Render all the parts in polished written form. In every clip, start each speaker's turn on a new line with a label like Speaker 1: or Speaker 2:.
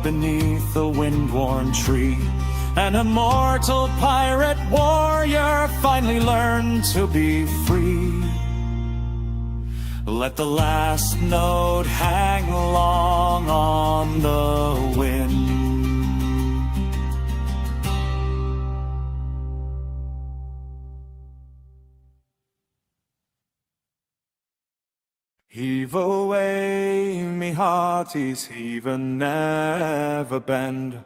Speaker 1: beneath a wind-worn tree. An immortal pirate warrior finally learned to be free. Let the last note hang long on the wind. Heave away, me hearties, heave and never bend.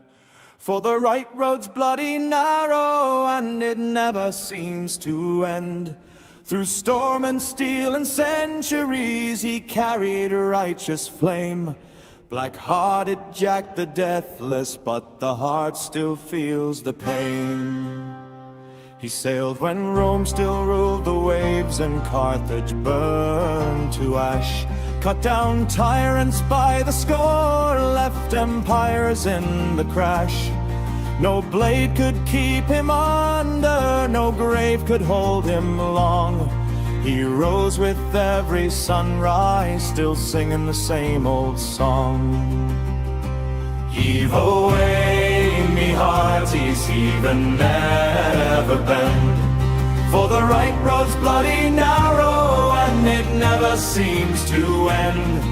Speaker 1: For the right road's bloody narrow, and it never seems to end. Through storm and steel and centuries, he carried a righteous flame. Black-hearted Jack the Deathless, but the heart still feels the pain. He sailed when Rome still ruled the waves and Carthage burned to ash. Cut down tyrants by the score, left empires in the crash. No blade could keep him under, no grave could hold him long. He rose with every sunrise, still singing the same old song. Heave away, me hearties, heave and never bend. For the right road's bloody narrow, and it never seems to end.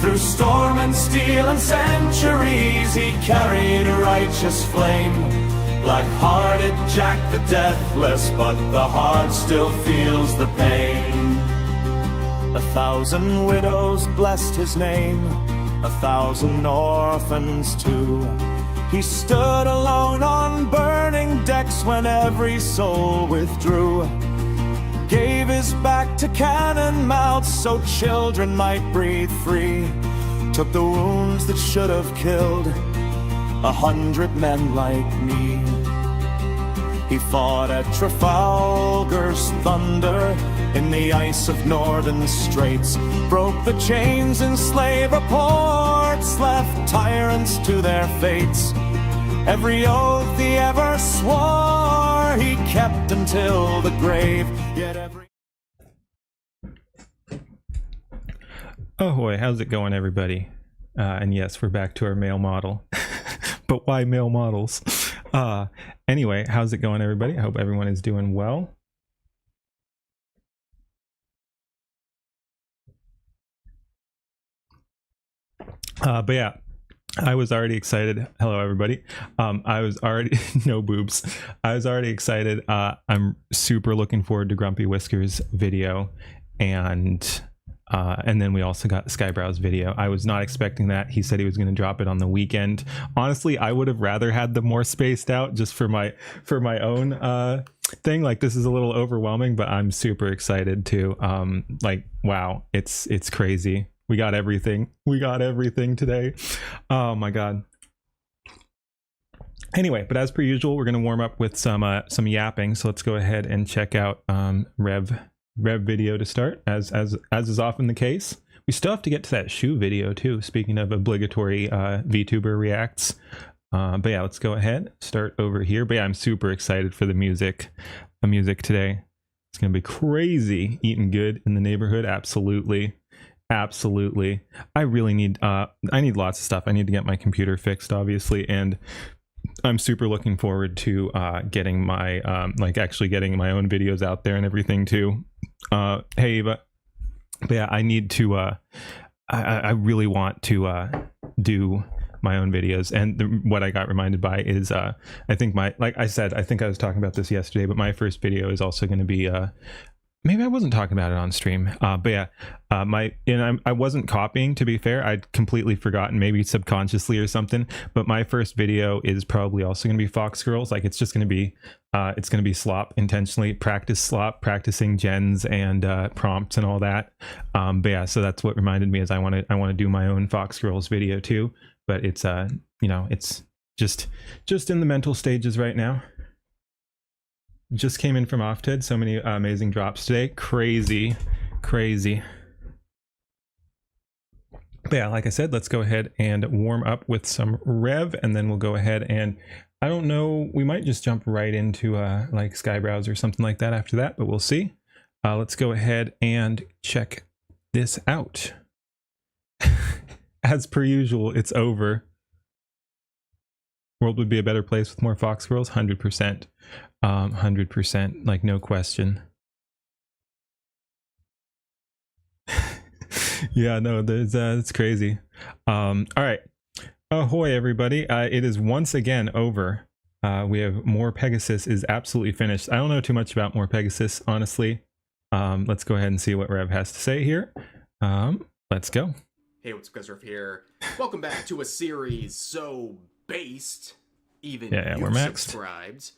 Speaker 1: Through storm and steel and centuries, he carried a righteous flame. Black-hearted Jack the Deathless, but the heart still feels the pain. 1,000 widows blessed his name, 1,000 orphans too. He stood alone on burning decks when every soul withdrew. Gave his back to cannon mouths so children might breathe free. Took the wounds that should have killed 100 men like me. He fought at Trafalgar's thunder in the ice of northern straits. Broke the chains in slave ports, left tyrants to their fates. Every oath he ever swore, he kept until the grave. Yet every...
Speaker 2: Ahoy, how's it going, everybody? And yes, we're back to our male model. But why male models? Anyway, how's it going, everybody? I hope everyone is doing well. But yeah, I was already excited. Hello, everybody. I was already no boobs. I was already excited. I'm super looking forward to Grumpy Whiskers video, and then we also got Skyebrows video. I was not expecting that. He said he was going to drop it on the weekend. Honestly, I would have rather had them more spaced out just for my own thing. Like, this is a little overwhelming, but I'm super excited too. Like, wow, it's crazy. We got everything. We got everything today. Oh my god. Anyway, but as per usual, we're going to warm up with some yapping. So let's go ahead and check out Rev video to start, as is often the case. We still have to get to that shoe video too, speaking of obligatory VTuber reacts. But yeah, let's go ahead, start over here. But yeah, I'm super excited for the music today. It's gonna be crazy. Eating good in the neighborhood, absolutely. Absolutely. I really need I need lots of stuff. I need to get my computer fixed, obviously, and I'm super looking forward to getting my like actually getting my own videos out there and everything too. Hey, but yeah, I need to I really want to do my own videos. And what I got reminded by is I think like I said, I think I was talking about this yesterday, but my first video is also going to be maybe I wasn't talking about it on stream, but yeah, I wasn't copying, to be fair. I'd completely forgotten, maybe subconsciously or something, but my first video is probably also going to be Fox Girls. Like, it's just going to be it's going to be slop, intentionally practicing gens and prompts and all that. But yeah, so that's what reminded me, is I want to do my own Fox Girls video too, but it's you know, it's just in the mental stages right now. Just came in from Offted. So many amazing drops today. Crazy. But yeah, like I said, let's go ahead and warm up with some Rev, and then we'll go ahead and, I don't know, we might just jump right into like Skyebrows or something like that after that, but we'll see. Let's go ahead and check this out. As per usual, it's over. World would be a better place with more fox squirrels. 100%. 100%. Like, no question. Yeah, no, there's it's crazy. All right. Ahoy, everybody. It is once again over. We have More Pegasus is absolutely finished. I don't know too much about More Pegasus, honestly. Let's go ahead and see what Rev has to say here. Let's go.
Speaker 3: Hey, what's up, guys? Rev here. Welcome back to a series so based, even
Speaker 2: we're maxed.
Speaker 3: subscribed.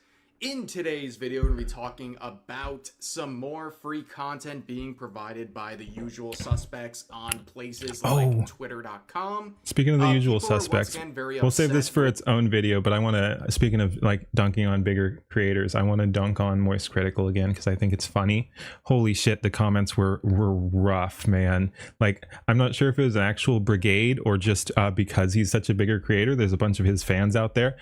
Speaker 3: In today's video, we're going to be talking about some more free content being provided by the usual suspects on places like Twitter.com.
Speaker 2: Speaking of the usual suspects, we'll save this for its own video, but I want to, speaking of like dunking on bigger creators, I want to dunk on Moist Critical again because I think it's funny. Holy shit, the comments were rough, man. Like, I'm not sure if it was an actual brigade or just because he's such a bigger creator. There's a bunch of his fans out there.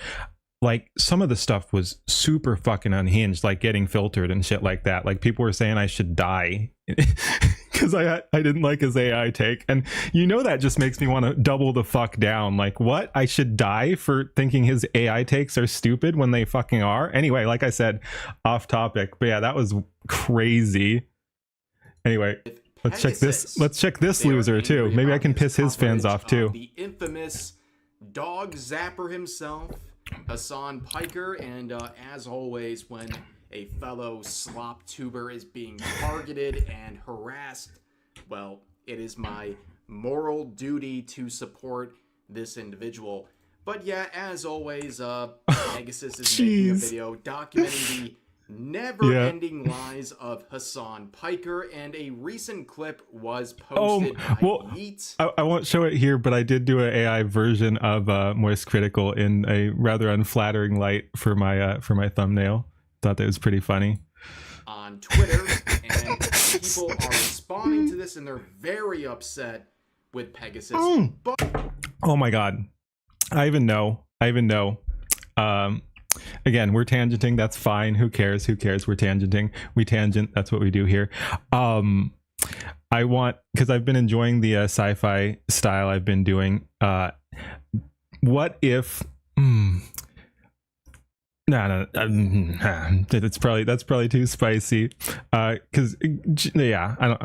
Speaker 2: Like, some of the stuff was super fucking unhinged, like getting filtered and shit like that. Like, people were saying I should die because I didn't like his AI take. And you know, that just makes me want to double the fuck down. Like, what? I should die for thinking his AI takes are stupid when they fucking are? Anyway, like I said, off topic. But yeah, that was crazy. Anyway, let's check this. Let's check this loser too. Maybe I can piss his fans off too.
Speaker 3: The infamous dog zapper himself, Hassan Piker, and as always, when a fellow slop tuber is being targeted and harassed, well, it is my moral duty to support this individual. But yeah, as always, Pegasus is making a video documenting the never-ending lies of Hassan Piker, and a recent clip was posted by Yeet.
Speaker 2: I won't show it here, but I did do an AI version of Moist Critical in a rather unflattering light for my thumbnail. Thought that was pretty funny.
Speaker 3: On Twitter, and people are responding to this, and they're very upset with Pegasus. But
Speaker 2: oh my god, I even know. Again, we're tangenting. That's fine. Who cares? We're tangenting. We tangent. That's what we do here. I want, because I've been enjoying the sci-fi style I've been doing. What if? No. That's probably too spicy. Because yeah, I don't.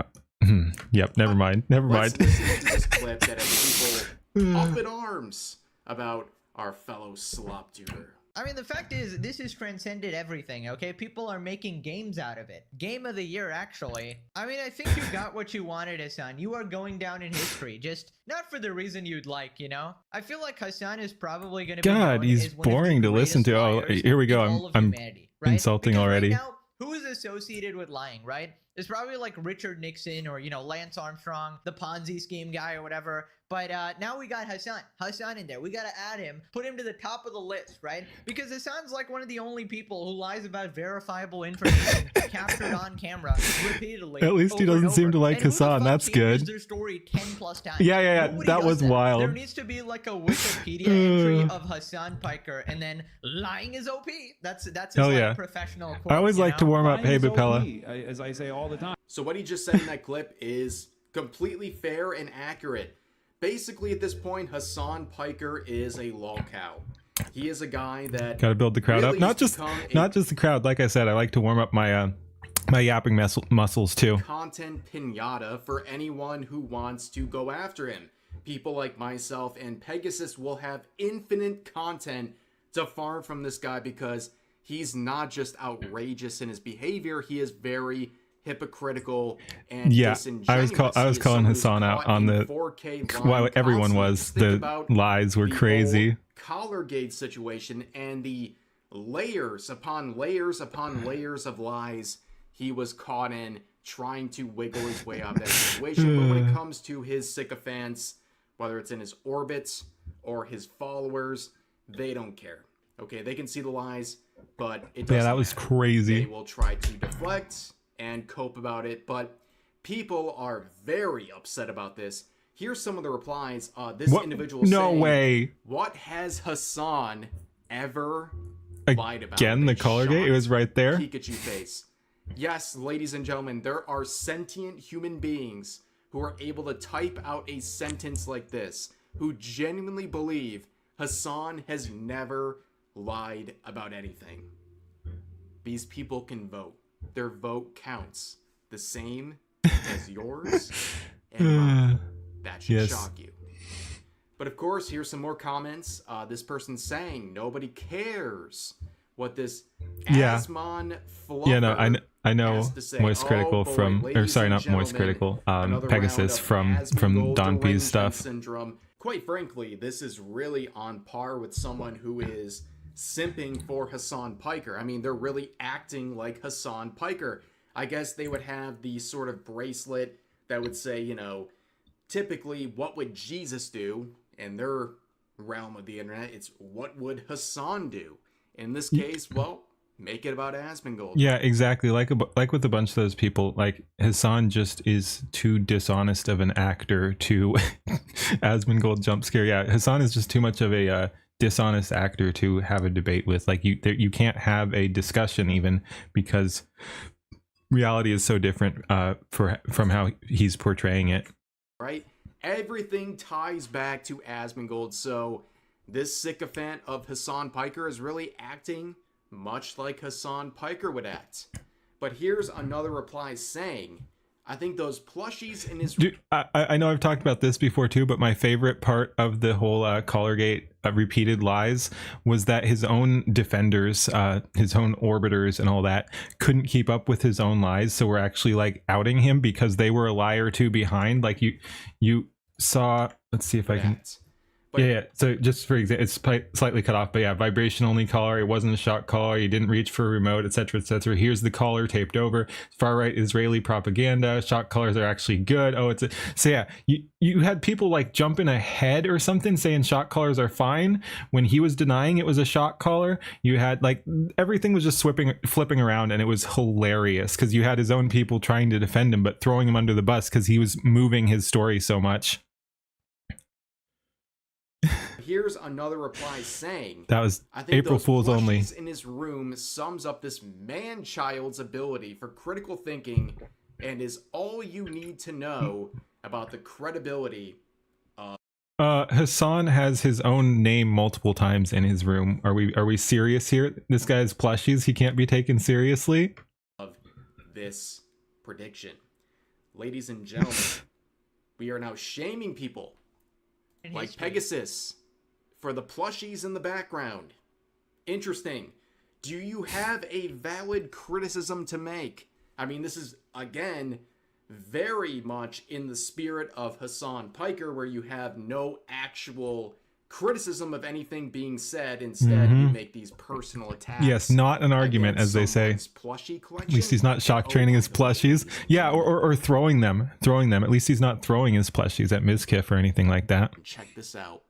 Speaker 2: Yep. Never mind.
Speaker 3: Let's listen to this clip that has people up in arms about our fellow slop tuber.
Speaker 4: I mean, the fact is, this has transcended everything, okay? People are making games out of it. Game of the year, actually. I mean, I think you got what you wanted, Hassan. You are going down in history, just not for the reason you'd like, you know? I feel like Hassan is probably going to be
Speaker 2: God, he's boring to listen to. Oh, here we go. I'm insulting already.
Speaker 4: Right now, who is associated with lying, right? It's probably like Richard Nixon or, you know, Lance Armstrong, the Ponzi scheme guy or whatever. But now we got Hassan in there. We got to add him, put him to the top of the list, right? Because Hassan's like one of the only people who lies about verifiable information captured on camera repeatedly.
Speaker 2: At least he doesn't seem to like Hassan. That's good.
Speaker 4: Their story 10 plus times.
Speaker 2: Yeah. That was wild.
Speaker 4: There needs to be like a Wikipedia entry of Hassan Piker, and then lying is OP. That's his like professional quote.
Speaker 2: I always like to warm up. Hey, Bapella.
Speaker 1: As I say all the time.
Speaker 3: So what he just said in that clip is completely fair and accurate. Basically, at this point, Hassan Piker is a lolcow. He is a guy that
Speaker 2: gotta build the crowd up. Not just the crowd. Like I said, I like to warm up my my yapping muscles too.
Speaker 3: Content pinata for anyone who wants to go after him. People like myself and Pegasus will have infinite content to farm from this guy because he's not just outrageous in his behavior. He is very hypocritical and disingenuous.
Speaker 2: I was calling Hassan out on the
Speaker 3: 4K
Speaker 2: while everyone was. The lies were crazy.
Speaker 3: Collargate situation and the layers upon layers upon layers of lies he was caught in, trying to wiggle his way out of that situation. But when it comes to his sycophants, whether it's in his orbits or his followers, they don't care. Okay, they can see the lies, but it doesn't
Speaker 2: that was
Speaker 3: matter.
Speaker 2: crazy.
Speaker 3: They will try to deflect and cope about it, but people are very upset about this. Here's some of the replies. This individual
Speaker 2: no
Speaker 3: saying,
Speaker 2: way.
Speaker 3: What has Hassan ever lied about?
Speaker 2: Again, the Collargate, it was right there.
Speaker 3: Pikachu face. Yes, ladies and gentlemen, there are sentient human beings who are able to type out a sentence like this, who genuinely believe Hassan has never lied about anything. These people can vote. Their vote counts. The same as yours and mine. That should shock you. But of course, here's some more comments. This person's saying nobody cares what this Asmon fluffer
Speaker 2: Yeah, no, I know
Speaker 3: has to say.
Speaker 2: Moist Critical
Speaker 3: boy,
Speaker 2: from, or
Speaker 3: ladies
Speaker 2: sorry,
Speaker 3: and
Speaker 2: not Moist
Speaker 3: gentlemen,
Speaker 2: Critical,
Speaker 3: another
Speaker 2: Pegasus
Speaker 3: round of
Speaker 2: from
Speaker 3: Asmongold
Speaker 2: Don P's
Speaker 3: derangement
Speaker 2: stuff.
Speaker 3: syndrome. Quite frankly, this is really on par with someone who is simping for Hassan Piker. I mean, they're really acting like Hassan Piker. I guess they would have the sort of bracelet that would say, you know, typically, what would Jesus do? In their realm of the internet, it's what would Hassan do? In this case, well, make it about Asmongold.
Speaker 2: Yeah, exactly. Like with a bunch of those people, like Hassan just is too dishonest of an actor to Asmongold jump scare. Yeah, Hassan is just too much of a dishonest actor to have a debate with. Like you can't have a discussion even, because reality is so different from how he's portraying it.
Speaker 3: Right? Everything ties back to Asmongold, so this sycophant of Hassan Piker is really acting much like Hassan Piker would act. But here's another reply saying, I think those plushies in his...
Speaker 2: Dude, I know I've talked about this before too, but my favorite part of the whole Collargate repeated lies was that his own defenders, his own orbiters and all that couldn't keep up with his own lies, so we're actually like outing him because they were a lie or two behind. Like you saw, let's see if I can...
Speaker 3: But
Speaker 2: yeah, so just for example, it's slightly cut off, but yeah, vibration only collar, it wasn't a shock collar, you didn't reach for a remote, etc, etc. Here's the collar taped over. Far right Israeli propaganda, shock collars are actually good. Oh, it's a... So yeah, you had people like jumping ahead or something saying shock collars are fine when he was denying it was a shock collar. You had like everything was just flipping around, and it was hilarious because you had his own people trying to defend him but throwing him under the bus because he was moving his story so much.
Speaker 3: here's another reply saying,
Speaker 2: that was
Speaker 3: I think
Speaker 2: April
Speaker 3: those
Speaker 2: Fool's only.
Speaker 3: in his room sums up this man-child's ability for critical thinking and is all you need to know about the credibility of...
Speaker 2: Hassan has his own name multiple times in his room. Are we serious here? This guy's plushies, he can't be taken seriously?
Speaker 3: Of this prediction. Ladies and gentlemen, we are now shaming people like Pegasus for the plushies in the background. Interesting. Do you have a valid criticism to make? I mean, this is, again, very much in the spirit of Hassan Piker, where you have no actual criticism of anything being said. Instead, you make these personal attacks.
Speaker 2: Yes, not an argument, as they say.
Speaker 3: Plushie collection.
Speaker 2: At least he's not shock training his plushies. Yeah, or throwing them. At least he's not throwing his plushies at Mizkif or anything like that.
Speaker 3: Check this out.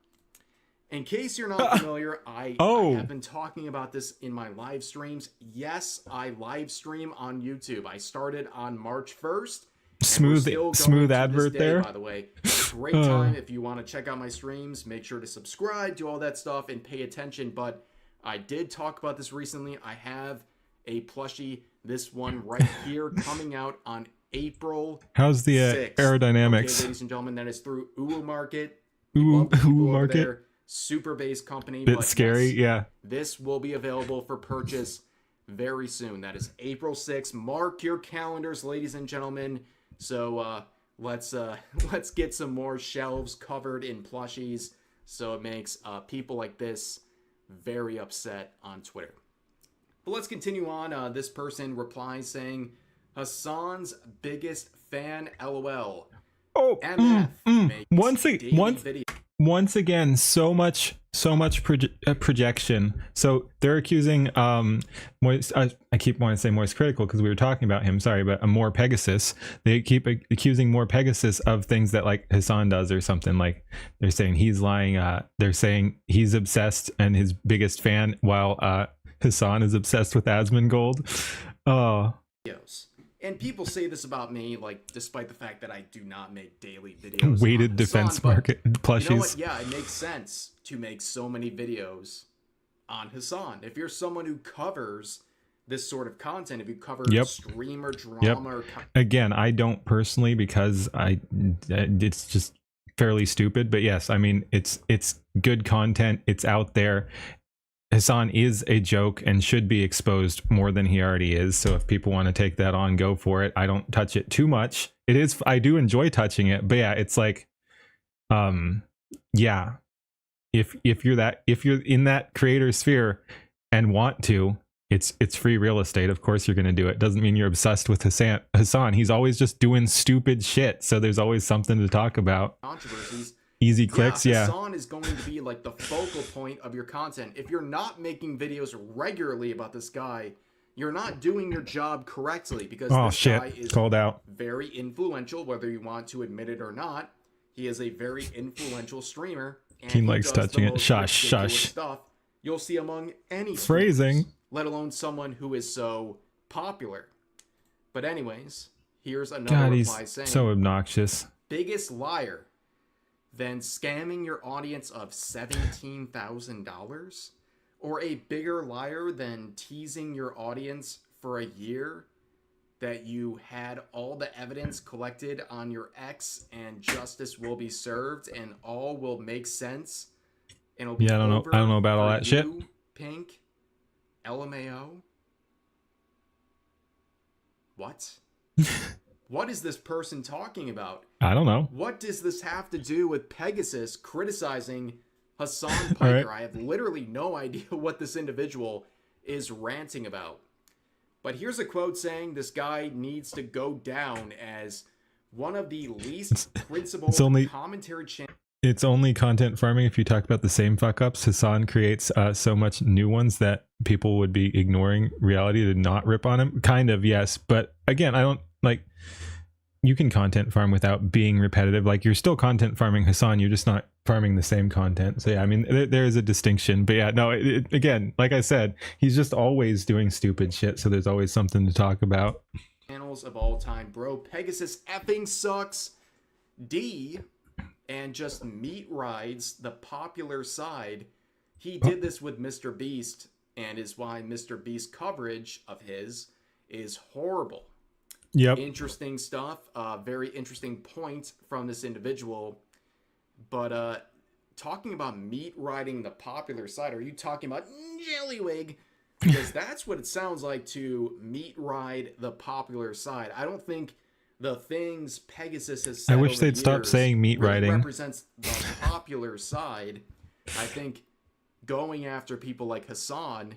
Speaker 3: In case you're not familiar, I have been talking about this in my live streams. Yes, I live stream on YouTube. I started on March 1st.
Speaker 2: Smooth advert there.
Speaker 3: By the way, great time if you want to check out my streams. Make sure to subscribe, do all that stuff, and pay attention. But I did talk about this recently. I have a plushie, this one right here, coming out on April.
Speaker 2: How's the
Speaker 3: 6th.
Speaker 2: aerodynamics?
Speaker 3: Okay, ladies and gentlemen, that is through Uwu Market.
Speaker 2: Uwu Market.
Speaker 3: Super base company.
Speaker 2: Bit scary, yes, yeah.
Speaker 3: This will be available for purchase very soon. That is April 6th. Mark your calendars, ladies and gentlemen. So let's get some more shelves covered in plushies, so it makes people like this very upset on Twitter. But let's continue on. This person replies saying, Hassan's biggest fan, LOL.
Speaker 2: Oh,
Speaker 3: MF
Speaker 2: once again, so much projection. So they're accusing Moist, I keep wanting to say Moist Critical because we were talking about him, sorry, but more Pegasus. They keep accusing more Pegasus of things that like Hassan does or something. Like they're saying he's lying, they're saying he's obsessed and his biggest fan, while Hassan is obsessed with Asmongold.
Speaker 3: And people say this about me, like, despite the fact that I do not make daily videos.
Speaker 2: Weighted defense market plushies.
Speaker 3: You know what? Yeah, it makes sense to make so many videos on Hassan. If you're someone who covers this sort of content, if you cover streamer drama,
Speaker 2: again, I don't personally, because it's just fairly stupid. But yes, I mean, it's good content. It's out there. Hassan is a joke and should be exposed more than he already is. So if people want to take that on, go for it. I don't touch it too much. It is, I do enjoy touching it, but yeah, it's like, yeah, if you're in that creator sphere and want to, it's free real estate. Of course you're going to do it. Doesn't mean you're obsessed with Hassan. He's always just doing stupid shit. So there's always something to talk about.
Speaker 3: Controversies.
Speaker 2: Easy clicks, yeah.
Speaker 3: Hassan is going to be like the focal point of your content. If you're not making videos regularly about this guy, you're not doing your job correctly, because this guy is
Speaker 2: called out.
Speaker 3: Very influential, whether you want to admit it or not. He is a very influential streamer. And
Speaker 2: He likes touching it. Shush,
Speaker 3: ridiculous
Speaker 2: shush.
Speaker 3: Stuff you'll see among any
Speaker 2: Phrasing.
Speaker 3: streamers, let alone someone who is so popular. But anyways, here's another
Speaker 2: God,
Speaker 3: reply
Speaker 2: he's
Speaker 3: saying,
Speaker 2: so obnoxious.
Speaker 3: biggest liar than scamming your audience of $17,000? Or a bigger liar than teasing your audience for a year that you had all the evidence collected on your ex and justice will be served and all will make sense and it'll be
Speaker 2: Yeah, I don't know about all that shit.
Speaker 3: Pink? LMAO? What? What is this person talking about?
Speaker 2: I don't know.
Speaker 3: What does this have to do with Pegasus criticizing Hassan Piker?
Speaker 2: Right.
Speaker 3: I have literally no idea what this individual is ranting about. But here's a quote saying this guy needs to go down as one of the least principled commentary channels.
Speaker 2: It's only content farming if you talk about the same fuck ups. Hassan creates so much new ones that people would be ignoring reality to not rip on him. Kind of, yes. But again, I don't like, you can content farm without being repetitive. Like, you're still content farming Hassan, you're just not farming the same content. So yeah, I mean, there is a distinction. But yeah, no, again, like I said, he's just always doing stupid shit. So there's always something to talk about.
Speaker 3: Channels of all time, bro. Pegasus effing sucks. D and just meat rides the popular side. He did this with Mr. Beast, and is why Mr. Beast coverage of his is horrible.
Speaker 2: Yep.
Speaker 3: Interesting stuff. Very interesting point from this individual. But talking about meat riding the popular side, are you talking about Jellywig? Because that's what it sounds like to meat ride the popular side. I don't think the things Pegasus has said
Speaker 2: I wish
Speaker 3: over
Speaker 2: they'd
Speaker 3: the
Speaker 2: stop
Speaker 3: years
Speaker 2: saying meat
Speaker 3: really
Speaker 2: riding.
Speaker 3: represents the popular side. I think going after people like Hassan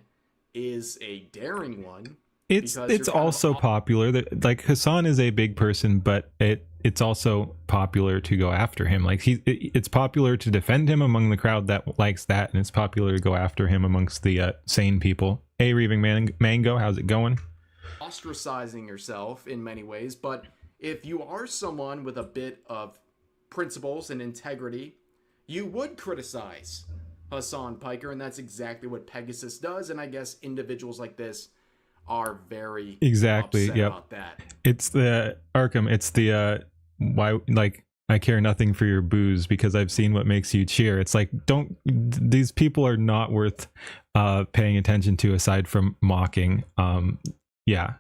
Speaker 3: is a daring one.
Speaker 2: It's also popular that, like, Hassan is a big person, but it's also popular to go after him. Like, it's popular to defend him among the crowd that likes that, and it's popular to go after him amongst the sane people. Hey, Reaving Mango, how's it going?
Speaker 3: Ostracizing yourself in many ways, but if you are someone with a bit of principles and integrity, you would criticize Hassan Piker, and that's exactly what Pegasus does. And I guess individuals like this are very upset about that.
Speaker 2: It's the Arkham. It's the why, like, I care nothing for your booze because I've seen what makes you cheer. It's like, these people are not worth paying attention to aside from mocking. Yeah,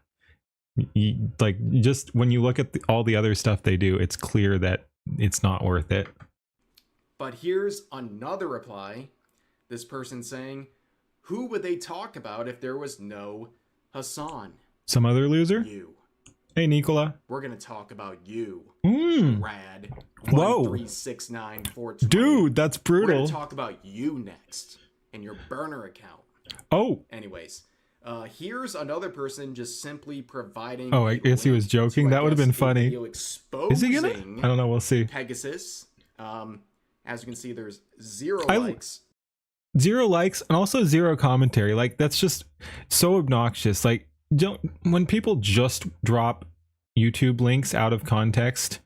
Speaker 2: just when you look at all the other stuff they do, it's clear that it's not worth it.
Speaker 3: But here's another reply. This person saying, who would they talk about if there was no Hassan?
Speaker 2: Some other loser?
Speaker 3: You.
Speaker 2: Hey, Nicola.
Speaker 3: We're going to talk about you. Rad.
Speaker 2: Whoa.
Speaker 3: 1369420.
Speaker 2: Dude, that's brutal.
Speaker 3: We're going to talk about you next and your burner account.
Speaker 2: Oh.
Speaker 3: Anyways, here's another person just simply providing.
Speaker 2: Oh, I guess he was joking. That would have been funny. Is he gonna? I don't know. We'll see.
Speaker 3: Pegasus. As you can see, there's 0 likes.
Speaker 2: 0 likes and also 0 commentary. Like, that's just so obnoxious. Like, when people just drop YouTube links out of context,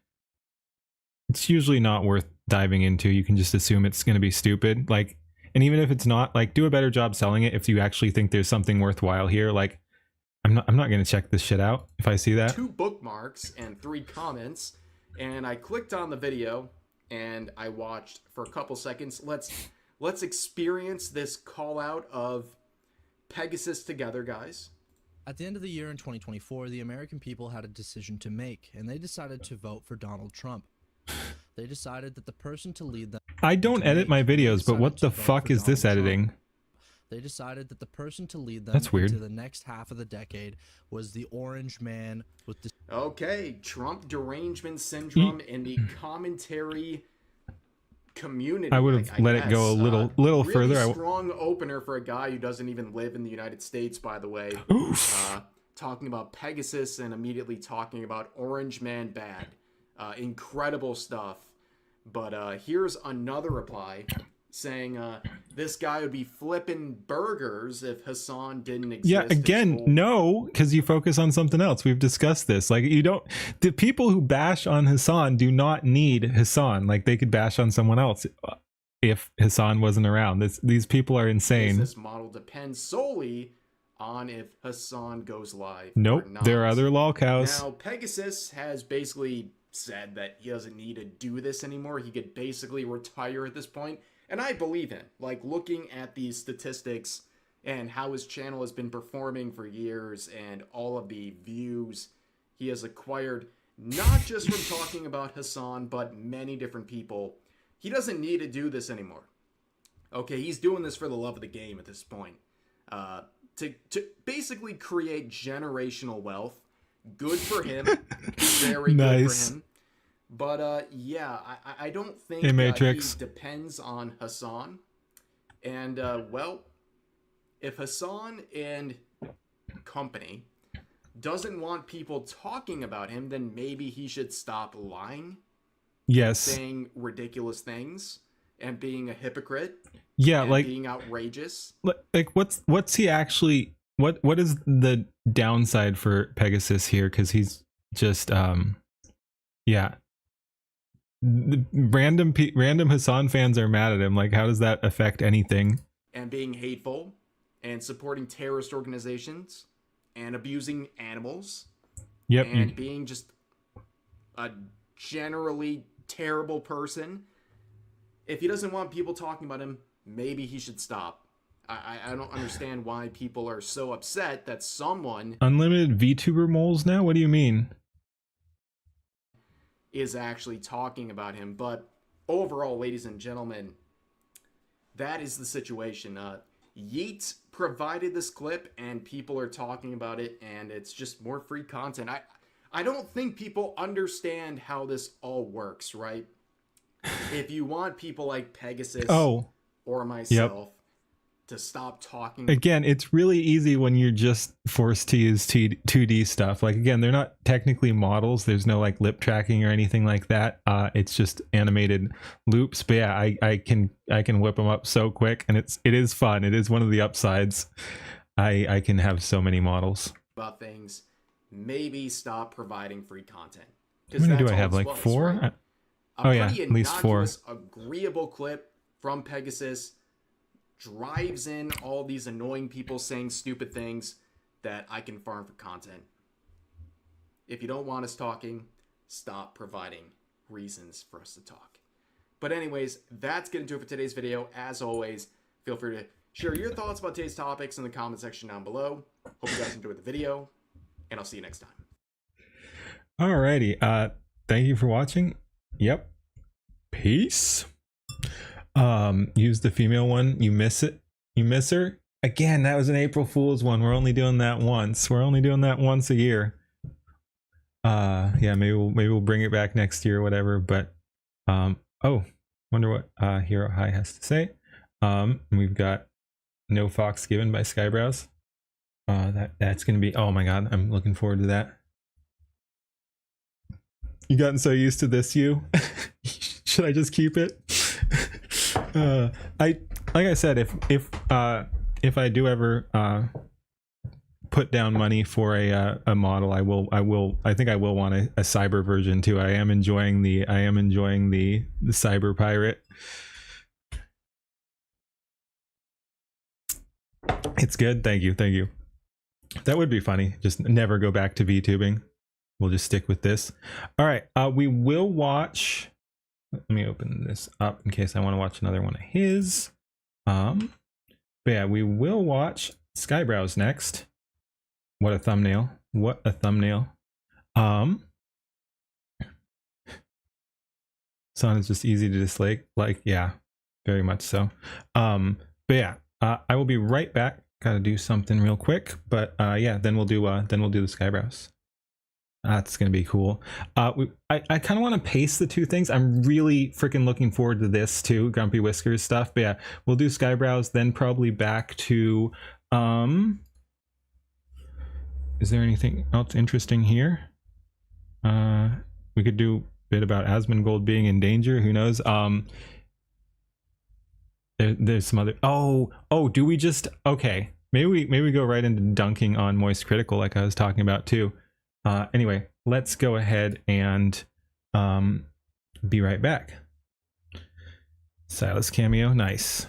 Speaker 2: it's usually not worth diving into. You can just assume it's going to be stupid. Like, and even if it's not, like, do a better job selling it if you actually think there's something worthwhile here. Like, I'm not going to check this shit out if I see that.
Speaker 3: 2 bookmarks and 3 comments, and I clicked on the video and I watched for a couple seconds. Let's experience this call out of Pegasus together, guys.
Speaker 5: At the end of the year in 2024, the American people had a decision to make, and they decided to vote for Donald Trump. They decided that the person to lead them...
Speaker 2: I don't edit my videos, but what the fuck is this editing?
Speaker 5: They decided that the person to lead them
Speaker 2: That's weird.
Speaker 5: into the next half of the decade was the orange man with the
Speaker 3: Okay, Trump derangement syndrome in the commentary community.
Speaker 2: I would have let it go a little
Speaker 3: really
Speaker 2: further.
Speaker 3: Strong opener for a guy who doesn't even live in the United States, by the way. Talking about Pegasus and immediately talking about Orange Man bad. Incredible stuff. But here's another reply saying this guy would be flipping burgers if Hassan didn't exist.
Speaker 2: Yeah, again, no, because you focus on something else. We've discussed this. Like, you don't, the people who bash on Hassan do not need Hassan. Like, they could bash on someone else if Hassan wasn't around. These people are insane.
Speaker 3: This model depends solely on if Hassan goes live.
Speaker 2: Nope,
Speaker 3: or not.
Speaker 2: there are other lolcows.
Speaker 3: Now, Pegasus has basically said that he doesn't need to do this anymore. He could basically retire at this point. And I believe him. Like, looking at these statistics and how his channel has been performing for years and all of the views he has acquired, not just from talking about Hassan, but many different people, he doesn't need to do this anymore. Okay, he's doing this for the love of the game at this point. To basically create generational wealth. Good for him. Very
Speaker 2: nice.
Speaker 3: Good for him. But yeah, I don't think
Speaker 2: hey, Matrix.
Speaker 3: he depends on Hassan. And well, if Hassan and company doesn't want people talking about him, then maybe he should stop lying.
Speaker 2: Yes.
Speaker 3: Saying ridiculous things and being a hypocrite.
Speaker 2: Yeah,
Speaker 3: and
Speaker 2: like
Speaker 3: being outrageous.
Speaker 2: Like what's he actually? What is the downside for Pegasus here? Because he's just yeah. The random Hassan fans are mad at him. Like, how does that affect anything?
Speaker 3: And being hateful and supporting terrorist organizations and abusing animals.
Speaker 2: Yep.
Speaker 3: And being just a generally terrible person. If he doesn't want people talking about him, maybe he should stop. I don't understand why people are so upset that someone
Speaker 2: unlimited VTuber moles now? What do you mean?
Speaker 3: Is actually talking about him. But overall, ladies and gentlemen, that is the situation. Yeet provided this clip and people are talking about it, and it's just more free content. I don't think people understand how this all works, right? If you want people like Pegasus or myself to stop talking.
Speaker 2: Again, it's really easy when you're just forced to use 2D stuff. Like, again, they're not technically models. There's no like lip tracking or anything like that. It's just animated loops. But yeah, I can whip them up so quick, and it is fun. It is one of the upsides. I can have so many models.
Speaker 3: About things, maybe stop providing free content.
Speaker 2: How many do I have? Like 4?
Speaker 3: Right?
Speaker 2: Oh yeah, at least 4.
Speaker 3: Agreeable clip from Pegasus drives in all these annoying people saying stupid things that I can farm for content. If you don't want us talking, stop providing reasons for us to talk. But anyways, that's going to do it for today's video. As always, feel free to share your thoughts about today's topics in the comment section down below. Hope you guys enjoyed the video, and I'll see you next time.
Speaker 2: Alrighty, thank you for watching. Yep. Peace. Use the female one. You miss it. You miss her. Again, that was an April Fool's one. We're only doing that once. We're only doing that once a year. Yeah, maybe we'll bring it back next year or whatever. But oh, wonder what Hero High has to say. We've got No Fox Given by Skyebrows. That's gonna be, oh my god, I'm looking forward to that. You gotten so used to this, you? Should I just keep it? Like I said, if I do ever put down money for a model, I think I will want a cyber version too. I am enjoying the cyber pirate. It's good. Thank you. That would be funny. Just never go back to VTubing. We'll just stick with this. All right. We will watch. Let me open this up in case I want to watch another one of his. But yeah, we will watch Skyebrows next. What a thumbnail. What a thumbnail. Son is just easy to dislike. Like, yeah, very much so. But yeah, I will be right back. Gotta do something real quick, but yeah, then we'll do the Skyebrows. That's gonna be cool. I kind of want to pace the two things. I'm really freaking looking forward to this too, Grumpy Whiskers stuff. But yeah, we'll do Skyebrows, then probably back to is there anything else interesting here? We could do a bit about Asmongold being in danger. Who knows? There's some other. Oh, do we just okay? Maybe we go right into dunking on Moist Critical like I was talking about too. Anyway, let's go ahead and be right back. Silas cameo, nice.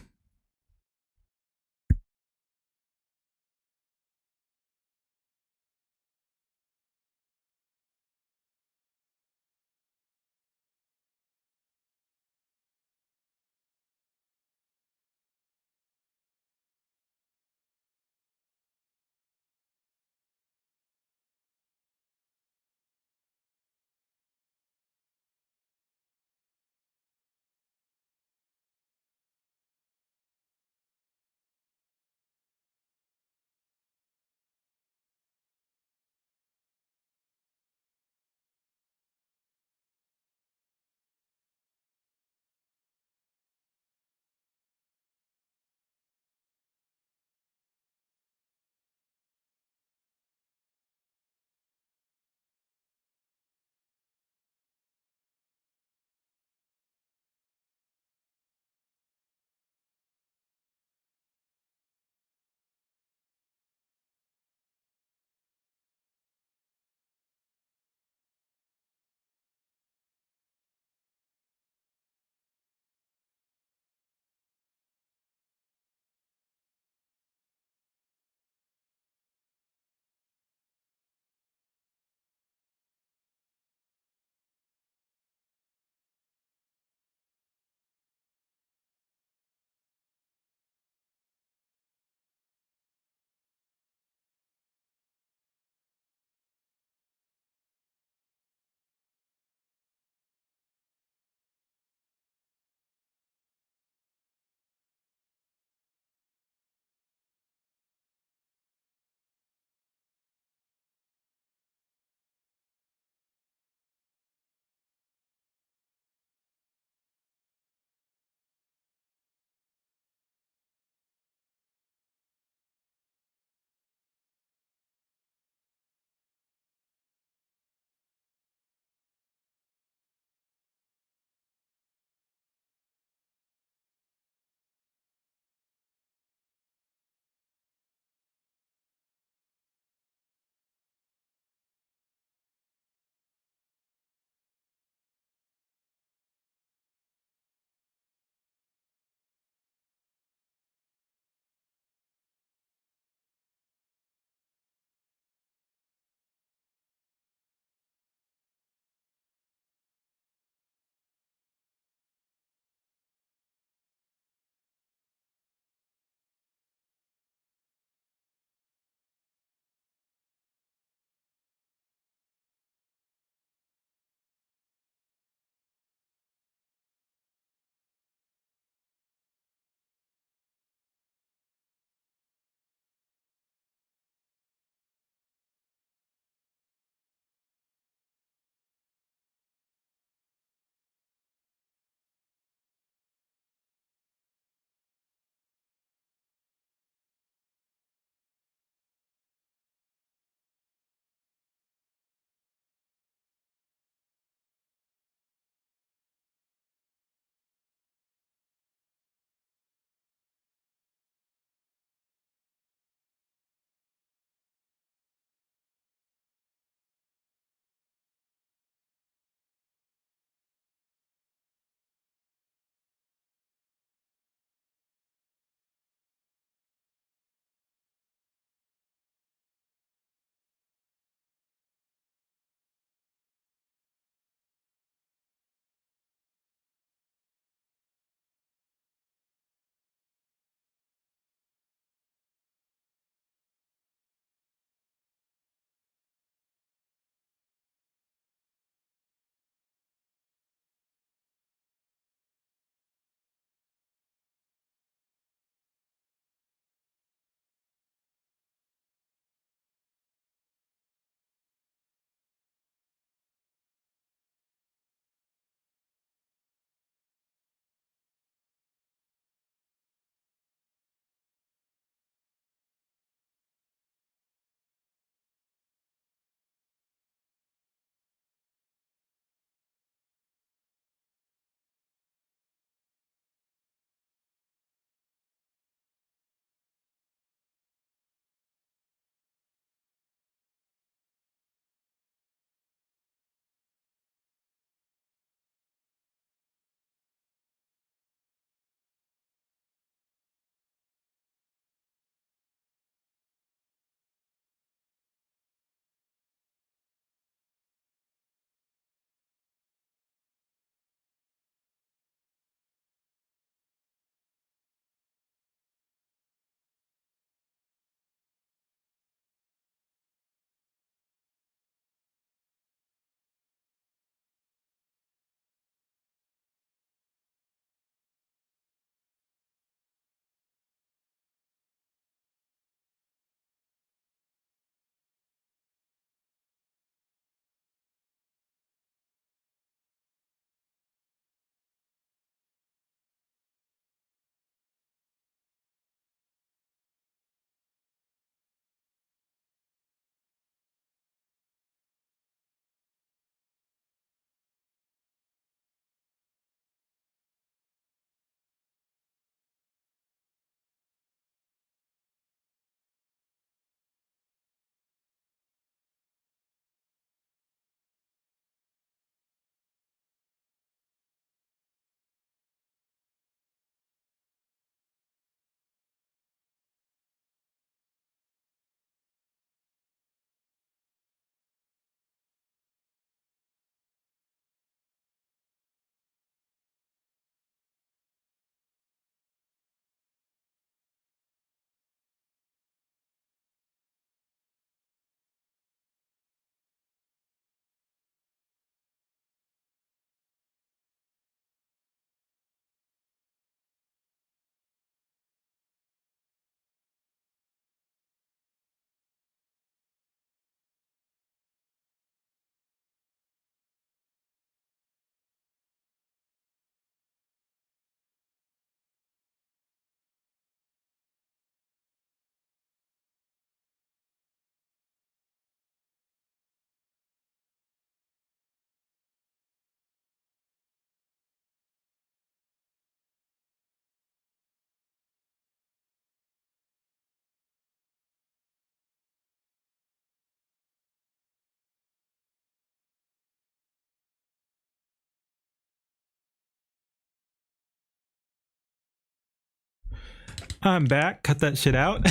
Speaker 2: I'm back. Cut that shit out.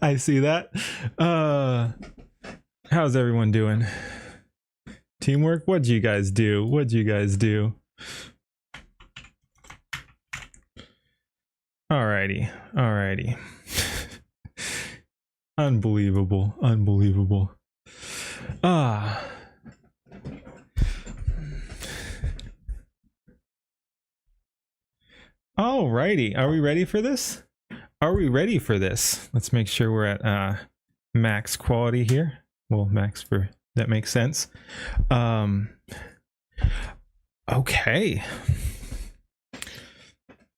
Speaker 2: I see that. How's everyone doing? Teamwork? What'd you guys do? What'd you guys do? Alrighty. Alrighty. Unbelievable. Unbelievable. Alrighty. Are we ready for this? Are we ready for this? Let's make sure we're at max quality here. Well, max for that makes sense. Okay.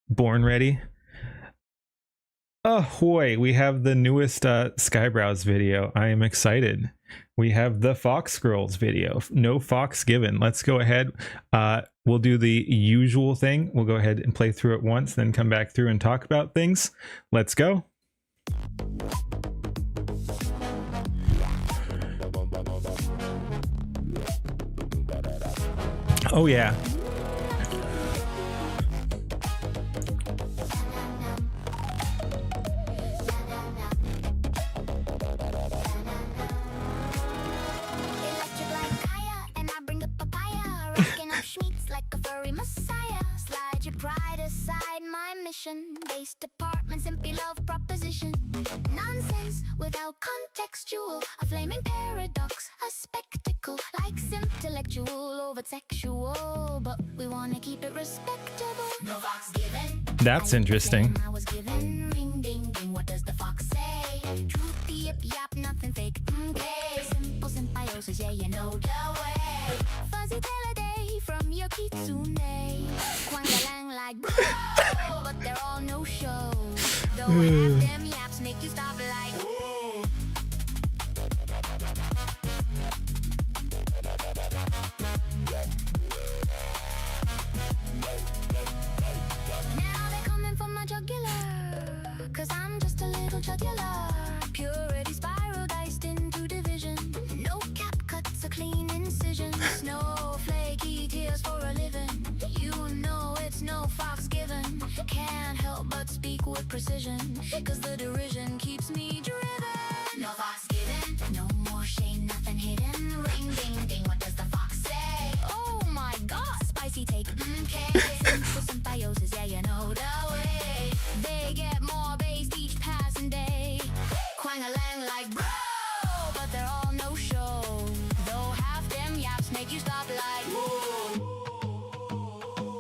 Speaker 2: Born ready. Ahoy, we have the newest Skyebrows video. I am excited. We have the Fox Girls video. No Fox given. Let's go ahead. We'll do the usual thing. We'll go ahead and play through it once, then come back through and talk about things. Let's go. Oh yeah.
Speaker 6: Based apartments and beloved proposition. Nonsense without contextual. A flaming paradox, a spectacle. Likes intellectual over sexual. But we want to keep it respectable. No fox given.
Speaker 2: That's interesting.
Speaker 6: I was given. Ring ding ding, what does the fox say? Truth, yip yap, nothing fake. Okay. Simple symbiosis, yeah, you know the way. Fuzzy tail a day from your kitsune. Quang-a-lang like but they're all no show. Don't have them yaps make you stop like now they're coming for my jugular. Cause I'm just a little jugular. Purity spiral diced into division. No cap cuts, a clean incision. Snowflakey tears for a living. You know it's no fox given. Can't help but speak with precision. Cause the derision keeps me driven. No fox given, no more shame, nothing hidden. Ring ding ding, what does the fox say? Oh my god, spicy take, okay. Simple symbiosis, yeah, you know the way. They get more based each passing day. Quang-a-lang like bro, but they're all no show. Though half them yaps make you stop like whoa.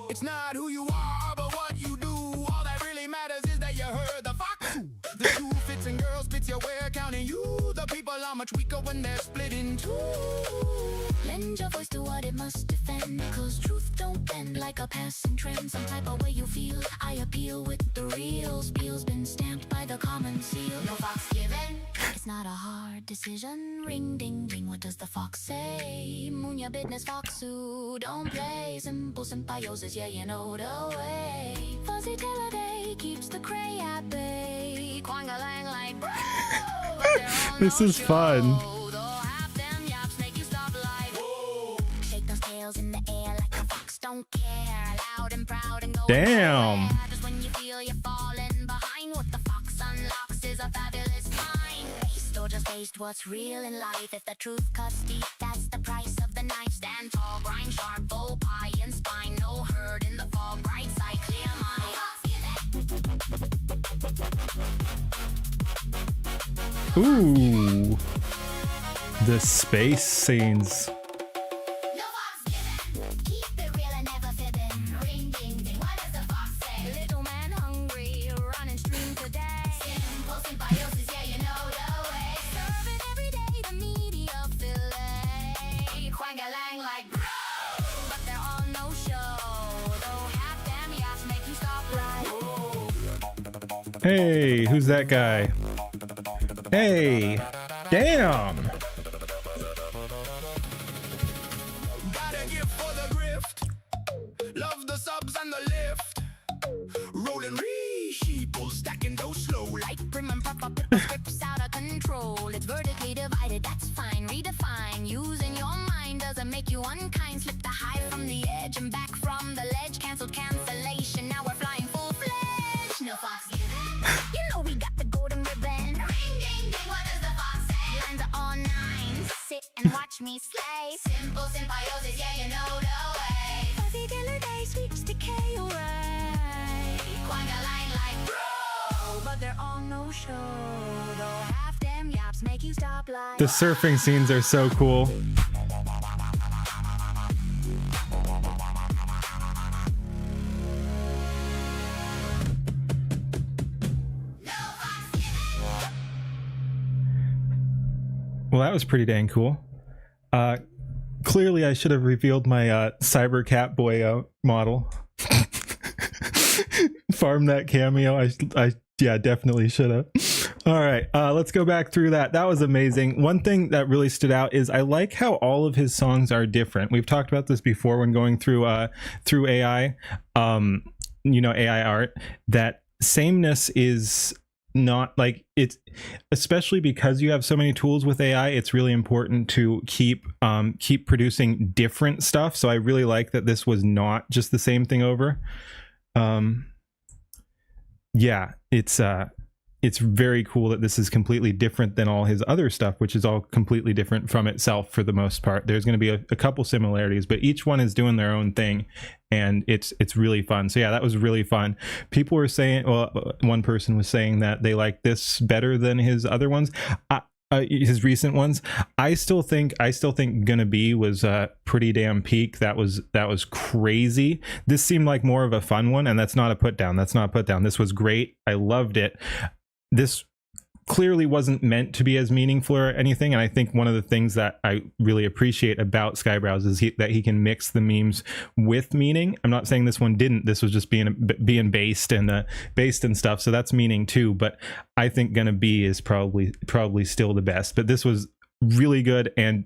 Speaker 1: It's not who you are, but what you do. All that really matters is that you heard the fox. The shoe fits and girls fits your wear, counting you. The people are much weaker when they're split in two.
Speaker 6: Lend your voice to what it must defend. Cause truth don't bend like a passing trend. Some type of way you feel, I appeal with the real. Spiel's been stamped by the common seal. No fox given, it's not a hard decision. Ring ding ding, what does the fox say? Moon your business, foxu, don't play. Simple symbiosis, yeah, you know the way. Fuzzy tail a day keeps the cray at bay. Quang-a-lang like bro, but they're all
Speaker 2: This
Speaker 6: no
Speaker 2: is
Speaker 6: show.
Speaker 2: fun.
Speaker 6: Though half them yaps make you stop like whoa. Shake those tails in the air like a fox don't care. Loud and proud and go
Speaker 2: Damn.
Speaker 6: there. Just when you feel you're falling behind, what the fox unlocks is a fabulous mind. Based or just based what's real in life. If the truth cuts deep, that's the price of the knife. Stand tall, grind sharp, bow, pie and spine. No hurt in the fog, bright side, clear mind.
Speaker 2: Ooh. The space scenes.
Speaker 6: No fox given. Keep it real and never fibbing. Ring ding ding, what does the fox say? Little man hungry, running stream today. Simple symbiosis, yeah, you know the way. Serve it every day, the media fillet. Quang-a-lang like bro, but they're all no show. Though half them yaps make you stop like
Speaker 2: Hey, who's that guy? Hey, damn.
Speaker 1: Gotta give for the grift. Love the subs and the lift. Rolling re-sheeple, stacking those slow.
Speaker 6: like prim and proper, put the scripts out of control. It's vertically divided, that's fine. Redefine, using your mind doesn't make you unkind. Slip the high from the edge and back from the ledge. Cancelled cancellation, now we're flying full-fledged. No fun. watch me slay. Simple symbiosis, yeah, you know the way. Fuzzy dealer day sweeps decay away. Quite a line like bro, but they're all no show. Though half them yaps make you stop like.
Speaker 2: The surfing scenes are so cool. Well, that was pretty dang cool. Clearly, I should have revealed my Cyber Catboy model. Farm that cameo. Yeah, definitely should have. All right, let's go back through that. That was amazing. One thing that really stood out is I like how all of his songs are different. We've talked about this before when going through AI, AI art. That sameness is not like it's, especially because you have so many tools with AI, it's really important to keep producing different stuff. So I really like that this was not just the same thing over. Yeah, it's very cool that this is completely different than all his other stuff, which is all completely different from itself for the most part. There's going to be a couple similarities, but each one is doing their own thing, and it's really fun. So yeah, that was really fun. People were saying, well, one person was saying that they like this better than his other ones, his recent ones. I still think Gonna Be was pretty damn peak. That was crazy. This seemed like more of a fun one, and that's not a put down. This was great. I loved it. This clearly wasn't meant to be as meaningful or anything, and I think one of the things that I really appreciate about Skyebrows is that he can mix the memes with meaning. I'm not saying this one didn't. This was just being based and stuff, so that's meaning too. But I think Gonna Be is probably still the best. But this was really good and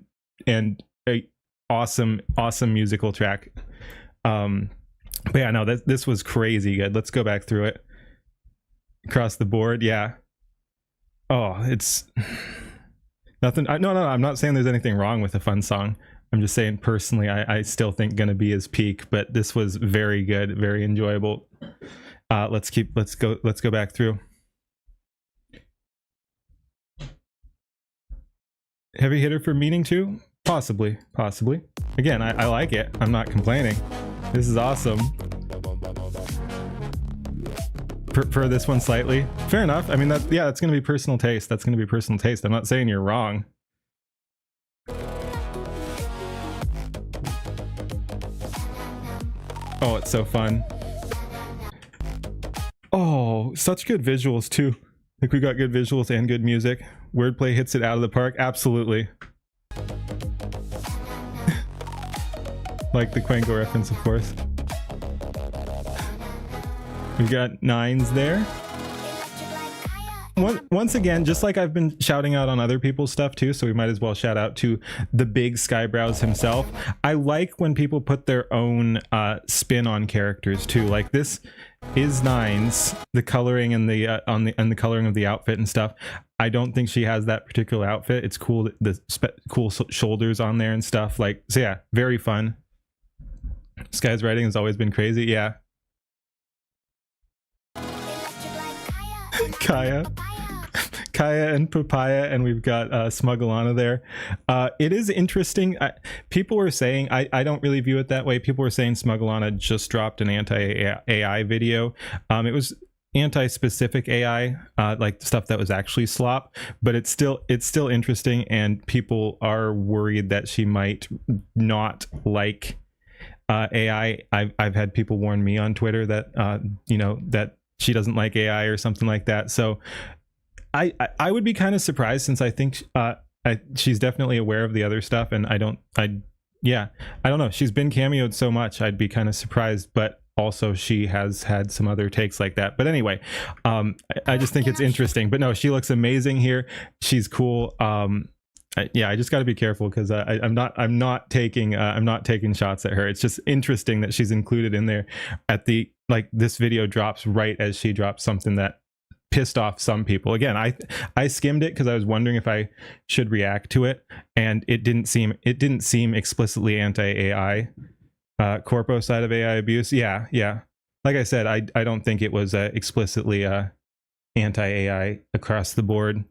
Speaker 2: a awesome musical track. But yeah, no, this was crazy good. Let's go back through it. Across the board, yeah. Oh, it's nothing. No, I'm not saying there's anything wrong with a fun song. I'm just saying personally, I still think Gonna Be is peak, but this was very good, very enjoyable. Let's go back through. Heavy hitter for meaning too? Possibly. Again, I like it. I'm not complaining. This is awesome. Prefer this one slightly. Fair enough. I mean, that's going to be personal taste. I'm not saying you're wrong. Oh, it's so fun. Oh, such good visuals too. Like, we got good visuals and good music. Wordplay hits it out of the park. Absolutely. Like the Quango reference, of course. We've got nines there. Once again, just like I've been shouting out on other people's stuff too, so we might as well shout out to the big Skyebrows himself. I like when people put their own spin on characters too. Like, this is nines, the coloring and the coloring of the outfit and stuff. I don't think she has that particular outfit. It's cool, the cool shoulders on there and stuff. Like, so yeah, very fun. Sky's writing has always been crazy. Yeah. Kaya and Papaya, and we've got Smugglana there. It is interesting. People were saying, I don't really view it that way. People were saying Smugglana just dropped an anti-AI video. It was anti-specific AI, like stuff that was actually slop, but it's still interesting, and people are worried that she might not like AI. I've had people warn me on Twitter that that she doesn't like AI or something like that. So I would be kind of surprised, since I think she's definitely aware of the other stuff, and I don't know. She's been cameoed so much, I'd be kind of surprised, but also she has had some other takes like that. But anyway, I just think it's interesting. But no, she looks amazing here. She's cool. I just got to be careful, because I'm not taking shots at her. It's just interesting that she's included in there at the, like, this video drops right as she drops something that pissed off some people. Again, I skimmed it because I was wondering if I should react to it, and it didn't seem explicitly anti-AI, corpo side of AI abuse. Yeah. Like I said, I don't think it was explicitly anti-AI across the board.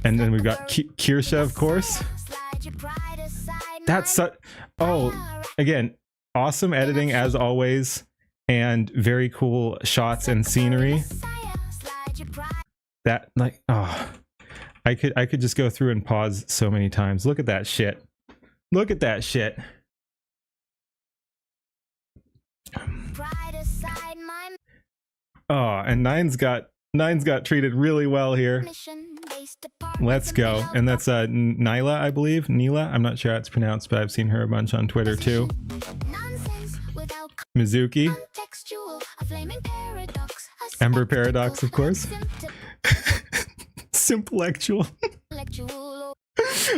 Speaker 2: And then we've got Kirsha, of course.
Speaker 6: Slide your pride aside.
Speaker 2: That's such, oh, again, awesome editing as always, and very cool shots and scenery. That, like, oh, I could just go through and pause so many times. Look at that shit. Look at that shit. Oh, and Nine's got treated really well here. Let's go. And that's Nyla, I believe. Neela, I'm not sure how it's pronounced, but I've seen her a bunch on Twitter too. Mizuki. Ember Paradox, of course. Simplectual.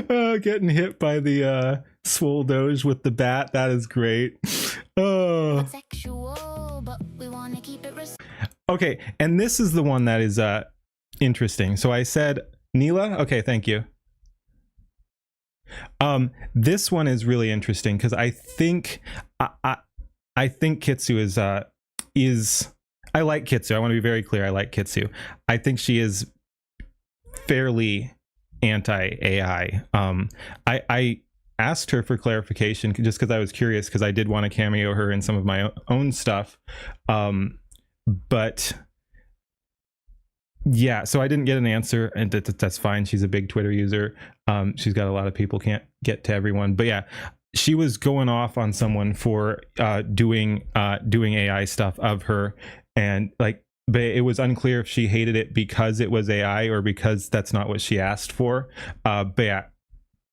Speaker 2: Oh, getting hit by the swole doge with the bat. That is great. Oh. Okay, and this is the one that is interesting. So I said Neela. Okay, thank you. This one is really interesting because I think I think Kitsu is I like Kitsu. I want to be very clear. I like Kitsu. I think she is fairly anti-AI. I asked her for clarification just because I was curious, because I did want to cameo her in some of my own stuff. But yeah, so I didn't get an answer, and that's fine. She's a big Twitter user. She's got a lot of people, can't get to everyone. But yeah, she was going off on someone for doing AI stuff of her, and like, but it was unclear if she hated it because it was AI or because that's not what she asked for. But yeah,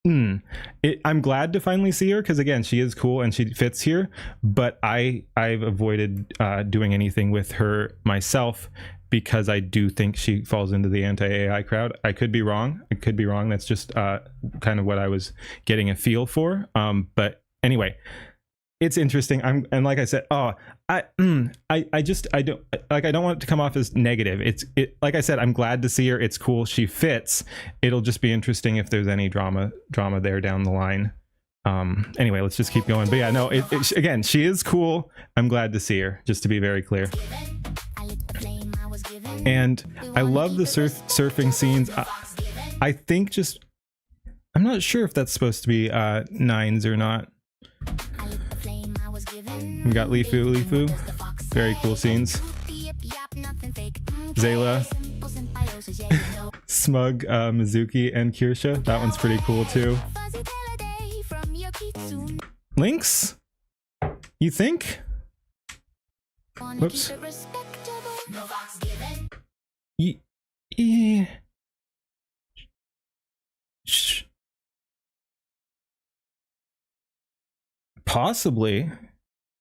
Speaker 2: I'm glad to finally see her, because again, she is cool and she fits here. But I've avoided doing anything with her myself, because I do think she falls into the anti-AI crowd. I could be wrong. That's just kind of what I was getting a feel for. But anyway, it's interesting. And like I said, I don't want it to come off as negative. It like I said, I'm glad to see her. It's cool. She fits. It'll just be interesting if there's any drama there down the line. Anyway, let's just keep going. But yeah, no, again, she is cool. I'm glad to see her, just to be very clear. And I love the surfing scenes. I think I'm not sure if that's supposed to be Nines or not. We got Lifu. Very cool scenes. Zayla, Smug, Mizuki, and Kirsha. That one's pretty cool too. Lynx? You think? Whoops. Possibly.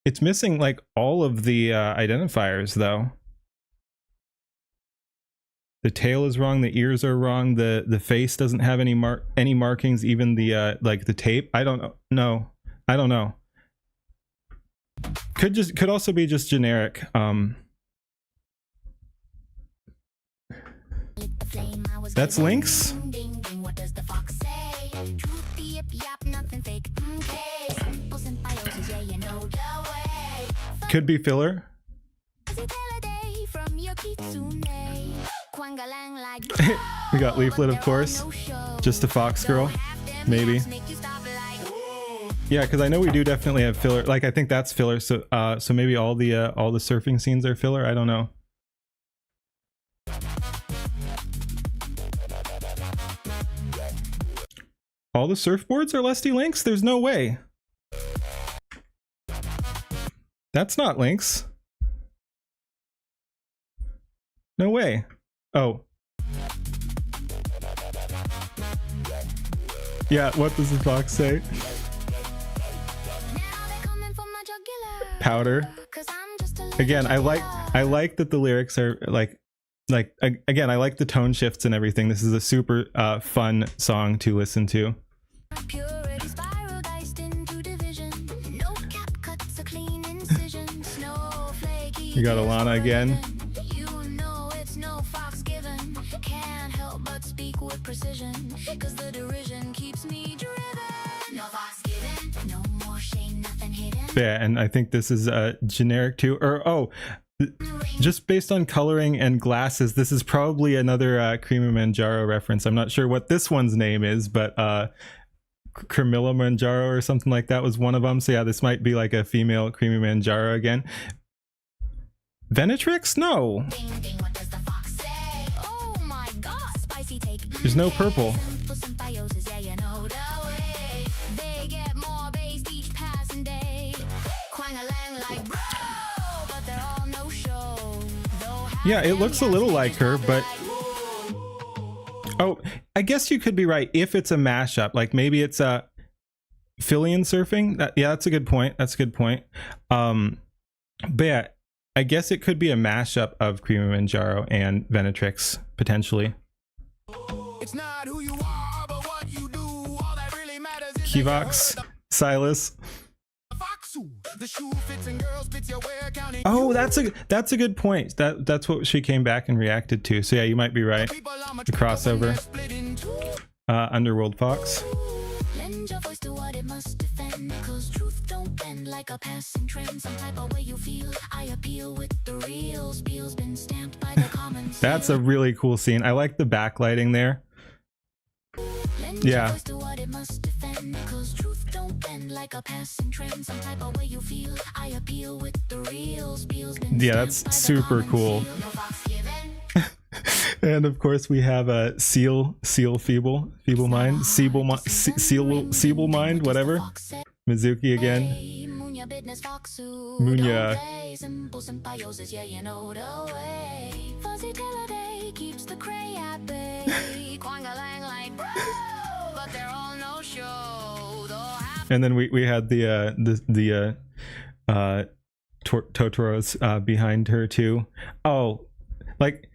Speaker 2: It's missing like all of the identifiers though. The tail is wrong, the ears are wrong, the face doesn't have any markings, even the like the tape. I don't know. Could also be just generic. That's Lynx. Could be filler. We got Leaflet, of course. Just a fox girl, maybe. Yeah, because I know we do definitely have filler. Like, I think that's filler. So so maybe all the surfing scenes are filler. I don't know. All the surfboards are Lusty Lynx? There's no way. That's not Lynx. No way. Oh. Yeah, what does the fox say? Powder. Again, I like that the lyrics are like again, I like the tone shifts and everything. This is a super fun song to listen to. You got Alana again. Yeah, and I think this is generic too. Or just based on coloring and glasses, this is probably another Cream of Manjaro reference. I'm not sure what this one's name is, but Camilla Manjaro or something like that was one of them. So yeah, this might be like a female Creamy Manjaro again. Venetrix? No.
Speaker 6: Ding, ding, what does the fox say? Oh my god, spicy take.
Speaker 2: There's no purple.
Speaker 6: For symbiosis, yeah, you know the way. They get more based each passing day. Quang-a-lang like bro, but they're all no show.
Speaker 2: Yeah, it looks a little like her, but oh, I guess you could be right if it's a mashup. Like maybe it's a Fillion surfing. Yeah, that's a good point. That's a good point. But yeah, I guess it could be a mashup of Creamy Manjaro and Venetrix potentially.
Speaker 1: It's not who you are, but what you do. All that really matters is
Speaker 2: Kivox, Silas.
Speaker 1: the shoe fits and girls fits your wear counting.
Speaker 2: Oh, that's a good point. That's what she came back and reacted to. So yeah, you might be right. The crossover. Underworld Fox.
Speaker 6: Lend your voice to what it must defend, 'cause truth don't bend like a passing trend. Some type of way you feel, I appeal with the real spiel's been stamped by the common sense.
Speaker 2: That's a really cool scene. I like the backlighting there.
Speaker 6: Lend
Speaker 2: Yeah.
Speaker 6: your voice to what it must defend, 'cause truth don't bend like a passing trend. Some type of way you feel, I appeal with the real spiel's been
Speaker 2: Yeah,
Speaker 6: stamped
Speaker 2: that's
Speaker 6: by the
Speaker 2: super
Speaker 6: common
Speaker 2: cool.
Speaker 6: seal. No fox given.
Speaker 2: And of course we have a Seal Feeble Mind, Feeble Mind, whatever. Mizuki again.
Speaker 6: Munya business foxu.
Speaker 2: Munya.
Speaker 6: Don't play simple symbiosis, yeah, you know the way. Fuzzy Day keeps the cray at bay. Quang-a-lang like bro, but they're all no show. Though half
Speaker 2: And then we had the Totoro's behind her too. Oh, like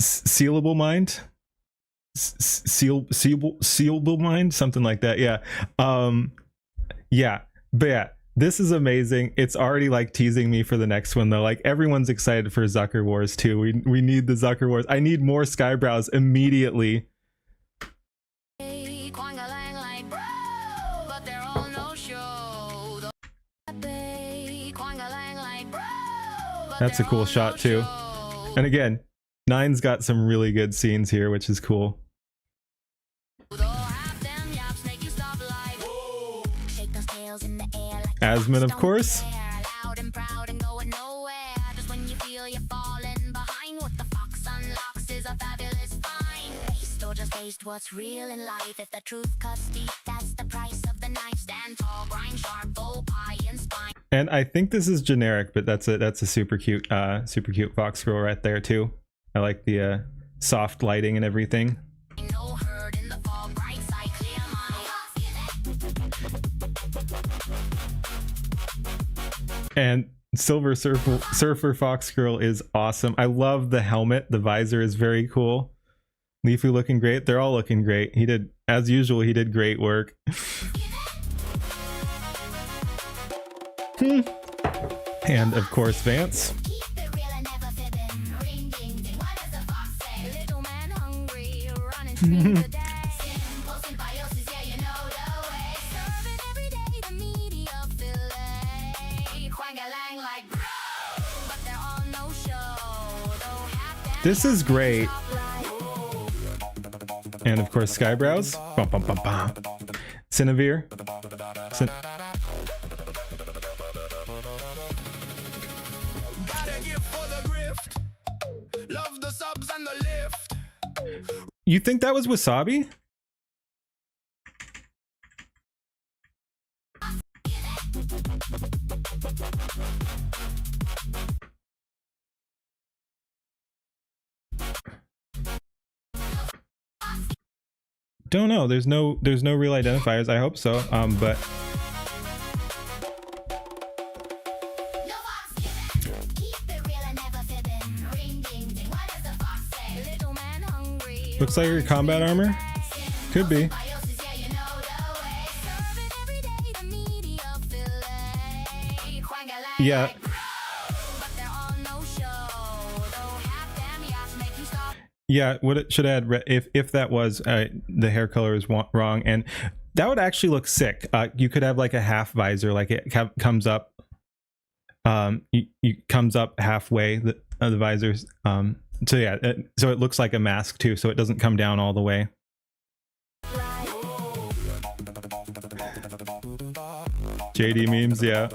Speaker 2: Sealable Mind, Sealable Mind, something like that. Yeah. Yeah, but yeah, this is amazing. It's already like teasing me for the next one though. Like everyone's excited for Zucker Wars too. We need the Zucker Wars. I need more Skybrows immediately.
Speaker 6: Quang-a-lang like bro, but they're all no show. Though Quang-a-lang like bro, but
Speaker 2: That's a
Speaker 6: they're
Speaker 2: cool
Speaker 6: all
Speaker 2: shot
Speaker 6: no
Speaker 2: too.
Speaker 6: show.
Speaker 2: And again, Nine's got some really good scenes here, which is cool.
Speaker 6: Though half them yaps make you stop like whoa. Shake those tails in the air like
Speaker 2: Asmon, of
Speaker 6: don't
Speaker 2: course.
Speaker 6: care. Loud and proud and going nowhere. Just when you feel you're falling behind, what the fox unlocks is a fabulous find. Taste or just taste what's real in life. If the truth cuts deep, that's the price of the knife. Stand tall, grind sharp, bow, pie, and spine.
Speaker 2: And I think this is generic, but that's a super cute fox girl right there too. I like the soft lighting and everything.
Speaker 6: No herd in the fall, bright side, clear mind.
Speaker 2: And Silver Surfer Fox Girl is awesome. I love the helmet. The visor is very cool. Leafy looking great. They're all looking great. He did, as usual, he did great work. And of course, Vance.
Speaker 6: Keep it real and never fibbing. Ring, ding, ding. What does the fox say? Little man hungry, running scream to death. Simple symbiosis, yeah, you know the way. Serve it every day, the media fillet. Quang-a-lang like bro, but they're all no show. Though half them
Speaker 2: This is great.
Speaker 6: stop like
Speaker 2: And of course, Skybrows. Bum, bum, bum, bum. Cinevere.
Speaker 1: Love the subs and the lift.
Speaker 2: You think that was Wasabi? Don't know. There's no real identifiers. I hope so. But
Speaker 6: no fox given. Keep it real and never fibbing. Ring, ding, ding. What does the fox say? Little man hungry.
Speaker 2: looks like your combat armor. Could be.
Speaker 6: Symbiosis, yeah, you know the way. Serve it every day, the media fillet. Quang-a-lang
Speaker 2: Yeah.
Speaker 6: like bro, but they're all no show. Though half them yaps make you stop.
Speaker 2: Yeah, what it should add if that was the hair color is wrong, and that would actually look sick. You could have like a half visor, like it comes up, you comes up halfway the visors. So yeah, so it looks like a mask too, so it doesn't come down all the way. JD memes, yeah.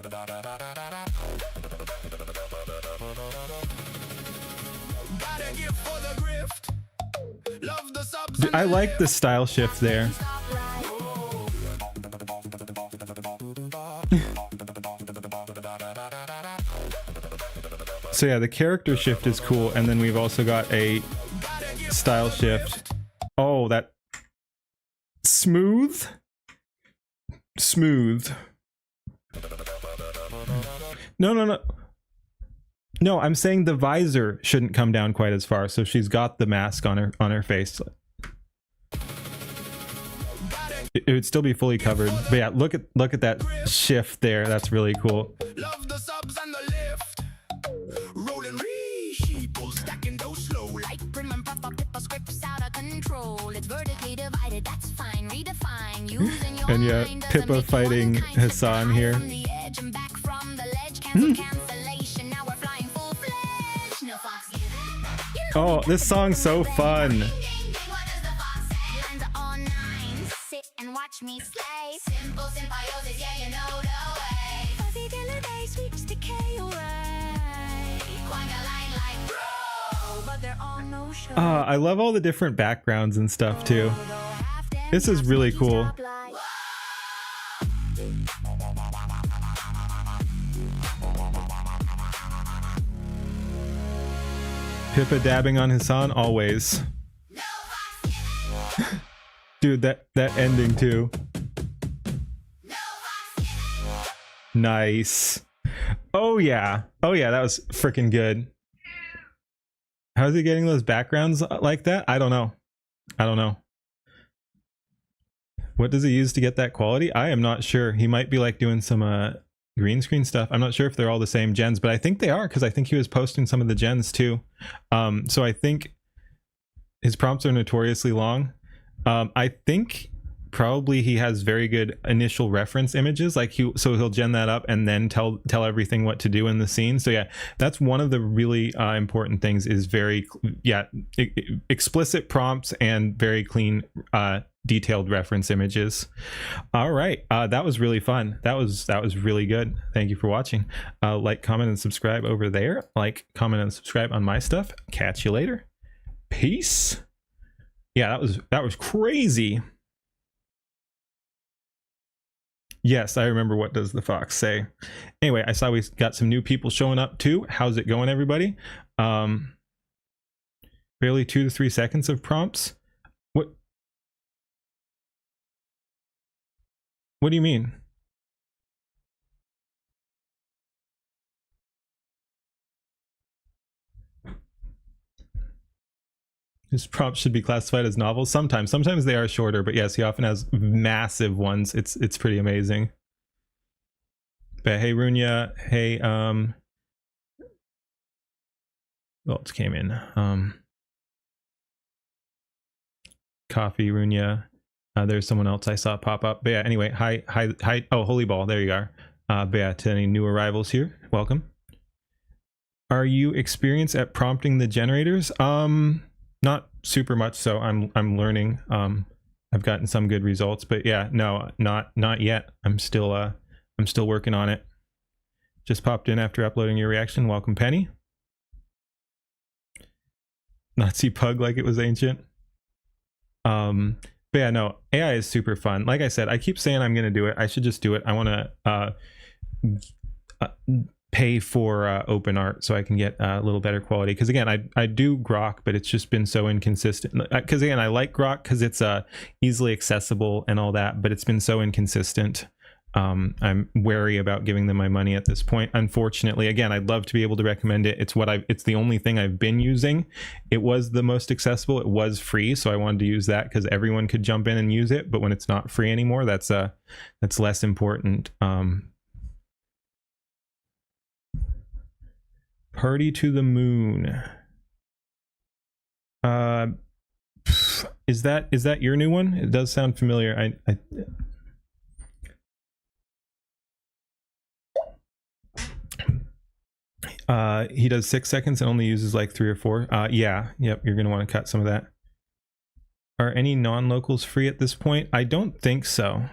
Speaker 2: Dude, I like the style shift there. So yeah, the character shift is cool, and then we've also got a style shift. Oh, that smooth. No. No, I'm saying the visor shouldn't come down quite as far, so she's got the mask on her face. It would still be fully covered. But yeah, look at that shift there. That's really cool.
Speaker 7: Love the subs and the lift. Rolling re-sheeple, stacking those slow like
Speaker 6: Prim and proper pippa scripts out of control. It's vertically divided, that's fine. Redefine. Using your
Speaker 2: And yeah,
Speaker 6: mind doesn't
Speaker 2: Pippa
Speaker 6: make you
Speaker 2: fighting
Speaker 6: unkind.
Speaker 2: Hassan here.
Speaker 6: From the edge and back from the ledge. Cancel cancellation. Now we're flying full-fledged. No fox given. You know
Speaker 2: Oh, this song's so fun.
Speaker 6: ding, ding, ding, what does the fox say? Lines are all nines. Sit and watch me slay. Simple symbiosis, yeah, you know the way. Fuzzy till the day sweeps decay away. Quanga line like bro, but they're all no show.
Speaker 2: I love all the different backgrounds and stuff too. This is really cool. Pippa dabbing on Hassan always. Dude, that ending too. Nice. Oh yeah, that was freaking good. How's he getting those backgrounds like that? I don't know. What does he use to get that quality? I am not sure. He might be like doing some green screen stuff. I'm not sure if they're all the same gens, but I think they are, because I think he was posting some of the gens too. So I think his prompts are notoriously long. I think probably he has very good initial reference images, like he'll gen that up and then tell everything what to do in the scene. So yeah, that's one of the really important things, is very explicit prompts and very clean detailed reference images. All right, that was really fun. That was really good. Thank you for watching. Like, comment, and subscribe over there. Like, comment, and subscribe on my stuff. Catch you later. Peace. Yeah, that was crazy. Yes, I remember What Does the Fox Say. Anyway, I saw we got some new people showing up too. How's it going, everybody? Barely 2 to 3 seconds of prompts. What do you mean? His prompts should be classified as novels. Sometimes they are shorter, but yes, he often has massive ones. It's pretty amazing. But hey, Runya, hey, it came in. Coffee, Runya. There's someone else I saw pop up. But yeah, anyway, hi. Oh, Holy Ball, there you are. But yeah, to any new arrivals here, welcome. Are you experienced at prompting the generators? Not super much, so I'm learning. I've gotten some good results, but yeah, no, not yet. I'm still working on it. Just popped in after uploading your reaction. Welcome, Penny. Nazi pug like it was ancient. But yeah, no, AI is super fun. Like I said, I keep saying I'm gonna do it. I should just do it. I want to pay for open art so I can get a little better quality, because again, I do Grok, but it's just been so inconsistent. Because again, I like Grok because it's easily accessible and all that, but it's been so inconsistent. I'm wary about giving them my money at this point, unfortunately. Again, I'd love to be able to recommend it. It's the only thing I've been using. It was the most accessible. It was free, so I wanted to use that because everyone could jump in and use it. But when it's not free anymore, that's less important. Party to the Moon. Is that your new one? It does sound familiar. He does 6 seconds and only uses like 3 or 4. Yeah, yep, you're gonna want to cut some of that. Are any non-locals free at this point? I don't think so.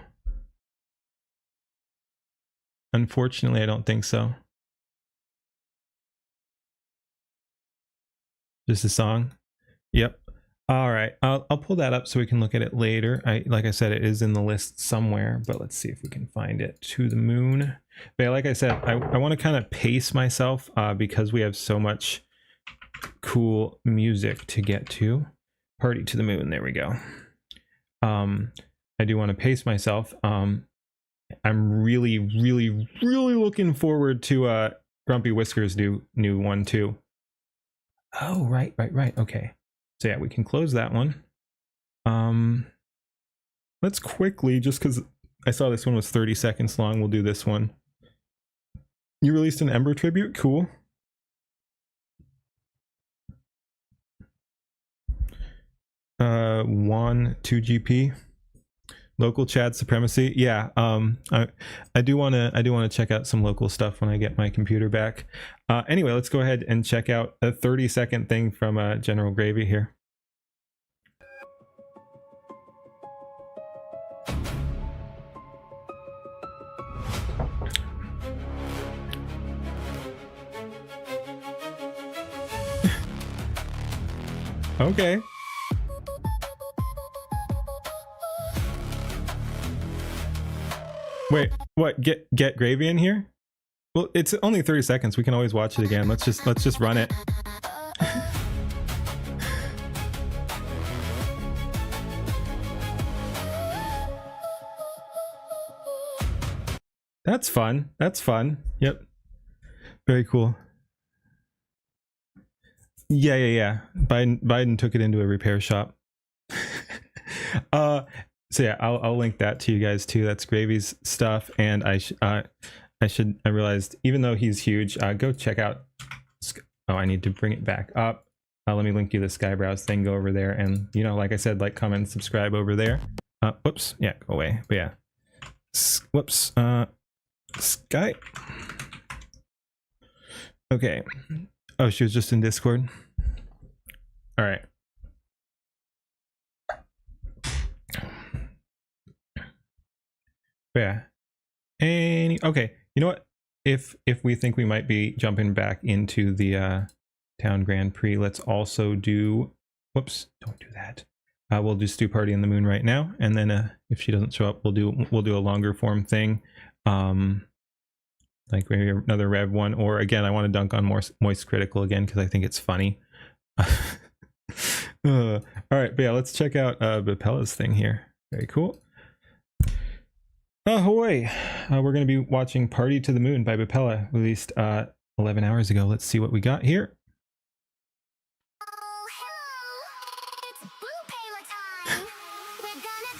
Speaker 2: Unfortunately, I don't think so. Just a song? Yep. All right. I'll pull that up so we can look at it later. Like I said, it is in the list somewhere, but let's see if we can find it. To the Moon. But yeah, like I said, I want to kind of pace myself because we have so much cool music to get to. Party to the Moon. There we go. I do want to pace myself. I'm really looking forward to Grumpy Whiskers' new one too. Oh, right. Okay. So yeah, we can close that one. Let's quickly, just because I saw this one was 30 seconds long, we'll do this one. You released an Ember tribute? Cool. Juan 2GP. Local Chad supremacy. Yeah, I do want to check out some local stuff when I get my computer back. Anyway, let's go ahead and check out a 30-second thing from General Gravy here. Okay. Wait, what? Get Gravy in here? Well, it's only 30 seconds. We can always watch it again. Let's just run it. That's fun. That's fun. Yep. Very cool. Yeah. Biden took it into a repair shop. So yeah, I'll link that to you guys too. That's Gravy's stuff, and I realized even though he's huge, go check out. Oh, I need to bring it back up. Let me link you the Skyebrows thing. Go over there, and like I said, like, comment, subscribe over there. Whoops, yeah, go away. But yeah, whoops. Sky. Okay. Oh, she was just in Discord. All right. Yeah. Okay. You know what? If we think we might be jumping back into the Town Grand Prix, let's also do. Whoops! Don't do that. We'll just do Party in the Moon right now, and then if she doesn't show up, we'll do a longer form thing, like maybe another Rev one, or again, I want to dunk on Moist Critical again because I think it's funny. All right, but yeah, let's check out Bepella's thing here. Very cool. Ahoy! We're going to be watching Party to the Moon by Bepella, released 11 hours ago. Let's see what we got here.
Speaker 6: Oh, hello! It's Blue Paler time! We're gonna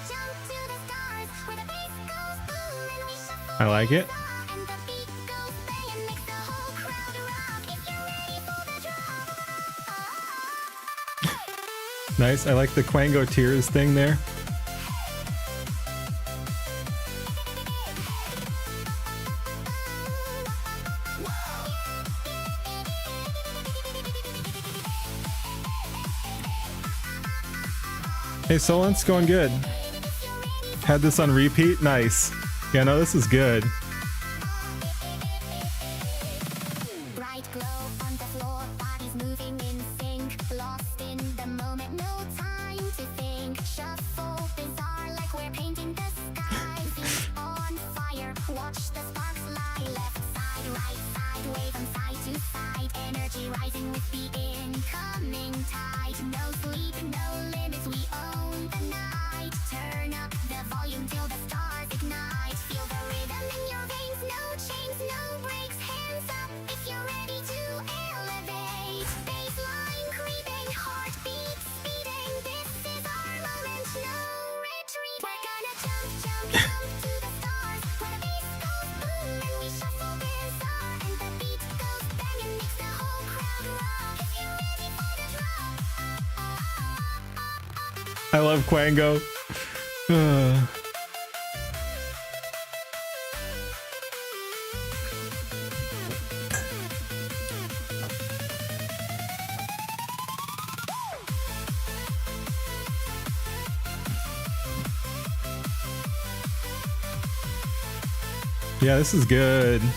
Speaker 6: jump to the stars, where the bass goes boom and we shuffle.
Speaker 2: I like it.
Speaker 6: And the beat goes bang and makes the whole crowd rock. If you're ready for the drop.
Speaker 2: Nice. I like the Quango Tears thing there. Hey, Solent's going good. Had this on repeat? Nice. Yeah, no, this is good.
Speaker 6: Bright glow on the floor, bodies moving in sync. Lost in the moment, no time to think. Shuffle bizarre like we're painting the sky. Feet on fire, watch the sparks fly. Left side, right side, wave from side to side. Energy rising with the incoming tide. No sleep, no limits, we own the night. Turn up the volume till the stars ignite. Feel the rhythm in your veins, no chains, no brakes. Hands up if you're ready to elevate. Baseline creeping, heartbeat speeding. This is our moment, no retreat. We're gonna jump to the stars, where the bass goes boom and we shuffle bizarre. And the beat goes bang and makes the whole crowd rock. If you're ready for the drop.
Speaker 2: I love Quango. Yeah, this is good.
Speaker 6: When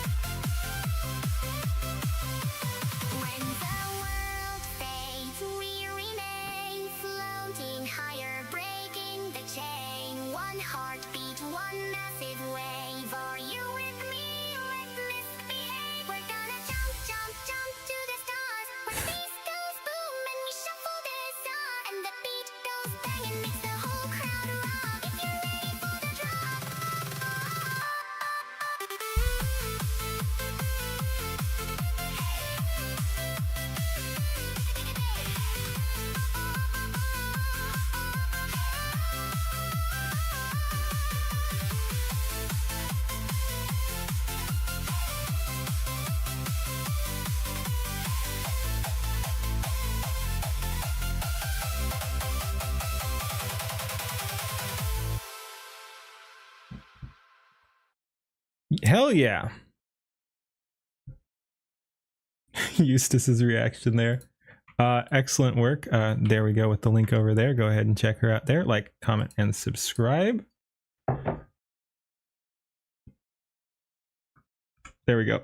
Speaker 6: the world fades, we remain floating higher, breaking the chain. One heartbeat, one massive wave. Are you with me? Let's misbehave. We're gonna jump, jump, jump to the stars. Where the bass goes boom and we shuffle this song, and the beat goes bang and makes the whole crowd rock. If you're ready for the drop.
Speaker 2: Hell yeah. Eustace's reaction there. Excellent work. There we go with the link over there. Go ahead and check her out there. Like, comment, and subscribe. There we go.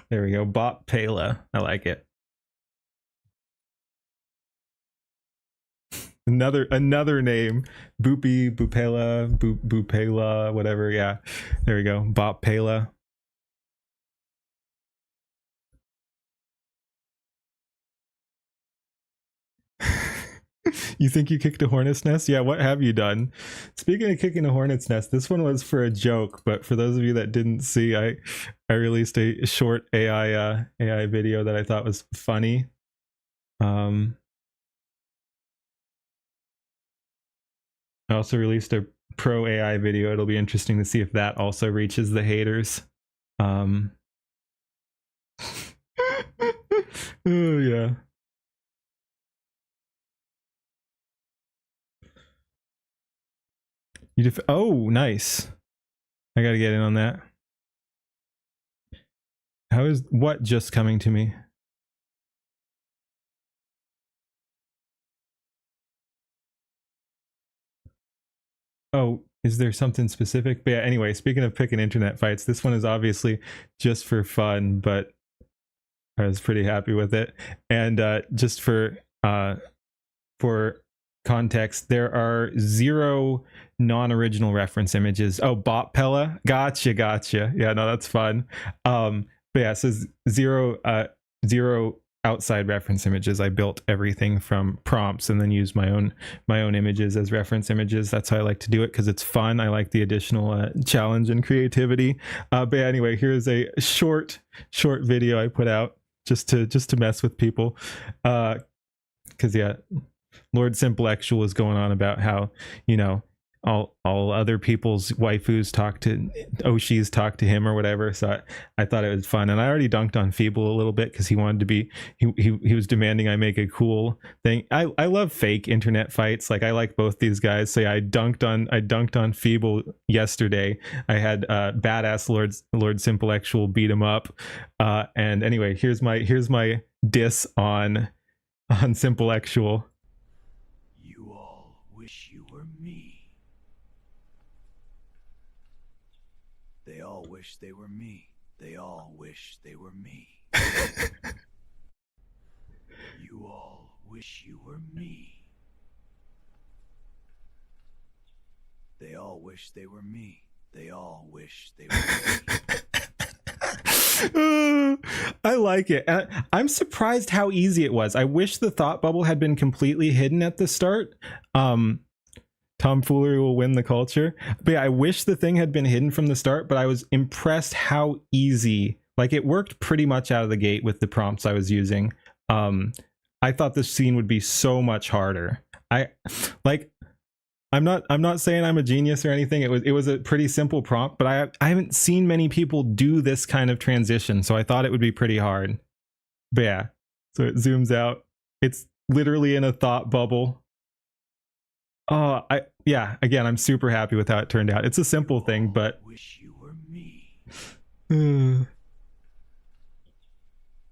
Speaker 2: There we go. Bop Pela. I like it. Another name. Boopy, Boopela, Boopela, whatever. Yeah. There we go. Bop Pela. You think you kicked a hornet's nest? Yeah, what have you done? Speaking of kicking a hornet's nest, this one was for a joke, but for those of you that didn't see, I released a short AI video that I thought was funny. I also released a pro AI video. It'll be interesting to see if that also reaches the haters. Oh yeah. Oh, nice. I gotta get in on that. How is what just coming to me? Oh, is there something specific? But yeah, anyway, speaking of picking internet fights, this one is obviously just for fun, but I was pretty happy with it. And just for context, there are 0 non-original reference images. Oh, Bop Pella, gotcha. Yeah, no, that's fun. But yeah, so 0 outside reference images. I built everything from prompts and then used my own images as reference images. That's how I like to do it because it's fun. I like the additional challenge and creativity. But anyway, here's a short video I put out just to mess with people. Because yeah, Lord Simplectual is going on about how, you know, all other people's waifus talk to Oshi's talk to him or whatever. So I thought it was fun, and I already dunked on Feeble a little bit because he wanted to be he was demanding I make a cool thing. I love fake internet fights. Like I like both these guys. So yeah, I dunked on Feeble yesterday. I had badass Lord Simplectual beat him up. And anyway, here's my diss on Simplectual.
Speaker 7: You all wish you were me. They all wish they were me. They all wish they were me. You all wish you were me. They all wish they were me. They all wish they were me.
Speaker 2: I like it. I'm surprised how easy it was. I wish the thought bubble had been completely hidden at the start. Tomfoolery will win the culture. But yeah, I wish the thing had been hidden from the start, but I was impressed how easy, like it worked pretty much out of the gate with the prompts I was using. I thought this scene would be so much harder. I'm not saying I'm a genius or anything. It was a pretty simple prompt, but I haven't seen many people do this kind of transition, so I thought it would be pretty hard. But yeah, so it zooms out. It's literally in a thought bubble. Oh, again, I'm super happy with how it turned out. It's a simple thing, but
Speaker 7: Wish you were me.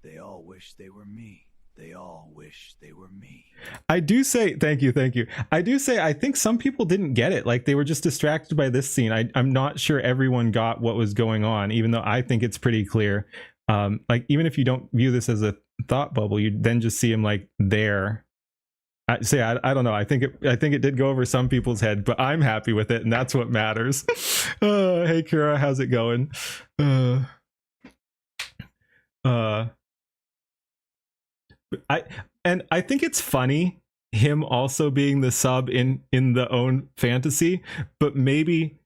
Speaker 7: They all wish they were me. They all wish they were me.
Speaker 2: I do say thank you. I do say I think some people didn't get it. Like they were just distracted by this scene. I'm not sure everyone got what was going on, even though I think it's pretty clear. Like even if you don't view this as a thought bubble, you then just see him like there. I don't know. I think it did go over some people's head, but I'm happy with it, and that's what matters. Hey Kira, how's it going? I think it's funny him also being the sub in the own fantasy, but maybe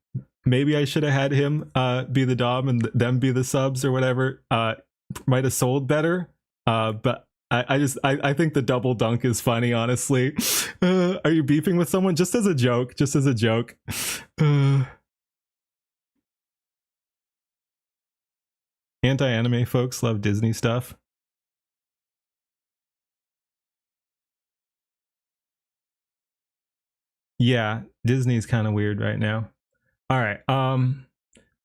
Speaker 2: I should have had him be the dom and them be the subs or whatever. Might have sold better. But I think the double dunk is funny, honestly. Are you beefing with someone? Just as a joke. Anti-anime folks love Disney stuff. Yeah, Disney's kind of weird right now. All right,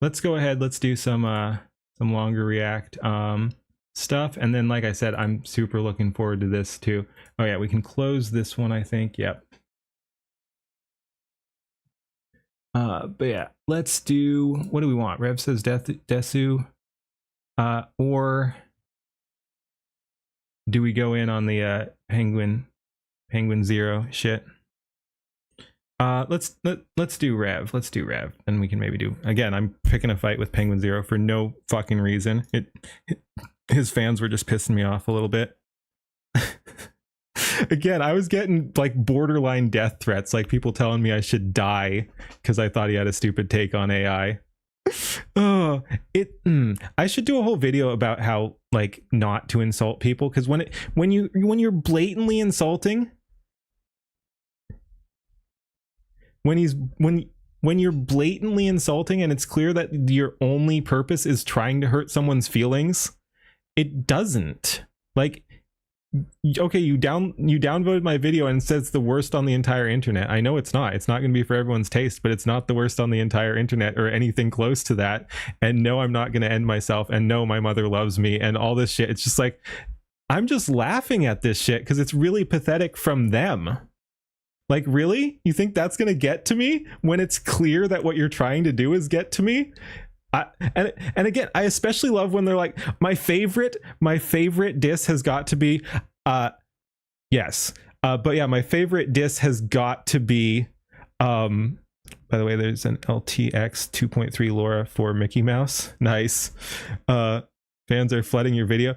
Speaker 2: let's go ahead. Let's do some longer react stuff, and then like I said, I'm super looking forward to this too. Oh yeah, we can close this one, I think. Yep. But yeah, let's do, what do we want? Rev says Desu, or do we go in on the Penguin Zero shit? Let's do Rev. Let's do Rev, and we can maybe do, again, I'm picking a fight with Penguin Zero for no fucking reason. His fans were just pissing me off a little bit. Again, I was getting like borderline death threats, like people telling me I should die because I thought he had a stupid take on AI. I should do a whole video about how like not to insult people, because when you're blatantly insulting, when you're blatantly insulting and it's clear that your only purpose is trying to hurt someone's feelings, it doesn't. Like, okay, you downvoted my video and it says the worst on the entire internet. I know it's not going to be for everyone's taste, but it's not the worst on the entire internet or anything close to that. And no, I'm not going to end myself, and no, my mother loves me and all this shit. It's just like, I'm just laughing at this shit because it's really pathetic from them. Like, really? You think that's going to get to me when it's clear that what you're trying to do is get to me? And again, I especially love when they're like, my favorite diss has got to be, yes. But yeah, my favorite diss has got to be, by the way, there's an LTX 2.3 Laura for Mickey Mouse. Nice. Fans are flooding your video.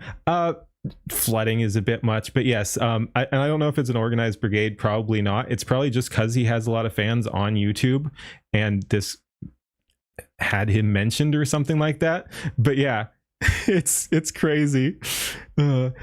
Speaker 2: Flooding is a bit much, but yes. And I don't know if it's an organized brigade. Probably not. It's probably just because he has a lot of fans on YouTube, and this had him mentioned or something like that. But yeah, it's crazy. But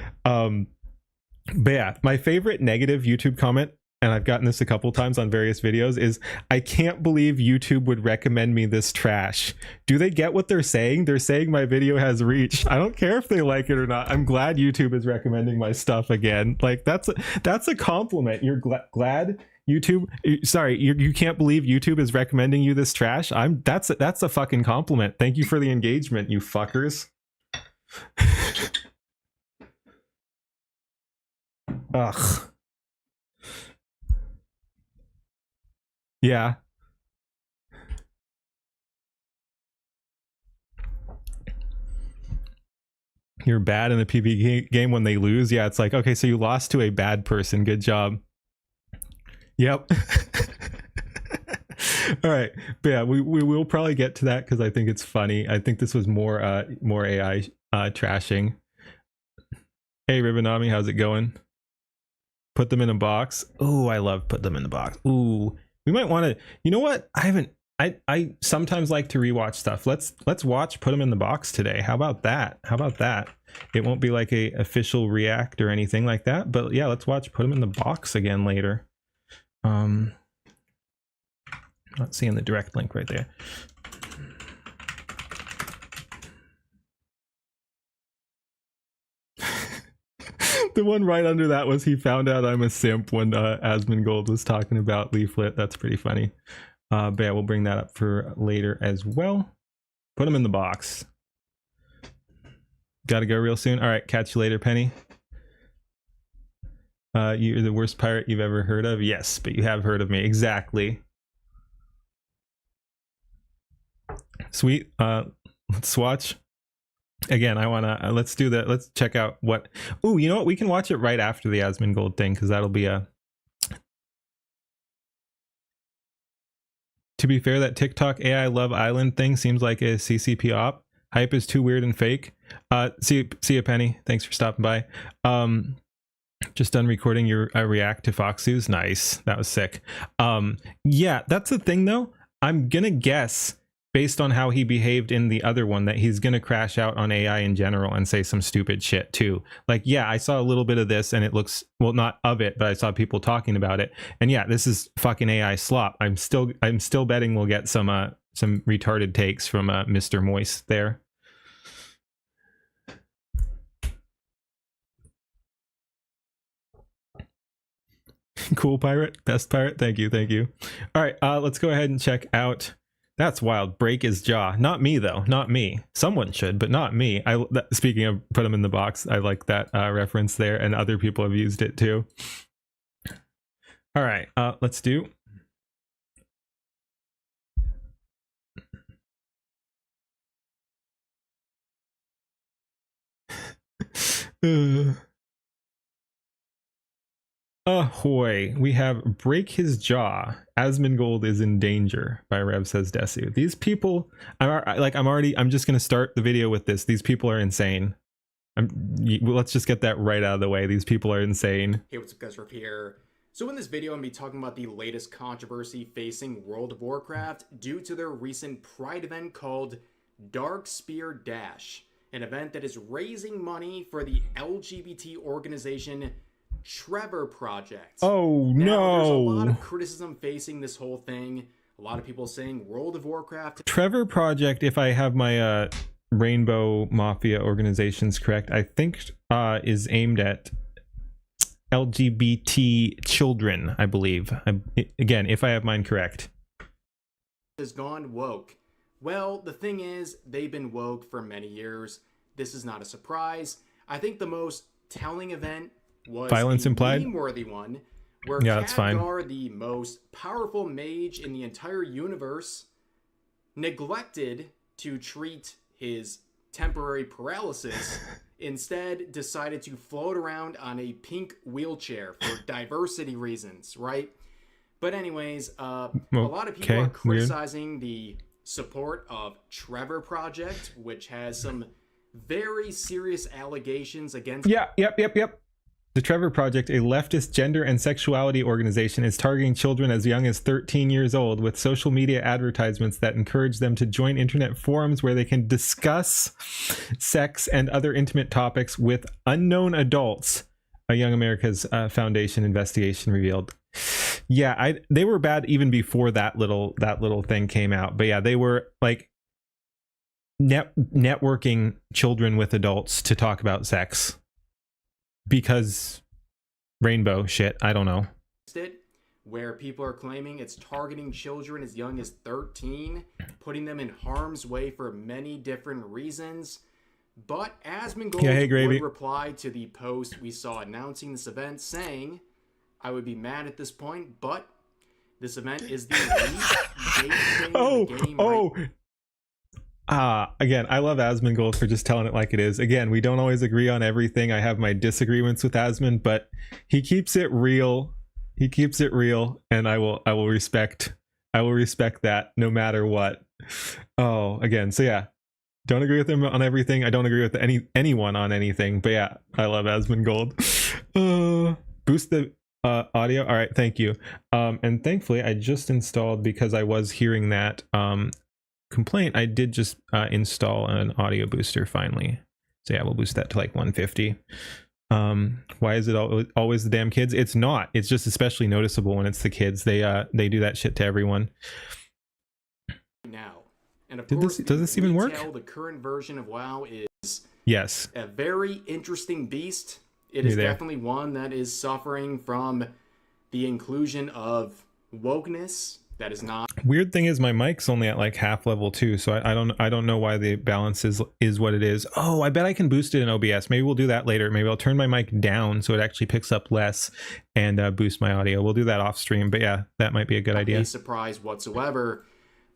Speaker 2: yeah, my favorite negative YouTube comment, and I've gotten this a couple times on various videos, is, I can't believe YouTube would recommend me this trash. Do they get what they're saying? They're saying my video has reach. I don't care if they like it or not. I'm glad YouTube is recommending my stuff again. Like, that's a compliment. You're glad YouTube, sorry, you can't believe YouTube is recommending you this trash. That's a fucking compliment. Thank you for the engagement, you fuckers. Ugh. Yeah. You're bad in a PvP game when they lose. Yeah, it's like, okay, so you lost to a bad person. Good job. Yep. All right, but yeah, we will probably get to that because I think it's funny. I think this was more AI trashing. Hey Ribonami, how's it going? Put them in a box. Oh, I love put them in the box. Ooh, we might want to. You know what? I sometimes like to rewatch stuff. Let's watch put them in the box today. How about that? It won't be like a official react or anything like that, but yeah, let's watch put them in the box again later. Not seeing the direct link right there. The one right under that was, he found out I'm a simp when Asmongold was talking about Leaflet. That's pretty funny. But yeah, we'll bring that up for later as well. Put them in the box. Gotta go real soon. All right, catch you later, Penny. You're the worst pirate you've ever heard of. Yes, but you have heard of me. Exactly. Sweet. Let's watch. Again, I want to, let's do that. Let's check out what, ooh, you know what? We can watch it right after the Asmongold thing, because that'll be a, to be fair, that TikTok AI Love Island thing seems like a CCP op. Hype is too weird and fake. See you, Penny. Thanks for stopping by. Just done recording your react to Foxus. Nice. That was sick. Yeah, that's the thing though. I'm gonna guess, based on how he behaved in the other one, that he's gonna crash out on AI in general and say some stupid shit too. Like, yeah, I saw a little bit of this and it looks, well, not of it, but I saw people talking about it. And yeah, this is fucking AI slop. I'm still betting we'll get some retarded takes from Mr. Moist there. Cool pirate, best pirate. Thank you. All right, let's go ahead and check out. That's wild. Break his jaw. Not me though. Not me. Someone should, but not me. Speaking of put him in the box, I like that reference there, and other people have used it too. All right, let's do. Ahoy, we have Break His Jaw. Asmongold is in danger by Rev Says Desu. These people, I'm just gonna start the video with this. These people are insane. Let's just get that right out of the way. These people are insane.
Speaker 3: Hey, what's up guys, Rip here. So in this video, I'm going to be talking about the latest controversy facing World of Warcraft due to their recent Pride event called Dark Spear Dash, an event that is raising money for the LGBT organization Trevor Project.
Speaker 2: Oh
Speaker 3: now,
Speaker 2: no!
Speaker 3: There's a lot of criticism facing this whole thing. A lot of people saying World of Warcraft.
Speaker 2: Trevor Project, if I have my Rainbow Mafia organizations correct, I think is aimed at LGBT children, I believe. Again, if I have mine correct.
Speaker 3: Has gone woke. Well, the thing is, they've been woke for many years. This is not a surprise. I think the most telling event was
Speaker 2: violence implied,
Speaker 3: meme-worthy one, where
Speaker 2: that's fine.
Speaker 3: Khadgar, the most powerful mage in the entire universe, neglected to treat his temporary paralysis, instead decided to float around on a pink wheelchair for diversity reasons, right? But anyways, a lot of people are criticizing the support of Trevor Project, which has some very serious allegations against...
Speaker 2: Yep. The Trevor Project, a leftist gender and sexuality organization, is targeting children as young as 13 years old with social media advertisements that encourage them to join internet forums where they can discuss sex and other intimate topics with unknown adults, a Young America's Foundation investigation revealed. Yeah, they were bad even before that little thing came out. But yeah, they were like networking children with adults to talk about sex. Because rainbow shit, I don't know.
Speaker 3: Where people are claiming it's targeting children as young as 13, putting them in harm's way for many different reasons. But Asmongold would reply to the post we saw announcing this event, saying, I would be mad at this point, but this event is the least gay thing in the game right.
Speaker 2: Again, I love Asmongold for just telling it like it is. Again, we don't always agree on everything. I have my disagreements with Asmon, but he keeps it real. He keeps it real, and I will respect that no matter what. Oh, again, so yeah, don't agree with him on everything. I don't agree with anyone on anything, but yeah, I love Asmongold. Boost the audio. All right, thank you. And thankfully, I just installed, because I was hearing that complaint, I did just install an audio booster finally. So yeah, we'll boost that to like 150. Why is it always the damn kids? It's not. It's just especially noticeable when it's the kids. They do that shit to everyone.
Speaker 3: Now, and of course,
Speaker 2: does this even work?
Speaker 3: The current version of WoW is
Speaker 2: yes,
Speaker 3: a very interesting beast. It is definitely one that is suffering from the inclusion of wokeness That is not
Speaker 2: Weird thing is my mic's only at like half level too, so I don't know why the balance is what it is. Oh, I bet I can boost it in OBS. Maybe we'll do that later. Maybe I'll turn my mic down so it actually picks up less and boost my audio. We'll do that off stream, but yeah, that might be a good idea.
Speaker 3: a surprise whatsoever.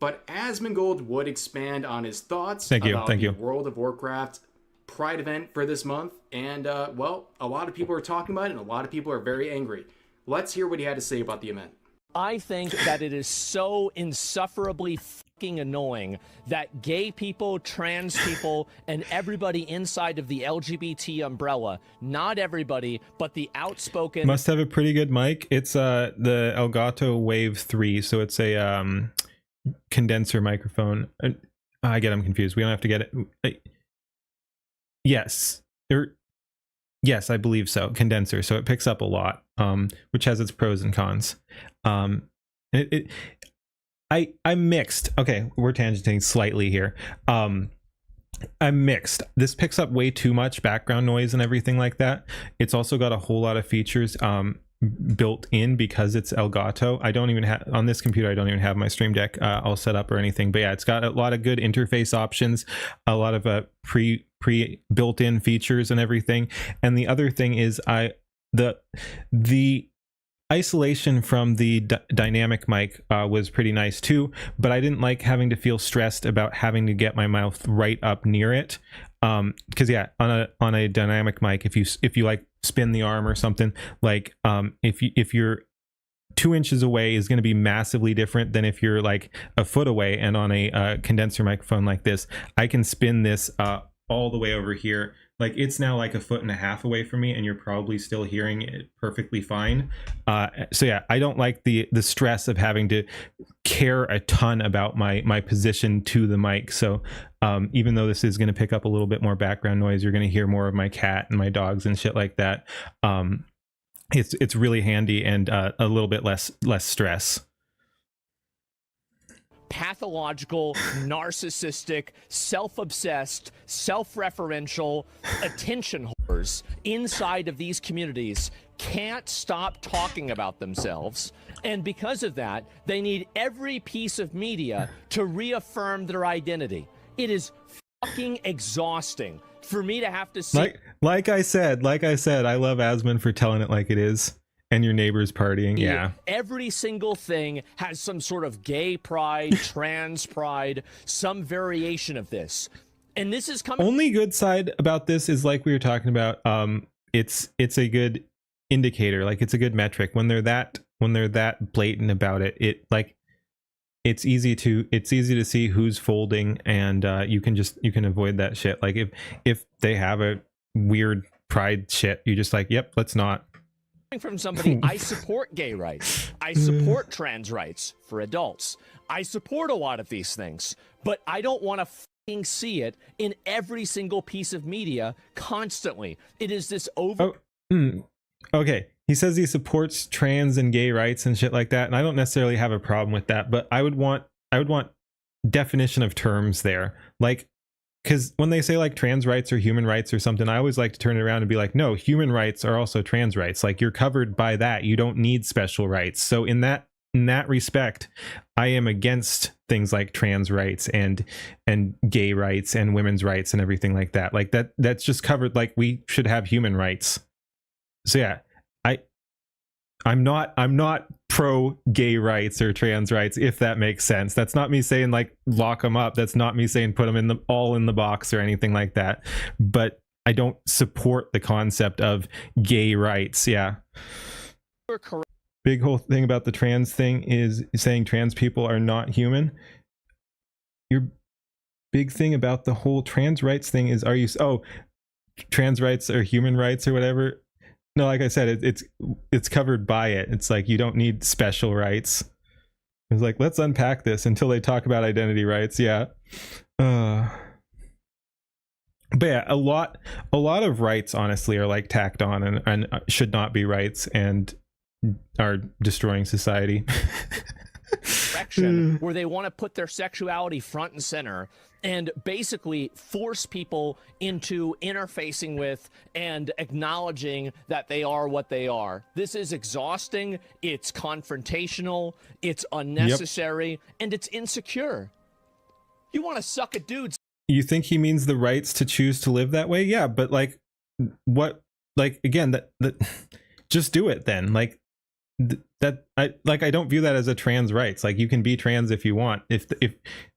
Speaker 3: But Asmongold would expand on his thoughts
Speaker 2: Thank you,
Speaker 3: about
Speaker 2: thank
Speaker 3: the
Speaker 2: you.
Speaker 3: World of Warcraft Pride event for this month, and well, a lot of people are talking about it, and a lot of people are very angry. Let's hear what he had to say about the event.
Speaker 8: I think that it is so insufferably fucking annoying that gay people, trans people, and everybody inside of the LGBT umbrella, not everybody, but the outspoken...
Speaker 2: Must have a pretty good mic. It's the Elgato Wave 3, so it's a condenser microphone. I get them confused. We don't have to get it. Yes. Yes, I believe so. Condenser, so it picks up a lot, which has its pros and cons. I'm mixed. Okay, we're tangenting slightly here. I'm mixed. This picks up way too much background noise and everything like that. It's also got a whole lot of features built in because it's Elgato. I don't even have on this computer. I don't even have my Stream Deck all set up or anything. But yeah, it's got a lot of good interface options, a lot of pre built-in features and everything. And the other thing is the isolation from the dynamic mic was pretty nice too, but I didn't like having to feel stressed about having to get my mouth right up near it. Because yeah, on a dynamic mic, if you like spin the arm or something, like if you're 2 inches away is going to be massively different than if you're like a foot away. And on a condenser microphone like this, I can spin this all the way over here. Like it's now like a foot and a half away from me, and you're probably still hearing it perfectly fine. So yeah, I don't like the stress of having to care a ton about my position to the mic. So even though this is going to pick up a little bit more background noise, you're going to hear more of my cat and my dogs and shit like that. It's really handy and a little bit less stress.
Speaker 8: Pathological, narcissistic, self-obsessed, self-referential attention whores inside of these communities can't stop talking about themselves, and because of that, they need every piece of media to reaffirm their identity. It is fucking exhausting for me to have to see.
Speaker 2: Like I said, I love Asmon for telling it like it is. And your neighbor's partying, yeah.
Speaker 8: Every single thing has some sort of gay pride, trans pride, some variation of this. And this is coming...
Speaker 2: Only good side about this is, like we were talking about, it's a good indicator, like it's a good metric. When they're that blatant about it, it's easy to see who's folding, and you can avoid that shit. Like if they have a weird pride shit, you just like, yep, let's not.
Speaker 8: From somebody, I support gay rights. I support trans rights for adults. I support a lot of these things, but I don't want to fucking see it in every single piece of media constantly. It is this over...
Speaker 2: Okay, he says he supports trans and gay rights and shit like that, and I don't necessarily have a problem with that, but I would want definition of terms there. Like, because when they say like trans rights or human rights or something, I always like to turn it around and be like, no, human rights are also trans rights. Like you're covered by that. You don't need special rights. So in that respect, I am against things like trans rights and gay rights and women's rights and everything like that. Like that's just covered. Like we should have human rights. So yeah, I'm not pro gay rights or trans rights, if that makes sense. That's not me saying like lock them up. That's not me saying put them all in the box or anything like that. But I don't support the concept of gay rights. Yeah. Big whole thing about the trans thing is saying trans people are not human. Your big thing about the whole trans rights thing is, trans rights or human rights or whatever. No, like I said, it's covered by it. It's like you don't need special rights. It's like, let's unpack this until they talk about identity rights. Yeah. But yeah, a lot of rights honestly are like tacked on and should not be rights and are destroying society.
Speaker 8: Direction where they want to put their sexuality front and center, and basically force people into interfacing with and acknowledging that they are what they are. This is exhausting, it's confrontational, it's unnecessary, and it's insecure. You want to suck a dude's.
Speaker 2: You think he means the rights to choose to live that way? Yeah, but like, what? Like, again, that just do it then. Like, I don't view that as a trans rights. Like, you can be trans if you want. If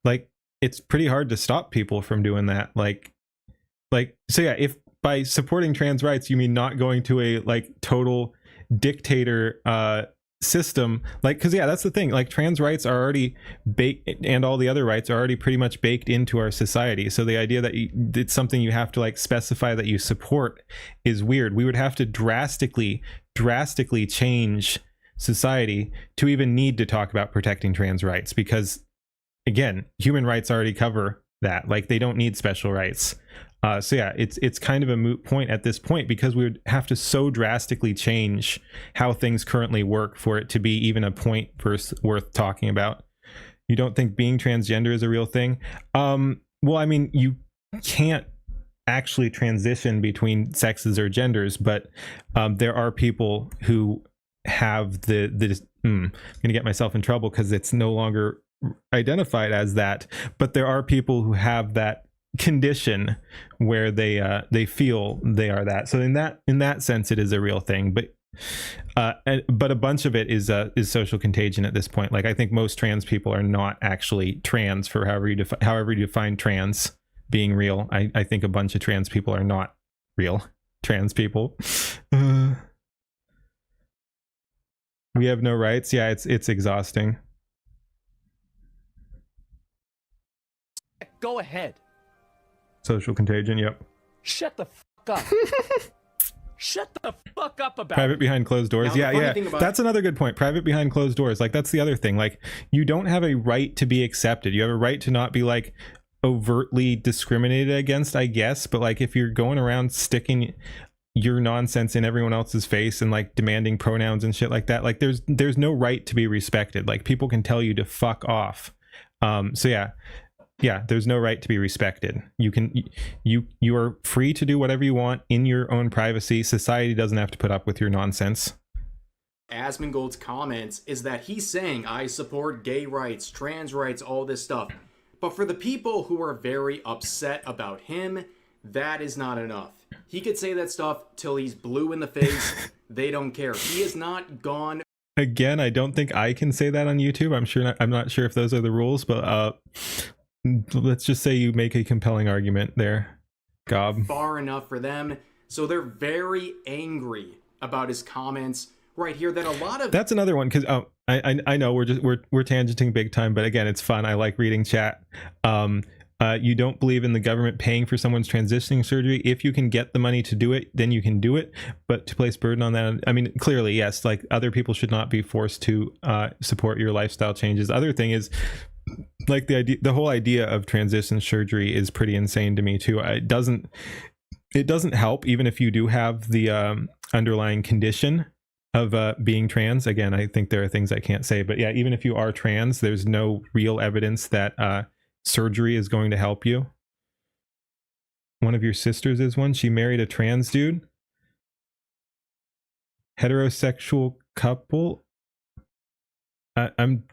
Speaker 2: like, it's pretty hard to stop people from doing that. Like so yeah, if by supporting trans rights you mean not going to a like total dictator system, like, because yeah, that's the thing, like trans rights are already baked, and all the other rights are already pretty much baked into our society. So the idea that it's something you have to like specify that you support is weird. We would have to drastically change society to even need to talk about protecting trans rights, because again, human rights already cover that. Like, they don't need special rights. So yeah, it's kind of a moot point at this point, because we would have to so drastically change how things currently work for it to be even a point worth talking about. You don't think being transgender is a real thing? Well, I mean, you can't actually transition between sexes or genders, but there are people who have I'm gonna get myself in trouble because it's no longer identified as that, but there are people who have that condition where they feel they are that. So in that sense, it is a real thing. But a bunch of it is social contagion at this point. Like, I think most trans people are not actually trans, for however you define trans being real. I think a bunch of trans people are not real trans people. We have no rights. Yeah, it's exhausting.
Speaker 8: Go ahead.
Speaker 2: Social contagion, yep.
Speaker 8: Shut the fuck up. Shut the fuck up about
Speaker 2: private
Speaker 8: it.
Speaker 2: behind closed doors.
Speaker 3: Now,
Speaker 2: Yeah. That's another good point. Private behind closed doors. Like, that's the other thing. Like, you don't have a right to be accepted. You have a right to not be like overtly discriminated against, I guess. But like, if you're going around sticking your nonsense in everyone else's face and like demanding pronouns and shit like that, like there's no right to be respected. Like, people can tell you to fuck off. So yeah, there's no right to be respected. You are free to do whatever you want in your own privacy. Society doesn't have to put up with your nonsense.
Speaker 3: Asmongold's comments is that he's saying, I support gay rights, trans rights, all this stuff. But for the people who are very upset about him, that is not enough. He could say that stuff till he's blue in the face. They don't care. He has not gone.
Speaker 2: Again, I don't think I can say that on YouTube. I'm not sure if those are the rules, but let's just say you make a compelling argument there, Gob.
Speaker 3: Far enough for them. So they're very angry about his comments right here. That a lot of
Speaker 2: that's another one, because I know we're tangenting big time, but again, it's fun. I like reading chat. You don't believe in the government paying for someone's transitioning surgery. If you can get the money to do it, then you can do it. But to place burden on that, I mean, clearly, yes, like, other people should not be forced to support your lifestyle changes. Other thing is, like, the whole idea of transition surgery is pretty insane to me too. It doesn't help even if you do have the underlying condition of being trans. Again, I think there are things I can't say, but yeah, even if you are trans, there's no real evidence that surgery is going to help you. One of your sisters is one. She married a trans dude. Heterosexual couple. I'm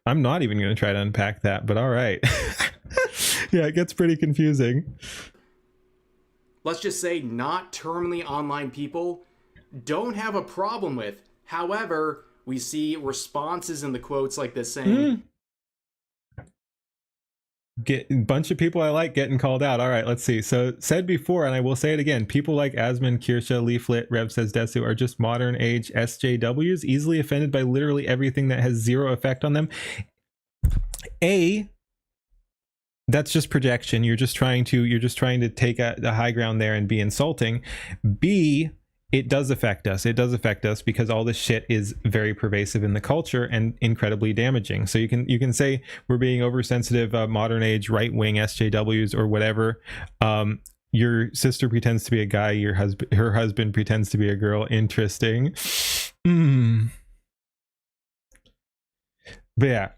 Speaker 2: not even going to try to unpack that, but all right. Yeah, it gets pretty confusing.
Speaker 3: Let's just say not terminally online people don't have a problem with. However, we see responses in the quotes like this saying,
Speaker 2: Get a bunch of people I like getting called out. All right, let's see. So, said before, and I will say it again, people like Asmon, Kirsha, Leaflet, Rev says Desu are just modern age SJWs, easily offended by literally everything that has zero effect on them. A, that's just projection. You're just trying to take a high ground there and be insulting. B, it does affect us. It does affect us because all this shit is very pervasive in the culture and incredibly damaging. So you can say we're being oversensitive, modern age, right wing SJWs or whatever. Your sister pretends to be a guy. Her husband pretends to be a girl. Interesting. But yeah,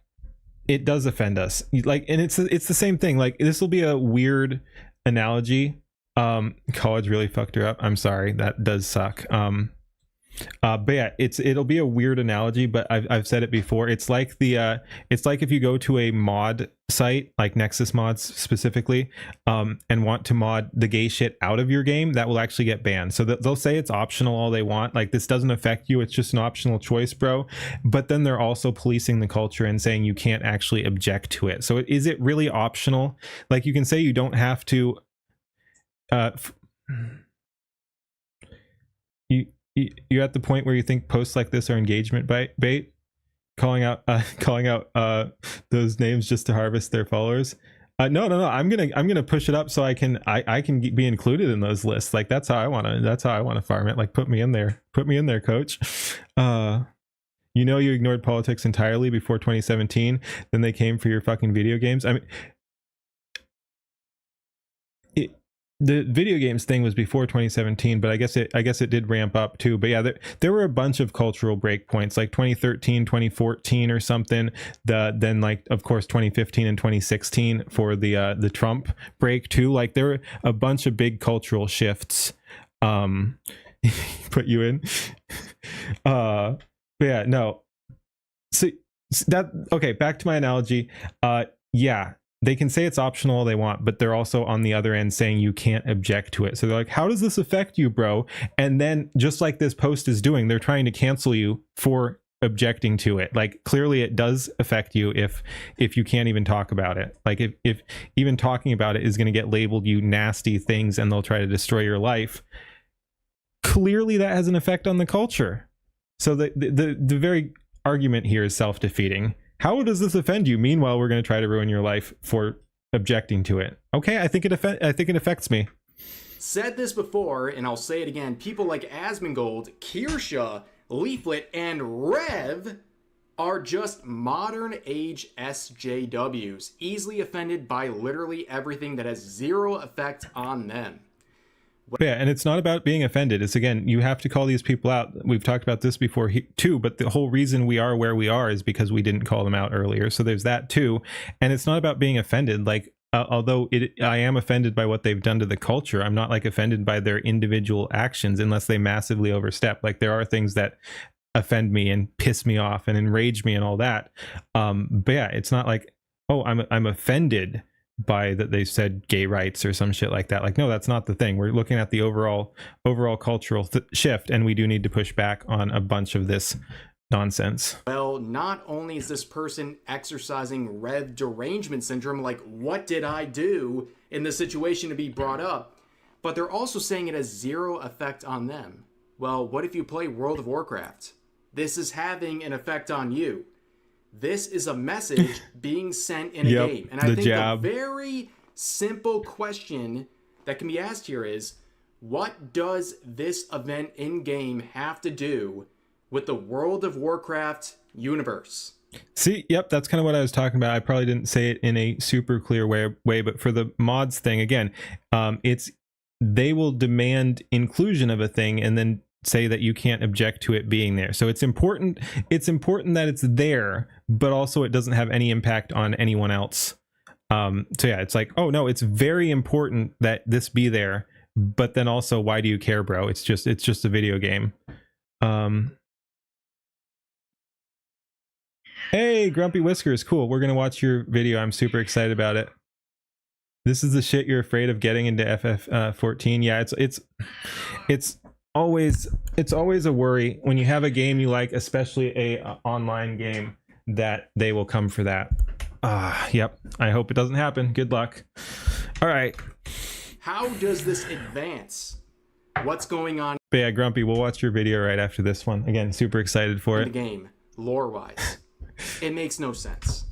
Speaker 2: it does offend us. Like, and it's the same thing. Like, this will be a weird analogy. College really fucked her up. I'm sorry, that does suck. But yeah, it'll be a weird analogy, but I've said it before. It's like it's like if you go to a mod site, like Nexus Mods specifically, and want to mod the gay shit out of your game, that will actually get banned. So they'll say it's optional all they want, like this doesn't affect you, it's just an optional choice, bro. But then they're also policing the culture and saying you can't actually object to it. So is it really optional? Like, you can say you don't have to. You're at the point where you think posts like this are engagement bait, calling out those names just to harvest their followers. No, I'm gonna push it up so I can be included in those lists. Like, that's how I want to farm it. Like, put me in there, coach. You know, you ignored politics entirely before 2017, then they came for your fucking video games. I mean, the video games thing was before 2017, but I guess it did ramp up too. But yeah, there were a bunch of cultural breakpoints, like 2013, 2014 or something. Then like, of course, 2015 and 2016 for the Trump break too. Like, there were a bunch of big cultural shifts. Put you in. But yeah, no. So that, okay, back to my analogy. Yeah. They can say it's optional all they want, but they're also on the other end saying you can't object to it. So they're like, how does this affect you, bro? And then, just like this post is doing, they're trying to cancel you for objecting to it. Like, clearly it does affect you if you can't even talk about it. Like, if even talking about it is going to get labeled you nasty things and they'll try to destroy your life. Clearly that has an effect on the culture. So the very argument here is self-defeating. How does this offend you? Meanwhile, we're going to try to ruin your life for objecting to it. Okay, I think it affects me.
Speaker 3: Said this before, and I'll say it again. People like Asmongold, Kirsha, Leaflet, and Rev are just modern age SJWs, easily offended by literally everything that has zero effect on them.
Speaker 2: Yeah, and it's not about being offended. It's, again, you have to call these people out. We've talked about this before too, but the whole reason we are where we are is because we didn't call them out earlier. So there's that too. And it's not about being offended. Like, although I am offended by what they've done to the culture, I'm not like offended by their individual actions unless they massively overstep. Like, there are things that offend me and piss me off and enrage me and all that. But yeah, it's not like, oh, I'm offended by that they said gay rights or some shit like that. Like, no, that's not the thing. We're looking at the overall cultural shift, and we do need to push back on a bunch of this nonsense.
Speaker 3: Well, not only is this person exercising Rev derangement syndrome, like, what did I do in this situation to be brought up, but they're also saying it has zero effect on them. Well, what if you play World of Warcraft? This is having an effect on you. This is a message being sent in a game. And I think the very simple question that can be asked here is, what does this event in-game have to do with the World of Warcraft universe?
Speaker 2: See, yep, that's kind of what I was talking about. I probably didn't say it in a super clear way, but for the mods thing, again, they will demand inclusion of a thing and then say that you can't object to it being there. So it's important that it's there, but also it doesn't have any impact on anyone else. So yeah, it's like, oh no, it's very important that this be there, but then also, why do you care, bro? It's just a video game. Hey, Grumpy Whiskers, cool. We're gonna watch your video. I'm super excited about it. This is the shit you're afraid of getting into FF14. Yeah, it's always a worry when you have a game you like, especially a online game, that they will come for that. Yep. I hope it doesn't happen. Good luck. All right.
Speaker 3: How does this advance what's going on?
Speaker 2: But yeah, Grumpy, we'll watch your video right after this one. Again, super excited for
Speaker 3: in
Speaker 2: it.
Speaker 3: The game, lore-wise, it makes no sense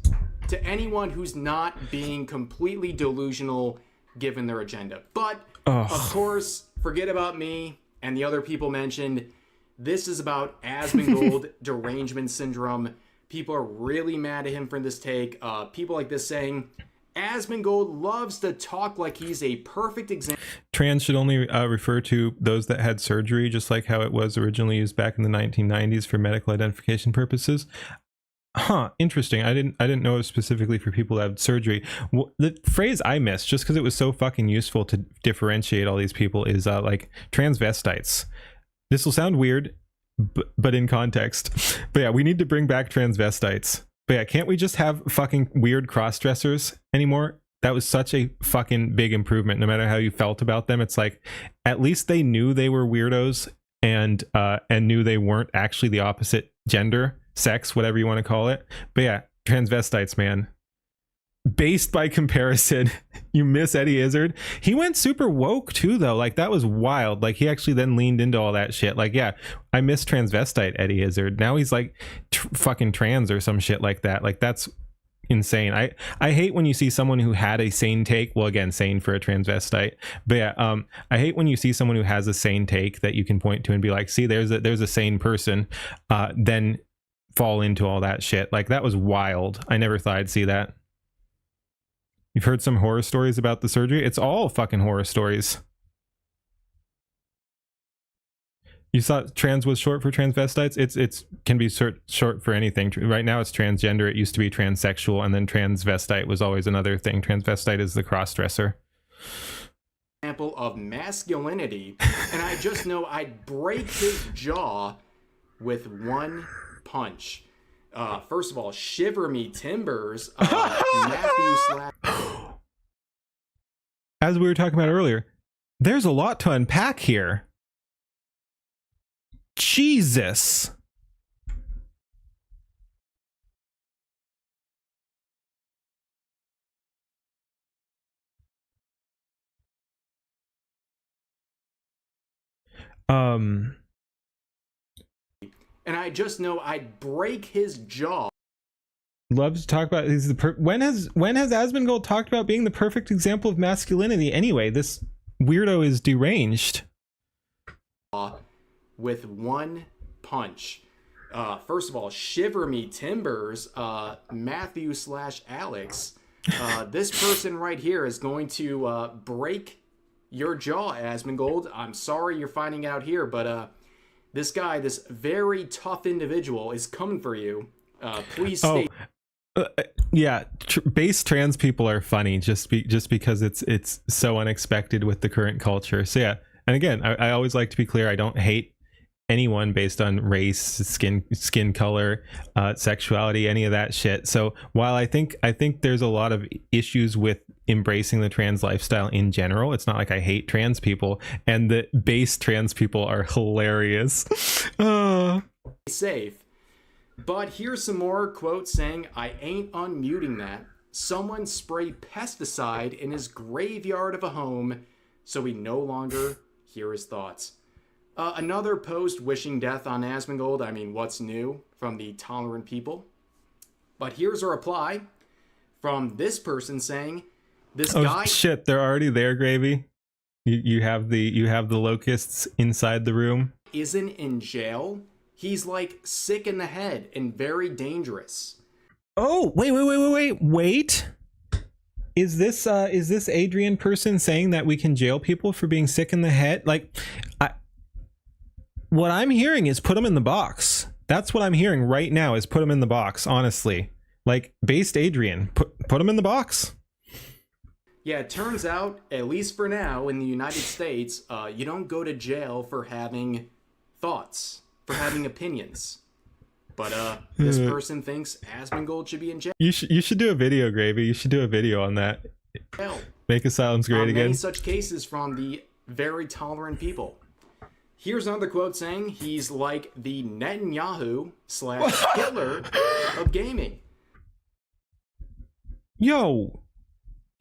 Speaker 3: to anyone who's not being completely delusional given their agenda. But of course, forget about me and the other people mentioned. This is about Asmongold derangement syndrome. People are really mad at him for this take. People like this saying, Asmongold loves to talk like he's a perfect example.
Speaker 2: Trans should only refer to those that had surgery, just like how it was originally used back in the 1990s for medical identification purposes. Huh, interesting. I didn't know it was specifically for people that had surgery. The phrase I missed, just because it was so fucking useful to differentiate all these people, is like transvestites. This will sound weird, but in context. But yeah, we need to bring back transvestites. But yeah, can't we just have fucking weird cross-dressers anymore? That was such a fucking big improvement. No matter how you felt about them, it's like at least they knew they were weirdos and knew they weren't actually the opposite gender, sex, whatever you want to call it. But yeah, transvestites, man. Based by comparison, you miss Eddie Izzard. He went super woke too, though. Like, that was wild. Like, he actually then leaned into all that shit. Like, yeah, I miss transvestite Eddie Izzard. Now he's like fucking trans or some shit like that. Like, that's insane. I hate when you see someone who had a sane take. Well, again, sane for a transvestite. But yeah, I hate when you see someone who has a sane take that you can point to and be like, see, there's a sane person. Then fall into all that shit. Like, that was wild. I never thought I'd see that. You've heard some horror stories about the surgery. It's all fucking horror stories. You thought trans was short for transvestites? It's can be short for anything. Right now it's transgender. It used to be transsexual, and then transvestite was always another thing. Transvestite is the cross-dresser.
Speaker 3: Example of masculinity, and I just know I'd break his jaw with one punch. First of all, shiver me timbers. Matthew
Speaker 2: As we were talking about earlier, there's a lot to unpack here. Jesus.
Speaker 3: And I just know I'd break his jaw.
Speaker 2: Loves to talk about when has Asmongold talked about being the perfect example of masculinity? Anyway, this weirdo is deranged.
Speaker 3: With one punch. First of all, shiver me timbers. Matthew/Alex. This person right here is going to break your jaw, Asmongold. I'm sorry you're finding out here, but this guy, this very tough individual, is coming for you. Please stay.
Speaker 2: Yeah, base trans people are funny just because it's so unexpected with the current culture. So yeah, and again, I always like to be clear. I don't hate anyone based on race, skin color, sexuality, any of that shit. So while I think there's a lot of issues with embracing the trans lifestyle in general, it's not like I hate trans people, and the base trans people are hilarious.
Speaker 3: Safe. But here's some more quotes saying, I ain't unmuting that. Someone sprayed pesticide in his graveyard of a home, so we no longer hear his thoughts. Another post wishing death on Asmongold. I mean, what's new from the tolerant people? But here's a reply from this person saying, this guy...
Speaker 2: shit, they're already there, Gravy. You have the locusts inside the room.
Speaker 3: Isn't in jail. He's like sick in the head and very dangerous.
Speaker 2: Oh, wait. Is this Adrian person saying that we can jail people for being sick in the head? Like, what I'm hearing is put them in the box. That's what I'm hearing right now, is put them in the box, honestly. Like, based Adrian, put them in the box.
Speaker 3: Yeah, it turns out, at least for now, in the United States, you don't go to jail for having thoughts, for having opinions. But this person thinks Asmongold should be in jail.
Speaker 2: You should do a video, Gravy. You should do a video on that. Make asylums great again.
Speaker 3: Many such cases from the very tolerant people. Here's another quote saying he's like the Netanyahu/Hitler of gaming.
Speaker 2: Yo,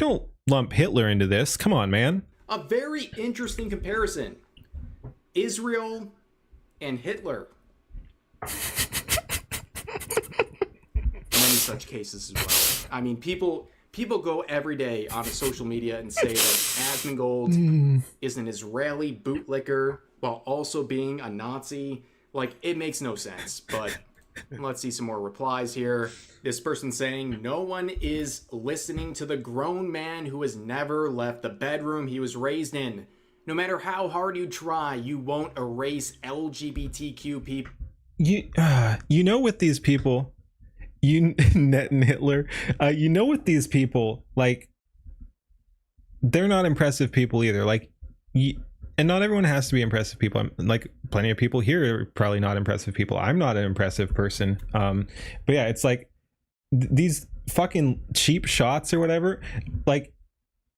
Speaker 2: don't lump Hitler into this. Come on, man.
Speaker 3: A very interesting comparison. Israel and Hitler. Many such cases as well. I mean, people go every day on social media and say that Asmongold is an Israeli bootlicker while also being a Nazi. Like, it makes no sense. But let's see some more replies here. This person saying, no one is listening to the grown man who has never left the bedroom he was raised in. No matter how hard you try, you won't erase LGBTQ people.
Speaker 2: You know, with these people, you Net and Hitler, you know what these people like, they're not impressive people either. Like, and not everyone has to be impressive people. Like, plenty of people here are probably not impressive people. I'm not an impressive person. But yeah, it's like these fucking cheap shots or whatever. Like,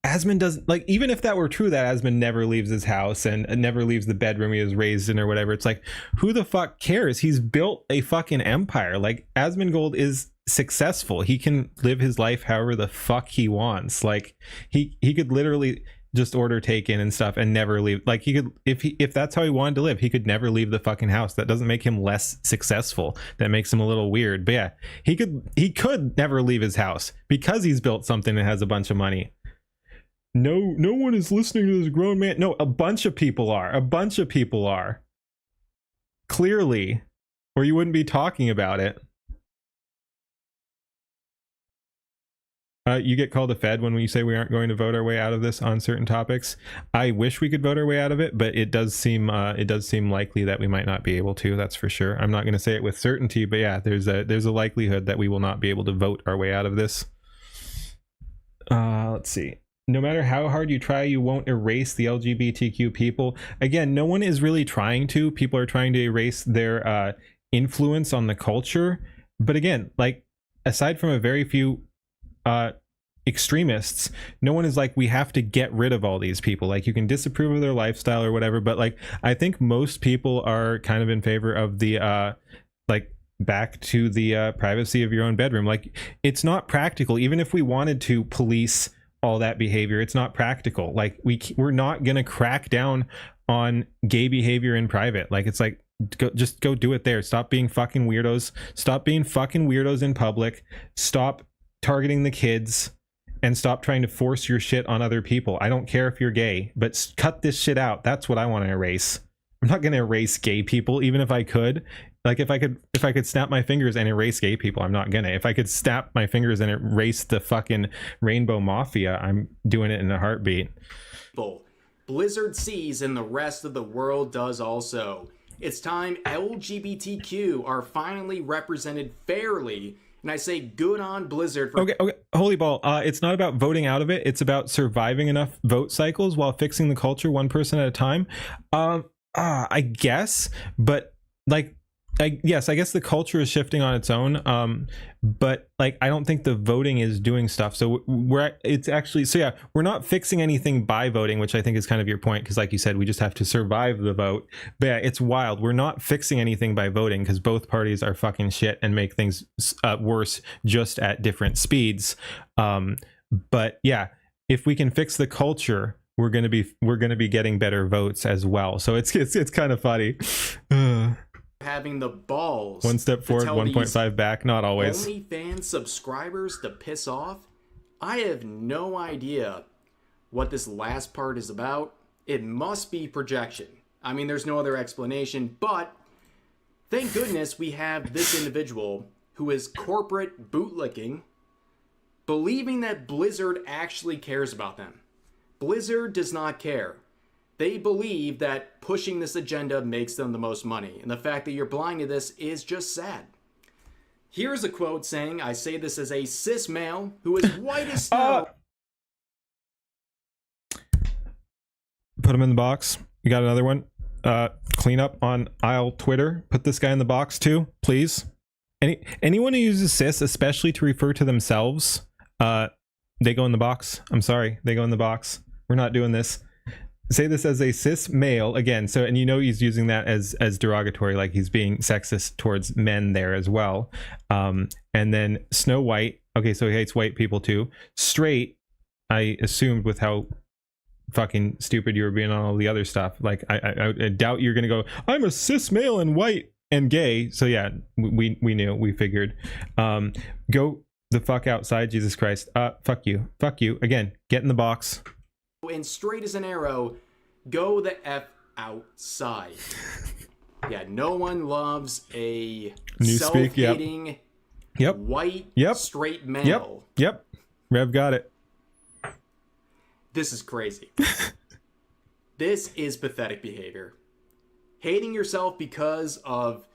Speaker 2: Asmund doesn't, like, even if that were true, that Asmund never leaves his house and never leaves the bedroom he was raised in or whatever. It's like, who the fuck cares? He's built a fucking empire. Like, Asmongold is successful. He can live his life however the fuck he wants. Like, he could literally just order takein and stuff and never leave. Like, he could, if that's how he wanted to live, he could never leave the fucking house. That doesn't make him less successful. That makes him a little weird. But yeah, he could never leave his house because he's built something and has a bunch of money. No one is listening to this grown man. No, a bunch of people are. A bunch of people are. Clearly, or you wouldn't be talking about it. You get called a Fed when we say we aren't going to vote our way out of this on certain topics. I wish we could vote our way out of it, but it does seem likely that we might not be able to. That's for sure. I'm not going to say it with certainty, but yeah, there's a likelihood that we will not be able to vote our way out of this. Let's see. No matter how hard you try, you won't erase the LGBTQ people. Again, no one is really trying to. People are trying to erase their influence on the culture. But again, like, aside from a very few extremists, no one is like, we have to get rid of all these people. Like, you can disapprove of their lifestyle or whatever, but like, I think most people are kind of in favor of the like, back to the privacy of your own bedroom. Like, it's not practical. Even if we wanted to police all that behavior, it's not practical. Like, we're not gonna crack down on gay behavior in private. Like, it's like, just go do it there. Stop being fucking weirdos. Stop being fucking weirdos in public. Stop targeting the kids, and stop trying to force your shit on other people. I don't care if you're gay, but cut this shit out. That's what I want to erase. I'm not going to erase gay people, even if I could. Like, if I could snap my fingers and erase gay people, I'm not gonna. If I could snap my fingers and erase the fucking Rainbow Mafia, I'm doing it in a heartbeat.
Speaker 3: Blizzard sees and the rest of the world does also. It's time LGBTQ are finally represented fairly. And I say good on Blizzard for...
Speaker 2: Okay, holy ball. It's not about voting out of it. It's about surviving enough vote cycles while fixing the culture one person at a time. I guess, but like, I guess the culture is shifting on its own. But like, I don't think the voting is doing stuff. So we're not fixing anything by voting, which I think is kind of your point. Cause like you said, we just have to survive the vote. But yeah, it's wild. We're not fixing anything by voting because both parties are fucking shit and make things worse just at different speeds. But yeah, if we can fix the culture, we're going to be getting better votes as well. So it's kind of funny.
Speaker 3: Having the balls,
Speaker 2: one step forward, 1.5 back. Not always.
Speaker 3: OnlyFans subscribers to piss off. I have no idea what this last part is about. It must be projection. I mean, there's no other explanation, but thank goodness we have this individual who is corporate bootlicking, believing that Blizzard actually cares about them. Blizzard does not care. They believe that pushing this agenda makes them the most money, and the fact that you're blind to this is just sad. Here's a quote saying, I say this as a cis male who is white as snow.
Speaker 2: Put him in the box. We got another one. Clean up on aisle Twitter. Put this guy in the box too, please. Anyone who uses cis, especially to refer to themselves, they go in the box. I'm sorry, they go in the box. We're not doing this. Say this as a cis male again. So, and you know he's using that as derogatory, like he's being sexist towards men there as well. And then Snow White. Okay, so he hates white people too. Straight. I assumed with how fucking stupid you were being on all the other stuff. Like I doubt you're gonna go, I'm a cis male and white and gay. So yeah, we knew, we figured. Go the fuck outside, Jesus Christ. Fuck you again. Get in the box.
Speaker 3: And straight as an arrow, go the F outside. Yeah, no one loves a self-hating white straight male.
Speaker 2: Yep. Rev got it.
Speaker 3: This is crazy. This is pathetic behavior. Hating yourself because of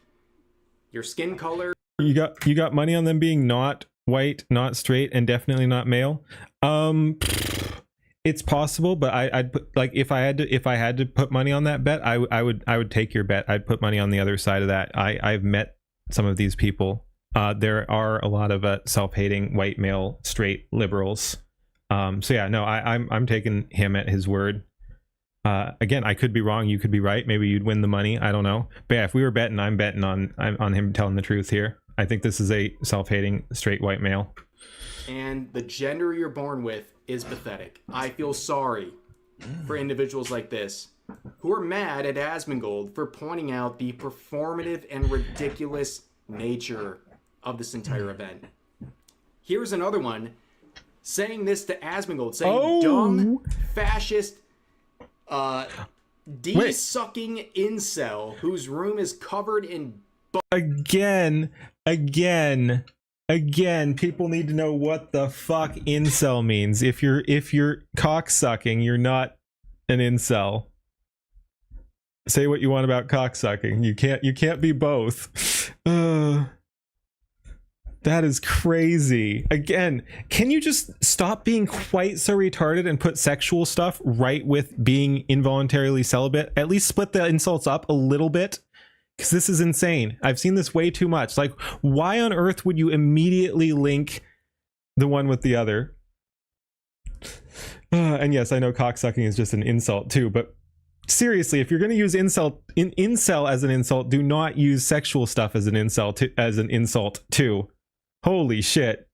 Speaker 3: your skin color.
Speaker 2: You got money on them being not white, not straight, and definitely not male. It's possible, but I'd put, like, if I had to put money on that bet, I would take your bet. I'd put money on the other side of that. I've met some of these people. There are a lot of self-hating white male straight liberals. So yeah, no, I'm taking him at his word. Again, I could be wrong, you could be right. Maybe you'd win the money. I don't know. But yeah, if we were betting, I'm betting on him telling the truth here. I think this is a self-hating straight white male.
Speaker 3: And the gender you're born with is pathetic. I feel sorry for individuals like this who are mad at Asmongold for pointing out the performative and ridiculous nature of this entire event. Here's another one saying this to Asmongold, saying, dumb, fascist, D-sucking incel whose room is covered in...
Speaker 2: Again, people need to know what the fuck incel means. If you're cock sucking, you're not an incel. Say what you want about cock sucking. You can't be both. That is crazy. Again, can you just stop being quite so retarded and put sexual stuff right with being involuntarily celibate? At least split the insults up a little bit. Because this is insane. I've seen this way too much. Like, why on earth would you immediately link the one with the other? And yes, I know cocksucking is just an insult too, but seriously, if you're going to use incel as an insult, do not use sexual stuff as an insult too. Holy shit.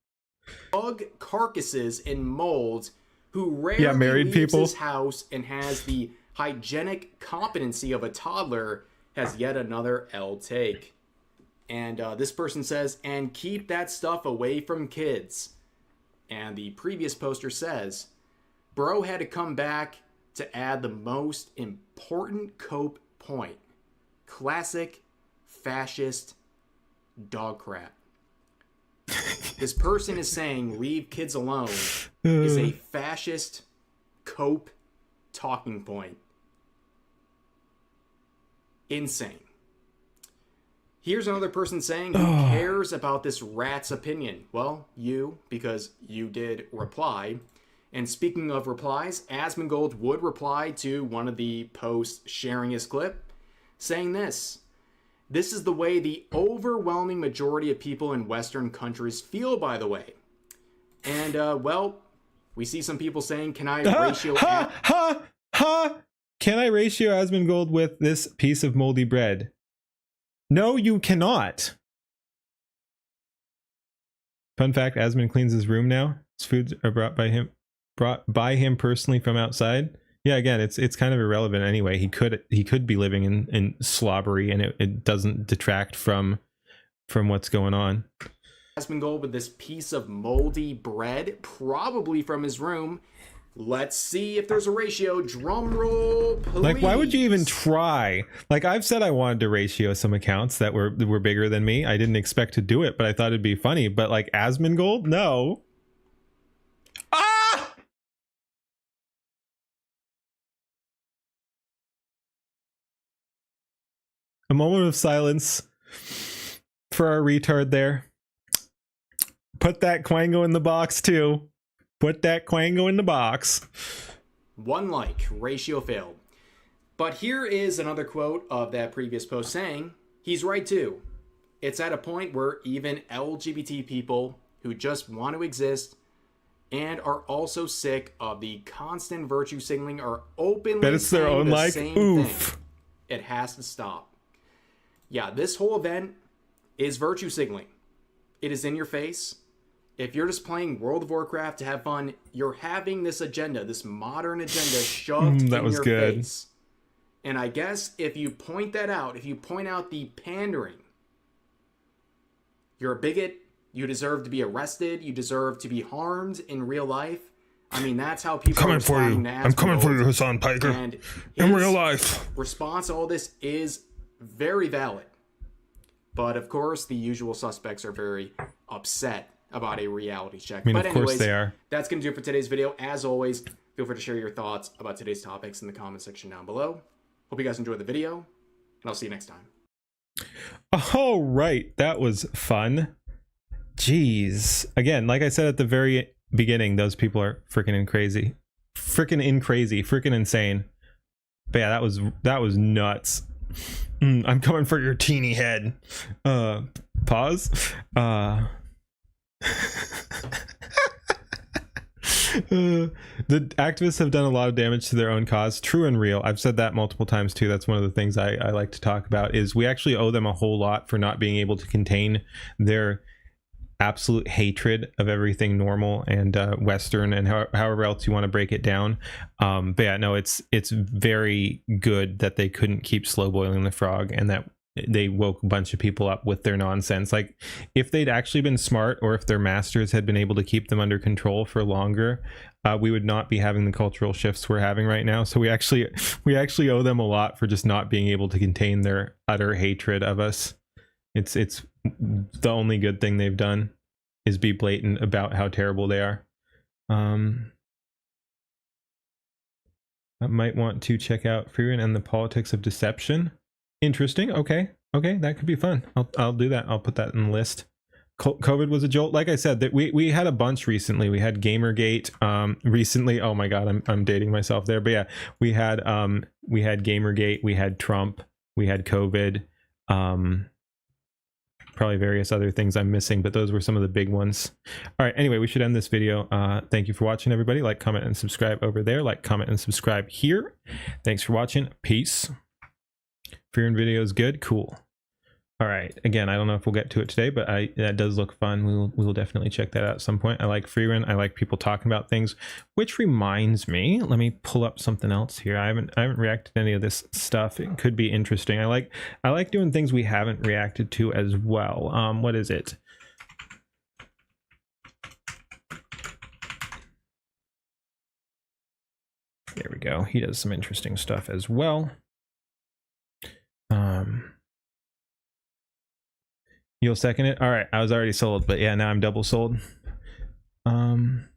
Speaker 3: Bug carcasses and molds who rarely
Speaker 2: married
Speaker 3: leaves
Speaker 2: people.
Speaker 3: his house and has the hygienic competency of a toddler has yet another L take. And this person says, and keep that stuff away from kids. And the previous poster says, bro had to come back to add the most important cope point. Classic fascist dog crap. This person is saying leave kids alone is a fascist cope talking point. Insane. Here's another person saying, who cares about this rat's opinion? Well, you, because you did reply. And speaking of replies, Asmongold would reply to one of the posts sharing his clip, saying this. This is the way the overwhelming majority of people in Western countries feel, by the way. And, well, we see some people saying, can I ratio...
Speaker 2: Can I ratio Asmongold with this piece of moldy bread? No, you cannot. Fun fact, Asmon cleans his room now. His foods are brought by him personally from outside. Yeah, again, it's kind of irrelevant anyway. He could be living in slobbery, and it doesn't detract from what's going on.
Speaker 3: Asmongold with this piece of moldy bread, probably from his room. Let's see if there's a ratio. Drum roll, please.
Speaker 2: Like, why would you even try? Like, I've said I wanted to ratio some accounts that were bigger than me. I didn't expect to do it, but I thought it'd be funny. But like Asmongold, no. Ah! A moment of silence for our retard there. Put that Quango in the box too. Put that Quango in the box.
Speaker 3: One like, ratio failed. But here is another quote of that previous post saying, he's right too. It's at a point where even LGBT people who just want to exist and are also sick of the constant virtue signaling are openly
Speaker 2: that it's their
Speaker 3: saying
Speaker 2: own
Speaker 3: the
Speaker 2: like,
Speaker 3: same
Speaker 2: oof.
Speaker 3: thing. It has to stop. Yeah, this whole event is virtue signaling. It is in your face. If you're just playing World of Warcraft to have fun, you're having this agenda, this modern agenda shoved in your face. And I guess if you point that out, if you point out the pandering, you're a bigot, you deserve to be arrested, you deserve to be harmed in real life. I mean, that's how people
Speaker 9: coming for you. I'm coming for you, Hassan Piker.
Speaker 3: And
Speaker 9: in real life.
Speaker 3: Response to all this is very valid. But of course, the usual suspects are very upset about a reality check.
Speaker 2: I mean,
Speaker 3: but
Speaker 2: of course
Speaker 3: anyways,
Speaker 2: they are.
Speaker 3: That's going to do it for today's video. As always, feel free to share your thoughts about today's topics in the comment section down below. Hope you guys enjoyed the video, and I'll see you next time.
Speaker 2: Oh, right. That was fun. Jeez. Again, like I said at the very beginning, those people are freaking crazy. Freaking insane. But yeah, that was nuts. I'm coming for your teeny head. Pause. The activists have done a lot of damage to their own cause. True and real. I've said that multiple times too. That's one of the things I like to talk about, is we actually owe them a whole lot for not being able to contain their absolute hatred of everything normal and Western, and however else you want to break it down. But yeah, no, it's very good that they couldn't keep slow boiling the frog, and that they woke a bunch of people up with their nonsense. Like, if they'd actually been smart, or if their masters had been able to keep them under control for longer, we would not be having the cultural shifts we're having right now. So we actually owe them a lot for just not being able to contain their utter hatred of us. It's the only good thing they've done is be blatant about how terrible they are. I might want to check out Freeman and the Politics of Deception. Interesting. Okay, that could be fun. I'll do that. I'll put that in the list. COVID was a jolt. Like I said, that we had a bunch recently. We had Gamergate recently. Oh my god, I'm dating myself there. But yeah, we had Gamergate, we had Trump, we had COVID, probably various other things I'm missing, but those were some of the big ones. All right, anyway, we should end this video. Thank you for watching, everybody. Like, comment, and subscribe over there. Like, comment, and subscribe here. Thanks for watching. Peace. Fearing video is good. Cool. All right, again, I don't know if we'll get to it today, but that does look fun. We will definitely check that out at some point. I like free run. I like people talking about things, which reminds me, let me pull up something else here. I haven't reacted to any of this stuff. It could be interesting. I like doing things we haven't reacted to as well. What is it? There we go. He does some interesting stuff as well. You'll second it? All right, I was already sold, but yeah, now I'm double sold. Fun,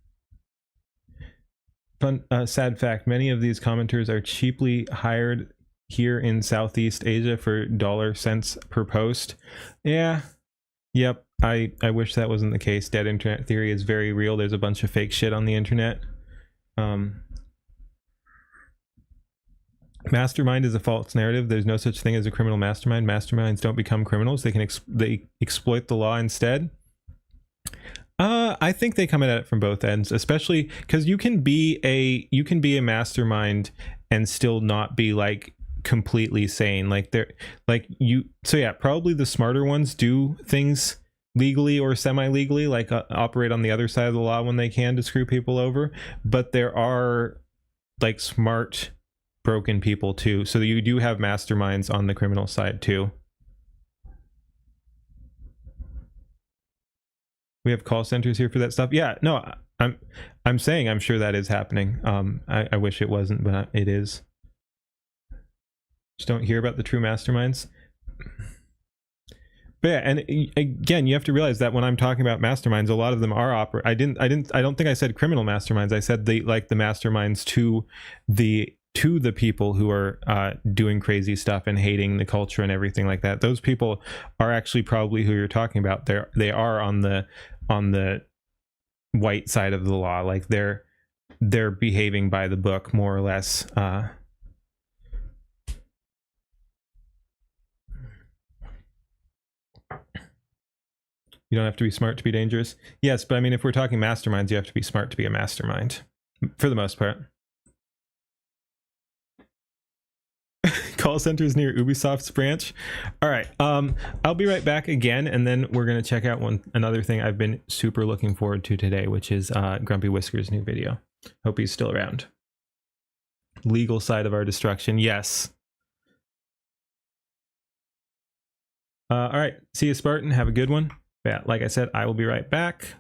Speaker 2: sad fact, many of these commenters are cheaply hired here in Southeast Asia for $cents per post. Yeah, yep, I wish that wasn't the case. Dead internet theory is very real. There's a bunch of fake shit on the internet. Mastermind is a false narrative. There's no such thing as a criminal mastermind. Masterminds don't become criminals. They exploit the law instead. I think they come at it from both ends, especially because you can be a mastermind and still not be like completely sane. So yeah, probably the smarter ones do things legally or semi-legally, like operate on the other side of the law when they can to screw people over. But there are like smart broken people too, so you do have masterminds on the criminal side too. We have call centers here for that stuff. Yeah, no, I'm saying I'm sure that is happening. I wish it wasn't, but it is. Just don't hear about the true masterminds. But yeah, and again, you have to realize that when I'm talking about masterminds, a lot of them are I don't think I said criminal masterminds. I said the masterminds to the people who are doing crazy stuff and hating the culture and everything like that. Those people are actually probably who you're talking about. They are on the white side of the law. Like they're behaving by the book more or less. You don't have to be smart to be dangerous. Yes, but I mean, if we're talking masterminds, you have to be smart to be a mastermind for the most part. Call centers near Ubisoft's branch. All right, I'll be right back again, and then we're gonna check out another thing I've been super looking forward to today, which is Grumpy Whisker's new video. Hope he's still around. Legal side of our destruction, yes. All right, see you, Spartan. Have a good one. Yeah, like I said, I will be right back.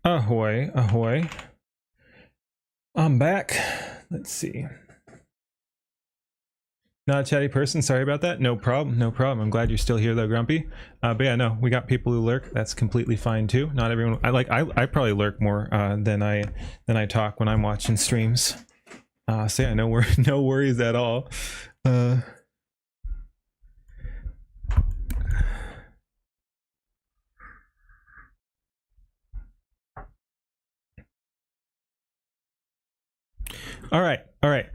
Speaker 2: Ahoy, ahoy. I'm back. Let's see. Not a chatty person, sorry about that. No problem, no problem. I'm glad you're still here though, Grumpy. But yeah, no, we got people who lurk. That's completely fine too. Not everyone. I probably lurk more than I talk when I'm watching streams. So yeah, no worries at all. All right.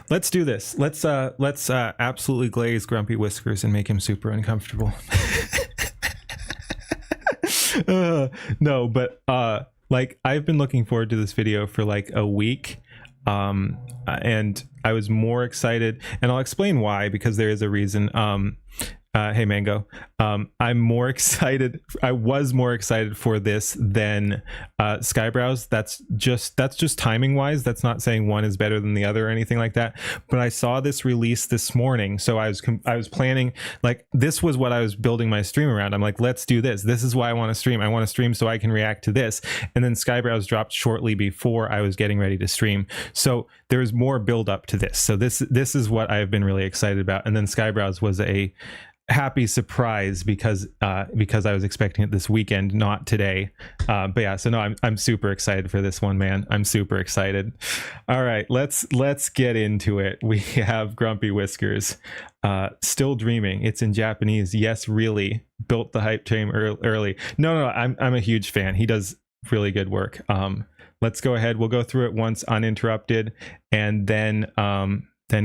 Speaker 2: Let's do this. Let's absolutely glaze Grumpy Whiskers and make him super uncomfortable. No, but like I've been looking forward to this video for like a week, and I was more excited, and I'll explain why, because there is a reason. Hey Mango, I'm more excited. I was more excited for this than Skyebrows. That's just timing wise. That's not saying one is better than the other or anything like that. But I saw this release this morning, so I was planning, like, this was what I was building my stream around. I'm like, let's do this. This is why I want to stream. I want to stream so I can react to this. And then Skyebrows dropped shortly before I was getting ready to stream. So there was more build up to this. So this is what I've been really excited about. And then Skyebrows was a happy surprise because I was expecting it this weekend, not today. But yeah, so no, I'm super excited for this one, man. I'm super excited. All right, let's get into it. We have Grumpy Whiskers, still dreaming. It's in Japanese. Yes, really. Built the hype train early. No, I'm a huge fan. He does really good work. Let's go ahead. We'll go through it once uninterrupted, and then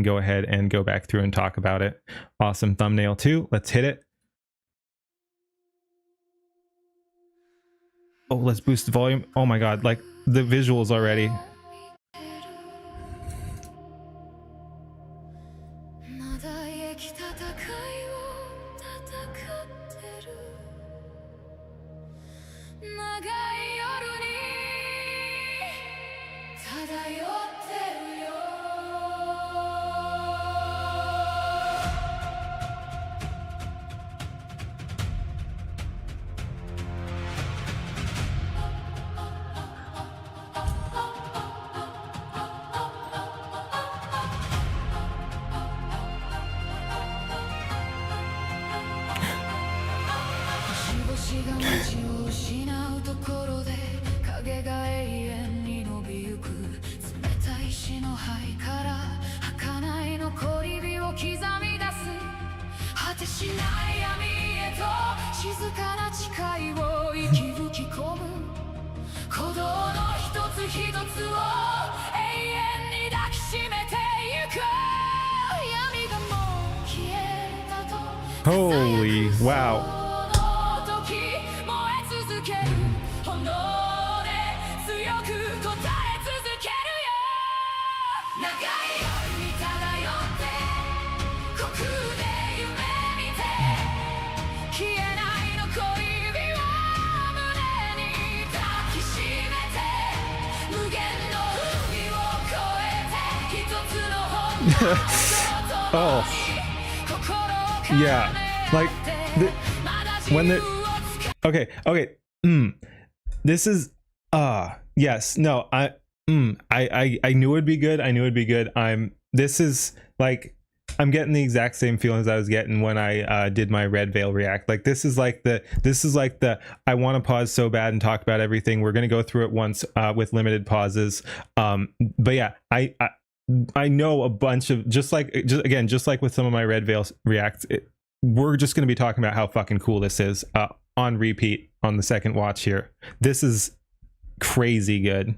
Speaker 2: go ahead and go back through and talk about it. Awesome thumbnail too. Let's hit it. Oh, let's boost the volume. Oh my god, like the visuals already. Holy wow. Oh yeah, like okay this is yes, no, I knew it'd be good. This is like, I'm getting the exact same feelings I was getting when I did my Red Veil react. Like this is like the I want to pause so bad and talk about everything. We're gonna go through it once with limited pauses, but yeah, I know a bunch of, just like with some of my Red Veil reacts, we're just going to be talking about how fucking cool this is on repeat on the second watch here. This is crazy good.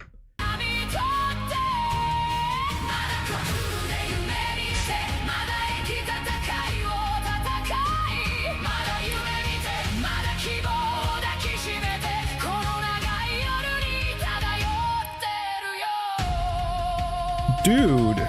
Speaker 2: Dude.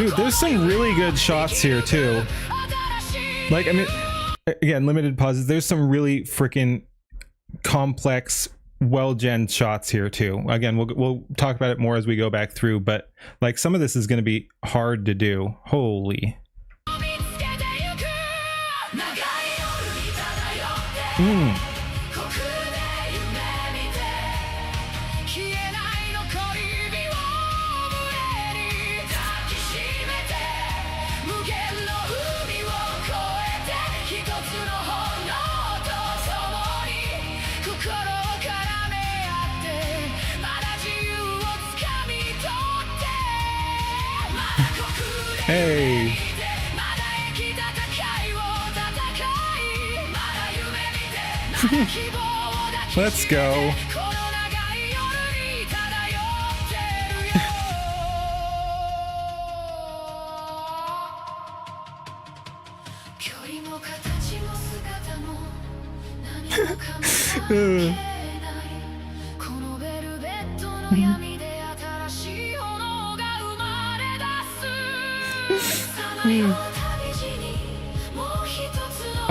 Speaker 2: Dude, there's some really good shots here too. Like, I mean, again, limited pauses. There's some really freaking complex, well-gen shots here too. Again, we'll talk about it more as we go back through, but like some of this is going to be hard to do. Holy. Hey. Let's go.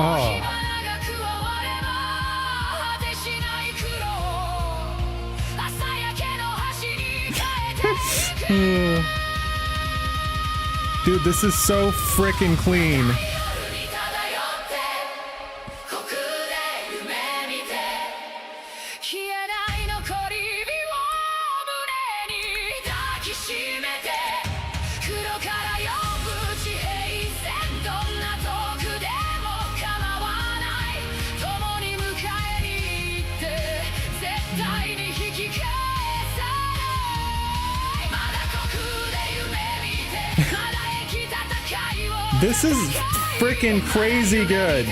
Speaker 2: Oh. Dude, this is so freaking clean. This is freaking crazy good.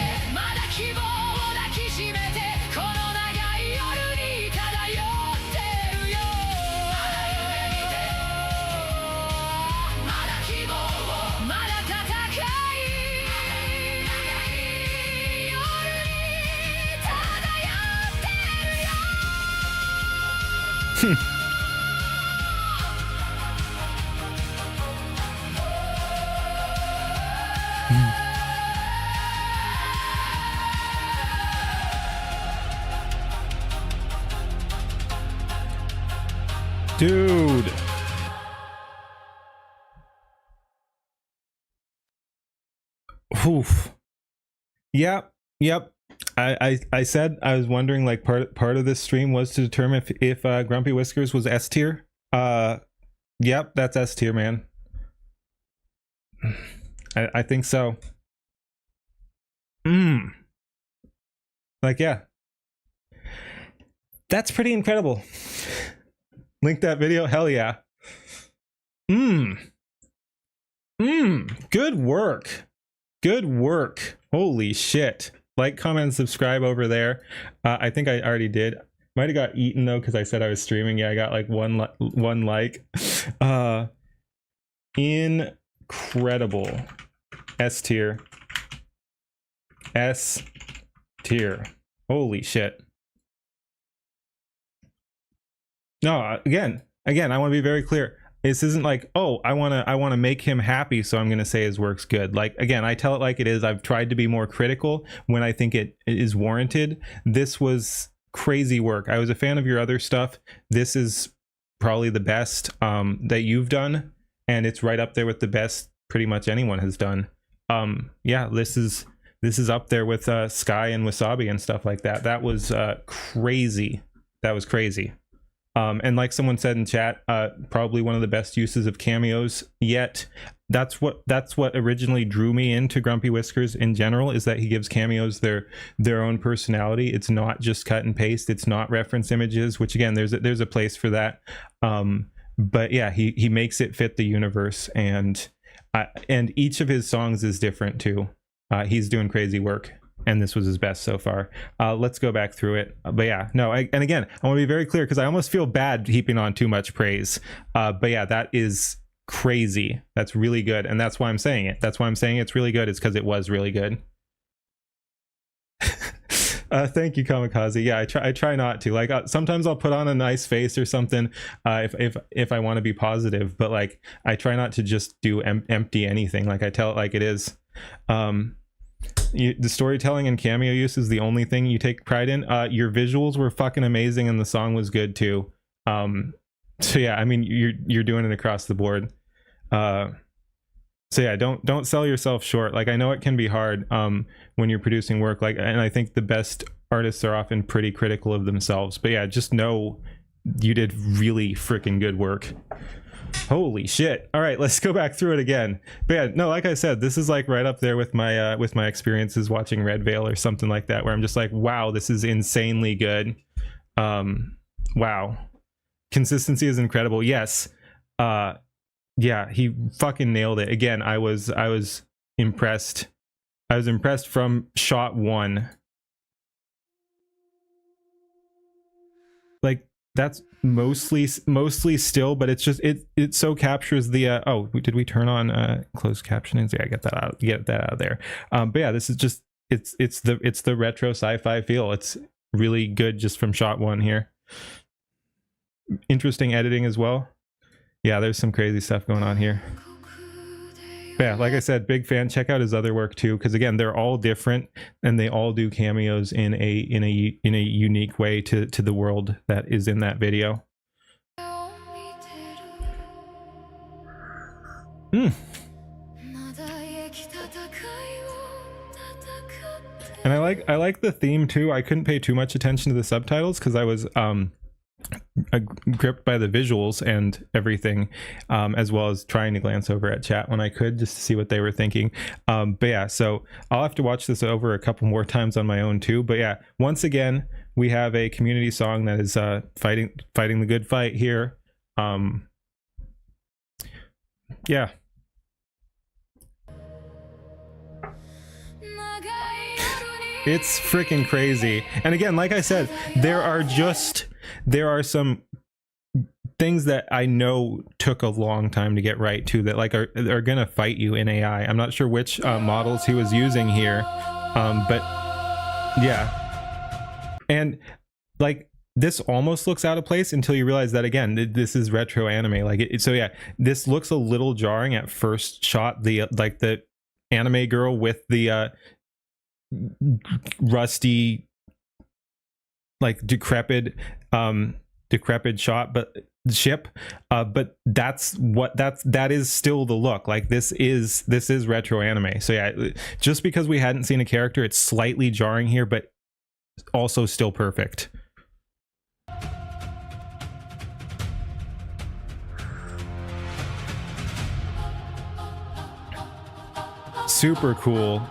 Speaker 2: Dude. Oof. Yep. I said I was wondering, like, part of this stream was to determine if Grumpy Whiskers was S tier. Yep, that's S tier, man. I think so. Like, yeah. That's pretty incredible. Link that video. Hell yeah. Good work. Good work. Holy shit. Like, comment, and subscribe over there. I think I already did. Might have got eaten though because I said I was streaming. Yeah, I got like one like. Incredible. S tier. S tier. Holy shit. No, again, I want to be very clear. This isn't like, oh, I want to make him happy, so I'm going to say his work's good. Like, again, I tell it like it is. I've tried to be more critical when I think it is warranted. This was crazy work. I was a fan of your other stuff. This is probably the best that you've done, and it's right up there with the best pretty much anyone has done. Yeah, this is up there with Sky and Wasabi and stuff like that. That was crazy. That was crazy. And like someone said in chat, probably one of the best uses of cameos yet. That's what originally drew me into Grumpy Whiskers in general, is that he gives cameos their own personality. It's not just cut and paste. It's not reference images, which again, there's a place for that. But yeah, he makes it fit the universe, and each of his songs is different too. He's doing crazy work. And this was his best so far. Let's go back through it. But yeah, no, and again, I want to be very clear because I almost feel bad heaping on too much praise. But yeah, that is crazy. That's really good. And that's why I'm saying it. That's why I'm saying it's really good, is because it was really good. Thank you, Kamikaze. Yeah, I try not to. Like sometimes I'll put on a nice face or something if I want to be positive, but like I try not to just do empty anything. Like I tell it like it is. The storytelling and cameo use is the only thing you take pride in. Your visuals were fucking amazing and the song was good too. So yeah, I mean you're doing it across the board. So yeah, don't sell yourself short. Like I know it can be hard when you're producing work, like, and I think the best artists are often pretty critical of themselves, but yeah, just know you did really freaking good work. Holy shit. All right, let's go back through it again. But yeah, no, like I said, this is like right up there with my experiences watching Red Veil or something like that, where I'm just like, wow, this is insanely good. Wow, consistency is incredible. Yes. Yeah, he fucking nailed it. Again, I was impressed. I was impressed from shot one. Like that's mostly still, but it's just it so captures the oh, did we turn on closed captioning? Yeah, get that out of there. But yeah, this is just it's the retro sci-fi feel. It's really good just from shot one here. Interesting editing as well. Yeah, there's some crazy stuff going on here. But yeah, like I said, big fan. Check out his other work too, because again, they're all different and they all do cameos in a unique way to the world that is in that video. And I like the theme too. I couldn't pay too much attention to the subtitles because I was gripped by the visuals and everything, as well as trying to glance over at chat when I could just to see what they were thinking. But yeah, so I'll have to watch this over a couple more times on my own too. But yeah, once again, we have a community song that is fighting the good fight here. Yeah. It's freaking crazy. And again, like I said, there are some things that I know took a long time to get right too, that like are gonna fight you in AI. I'm not sure which models he was using here, but yeah. And like this almost looks out of place until you realize that again, this is retro anime. Like so yeah, this looks a little jarring at first shot. The like the anime girl with the rusty, like decrepit shot, but ship, but that is still the look. Like this is retro anime. So yeah, just because we hadn't seen a character, it's slightly jarring here, but also still perfect. Super cool.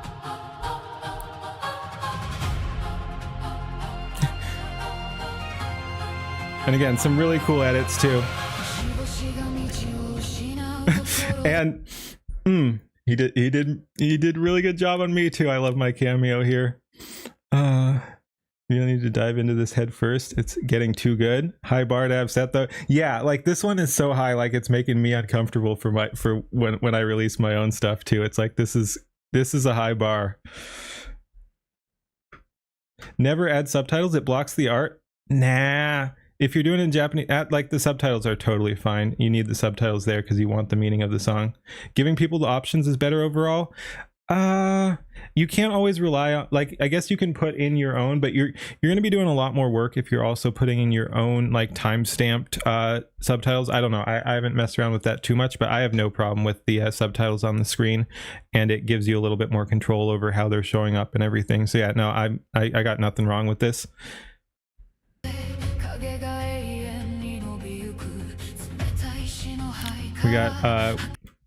Speaker 2: And again, some really cool edits too. And he did really good job on me too. I love my cameo here. You need to dive into this head first. It's getting too good. High bar to have set though. Yeah, like this one is so high, like it's making me uncomfortable for when I release my own stuff too. It's like this is a high bar. Never add subtitles. It blocks the art. Nah. If you're doing it in Japanese, like the subtitles are totally fine. You need the subtitles there because you want the meaning of the song. Giving people the options is better overall. You can't always rely on, like, I guess you can put in your own, but you're going to be doing a lot more work if you're also putting in your own like time-stamped subtitles. I don't know. I haven't messed around with that too much, but I have no problem with the subtitles on the screen, and it gives you a little bit more control over how they're showing up and everything. So yeah, no, I got nothing wrong with this. We got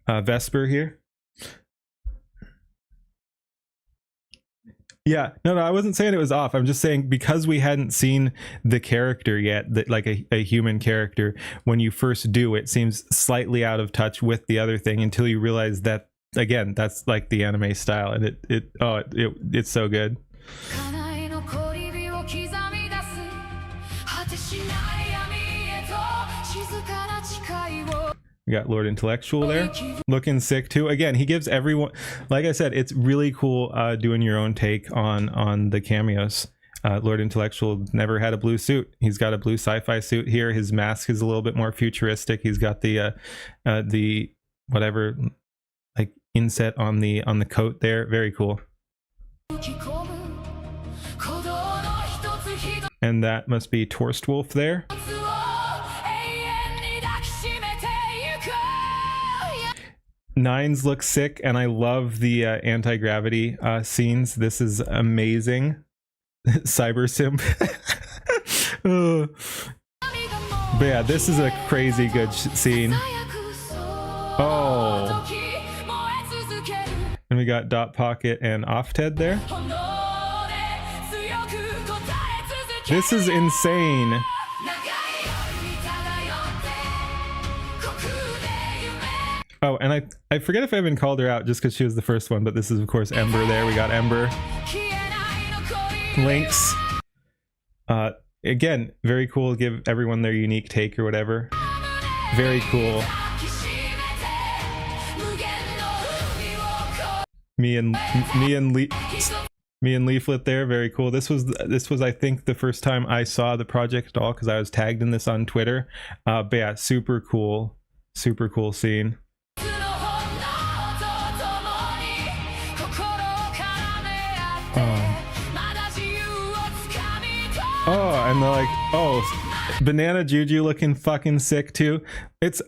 Speaker 2: Vesper here. Yeah, no, I wasn't saying it was off. I'm just saying because we hadn't seen the character yet, that like a human character, when you first do, it seems slightly out of touch with the other thing until you realize that, again, that's like the anime style, and it's so good. We got Lord Intellectual there, looking sick too. Again, he gives everyone, like I said, it's really cool doing your own take on the cameos. Lord Intellectual never had a blue suit. He's got a blue sci-fi suit here. His mask is a little bit more futuristic. He's got the whatever like inset on the coat there. Very cool. And that must be Torstwolf there. Nines look sick, and I love the anti-gravity scenes. This is amazing. Cyber simp. But yeah, this is a crazy good scene. Oh. And we got Dot Pocket and Offted there. This is insane. Oh, and I forget if I even called her out just because she was the first one, but this is of course Ember there. We got Ember. Lynx. Again, very cool. Give everyone their unique take or whatever. Very cool. Me and Leaflet there. Very cool. This was I think the first time I saw the project at all because I was tagged in this on Twitter. But yeah, super cool scene. Oh, and they're like, oh, Banana Juju looking fucking sick too. It's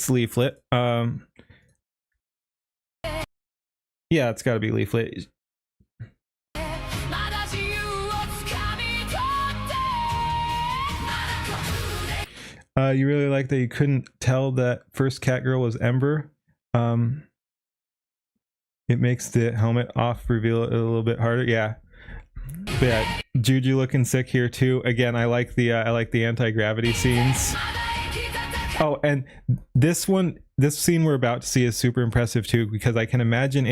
Speaker 2: Leaflet. Yeah, it's got to be Leaflet. You really like that you couldn't tell that first cat girl was Ember. It makes the helmet off reveal it a little bit harder. Yeah. But yeah, Juju looking sick here too. Again, I like the anti-gravity scenes. Oh, and this scene we're about to see is super impressive too, because I can imagine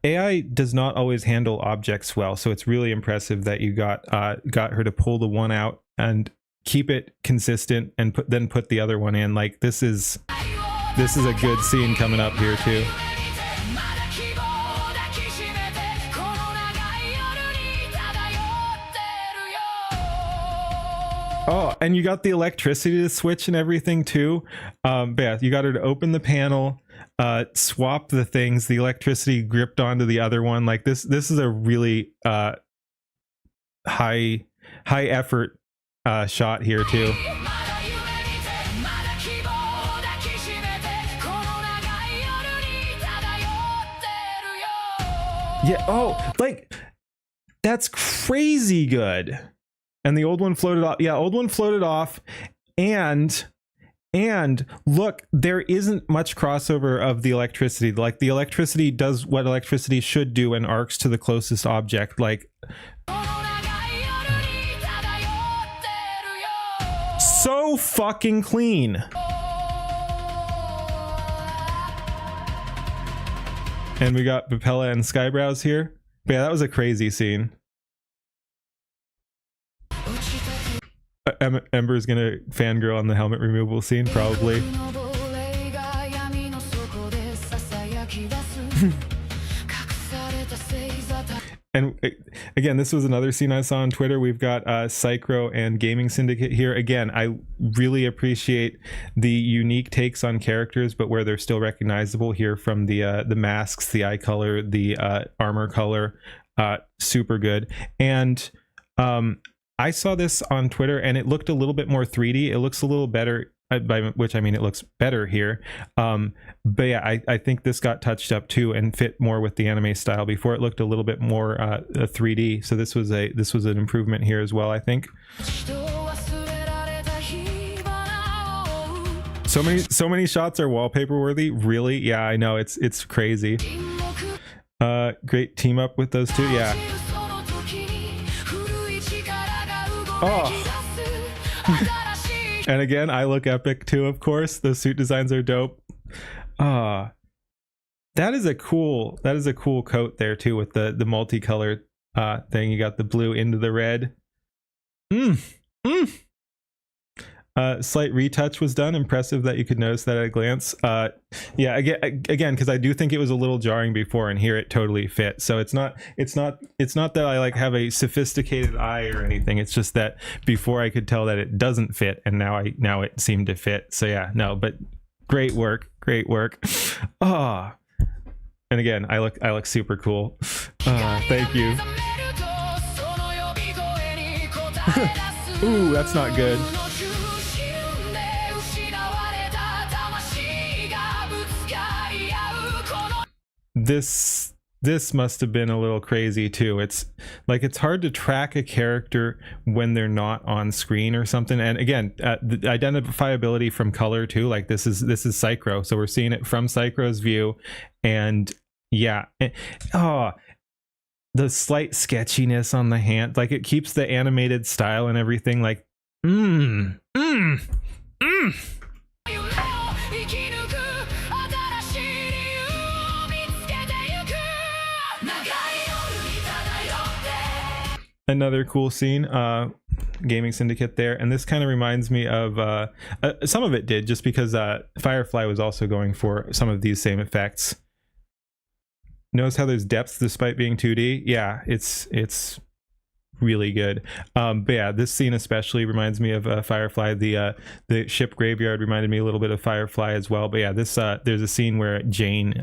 Speaker 2: AI does not always handle objects well, so it's really impressive that you got her to pull the one out and keep it consistent and then put the other one in. Like this is a good scene coming up here too. Oh, and you got the electricity to switch and everything too. But yeah, you got her to open the panel, swap the things, the electricity gripped onto the other one. Like this is a really high effort shot here too. Yeah, oh, like that's crazy good. And the old one floated off. Yeah, old one floated off. And look, there isn't much crossover of the electricity. Like the electricity does what electricity should do and arcs to the closest object. Like so fucking clean. And we got Papella and Skyebrows here. But yeah, that was a crazy scene. Ember's gonna fangirl on the helmet removal scene, probably. And again, this was another scene I saw on Twitter. We've got Psychro and Gaming Syndicate here. Again, I really appreciate the unique takes on characters, but where they're still recognizable here from the masks, the eye color, the armor color. Super good. And I saw this on Twitter and it looked a little bit more 3D. It looks a little better, by which I mean it looks better here. But yeah, I think this got touched up too and fit more with the anime style. Before it looked a little bit more 3D. So this was an improvement here as well, I think. So many shots are wallpaper worthy. Really? Yeah, I know, it's crazy. Great team up with those two. Yeah. Oh. And again, I look epic too, of course. The suit designs are dope. That is a cool coat there too, with the multicolored thing. You got the blue into the red. slight retouch was done. Impressive that you could notice that at a glance. Yeah, again, because I do think it was a little jarring before, and here it totally fit. So it's not that I like have a sophisticated eye or anything. It's just that before I could tell that it doesn't fit, and now it seemed to fit. So yeah, no, but great work. Ah. And again, I look super cool. Thank you. Ooh, that's not good. This must have been a little crazy too. It's hard to track a character when they're not on screen or something. And again, the identifiability from color too. Like this is Psychro, so we're seeing it from Psychro's view, and yeah, the slight sketchiness on the hand, like it keeps the animated style and everything. Like, Another cool scene, Gaming Syndicate there, and this kind of reminds me of some of it did, just because Firefly was also going for some of these same effects. Notice how there's depth despite being 2D. Yeah, it's really good. But yeah, this scene especially reminds me of Firefly. The ship graveyard reminded me a little bit of Firefly as well. But yeah, this there's a scene where Jane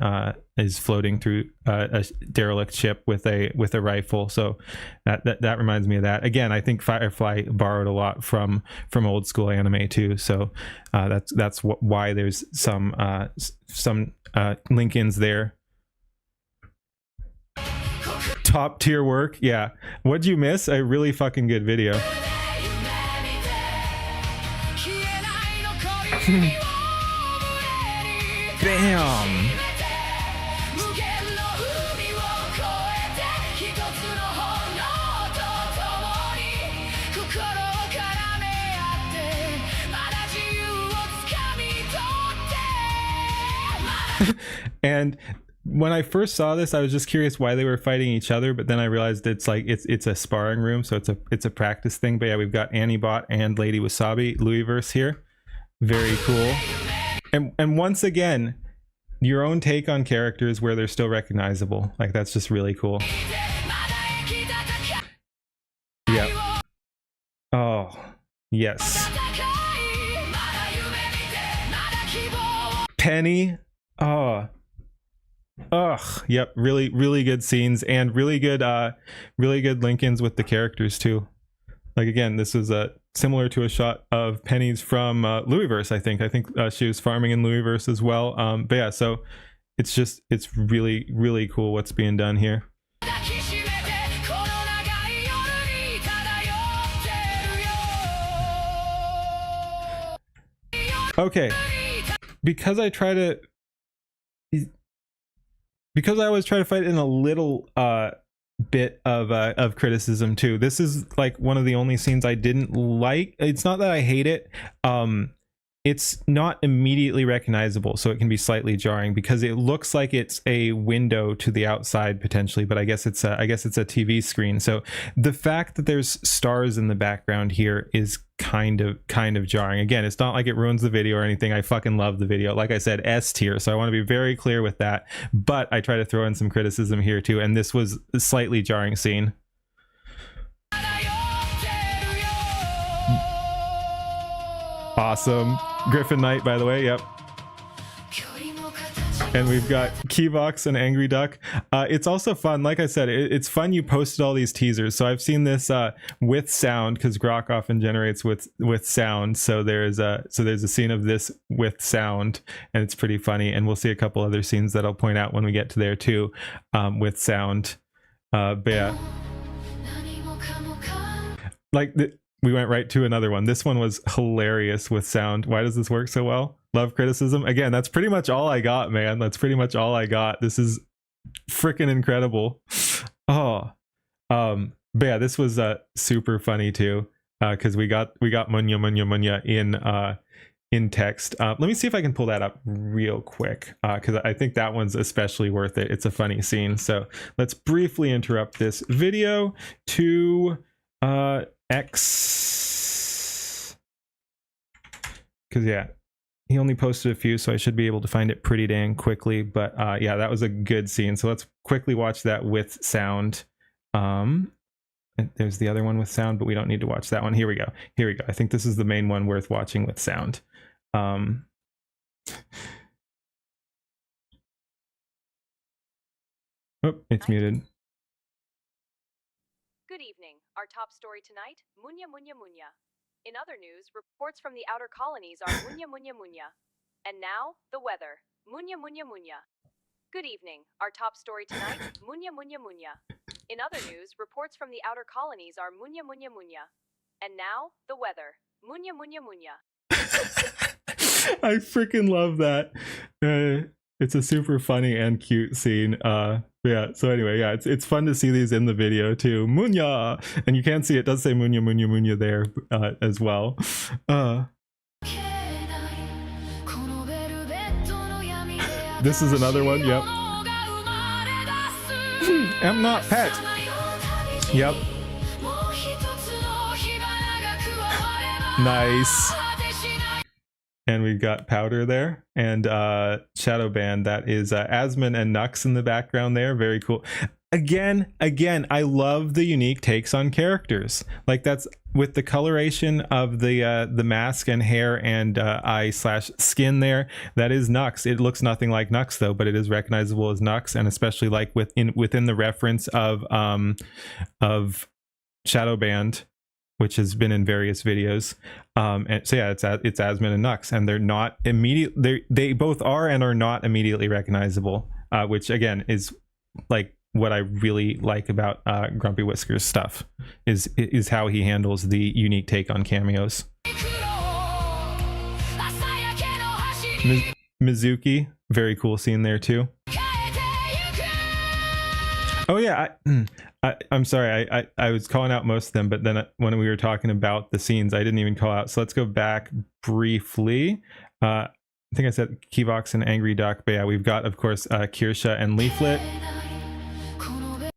Speaker 2: is floating through a derelict ship with a rifle. So that reminds me of that. Again, I think Firefly borrowed a lot from old school anime too. So that's why there's some link-ins there. Top tier work. Yeah, what'd you miss? A really fucking good video. Bam. And when I first saw this, I was just curious why they were fighting each other, but then I realized it's a sparring room, so it's a practice thing. But yeah, we've got Anibot and Lady Wasabi Louisverse here. Very cool. And once again, your own take on characters where they're still recognizable. Like, that's just really cool. Yeah. Oh, yes. Penny. Oh. Ugh. Yep. Really good scenes, and really good link-ins with the characters too. Like, again, this was similar to a shot of Penny's from Louisverse. I think she was farming in Louisverse as well. But yeah, so it's really cool what's being done here. Okay, because I always try to fight in a little bit of criticism too. This is like one of the only scenes I didn't like. It's not that I hate it. It's not immediately recognizable, so it can be slightly jarring because it looks like it's a window to the outside potentially, but I guess it's a TV screen. So the fact that there's stars in the background here is kind of jarring. Again, it's not like it ruins the video or anything. I fucking love the video. Like I said, S tier, so I want to be very clear with that. But I try to throw in some criticism here too, and this was a slightly jarring scene. Awesome. Griffin Knight, by the way. Yep. And we've got Keybox and Angry Duck. It's also fun. Like I said, it's fun you posted all these teasers. So I've seen this with sound, because Grok often generates with sound. So there's a scene of this with sound, and it's pretty funny. And we'll see a couple other scenes that I'll point out when we get to there too, with sound. But yeah. Like we went right to another one. This one was hilarious with sound. Why does this work so well? Love criticism. Again, that's pretty much all I got, man. That's pretty much all I got. This is freaking incredible. Oh, but yeah, this was super funny too, because we got Munya in text. Let me see if I can pull that up real quick, because I think that one's especially worth it. It's a funny scene. So let's briefly interrupt this video to X. because yeah, he only posted a few, so I should be able to find it pretty dang quickly. But yeah, that was a good scene. So let's quickly watch that with sound. There's the other one with sound, but we don't need to watch that one. Here we go. Here we go. I think this is the main one worth watching with sound. Oh, it's muted.
Speaker 10: Good evening. Our top story tonight, Munya Munya Munya. In other news, reports from the outer colonies are Munya Munya Munya. And now, the weather, Munya Munya Munya. Good evening. Our top story tonight, Munya Munya Munya. In other news, reports from the outer colonies are Munya Munya Munya. And now, the weather, Munya Munya Munya.
Speaker 2: I freaking love that. It's a super funny and cute scene. Yeah, so anyway, yeah, it's fun to see these in the video too. Munya! And you can see it does say Munya Munya Munya there as well. This is another one, yep. I'm not pet. Yep. Nice. And we've got Powder there, and Shadow Band. That is Asmon and Nux in the background there. Very cool. Again, I love the unique takes on characters. Like that's with the coloration of the mask and hair and eye/skin there. That is Nux. It looks nothing like Nux though, but it is recognizable as Nux, and especially like within the reference of Shadow Band, which has been in various videos. And so yeah, it's Asmon and Nux, and they're not immediate. They both are and are not immediately recognizable, which again is like what I really like about Grumpy Whisker's stuff is how he handles the unique take on cameos. Mizuki, very cool scene there too. Oh yeah, I'm sorry, I was calling out most of them, but then when we were talking about the scenes, I didn't even call out. So let's go back briefly. I think I said Kivox and Angry Duck, but yeah, we've got, of course, Kirsha and Leaflet.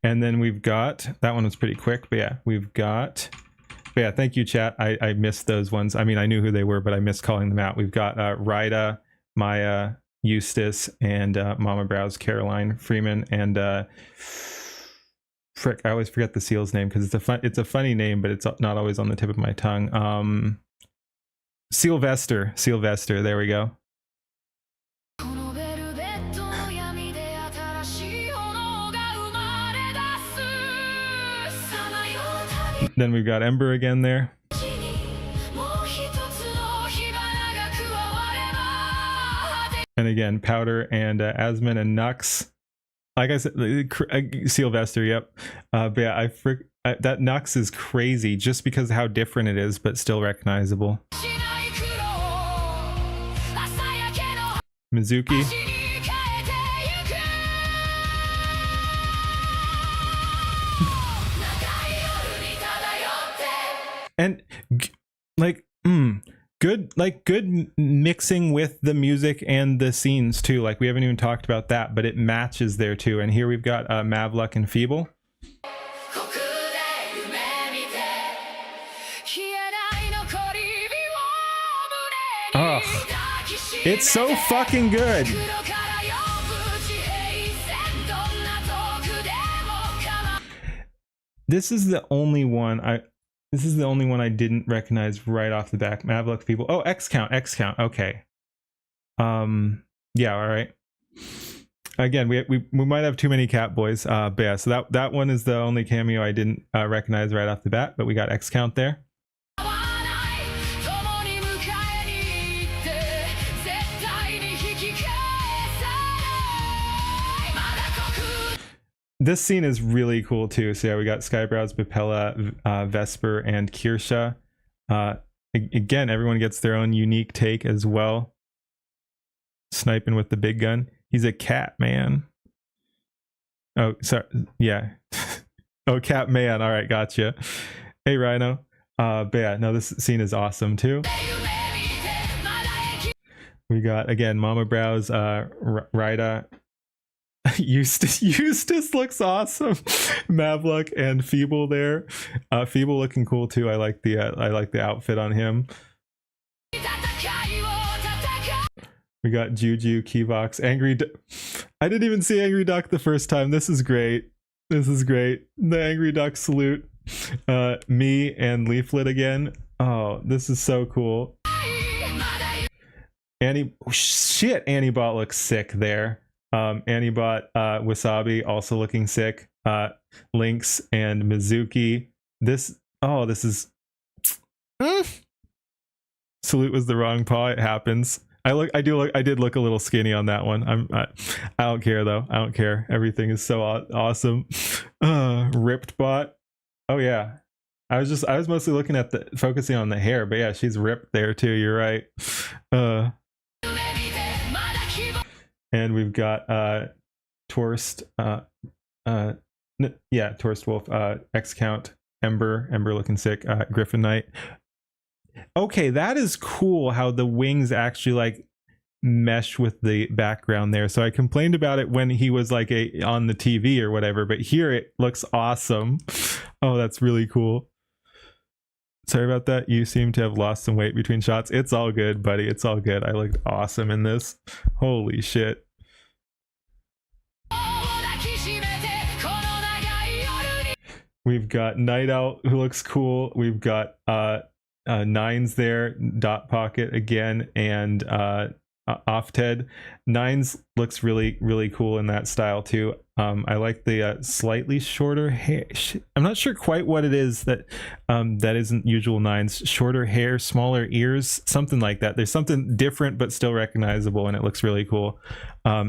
Speaker 2: And then we've got, that one was pretty quick, but yeah, we've got, but yeah, thank you, chat. I missed those ones. I mean, I knew who they were, but I missed calling them out. We've got Rida, Maya, Eustace, and Mama Brows, Caroline, Freeman, and frick, I always forget the seal's name because it's a funny name, but it's not always on the tip of my tongue. Sylvester, there we go. Then we've got Ember again there. And again, Powder and Asmon and Nux. Like I said, Sylvester, yep. But yeah, that Nux is crazy just because of how different it is, but still recognizable. Mizuki. And like good mixing with the music and the scenes too. Like we haven't even talked about that, but it matches there too. And here we've got Mavluck and Feeble. Oh, it's so fucking good. This is the only one I didn't recognize right off the back. Mavluck, Feeble. Oh, X count. Okay. Yeah, all right. Again, we might have too many cat boys. But yeah, so that one is the only cameo I didn't recognize right off the bat, but we got X count there. This scene is really cool too. So yeah, we got Skyebrows, Bipella, Vesper, and Kirsha. Again, everyone gets their own unique take as well. Sniping with the big gun. He's a cat man. Oh, sorry. Yeah. Oh, cat man. All right, gotcha. Hey, Rhino. But yeah, no, this scene is awesome too. We got, again, Mama Brows, Rida. Eustace looks awesome. Mavluck and Feeble there. Feeble looking cool too. I like the outfit on him. We got Juju, Keybox, I didn't even see Angry Duck the first time. This is great. This is great. The Angry Duck salute. Me and Leaflet again. Oh, this is so cool. Annibot looks sick there. Annibot, Wasabi also looking sick. Lynx and Mizuki. This is salute was the wrong paw. It happens. I did look a little skinny on that one. I don't care though. I don't care. Everything is so awesome. Ripped bot. Oh yeah. I was mostly looking at focusing on the hair, but yeah, she's ripped there too. You're right. And we've got Torst. Torst Wolf. X Count. Ember looking sick. Griffin Knight. Okay, that is cool how the wings actually like mesh with the background there. So I complained about it when he was like on the TV or whatever, but here it looks awesome. Oh, that's really cool. Sorry about that. You seem to have lost some weight between shots. It's all good, buddy. It's all good. I looked awesome in this. Holy shit. We've got Night Owl who looks cool. We've got Nines there, Dot Pocket again, and Offted. Nines looks really, really cool in that style too. I like the slightly shorter hair. I'm not sure quite what it is that that isn't usual Nines. Shorter hair, smaller ears, something like that. There's something different but still recognizable, and it looks really cool.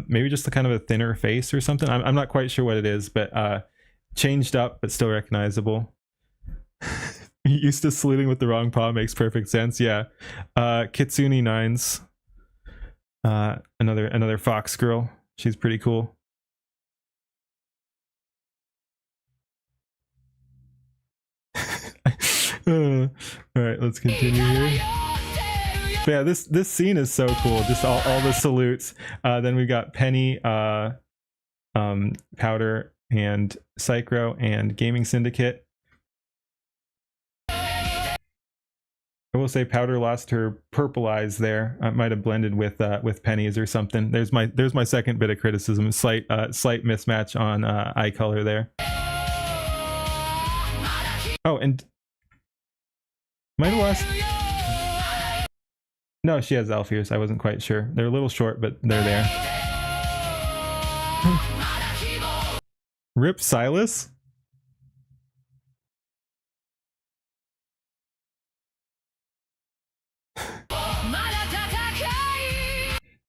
Speaker 2: Maybe just a kind of a thinner face or something. I'm not quite sure what it is, but changed up but still recognizable. Used to saluting with the wrong paw makes perfect sense. Yeah. Kitsune Nines. Another fox girl. She's pretty cool. All right, let's continue here. But yeah, this scene is so cool. Just all the salutes. Then we got Penny, Powder, and Psychro, and Gaming Syndicate. I will say Powder lost her purple eyes there. I might have blended with Penny's or something. There's my second bit of criticism. Slight mismatch on eye color there. Oh, and might have lost. No, she has elf ears. I wasn't quite sure. They're a little short, but they're there. Rip Silas.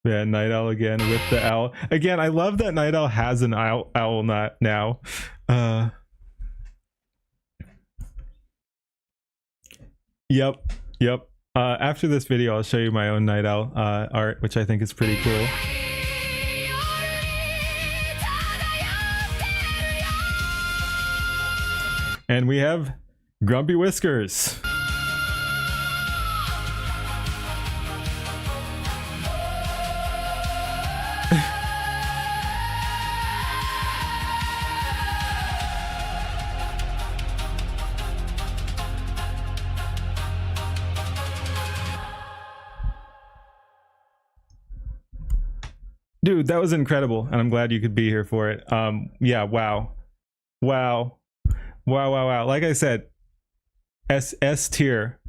Speaker 2: Yeah, Night Owl again with the owl. Again, I love that Night Owl has an owl now. Yep. After this video, I'll show you my own Night Owl art, which I think is pretty cool. And we have Grumpy Whiskers. Dude, that was incredible, and I'm glad you could be here for it. Yeah, wow. Like I said, S tier.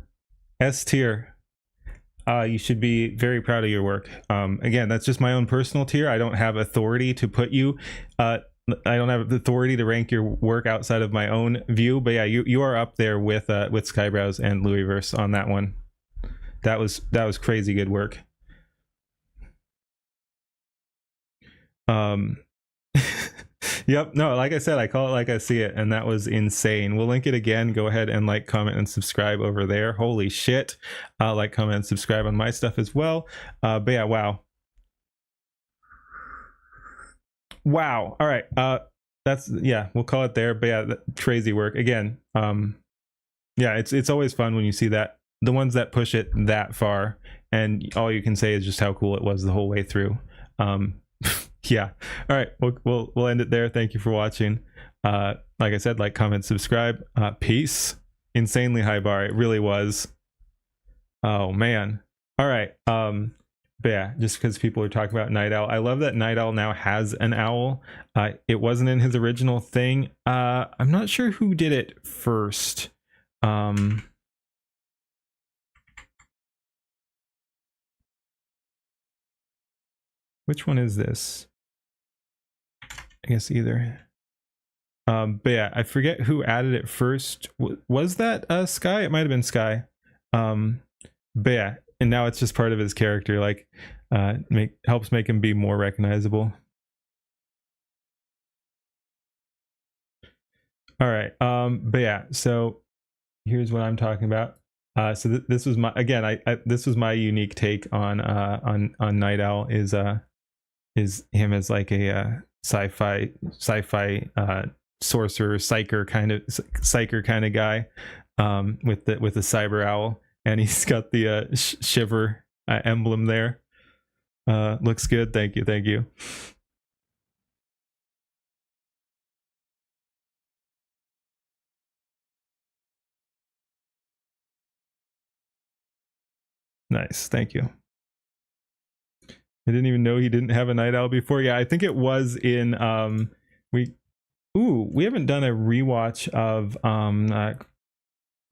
Speaker 2: You should be very proud of your work. Again, that's just my own personal tier. I don't have authority to put you. I don't have the authority to rank your work outside of my own view. But yeah, you are up there with Skyebrows and Louisverse on that one. That was crazy good work. Yep, no, like I said, I call it like I see it, and that was insane. We'll link it again. Go ahead and like, comment, and subscribe over there. Holy shit. Like, comment, and subscribe on my stuff as well. But yeah, wow. All right, that's, yeah, we'll call it there. But yeah, crazy work again. Yeah, it's always fun when you see that, the ones that push it that far, and all you can say is just how cool it was the whole way through. Yeah, all right, we'll end it there. Thank you for watching. Like I said, like, comment, subscribe. Peace. Insanely high bar, it really was. Oh man. All right, But yeah, just because people are talking about Night Owl, I love that Night Owl now has an owl. It wasn't in his original thing. I'm not sure who did it first. Which one is this? I guess either. But yeah, I forget who added it first. Was that Sky? It might have been Sky. But yeah, and now it's just part of his character, like helps make him be more recognizable. All right, but yeah, so here's what I'm talking about. So this was my, again, this was my unique take on Night Owl, is him as like a sci-fi sorcerer psyker kind of guy, with the cyber owl, and he's got the shiver emblem there. Looks good. Thank you. Nice, thank you. I didn't even know he didn't have a Night Owl before. Yeah, I think it was in we haven't done a rewatch of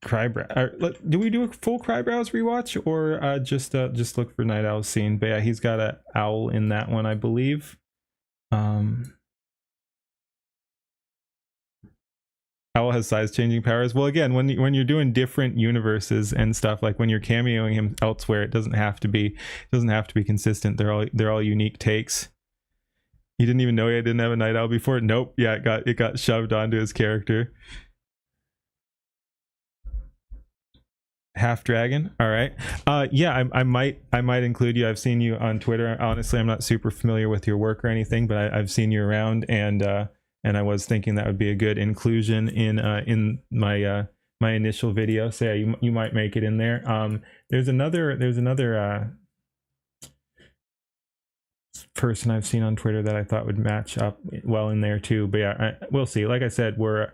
Speaker 2: Skyebrows. Do we do a full Skyebrows rewatch, or just look for Night Owl's scene? But yeah, he's got an owl in that one, I believe. Owl has size changing powers. Well, again, when you're doing different universes and stuff, like when you're cameoing him elsewhere, it doesn't have to be consistent. They're all unique takes. You didn't even know he didn't have a Night Owl before? Nope. Yeah, it got shoved onto his character. Half dragon. All right. Yeah, I might include you. I've seen you on Twitter. Honestly, I'm not super familiar with your work or anything, but I've seen you around, and I was thinking that would be a good inclusion in my my initial video. So yeah, you might make it in there. There's another person I've seen on Twitter that I thought would match up well in there too. But yeah, we'll see. Like I said, we're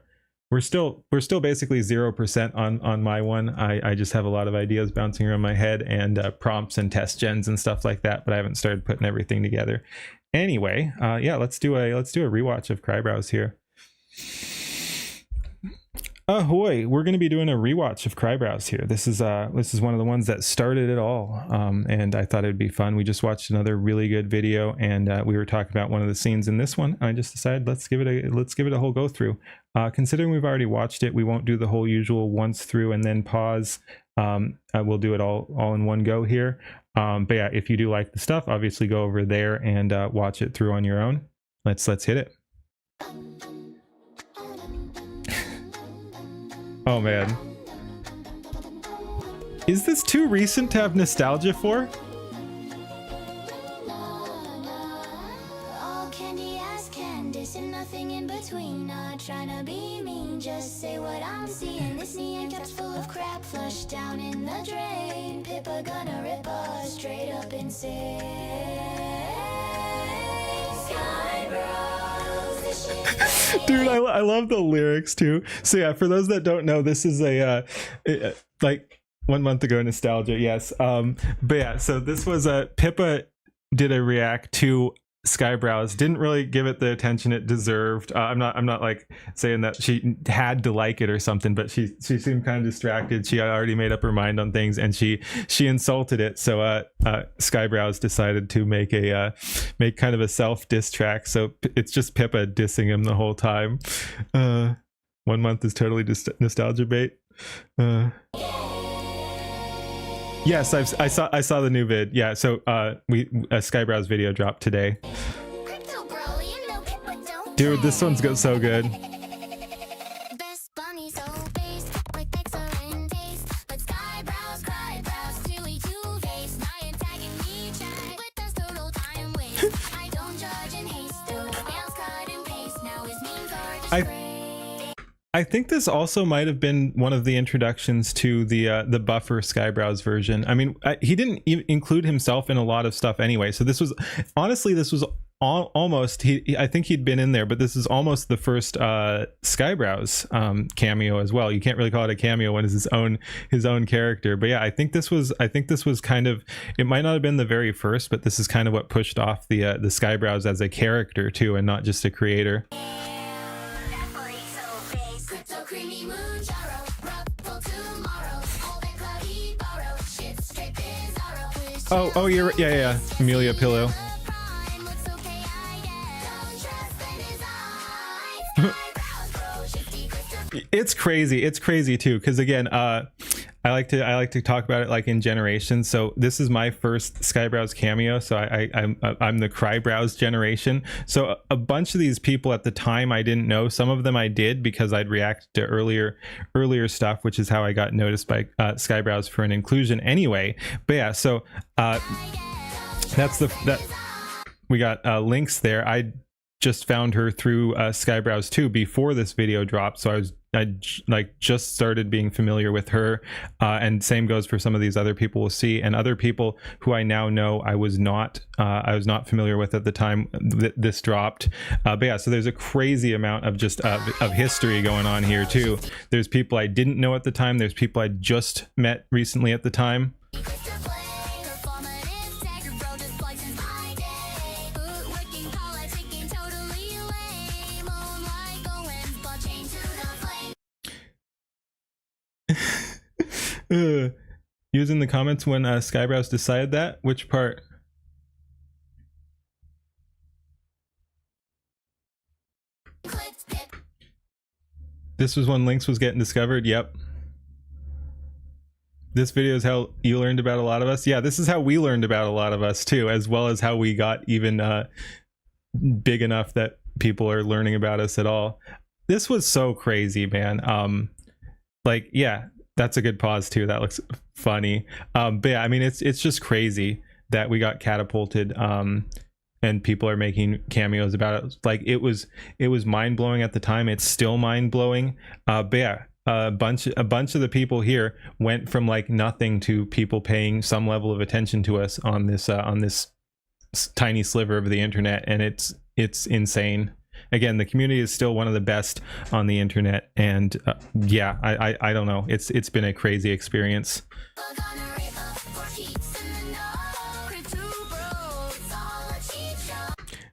Speaker 2: still basically 0% on my one. I just have a lot of ideas bouncing around my head, and prompts and test gens and stuff like that, but I haven't started putting everything together. Anyway, yeah, let's do a rewatch of Skyebrows here. Ahoy, we're going to be doing a rewatch of Skyebrows here. This is one of the ones that started it all, and I thought it'd be fun. We just watched another really good video, and we were talking about one of the scenes in this one. I just decided let's give it a whole go through. Considering we've already watched it, we won't do the whole usual once through and then pause. We'll do it all in one go here. But yeah, if you do like the stuff, obviously go over there and watch it through on your own. Let's hit it. Oh man, is this too recent to have nostalgia for?
Speaker 6: All candy ass Candace and nothing in between. Not trying to be mean, just say what I'm seeing. This neon cap's full of crap, flushed down in the drain. Pippa gonna rip us straight up insane. Skyebrows, this shit.
Speaker 2: Dude, I love the lyrics too. So yeah, for those that don't know, this is a like 1 month ago nostalgia. Yes. But yeah, so this was Pippa did a react to Skyebrows, didn't really give it the attention it deserved. I'm not like saying that she had to like it or something, but she seemed kind of distracted. She had already made up her mind on things, and she insulted it. So Skyebrows decided to make kind of a self diss track. So it's just Pippa dissing him the whole time. 1 month is totally nostalgia bait. Yes, I saw the new vid. Yeah, so a Skyebrows video dropped today. Dude, this one's so good. I think this also might have been one of the introductions to the buffer Skyebrows version. I mean, he didn't include himself in a lot of stuff anyway. So this was almost I think he'd been in there, but this is almost the first Skyebrows cameo as well. You can't really call it a cameo when it's his own character, but yeah, I think this was kind of, it might not have been the very first, but this is kind of what pushed off the Skyebrows as a character too, and not just a creator. Oh, you're yeah. Amelia Pillow. It's crazy too, because again, I like to talk about it like in generations. So this is my first Skyebrows cameo, so I'm the Crybrows generation. So a bunch of these people at the time I didn't know. Some of them I did because I'd react to earlier stuff, which is how I got noticed by Skyebrows for an inclusion anyway. But yeah, so we got links there. I just found her through Skyebrows 2 before this video dropped, so I like just started being familiar with her, and same goes for some of these other people we'll see, and other people who I now know I was not familiar with at the time this dropped. But yeah, so there's a crazy amount of just of history going on here too. There's people I didn't know at the time. There's people I just met recently at the time. Using the comments when Skyebrows decided that. Which part? This was when Lynx was getting discovered. Yep. This video is how you learned about a lot of us. Yeah, this is how we learned about a lot of us too, as well as how we got even big enough that people are learning about us at all. This was so crazy, man. Like, yeah, that's a good pause too. That looks funny. But yeah, I mean, it's just crazy that we got catapulted, and people are making cameos about it. Like, it was mind blowing at the time. It's still mind blowing. But yeah, a bunch of the people here went from like nothing to people paying some level of attention to us on this tiny sliver of the internet, and it's insane. Again, the community is still one of the best on the internet, and yeah, I don't know, it's been a crazy experience.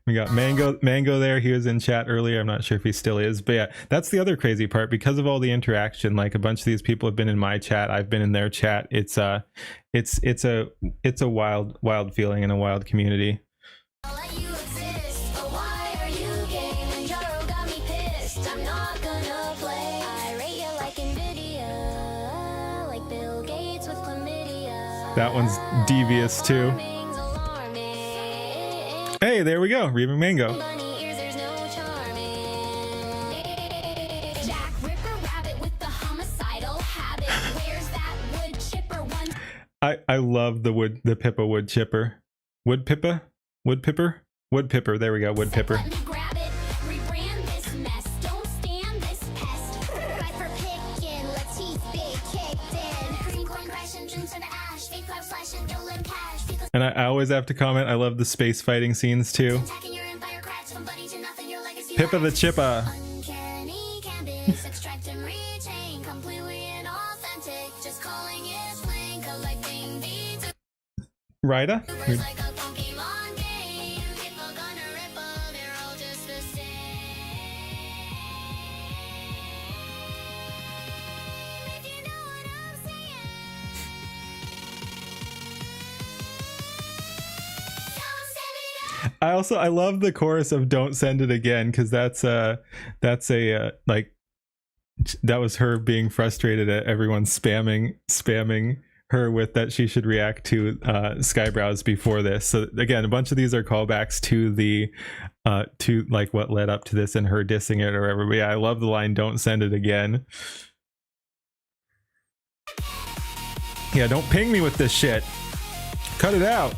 Speaker 2: We got Mango there. He was in chat earlier. I'm not sure if he still is, but yeah, that's the other crazy part. Because of all the interaction, like a bunch of these people have been in my chat, I've been in their chat. It's a wild feeling and a wild community. That one's devious too. Hey, there we go, Reaving Mango. I love the Pippa wood chipper. Wood Pippa? Wood Pipper? Wood Pipper, there we go, Wood Pipper. And I always have to comment, I love the space fighting scenes too. Pippa the Chippa. Ryda? I love the chorus of "Don't Send It Again" because that was her being frustrated at everyone spamming her with that she should react to Skyebrows before this. So again, a bunch of these are callbacks to the to like what led up to this and her dissing it or whatever. But yeah, I love the line "Don't send it again." Yeah, don't ping me with this shit. Cut it out.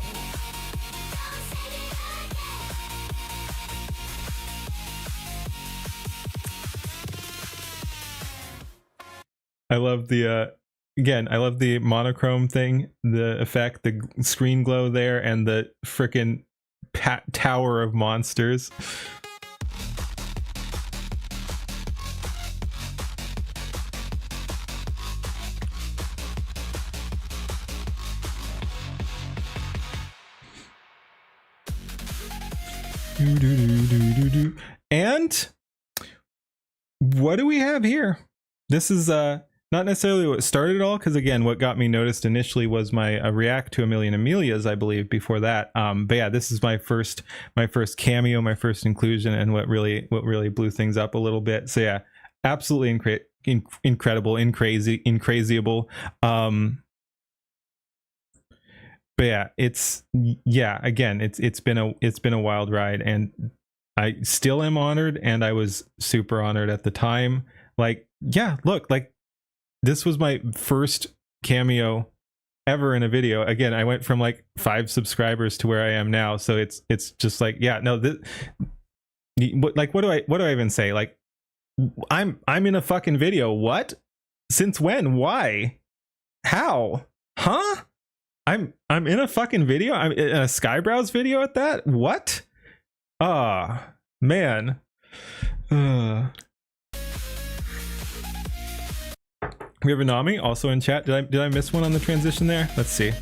Speaker 2: I love the again, I love the monochrome thing, the effect, the screen glow there, and the frickin' tower of monsters. And what do we have here? This is not necessarily what started it all, because again, what got me noticed initially was my react to A Million Amelias, I believe, before that. But yeah, this is my first cameo, my first inclusion, and what really blew things up a little bit. So yeah, absolutely incredible, crazyable. But yeah, again, it's been a wild ride, and I still am honored, and I was super honored at the time. Like, yeah, look, like this was my first cameo ever in a video. Again, I went from like 5 subscribers to where I am now, so it's just like, yeah, no, this, like, what do I even say? Like, I'm in a fucking video. What? Since when? Why? How? Huh? I'm in a fucking video. I'm in a Skyebrows video at that. What? Ah, man. Rivanami also in chat. Did I miss one on the transition there? Let's see.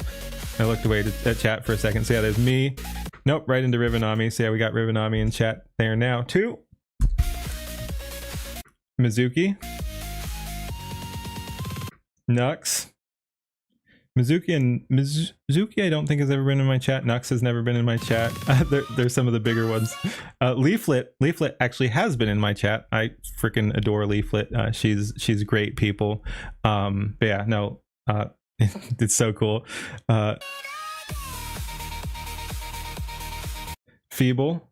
Speaker 2: I looked away at chat for a second. So yeah, there's me. Nope, right into Rivanami. So yeah, we got Rivanami in chat there now too. Mizuki. Nux. Mizuki, I don't think has ever been in my chat. Nux has never been in my chat. There's some of the bigger ones. Leaflet actually has been in my chat. I freaking adore Leaflet. She's great people. But yeah, no, it's so cool. Feeble.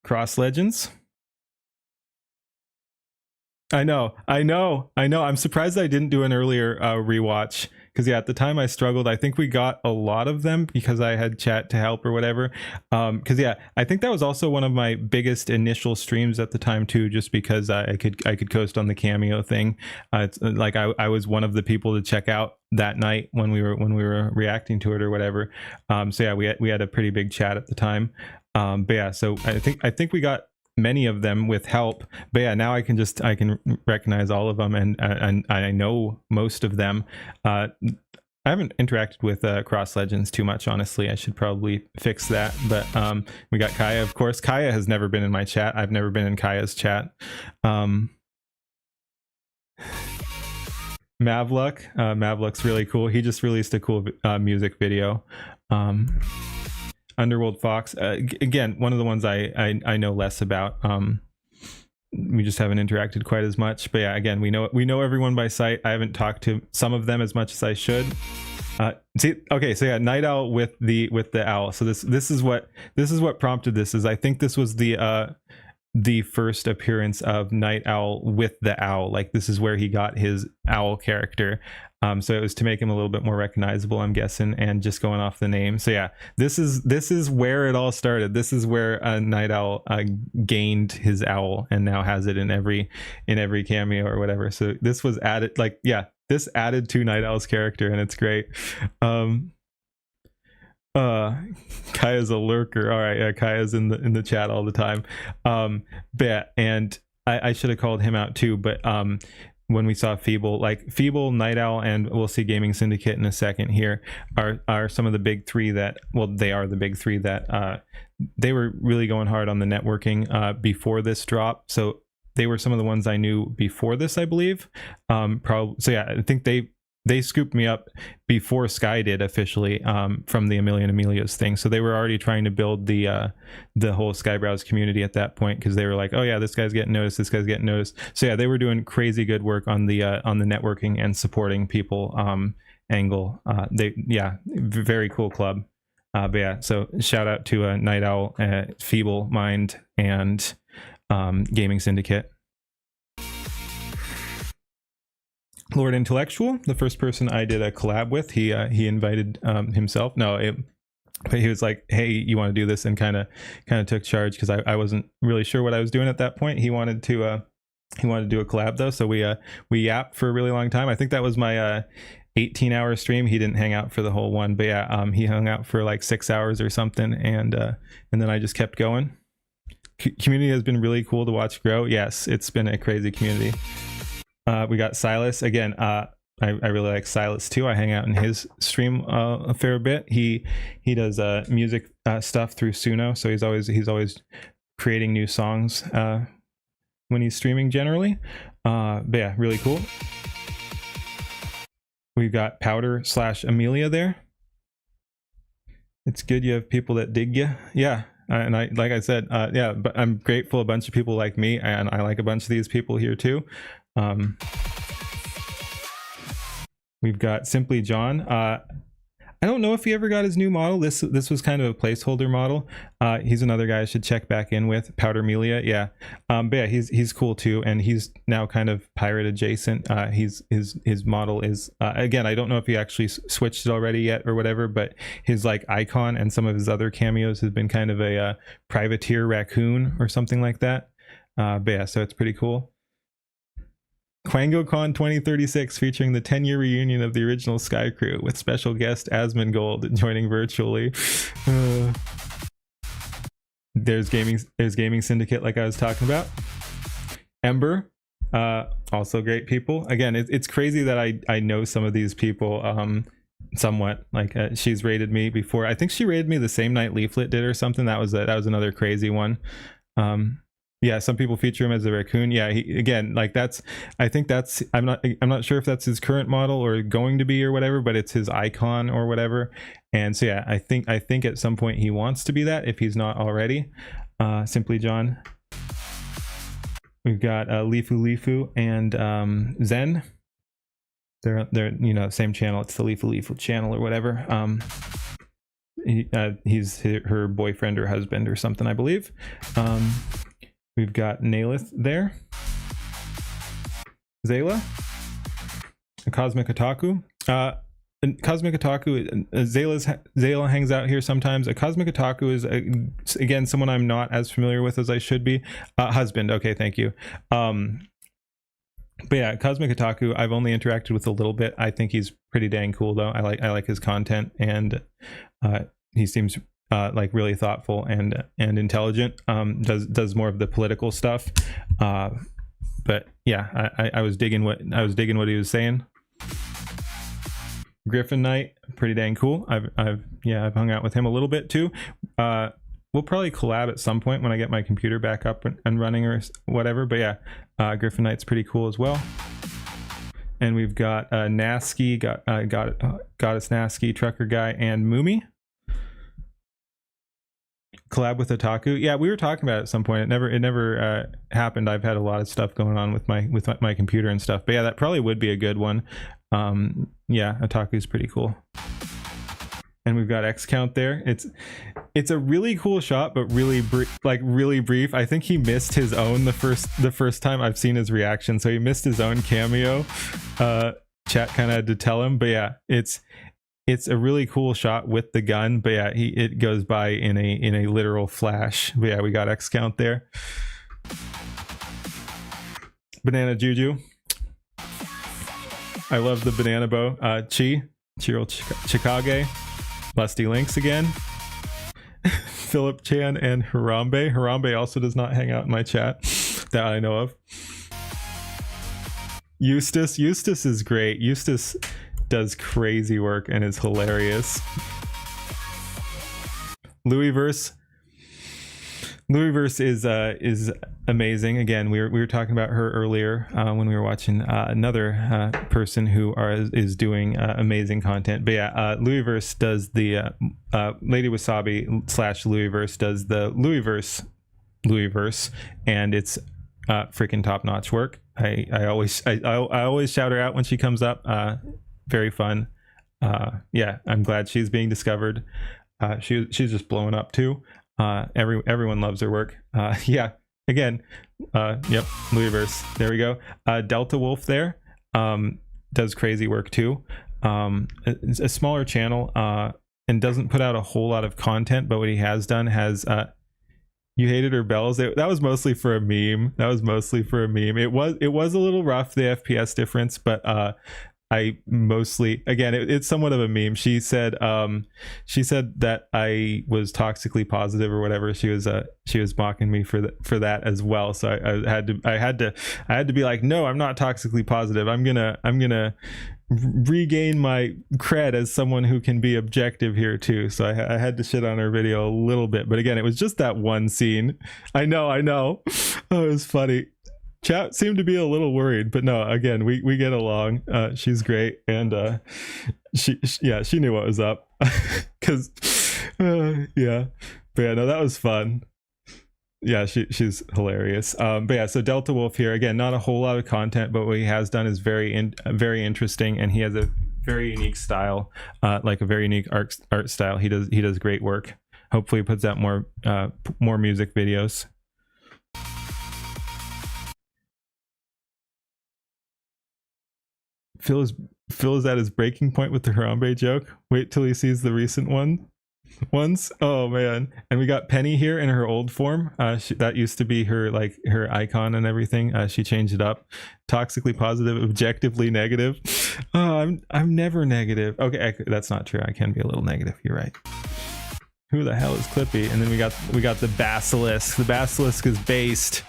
Speaker 2: Cross Legends. I know. I'm surprised I didn't do an earlier rewatch, because yeah, at the time I struggled. I think we got a lot of them because I had chat to help or whatever. Because yeah, I think that was also one of my biggest initial streams at the time too, just because I could coast on the cameo thing. It's like I was one of the people to check out that night when we were reacting to it or whatever. So yeah, we had a pretty big chat at the time. But yeah, so I think we got many of them with help. But yeah, now I can recognize all of them, and I know most of them. I haven't interacted with Cross Legends too much, honestly. I should probably fix that. But we got Kaya, of course. Kaya has never been in my chat. I've never been in Kaya's chat. Mavluck's really cool. He just released a cool music video. Underworld Fox, again, one of the ones I know less about. We just haven't interacted quite as much. But yeah, again, we know everyone by sight. I haven't talked to some of them as much as I should. See, okay, so yeah, Night Owl with the owl. So this is what prompted this. Is I think this was the first appearance of Night Owl with the owl. Like, this is where he got his owl character. So it was to make him a little bit more recognizable, I'm guessing, and just going off the name. So yeah, this is where it all started. This is where Night Owl gained his owl and now has it in every cameo or whatever. So this was added, like, yeah, this added to Night Owl's character, and it's great. Kaya's a lurker. All right, yeah, Kaya's in the chat all the time. But and I should have called him out too, but when we saw Feeble, Night Owl, and we'll see Gaming Syndicate in a second here, are some of the big three that, well, they are the big three that they were really going hard on the networking before this drop. So they were some of the ones I knew before this, I believe. So yeah, I think they scooped me up before Sky did officially, from the A Million Amelias thing. So they were already trying to build the whole Skyebrows community at that point, because they were like, oh yeah, this guy's getting noticed, this guy's getting noticed. So yeah, they were doing crazy good work on the networking and supporting people angle. Very cool club. But yeah, so shout out to Night Owl, Feeble Mind, and Gaming Syndicate. Lord Intellectual, the first person I did a collab with, he invited himself. But he was like, hey, you want to do this, and kind of took charge, because I wasn't really sure what I was doing at that point. He wanted to do a collab though, so we yapped for a really long time. I think that was my 18-hour stream. He didn't hang out for the whole one, but yeah, he hung out for like 6 hours or something, and then I just kept going. Community has been really cool to watch grow. Yes, it's been a crazy community. We got Silas again. I really like Silas too. I hang out in his stream a fair bit. He does music stuff through Suno, so he's always creating new songs when he's streaming generally. But yeah, really cool. We've got Powder / Amelia there. It's good you have people that dig you. Yeah. And I, like I said, yeah, but I'm grateful a bunch of people like me, and I like a bunch of these people here too. We've got Simply John. I don't know if he ever got his new model. This was kind of a placeholder model. He's another guy I should check back in with. Powder Melia, yeah. But yeah, he's cool too, and he's now kind of pirate adjacent. His model is again, I don't know if he actually switched it already yet or whatever, but his like icon and some of his other cameos has been kind of a privateer raccoon or something like that. But yeah, so it's pretty cool. QuangoCon 2036 featuring the 10-year reunion of the original Sky Crew with special guest Asmongold joining virtually. There's Gaming Syndicate, like I was talking about. Ember, also great people. Again, it's crazy that I know some of these people somewhat. Like she's rated me before. I think she rated me the same night Leaflet did or something. That was another crazy one. Yeah, some people feature him as a raccoon. Yeah, again, like I think that's I'm not sure if that's his current model or going to be or whatever, but it's his icon or whatever. And so yeah, I think at some point he wants to be that if he's not already. Simply John. We've got Lifu and Zen. They're same channel. It's the Lifu channel or whatever. He's her boyfriend or husband or something, I believe. We've got Nailith there. Zayla. Cosmic Otaku. Cosmic Otaku, Zayla hangs out here sometimes. A Cosmic Otaku is, again, someone I'm not as familiar with as I should be. Husband, okay, thank you. But yeah, Cosmic Otaku, I've only interacted with a little bit. I think he's pretty dang cool though. I like his content, and he seems like really thoughtful and intelligent. Does more of the political stuff. But yeah, I was digging what he was saying. Griffin Knight, pretty dang cool. I've hung out with him a little bit too. We'll probably collab at some point when I get my computer back up and running or whatever. But yeah, Griffin Knight's pretty cool as well. And we've got Nasky, Goddess Nasky, Trucker Guy, and Moomy. Collab with Otaku. Yeah, we were talking about it at some point. It never happened. I've had a lot of stuff going on with my computer and stuff. But yeah, that probably would be a good one. Yeah, Otaku's pretty cool. And we've got X Count there. It's a really cool shot, but really brief. I think he missed his own the first time I've seen his reaction. So he missed his own cameo. Chat kind of had to tell him, but yeah, it's a really cool shot with the gun. But yeah, it goes by in a literal flash. But yeah, we got X Count there. Banana Juju. I love the banana bow. Chiro Chikage. Lusty Links again. Philip Chan and Harambe. Harambe also does not hang out in my chat that I know of. Eustace is great. Eustace does crazy work and is hilarious. Louisverse is amazing. Again, we were talking about her earlier when we were watching another person who is doing amazing content. But yeah, Louisverse does the Lady Wasabi / Louisverse does the Louisverse, and it's freaking top-notch work. I always shout her out when she comes up. Very fun. Yeah, I'm glad she's being discovered. She's just blowing up too. Everyone loves her work. Yeah, again, yep, Louisverse. There we go. Delta Wolf there does crazy work too. It's a smaller channel and doesn't put out a whole lot of content, but what he has done has you hated her bells. That was mostly for a meme. It was a little rough, the FPS difference, but I mostly, again, it's somewhat of a meme. She said that I was toxically positive or whatever. She was mocking me for that as well. So I had to be like, no, I'm not toxically positive. I'm gonna regain my cred as someone who can be objective here too. So I had to shit on her video a little bit, but again, it was just that one scene. I know. Oh, it was funny. Chat seemed to be a little worried, but no, again, we get along. She's great, and she knew what was up. Because yeah, but yeah, no, that was fun. Yeah, she's hilarious. But yeah, so Delta Wolf here again, not a whole lot of content, but what he has done is very interesting, and he has a very unique style, like a very unique art style. He does great work. Hopefully, he puts out more music videos. Phil is at his breaking point with the Harambe joke. Wait till he sees the recent ones. Oh man. And we got Penny here in her old form. That used to be her icon and everything. She changed it up. Toxically positive, objectively negative. Oh, I'm never negative. Okay, that's not true. I can be a little negative. You're right. Who the hell is Clippy? And then we got the Basilisk. The Basilisk is based.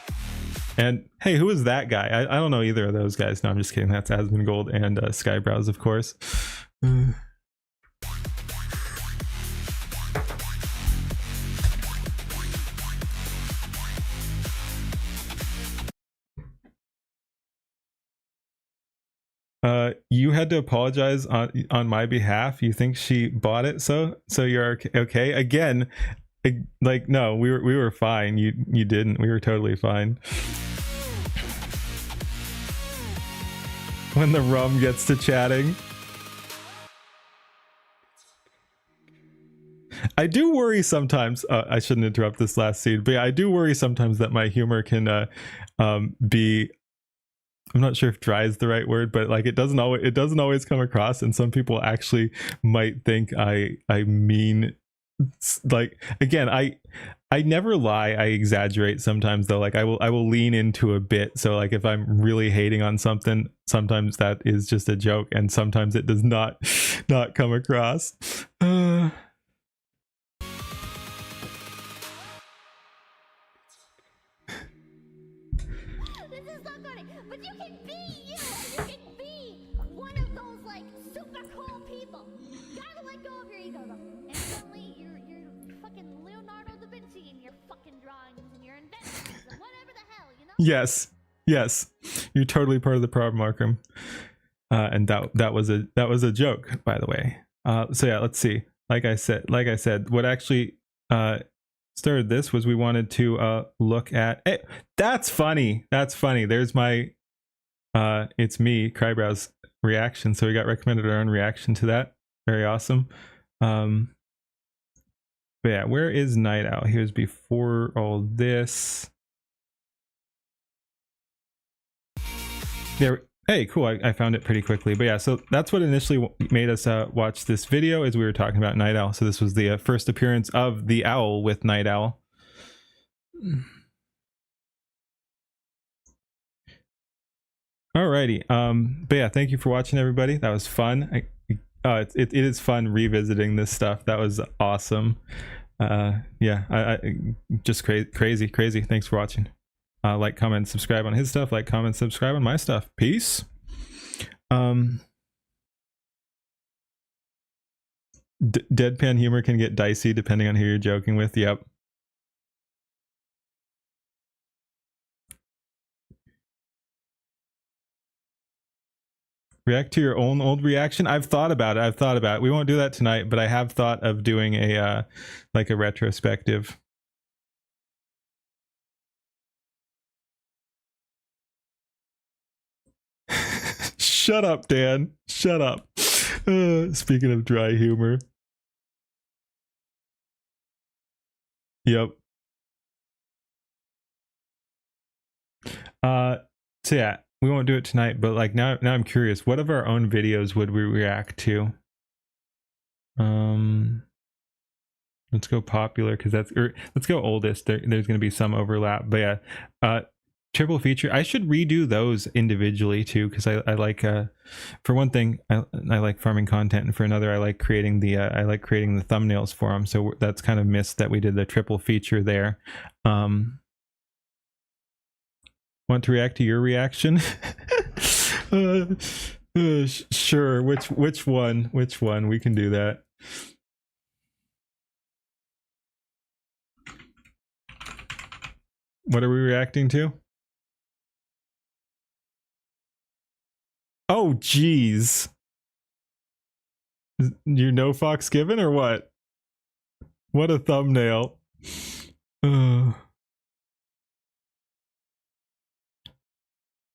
Speaker 2: And hey, who is that guy? I don't know either of those guys. No, I'm just kidding. That's Asmongold and Skyebrows, of course. You had to apologize on my behalf. You think she bought it, so you're okay? Again, like, no, we were fine. You didn't. We were totally fine. When the rum gets to chatting. I do worry sometimes, I shouldn't interrupt this last scene, but yeah, I do worry sometimes that my humor can be, I'm not sure if dry is the right word, but like it doesn't always come across, and some people actually might think I mean, like, again, I never lie. I exaggerate sometimes though. Like I will lean into a bit. So like if I'm really hating on something, sometimes that is just a joke, and sometimes it does not come across.
Speaker 6: This is so funny, but you can be you, and you can be one of those like super cool people. Gotta let go of your ego though. And suddenly you're fucking Leonardo da Vinci in your fucking drawings and your inventions and whatever the hell, you know?
Speaker 2: Yes, you're totally part of the problem, Markham. And that was a joke, by the way. So yeah, let's see. Like I said, what actually started this was we wanted to look at. Hey, that's funny. There's my it's me, Skyebrows reaction. So we got recommended our own reaction to that. Very awesome. But yeah, where is Night Owl? He was before all this. There. Hey, cool. I found it pretty quickly. But yeah, so that's what initially made us watch this video, as we were talking about Night Owl. So this was the first appearance of the owl with Night Owl. Alrighty. But yeah, thank you for watching, everybody. That was fun. It is fun revisiting this stuff. That was awesome. Yeah, I just crazy. Thanks for watching. Like, comment, subscribe on his stuff. Like, comment, subscribe on my stuff. Peace. Deadpan humor can get dicey depending on who you're joking with. Yep. React to your own old reaction. I've thought about it. We won't do that tonight, but I have thought of doing a like a retrospective. Shut up, Dan. Shut up. Speaking of dry humor. Yep. So yeah, we won't do it tonight, but like now I'm curious, what of our own videos would we react to? Let's go popular, because that's, or let's go oldest. There's going to be some overlap, but yeah, triple feature. I should redo those individually too, because I like for one thing I like farming content, and for another I like creating the thumbnails for them. So that's kind of missed that we did the triple feature there. Want to react to your reaction? Sure. Which one? We can do that. What are we reacting to? Oh, geez. You know Fox Given or what? What a thumbnail.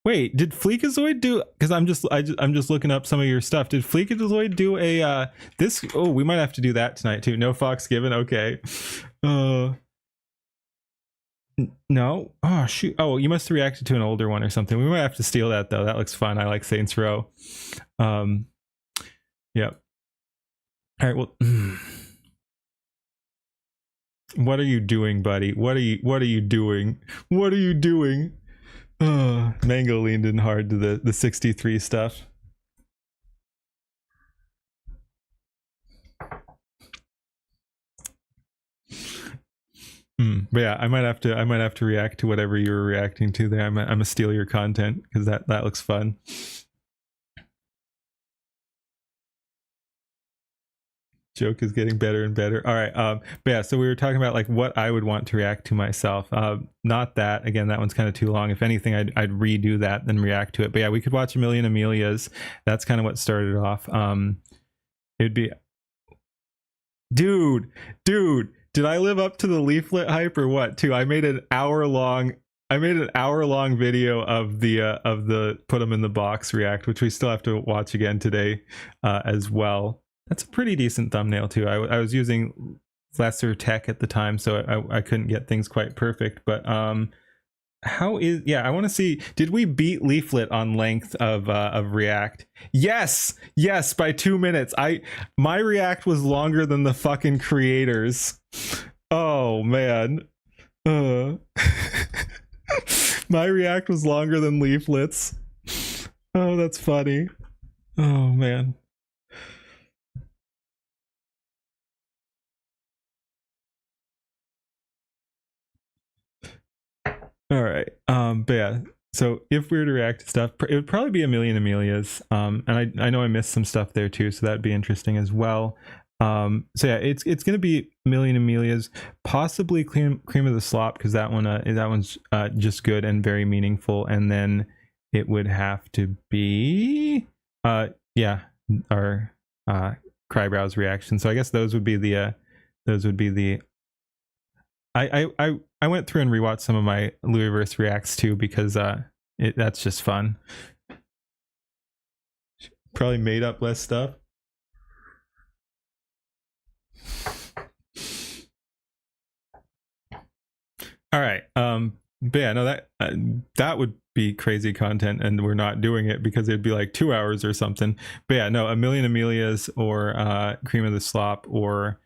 Speaker 2: Wait, did Fleekazoid do? Because I'm just looking up some of your stuff. Did Fleekazoid do a this? Oh, we might have to do that tonight too. No Fox Given. Okay. No. Oh shoot. Oh, you must have reacted to an older one or something. We might have to steal that though. That looks fun. I like Saints Row. Yep. All right. Well. What are you doing, buddy? What are you doing? What are you doing? Mango leaned in hard to the 63 stuff. But yeah, I might have to react to whatever you were reacting to there. I'm gonna steal your content because that looks fun. Joke is getting better and better. All right. But yeah, so we were talking about like what I would want to react to myself. Not that, again, that one's kind of too long. If anything, I'd redo that and react to it. But yeah, we could watch A Million Amelias. That's kind of what started off. It'd be, dude, did I live up to the leaflet hype or what too? I made an hour long video of the put them in the box react, which we still have to watch again today as well. That's a pretty decent thumbnail too. I was using lesser tech at the time, so I couldn't get things quite perfect. But how is, yeah, I want to see, did we beat leaflet on length of react? Yes, by 2 minutes. My react was longer than the fucking creators. Oh man. My react was longer than leaflets. Oh, that's funny. Oh man. All right. But yeah, so if we were to react to stuff, it would probably be A Million Amelias. And I know I missed some stuff there too, so that'd be interesting as well. So yeah, it's gonna be A Million Amelias, possibly cream of the slop, because that one's just good and very meaningful. And then it would have to be yeah, our Skyebrows reaction. So I guess those would be the I went through and rewatched some of my Louisverse reacts too, because that's just fun. Probably made up less stuff. All right. But yeah, no, that would be crazy content, and we're not doing it because it'd be like 2 hours or something. But yeah, no, A Million Amelias or Cream of the Slop or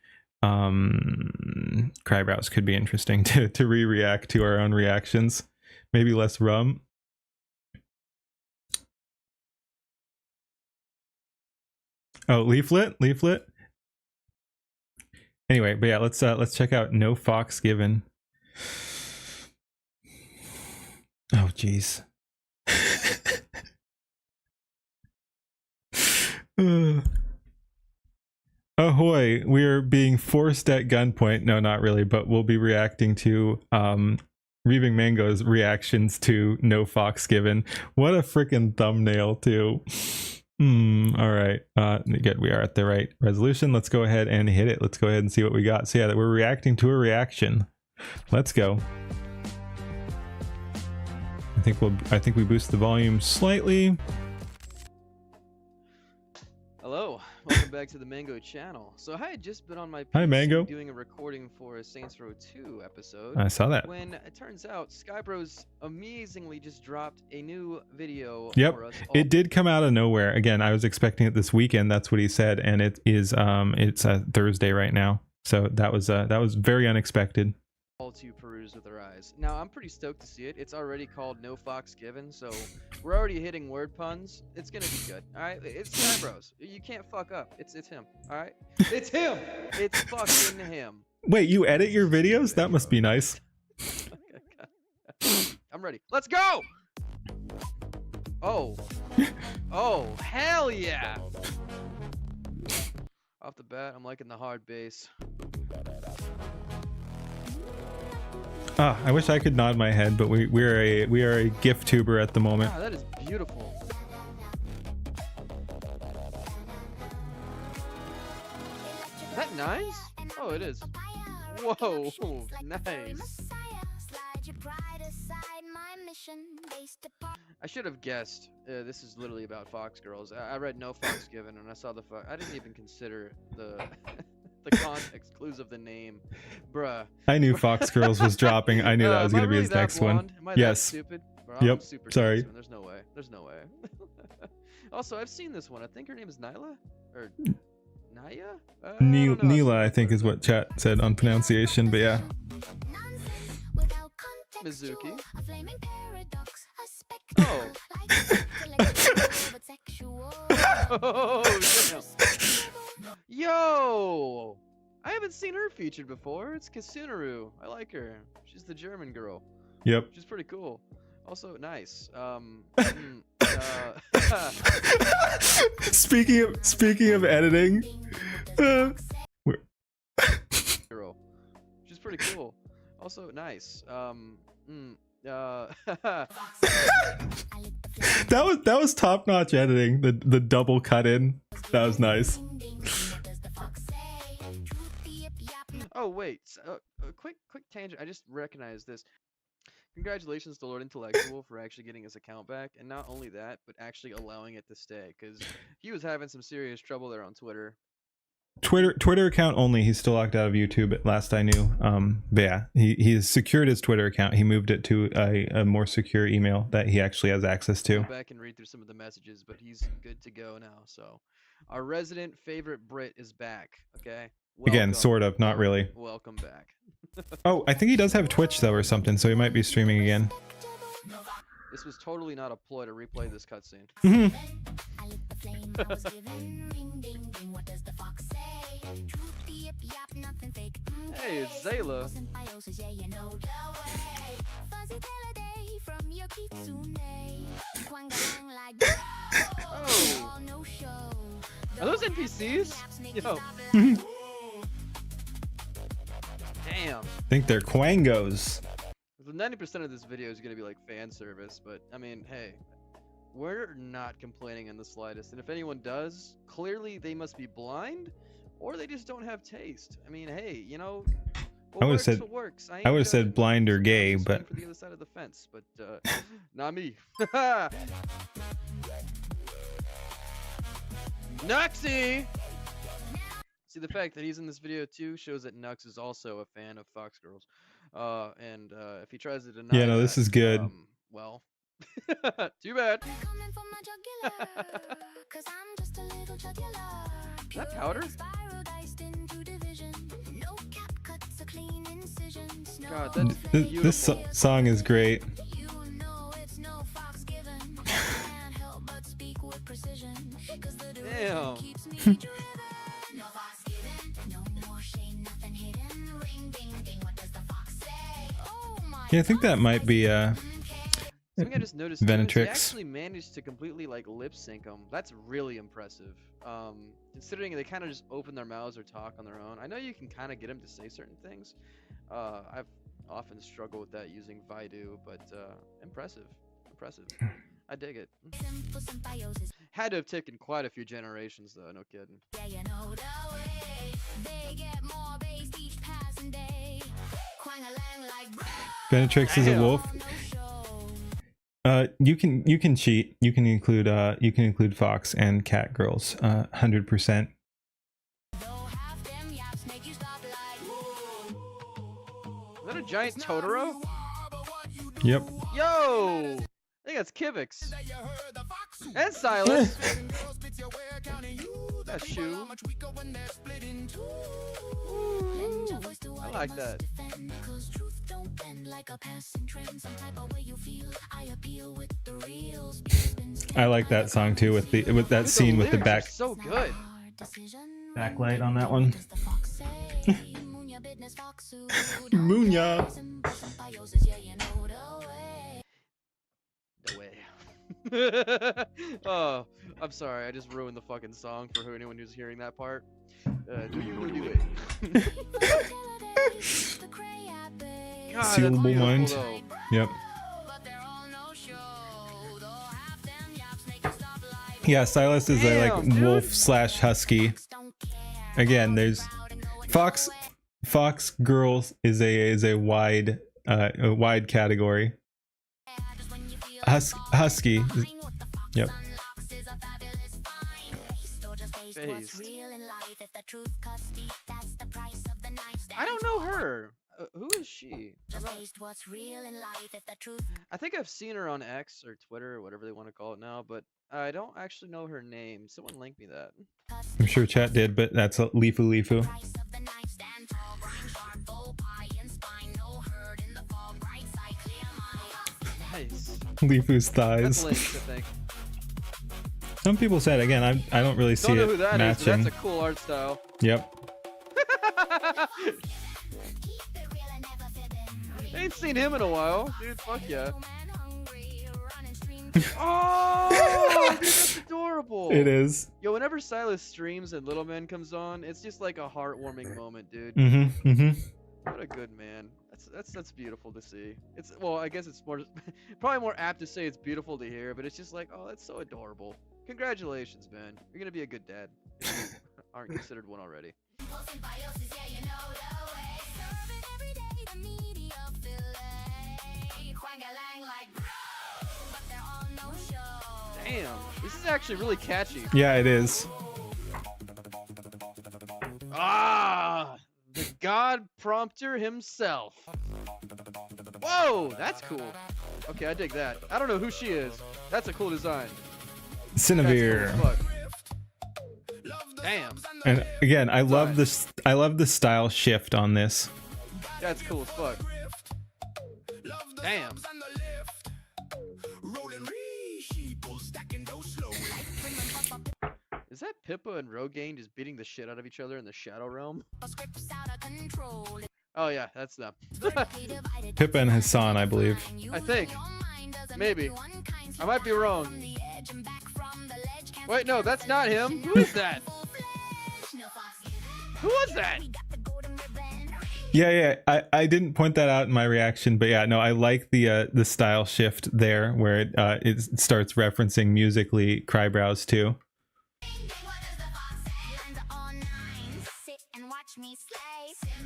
Speaker 2: Skyebrows could be interesting to re-react to our own reactions. Maybe less rum. Oh, leaflet. Anyway, but yeah, let's check out No Fox Given. Oh jeez. Ahoy, we are being forced at gunpoint. No, not really, but we'll be reacting to Reaving Mango's reactions to No Fox Given. What a freaking thumbnail too. All right, good, we are at the right resolution. Let's go ahead and hit it. Let's go ahead and see what we got. So yeah, we're reacting to a reaction. Let's go. I think we boost the volume slightly.
Speaker 11: Hello, welcome back to the Mango channel. So I had just been on my PC
Speaker 2: Hi, Mango.
Speaker 11: doing a recording for a Saints Row 2 episode.
Speaker 2: I saw that.
Speaker 11: When it turns out Skyebrows amazingly just dropped a new video
Speaker 2: Yep,
Speaker 11: for us.
Speaker 2: it did come out of nowhere. Again, I was expecting it this weekend. That's what he said, and it is it's Thursday right now. So that was very unexpected.
Speaker 11: all to peruse with our eyes. Now, I'm pretty stoked to see it. It's already called No Fox Given, so we're already hitting word puns. It's gonna be good, alright? It's Skyebrows. You can't fuck up. It's him, alright? It's him! It's fucking him.
Speaker 2: Wait, you edit your videos? That must be nice.
Speaker 11: I'm ready. Let's go! Oh. Oh, hell yeah! Off the bat, I'm liking the hard bass.
Speaker 2: Ah, I wish I could nod my head, but we are a gift tuber at the moment.
Speaker 11: Wow, that is beautiful. Is that nice? Oh, it is. Whoa, nice. I should have guessed. This is literally about Fox Girls. I read No Fox Given, and I saw the I didn't even consider the the context clues of the name, bruh.
Speaker 2: I knew Fox Girls was dropping. I knew that was gonna be his next one.
Speaker 11: Am I
Speaker 2: yes.
Speaker 11: That stupid? Bro,
Speaker 2: yep.
Speaker 11: Super
Speaker 2: Sorry.
Speaker 11: Stupid. There's no way. There's no way. Also, I've seen this one. I think her name is Nyla or Naya.
Speaker 2: Neela, I think, is what chat said on pronunciation. But yeah.
Speaker 11: Mizuki. Oh. Oh, damn. Yo! I haven't seen her featured before. It's Kasunaru. I like her. She's the German girl.
Speaker 2: Yep.
Speaker 11: She's pretty cool. Also nice.
Speaker 2: Speaking of editing.
Speaker 11: Girl. She's pretty cool. Also nice.
Speaker 2: That was top-notch editing. The double cut in. That was nice.
Speaker 11: Oh wait, a quick tangent. I just recognized this. Congratulations to Lord Intellectual for actually getting his account back, and not only that, but actually allowing it to stay, because he was having some serious trouble there on Twitter.
Speaker 2: Twitter account only. He's still locked out of YouTube. Last I knew. But yeah, he has secured his Twitter account. He moved it to a more secure email that he actually has access to.
Speaker 11: Go back and read through some of the messages, but he's good to go now. So, our resident favorite Brit is back. Okay. Welcome.
Speaker 2: Again, sort of, not really.
Speaker 11: Welcome back.
Speaker 2: Oh, I think he does have Twitch though or something, so he might be streaming again.
Speaker 11: This was totally not a ploy to replay this cutscene. Hey, it's Zayla. Oh. Are those NPCs? Yo. Damn.
Speaker 2: I think they're Quangos.
Speaker 11: 90% of this video is going to be like fan service, but I mean, hey, we're not complaining in the slightest. And if anyone does, clearly they must be blind or they just don't have taste. I mean, hey, you know, what works, what works.
Speaker 2: I would have said blind or gay, but
Speaker 11: for the other side of the fence, but not me. Nuxie! See, the fact that he's in this video too shows that Nux is also a fan of Fox Girls. And if he tries to deny
Speaker 2: yeah, no, this is good.
Speaker 11: Well, too bad. Is that powder? God, that's
Speaker 2: this song is great.
Speaker 11: Damn.
Speaker 2: Yeah, I think that might be
Speaker 11: Something I just noticed
Speaker 2: Venetrix.
Speaker 11: they actually managed to completely like lip sync them. That's really impressive. Considering they kind of just open their mouths or talk on their own. I know you can kind of get them to say certain things. I've often struggled with that using Vidu, but impressive. I dig it. Had to have taken quite a few generations though, no kidding.
Speaker 2: Venetrix is a wolf. You can cheat. You can include Fox and Cat Girls. 100%.
Speaker 11: Is that a giant Totoro?
Speaker 2: Yep.
Speaker 11: Yo! I think that's Kivix. And Silas. That's Shoe. Ooh, I like that.
Speaker 6: bend like a passing trend. Some type of way you feel. I appeal with the reals.
Speaker 2: I like that song too with that scene with the
Speaker 11: lyrics are
Speaker 2: back
Speaker 11: so good.
Speaker 2: backlight on that one. Munya.
Speaker 11: No way. Oh, I'm sorry. I just ruined the fucking song for anyone who's hearing that part. Do you it? God, that's
Speaker 2: Sealable
Speaker 11: beautiful,
Speaker 2: mind.
Speaker 11: though.
Speaker 2: Yep. Yeah, Silas is a like
Speaker 11: Damn,
Speaker 2: wolf slash husky. Again, there's fox girls is a wide category. Husky. Yep.
Speaker 11: Face. I don't know her. Who is she? I think I've seen her on X or Twitter or whatever they want to call it now, but I don't actually know her name. Someone link me that.
Speaker 2: I'm sure chat did, but that's a Lifu.
Speaker 11: Nice.
Speaker 2: Lifu's
Speaker 11: That's
Speaker 2: thighs.
Speaker 11: links, I think.
Speaker 2: Some people said again. I don't really see
Speaker 11: Don't know
Speaker 2: it
Speaker 11: who that is, but
Speaker 2: matching.
Speaker 11: that's a cool art style.
Speaker 2: Yep.
Speaker 11: Ain't seen him in a while, dude. Fuck yeah. Oh, dude, that's adorable.
Speaker 2: It is.
Speaker 11: Yo, whenever Silas streams and Little Man comes on, it's just like a heartwarming moment, dude. What a good man. That's beautiful to see. It's well, I guess it's more probably more apt to say it's beautiful to hear, but it's just like, oh, that's so adorable. Congratulations, man. You're gonna be a good dad. If you aren't considered one already. Damn, this is actually really catchy.
Speaker 2: Yeah, it is.
Speaker 11: Ah, the God Prompter himself. Whoa, that's cool. Okay, I dig that. I don't know who she is. That's a cool design.
Speaker 2: Cinevere.
Speaker 11: That's cool as fuck. Damn.
Speaker 2: And again, I love this. I love the style shift on this.
Speaker 11: That's cool as fuck. Damn. Is that Pippa and Rogaine just beating the shit out of each other in the Shadow Realm? Oh yeah, that's them.
Speaker 2: Pippa and Hassan, I believe.
Speaker 11: I think. Maybe. I might be wrong. Wait, no, that's not him. Who is that? Who was that?
Speaker 2: Yeah. I didn't point that out in my reaction, but yeah, no, I like the style shift there where it starts referencing musically Skyebrows too.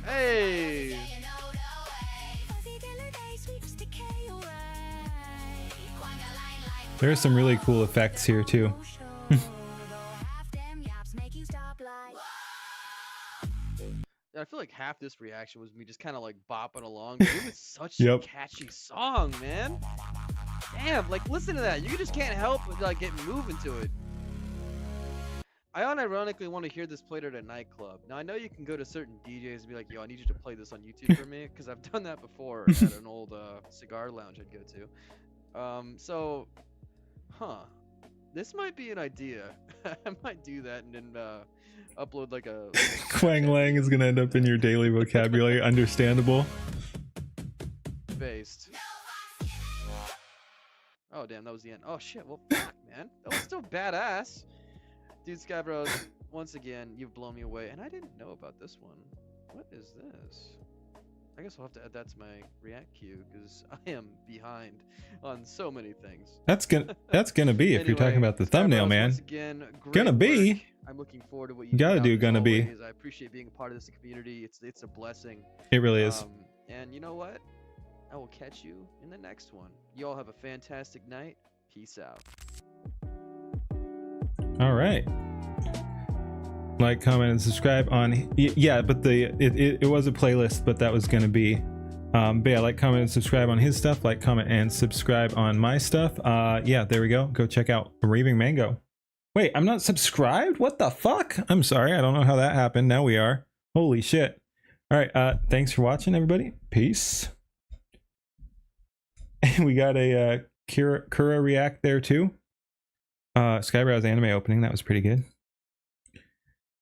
Speaker 11: Hey.
Speaker 2: There are some really cool effects here too.
Speaker 11: I feel like half this reaction was me just kind of like bopping along. But it was such a catchy song, man. Damn, like listen to that. You just can't help but like get moving to it. I unironically want to hear this played at a nightclub. Now I know you can go to certain DJs and be like, "Yo, I need you to play this on YouTube for me," because I've done that before at an old cigar lounge I'd go to. So, this might be an idea. I might do that and then upload like a
Speaker 2: Quang Lang is gonna end up in your daily vocabulary. Understandable.
Speaker 11: based. Oh damn, that was the end. Oh shit, well fuck, man. That was still badass. Dude, Skyebrows, once again, you've blown me away, and I didn't know about this one. What is this? I guess I'll have to add that to my react queue because I am behind on so many things.
Speaker 2: That's gonna be if you're talking about the thumbnail, man.
Speaker 11: Once again, great
Speaker 2: Gonna be.
Speaker 11: work. I'm looking forward to what you
Speaker 2: Gotta do
Speaker 11: as
Speaker 2: gonna be.
Speaker 11: always. I appreciate being a part of this community. It's a blessing.
Speaker 2: It really is.
Speaker 11: And you know what? I will catch you in the next one. You all have a fantastic night. Peace out.
Speaker 2: All right. Like, comment, and subscribe on. Yeah, but it was a playlist, but that was gonna be. But yeah, like, comment, and subscribe on his stuff. Like, comment, and subscribe on my stuff. Yeah, there we go. Go check out Raving Mango. Wait, I'm not subscribed? What the fuck? I'm sorry. I don't know how that happened. Now we are. Holy shit. All right. Thanks for watching, everybody. Peace. And we got a Kura react there too. Skyebrows anime opening, that was pretty good.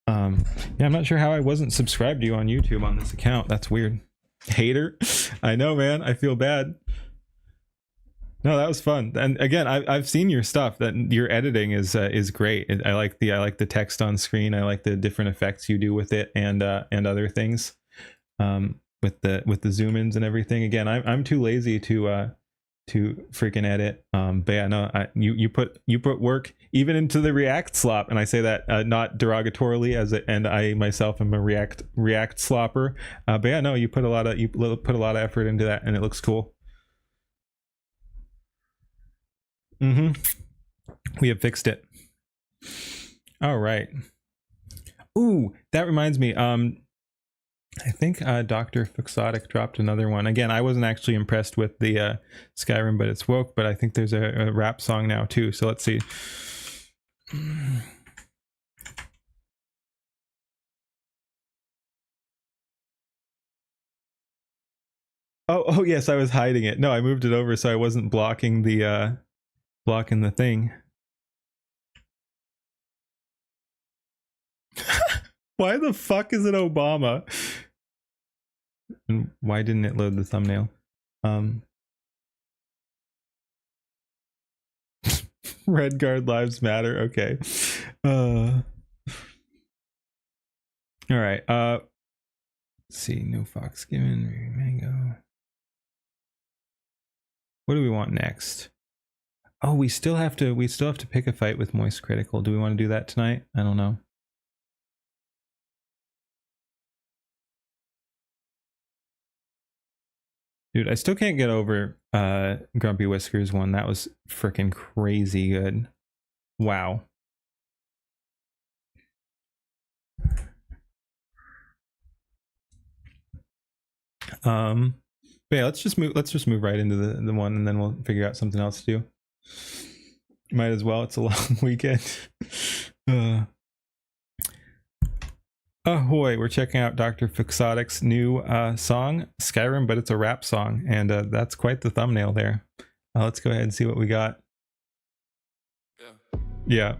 Speaker 2: Yeah, I'm not sure how I wasn't subscribed to you on YouTube on this account. That's weird. Hater. I know, man. I feel bad. No, that was fun. And again, I've seen your stuff. That your editing is great. I like the text on screen. I like the different effects you do with it and other things. With the zoom ins and everything. Again, I'm too lazy to freaking edit. But yeah, no, you put work even into the React slop, and I say that not derogatorily and I myself am a React slopper. But yeah, no, you put a lot of effort into that, and it looks cool. We have fixed it. All right. Ooh, that reminds me. I think Dr. Fuxotic dropped another one. Again, I wasn't actually impressed with the Skyrim, but it's woke. But I think there's a rap song now too. So let's see. Oh yes, I was hiding it. No, I moved it over so I wasn't blocking the thing. Why the fuck is it Obama? And why didn't it load the thumbnail? Red Guard Lives Matter. Okay. All right. Let's see. No Fox Given. Mango. What do we want next? Oh, we still have to pick a fight with Moist Critical. Do we want to do that tonight? I don't know. Dude, I still can't get over Grumpy Whiskers one. That was freaking crazy good. Wow. But yeah, let's just move right into the one, and then we'll figure out something else to do. Might as well. It's a long weekend. Ahoy, we're checking out Dr. Fuxotic's new song, Skyrim, but it's a rap song, and that's quite the thumbnail there. Let's go ahead and see what we got. Yeah.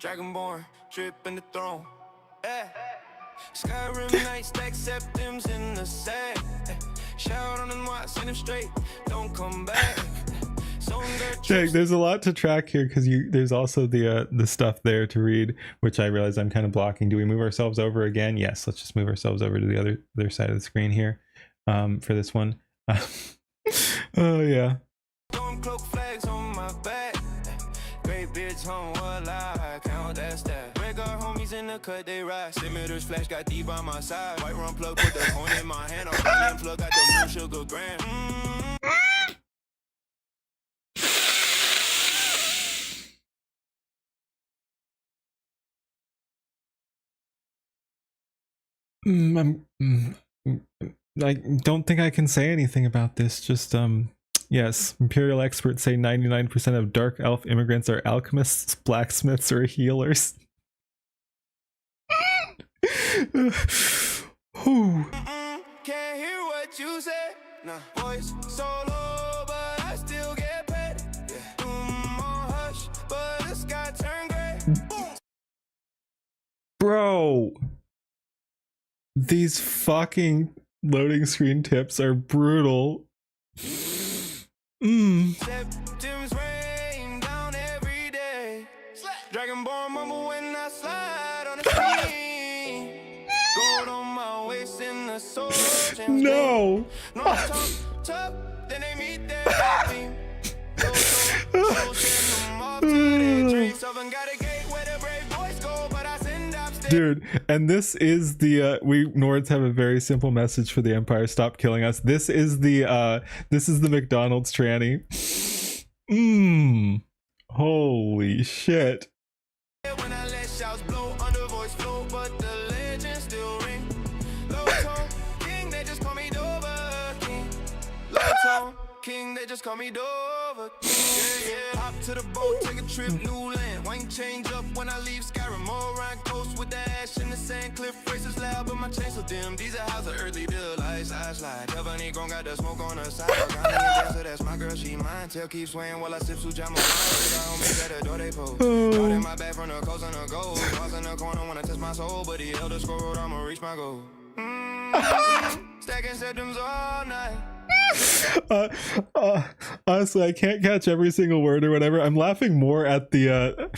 Speaker 7: Dragonborn, drip in the throne. Skyrim night, stack septims in the sack. Shout on them, I send them straight. Don't come back.
Speaker 2: Jake, there's a lot to track here because there's also the stuff there to read, which I realize I'm kind of blocking. Do we move ourselves over again? Yes, let's just move ourselves over to the other side of the screen here for this one. Oh yeah.
Speaker 7: Cloak flags on my back. Great bitch home, what I count that stat. Regular homies in the cut, they ride. Scimitars flash got deep by my side. White run plug, put the phone in my hand. I'm plug, got the blue sugar gram.
Speaker 2: I don't think I can say anything about this. Just yes, Imperial experts say 99% of dark elf immigrants are alchemists, blacksmiths, or healers.
Speaker 7: Can't hear what you said. Nah, voice solo, but I still get paid. Yeah. On hush, but the sky turned gray.
Speaker 2: Bro, these fucking loading screen tips are brutal.
Speaker 7: Septims rain down every day. Dragonborn mumble when I slide on the screen. Gold on my waist in the soul.
Speaker 2: No.
Speaker 7: No top, then they meet their team. So send them off to their dreams. Southern got a gate where the brave boys go, but I send upstairs.
Speaker 2: Dude, and this is the we Nords have a very simple message for the Empire. Stop killing us. This is the McDonald's tranny. Holy shit.
Speaker 7: When I let shouts blow, under voice flow, but the legend still ring. Low tone king, they just call me Dover King. Low tone king, they just call me Dover King. Yeah. Hop to the boat, take a trip, new land. Wine change up when I leave Skyrim. All around coast with the ash in the sand. Cliff races loud, but my chain so dim. These are house of earthly delights. I slide. Devani grown got the smoke on the side. So that's my girl, she mine. Tail keep swaying while I sip Sujamo wine. I don't make that a door they pose. Out in my back from the coast and the gold. Walls in the corner wanna test my soul, but the elder scroll, I'ma reach my goal. Stacking septums all night.
Speaker 2: Honestly, I can't catch every single word or whatever. I'm laughing more at the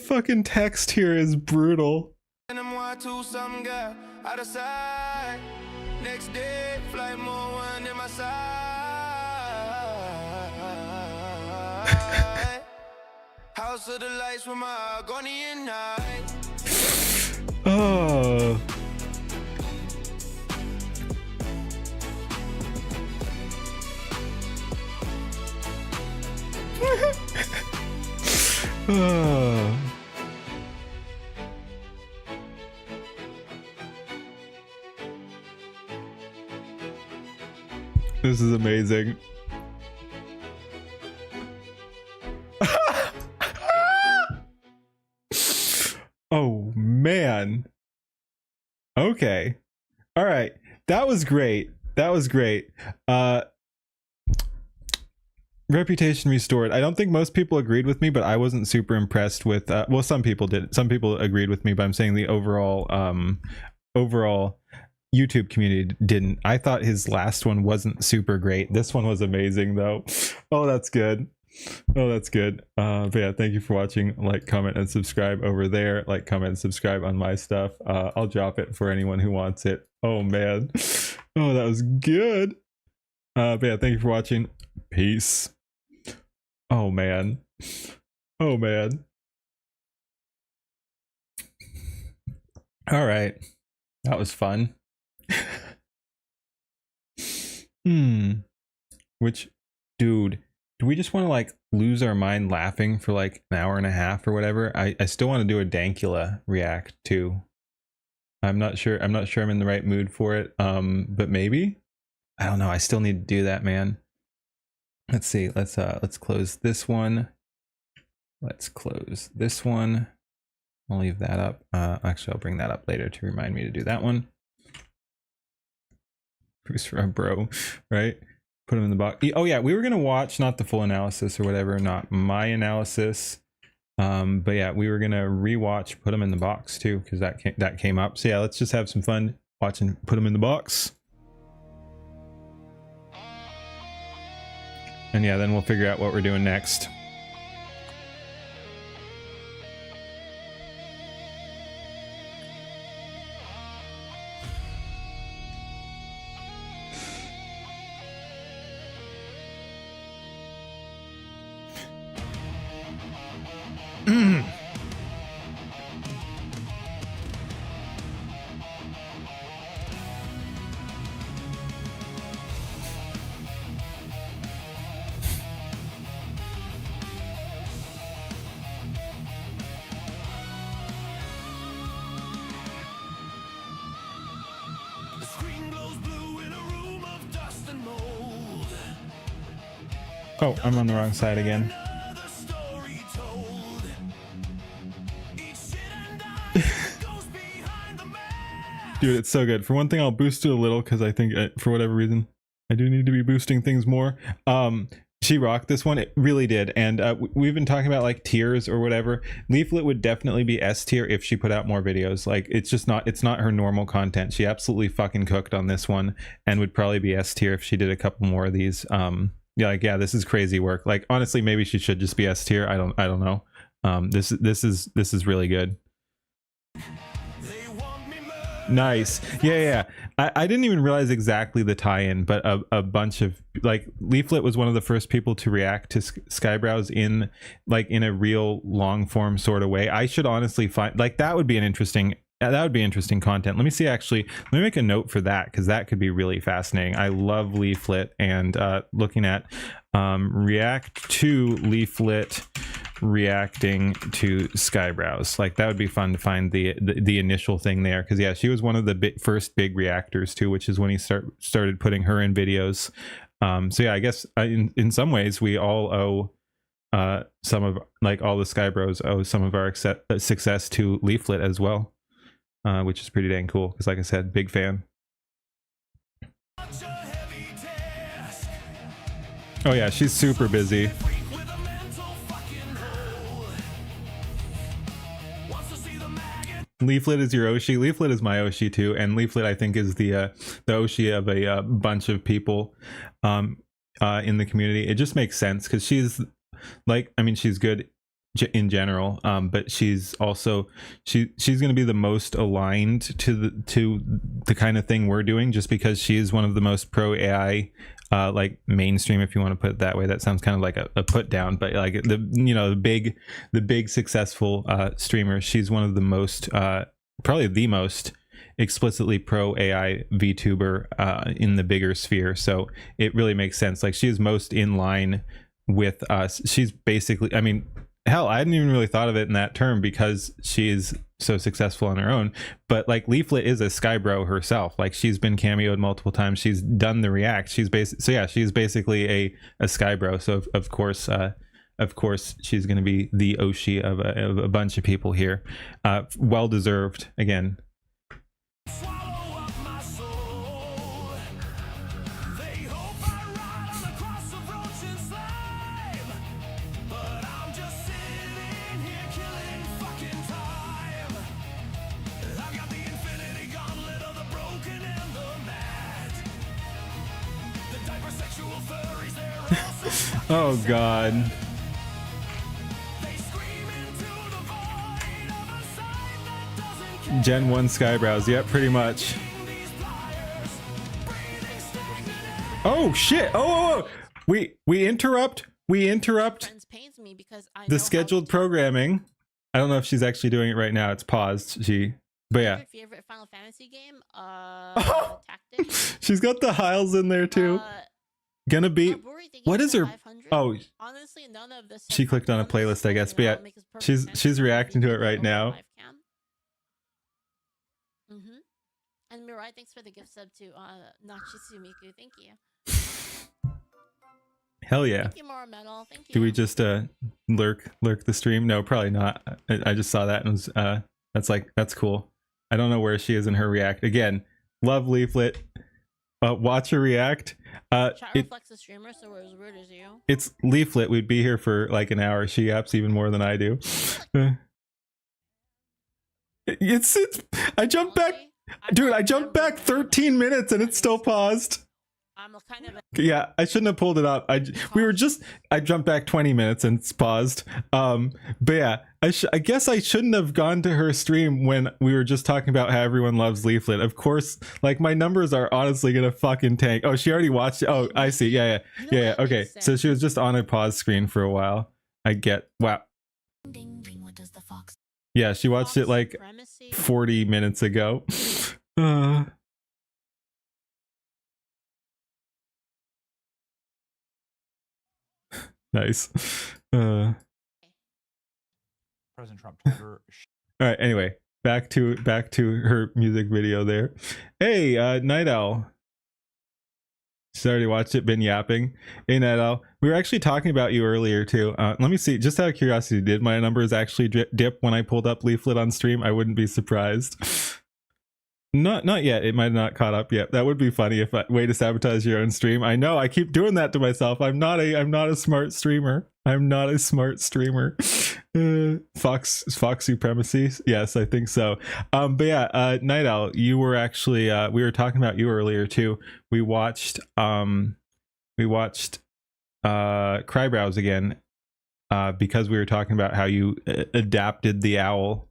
Speaker 2: fucking text here is brutal.
Speaker 7: And I'm Y2 some guy out of sight. Next day, flight more one in my side. House of the lights with my Argonian night.
Speaker 2: Oh. Oh. This is amazing. Oh man. Okay. All right. That was great. That was great. Reputation restored. I don't think most people agreed with me, but I wasn't super impressed with well, some people did. Some people agreed with me, but I'm saying the overall YouTube community didn't. I thought his last one wasn't super great. This one was amazing though. Oh, that's good. Oh, that's good. But yeah, thank you for watching. Like, comment, and subscribe over there. Like, comment, and subscribe on my stuff. I'll drop it for anyone who wants it. Oh man. Oh, that was good. But yeah, thank you for watching. Peace. Oh man. Oh man. All right. That was fun. Which, dude, do we just want to like lose our mind laughing for like an hour and a half or whatever? I still want to do a Dankula react too. I'm not sure I'm in the right mood for it. But maybe? I don't know. I still need to do that, man. Let's see. Let's close this one. Let's close this one. I'll leave that up. Actually, I'll bring that up later to remind me to do that one. Bruce for a bro, right? Put him in the box. Oh yeah, we were gonna watch not the full analysis or whatever, not my analysis. But yeah, we were gonna rewatch Put him in the box too, because that came up. So yeah, let's just have some fun watching Put him in the box. And yeah, then we'll figure out what we're doing next. Oh, I'm on the wrong side again. Dude, it's so good. For one thing, I'll boost it a little because I think for whatever reason I do need to be boosting things more. She rocked this one. It really did. And we've been talking about like tiers or whatever. Leaflet would definitely be S tier if she put out more videos. Like it's not her normal content. She absolutely fucking cooked on this one and would probably be S tier if she did a couple more of these. Yeah, like, yeah, this is crazy work. Like, honestly, maybe she should just be S tier. I don't know. This is really good. Nice. Yeah. I didn't even realize exactly the tie-in, but a bunch of like Leaflet was one of the first people to react to Skyebrows in a real long form sort of way. I should honestly find like that would be interesting content. Let me see, actually, let me make a note for that because that could be really fascinating. I love Leaflet, and looking at react to Leaflet reacting to Skyebrows, like that would be fun to find the initial thing there, because yeah, she was one of the first big reactors too, which is when he started putting her in videos. So yeah, I guess in some ways we all owe some of, like, all the Skyebrows owe some of our success to Leaflet as well, which is pretty dang cool, because like I said, big fan. Oh yeah, she's super busy. Leaflet is your Oshi. Leaflet is my Oshi too, and Leaflet I think is the Oshi of a bunch of people in the community. It just makes sense because she's, like, I mean, she's good in general, but she's also she's going to be the most aligned to the kind of thing we're doing, just because she is one of the most pro AI like mainstream, if you want to put it that way. That sounds kind of like a put down, but like the big successful streamers. She's one of the most probably the most explicitly pro AI VTuber in the bigger sphere. So it really makes sense. Like, she is most in line with us. She's basically, I mean, hell, I hadn't even really thought of it in that term because she is so successful on her own, but like Leaflet is a Skybro herself. Like, she's been cameoed multiple times, she's done the react, she's so yeah, she's basically a Skybro. So of course she's going to be the Oshi of a bunch of people here. Well deserved again. Oh god. Gen 1 Skyebrows, yep, pretty much. Oh shit! Oh, we interrupt the scheduled programming. I don't know if she's actually doing it right now. It's paused. But yeah.
Speaker 12: Favorite Final Fantasy game?
Speaker 2: She's got the Hiles in there too. Gonna be, what is her? Oh,
Speaker 12: honestly, none of this.
Speaker 2: She clicked on a playlist, I guess. But yeah, she's reacting to it right now.
Speaker 12: And Mirai, thanks for the gift sub to Nachisumiku. Thank you.
Speaker 2: Hell yeah.
Speaker 12: Thank you, more metal. Thank you.
Speaker 2: Do we just lurk the stream? No, probably not. I just saw that and was that's cool. I don't know where she is in her react. Again, love Leaflet. Watch her react.
Speaker 12: Chat reflects the streamer, so we're as weird as you.
Speaker 2: It's Leaflet. We'd be here for like an hour. She yaps even more than I do. It's I jumped back, dude. I jumped back 13 minutes and it's still paused.
Speaker 12: I'm kind of
Speaker 2: yeah, I shouldn't have pulled it up. I jumped back 20 minutes and it's paused. But yeah, I guess I shouldn't have gone to her stream when we were just talking about how everyone loves Leaflet. Of course, like, my numbers are honestly gonna fucking tank. Oh, she already watched it. Oh, I see. Yeah. Okay, so she was just on a pause screen for a while. I get. Wow. Yeah, she watched it like 40 minutes ago. Nice. President Trump told her. All right. Anyway, back to her music video there. Hey, Night Owl. She's already watched it. Been yapping. Hey, Night Owl. We were actually talking about you earlier too. Let me see. Just out of curiosity, did my numbers actually dip when I pulled up Leaflet on stream? I wouldn't be surprised. Not yet. It might have not caught up yet. That would be funny if way to sabotage your own stream. I know. I keep doing that to myself. I'm not a smart streamer. I'm not a smart streamer. Fox supremacy. Yes, I think so. But yeah, Night Owl, you were actually we were talking about you earlier too. We watched Skyebrows again because we were talking about how you adapted the owl.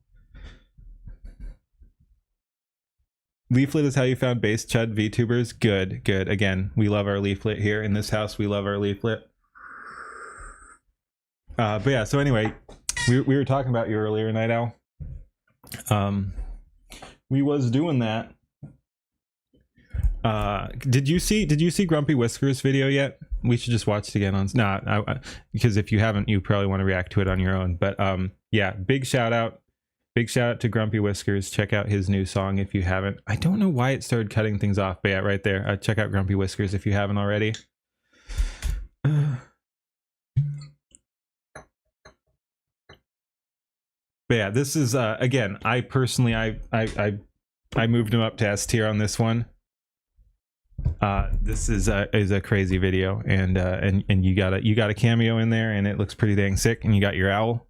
Speaker 2: Leaflet is how you found base chud VTubers. Good. Again, we love our Leaflet here in this house. We love our Leaflet. But yeah, so anyway, we were talking about you earlier, Night Owl. We was doing that. Did you see Grumpy Whiskers video yet? We should just watch it again on because if you haven't, you probably want to react to it on your own. But yeah, big shout out to Grumpy Whiskers. Check out his new song if you haven't. I don't know why it started cutting things off, but yeah, right there. Check out Grumpy Whiskers if you haven't already. But yeah, this is again, I personally I moved him up to S tier on this one. This is a crazy video, and you got a cameo in there, and it looks pretty dang sick, and you got your owl.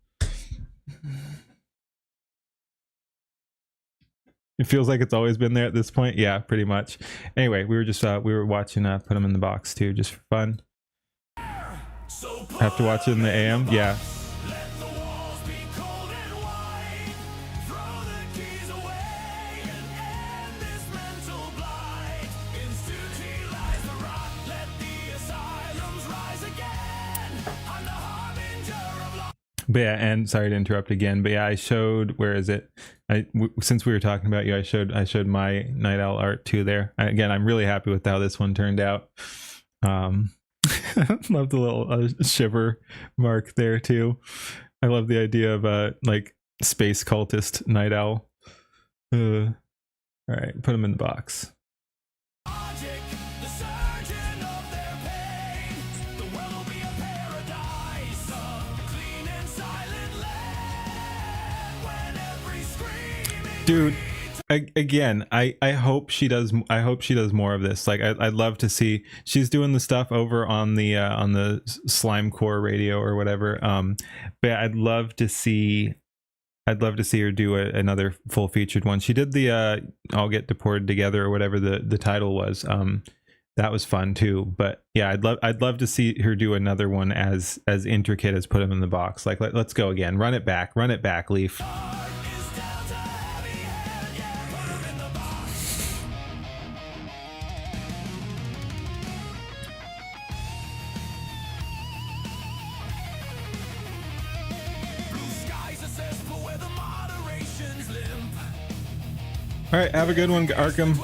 Speaker 2: It feels like it's always been there at this point. Yeah, pretty much. Anyway, we were just we were watching put them in the box too, just for fun. After watching the AM, yeah. But yeah, and sorry to interrupt again, but yeah, I showed, where is it? Since we were talking about you, I showed my Night Owl art too there. Again, I'm really happy with how this one turned out. Love the little shiver mark there too. I love the idea of like space cultist Night Owl. All right, put them in the box. Dude, again, I hope she does. I hope she does more of this. Like, I'd love to see. She's doing the stuff over on the Slime Core radio or whatever. But I'd love to see. I'd love to see her do another full featured one. She did the "All Get Deported Together" or whatever the title was. That was fun too. But yeah, I'd love to see her do another one as intricate as Put Them in the Box. Like, let's go again. Run it back, Leaf. All right, have a good one, Arkham.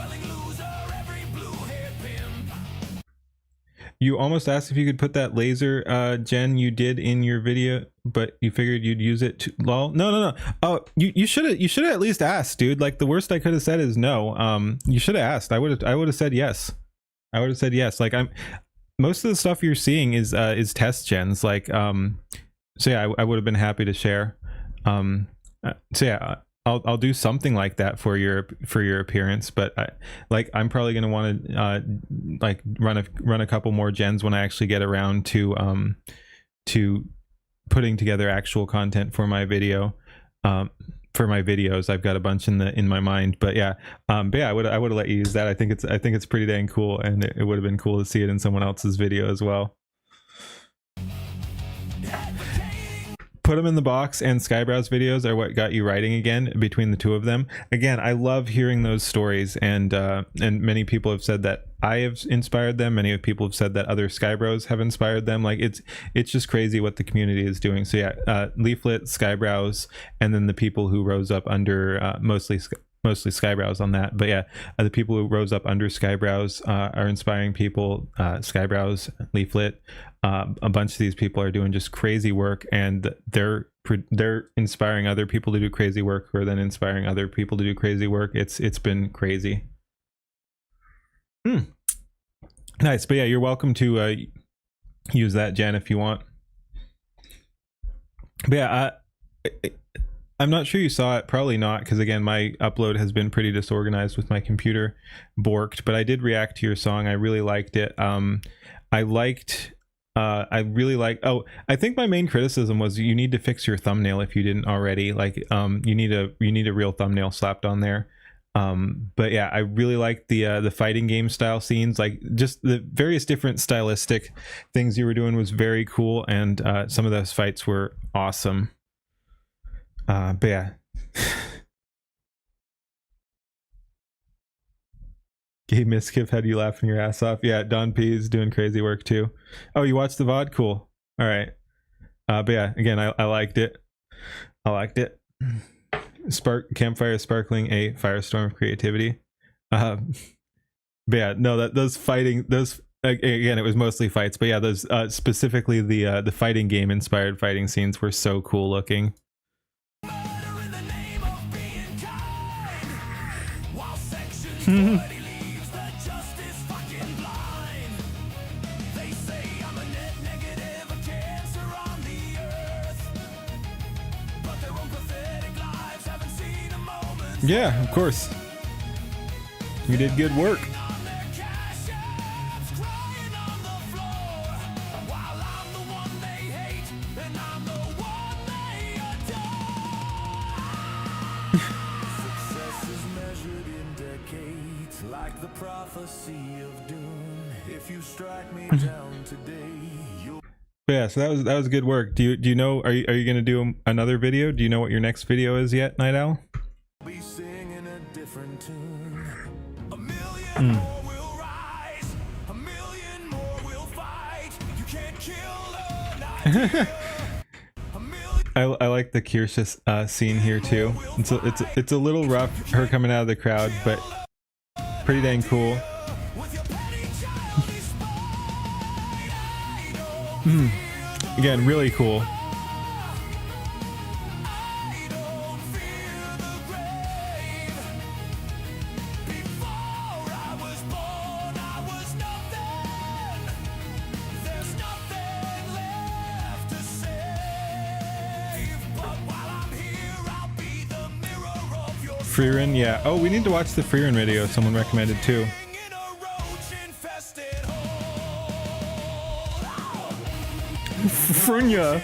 Speaker 2: You almost asked if you could put that laser, Jen, you did in your video, but you figured you'd use it to lol. No. Oh, you should have at least asked, dude. Like, the worst I could have said is no. You should have asked. I would have said yes. I would have said yes. Like, most of the stuff you're seeing is test gens. Like, so yeah, I would have been happy to share. So yeah. I'll do something like that for your appearance, but I'm probably gonna want to like run a couple more gens when I actually get around to putting together actual content for my video, for my videos. I've got a bunch in my mind, but yeah, I would have let you use that. I think it's pretty dang cool, and it would have been cool to see it in someone else's video as well. Put Them in the Box and Skyebrows videos are what got you writing again between the two of them. Again, I love hearing those stories, and many people have said that I have inspired them. Many people have said that other Skybros have inspired them. Like, it's just crazy what the community is doing. So yeah, Leaflet, Skybrows, and then the people who rose up under mostly Skybrows on that. But yeah, the people who rose up under Skybrows are inspiring people. Skybrows, Leaflet, a bunch of these people are doing just crazy work, and they're inspiring other people to do crazy work, who are then inspiring other people to do crazy work. It's been crazy. Nice. But yeah, you're welcome to use that, Jen, if you want. But yeah, I'm not sure you saw it, probably not, because again, my upload has been pretty disorganized with my computer borked, but I did react to your song. I really liked it. I think my main criticism was you need to fix your thumbnail if you didn't already. Like, you need a real thumbnail slapped on there. But yeah, I really liked the fighting game style scenes. Like, just the various different stylistic things you were doing was very cool, and some of those fights were awesome. But yeah. Gabe Miskiff had you laughing your ass off. Yeah, Don P is doing crazy work too. Oh, you watched the VOD? Cool. All right. But yeah, again, I liked it. Campfire sparkling a firestorm of creativity. But yeah, no, those again, it was mostly fights, but yeah, those specifically the fighting game inspired fighting scenes were so cool looking. Yeah, of course. You did good work.
Speaker 1: Like the prophecy of doom. If you strike me down today, you'll
Speaker 2: Yeah, so that was good work. Do you know, are you gonna do another video? Do you know what your next video is yet, Night Owl?
Speaker 1: be singing a different tune. A million more will rise, a million more will fight. You can't kill an idea.
Speaker 2: I like the Kirsha scene here too. It's a little rough, her coming out of the crowd, but pretty dang cool. Again, really cool. Freerun, yeah. Oh, we need to watch the Freerun video someone recommended too. Frunya.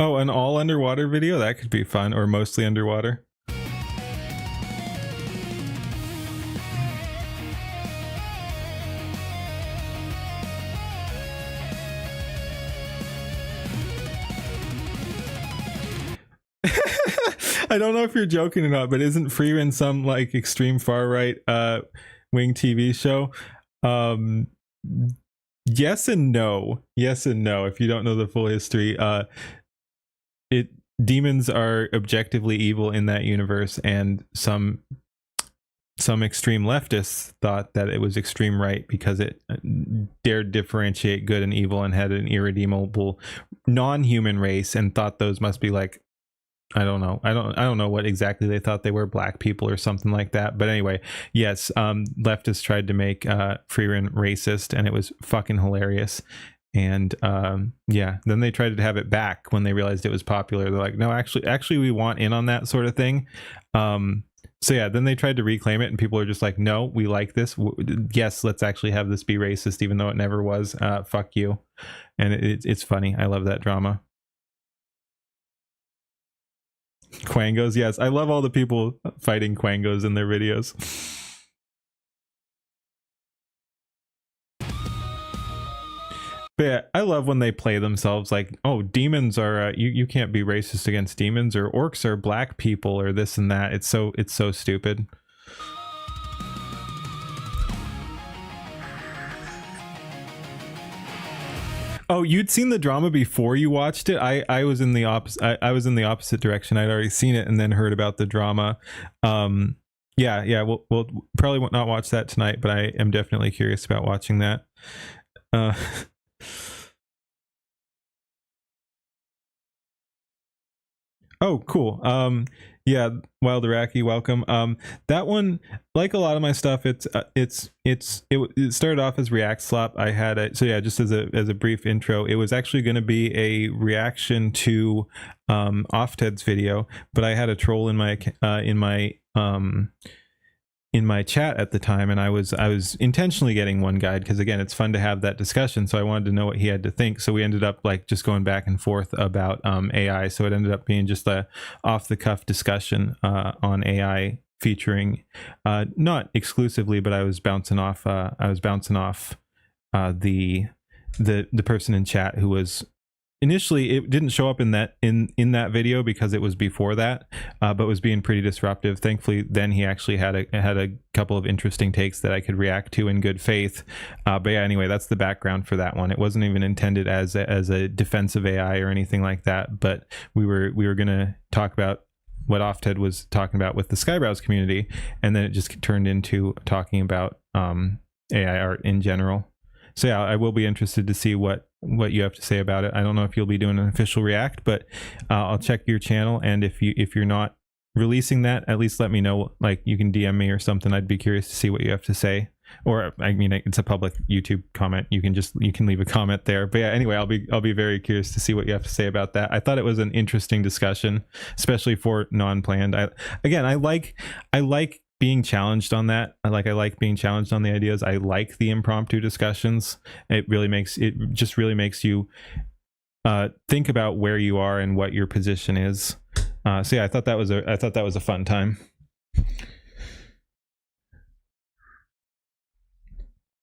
Speaker 2: Oh, an all underwater video? That could be fun, or mostly underwater. I don't know if you're joking or not, but isn't Freerun some like extreme far right wing TV show? Yes and no. Yes and no. If you don't know the full history, demons are objectively evil in that universe, and some extreme leftists thought that it was extreme right because it dared differentiate good and evil and had an irredeemable non-human race, and thought those must be like, I don't know. I don't know what exactly they thought they were, black people or something like that. But anyway, yes, leftists tried to make Freerun racist, and it was fucking hilarious. And yeah, then they tried to have it back when they realized it was popular. They're like, no, actually we want in on that sort of thing. So yeah, then they tried to reclaim it, and people are just like, no, we like this. Yes, let's actually have this be racist, even though it never was. Fuck you. And it's funny. I love that drama. Quangos, yes, I love all the people fighting Quangos in their videos. But yeah, I love when they play themselves like, oh, demons are you can't be racist against demons, or orcs are black people, or this and that. It's so stupid. Oh, you'd seen the drama before you watched it. I was in the opposite. I was in the opposite direction. I'd already seen it and then heard about the drama. Yeah. We'll probably not watch that tonight, but I am definitely curious about watching that. Oh, cool. Yeah, Wild Iraqi, welcome. That one, like a lot of my stuff, it started off as React Slop. I had so yeah, just as a brief intro, it was actually going to be a reaction to Ofted's video, but I had a troll in my chat at the time, and I was intentionally getting one guide because, again, it's fun to have that discussion, so I wanted to know what he had to think. So we ended up like just going back and forth about AI, so it ended up being just a off-the-cuff discussion on AI, featuring not exclusively, but I was bouncing off the person in chat who was initially, it didn't show up in that video because it was before that, but was being pretty disruptive. Thankfully, then he actually had a couple of interesting takes that I could react to in good faith. But yeah, anyway, that's the background for that one. It wasn't even intended as a defensive AI or anything like that, but we were gonna talk about what Ofted was talking about with the Skyebrows community, and then it just turned into talking about AI art in general. So yeah, I will be interested to see what what you have to say about it. I don't know if you'll be doing an official react, but I'll check your channel, and if you're not releasing that, at least let me know. Like, you can DM me or something. I'd be curious to see what you have to say. Or, I mean, it's a public YouTube comment. You can leave a comment there. But yeah, anyway, I'll be very curious to see what you have to say about that. I thought it was an interesting discussion, especially for non-planned. I like being challenged on that. I like being challenged on the ideas. I like the impromptu discussions. It just really makes you think about where you are and what your position is. So yeah, I thought that was a fun time.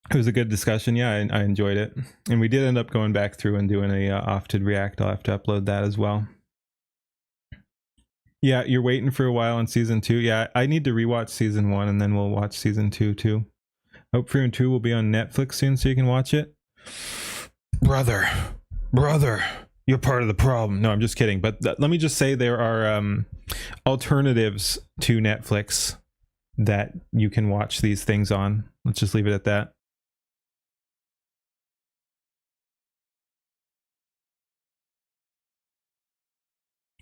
Speaker 2: It was a good discussion. Yeah, I enjoyed it, and we did end up going back through and doing a ofted react. I'll have to upload that as well. Yeah, you're waiting for a while on season 2. Yeah, I need to rewatch season 1, and then we'll watch season 2 too. Hope Freedom 2 will be on Netflix soon, so you can watch it.
Speaker 9: Brother, you're part of the problem.
Speaker 2: No, I'm just kidding. But let me just say there are alternatives to Netflix that you can watch these things on. Let's just leave it at that.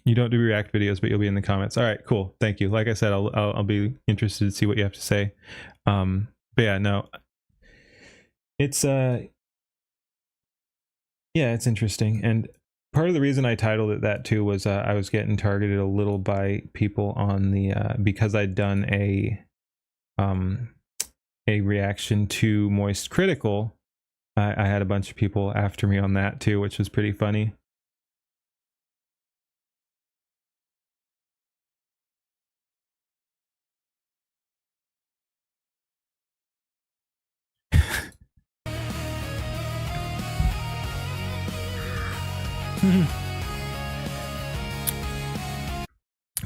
Speaker 2: You don't do react videos, but you'll be in the comments. All right, cool. Thank you. Like I said, I'll be interested to see what you have to say. But yeah, no, it's yeah, it's interesting. And part of the reason I titled it that too was I was getting targeted a little by people on the because I'd done a reaction to Moist Critical. I had a bunch of people after me on that too, which was pretty funny.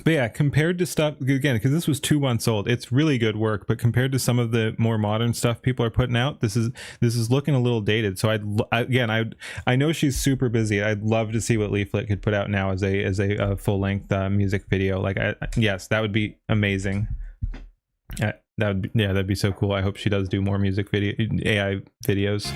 Speaker 2: But yeah, compared to stuff, again, because this was 2 months old, it's really good work, but compared to some of the more modern stuff people are putting out, this is looking a little dated. So I know she's super busy. I'd love to see what Leaflet could put out now as a full-length music video. Like, yes, that would be amazing. That'd be so cool. I hope she does do more music video AI videos.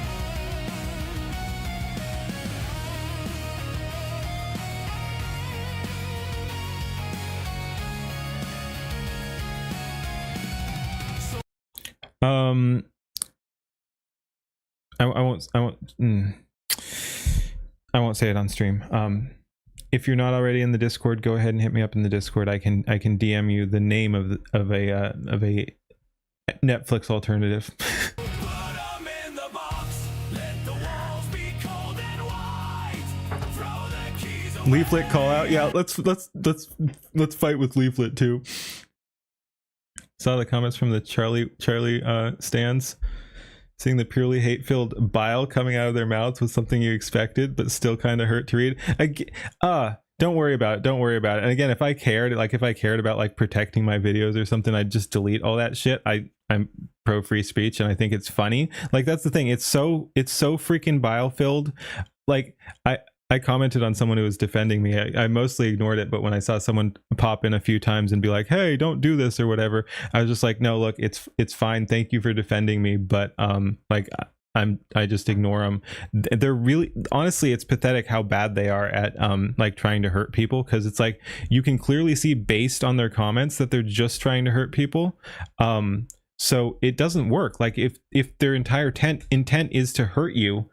Speaker 2: I won't say it on stream. If you're not already in the Discord, go ahead and hit me up in the Discord. I can DM you the name of a Netflix alternative. Leaflet call out. Yeah, let's fight with Leaflet too. Saw the comments from the Charlie stands. Seeing the purely hate-filled bile coming out of their mouths was something you expected, but still kind of hurt to read. Don't worry about it. Don't worry about it. And again, if I cared about like protecting my videos or something, I'd just delete all that shit. I'm pro free speech, and I think it's funny. Like, that's the thing. It's so freaking bile-filled. Like, I commented on someone who was defending me. I mostly ignored it, but when I saw someone pop in a few times and be like, "Hey, don't do this" or whatever, I was just like, "No, look, it's fine. Thank you for defending me." But like, I just ignore them. They're really, honestly, it's pathetic how bad they are at like trying to hurt people, because it's like you can clearly see based on their comments that they're just trying to hurt people. So it doesn't work. Like, if their entire intent is to hurt you,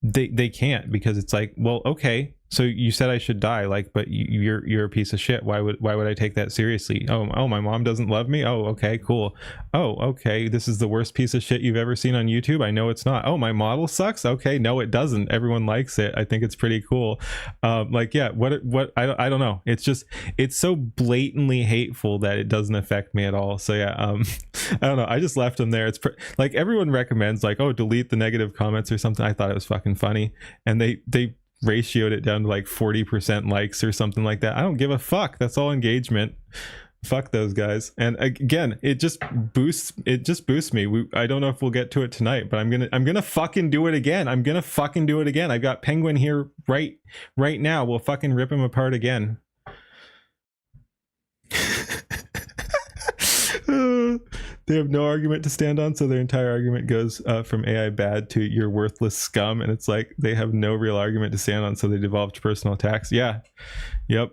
Speaker 2: they can't, because it's like, well, okay, so you said I should die, like, but you're a piece of shit. Why would I take that seriously? Oh, my mom doesn't love me. Oh, okay, cool. Oh, okay, this is the worst piece of shit you've ever seen on YouTube. I know it's not. Oh, my model sucks. Okay, no, it doesn't. Everyone likes it. I think it's pretty cool. Like, yeah, what I don't know. It's just, it's so blatantly hateful that it doesn't affect me at all. So yeah, I don't know. I just left them there. It's like, everyone recommends like, oh, delete the negative comments or something. I thought it was fucking funny, and they ratioed it down to like 40% likes or something like that. I don't give a fuck. That's all engagement. Fuck those guys. And again, it just boosts me. I don't know if we'll get to it tonight, but I'm gonna fucking do it again. I'm gonna fucking do it again. I've got Penguin here right now. We'll fucking rip him apart again. They have no argument to stand on, so their entire argument goes from AI bad to you're worthless scum, and it's like they have no real argument to stand on, so they devolve to personal attacks. Yeah. Yep.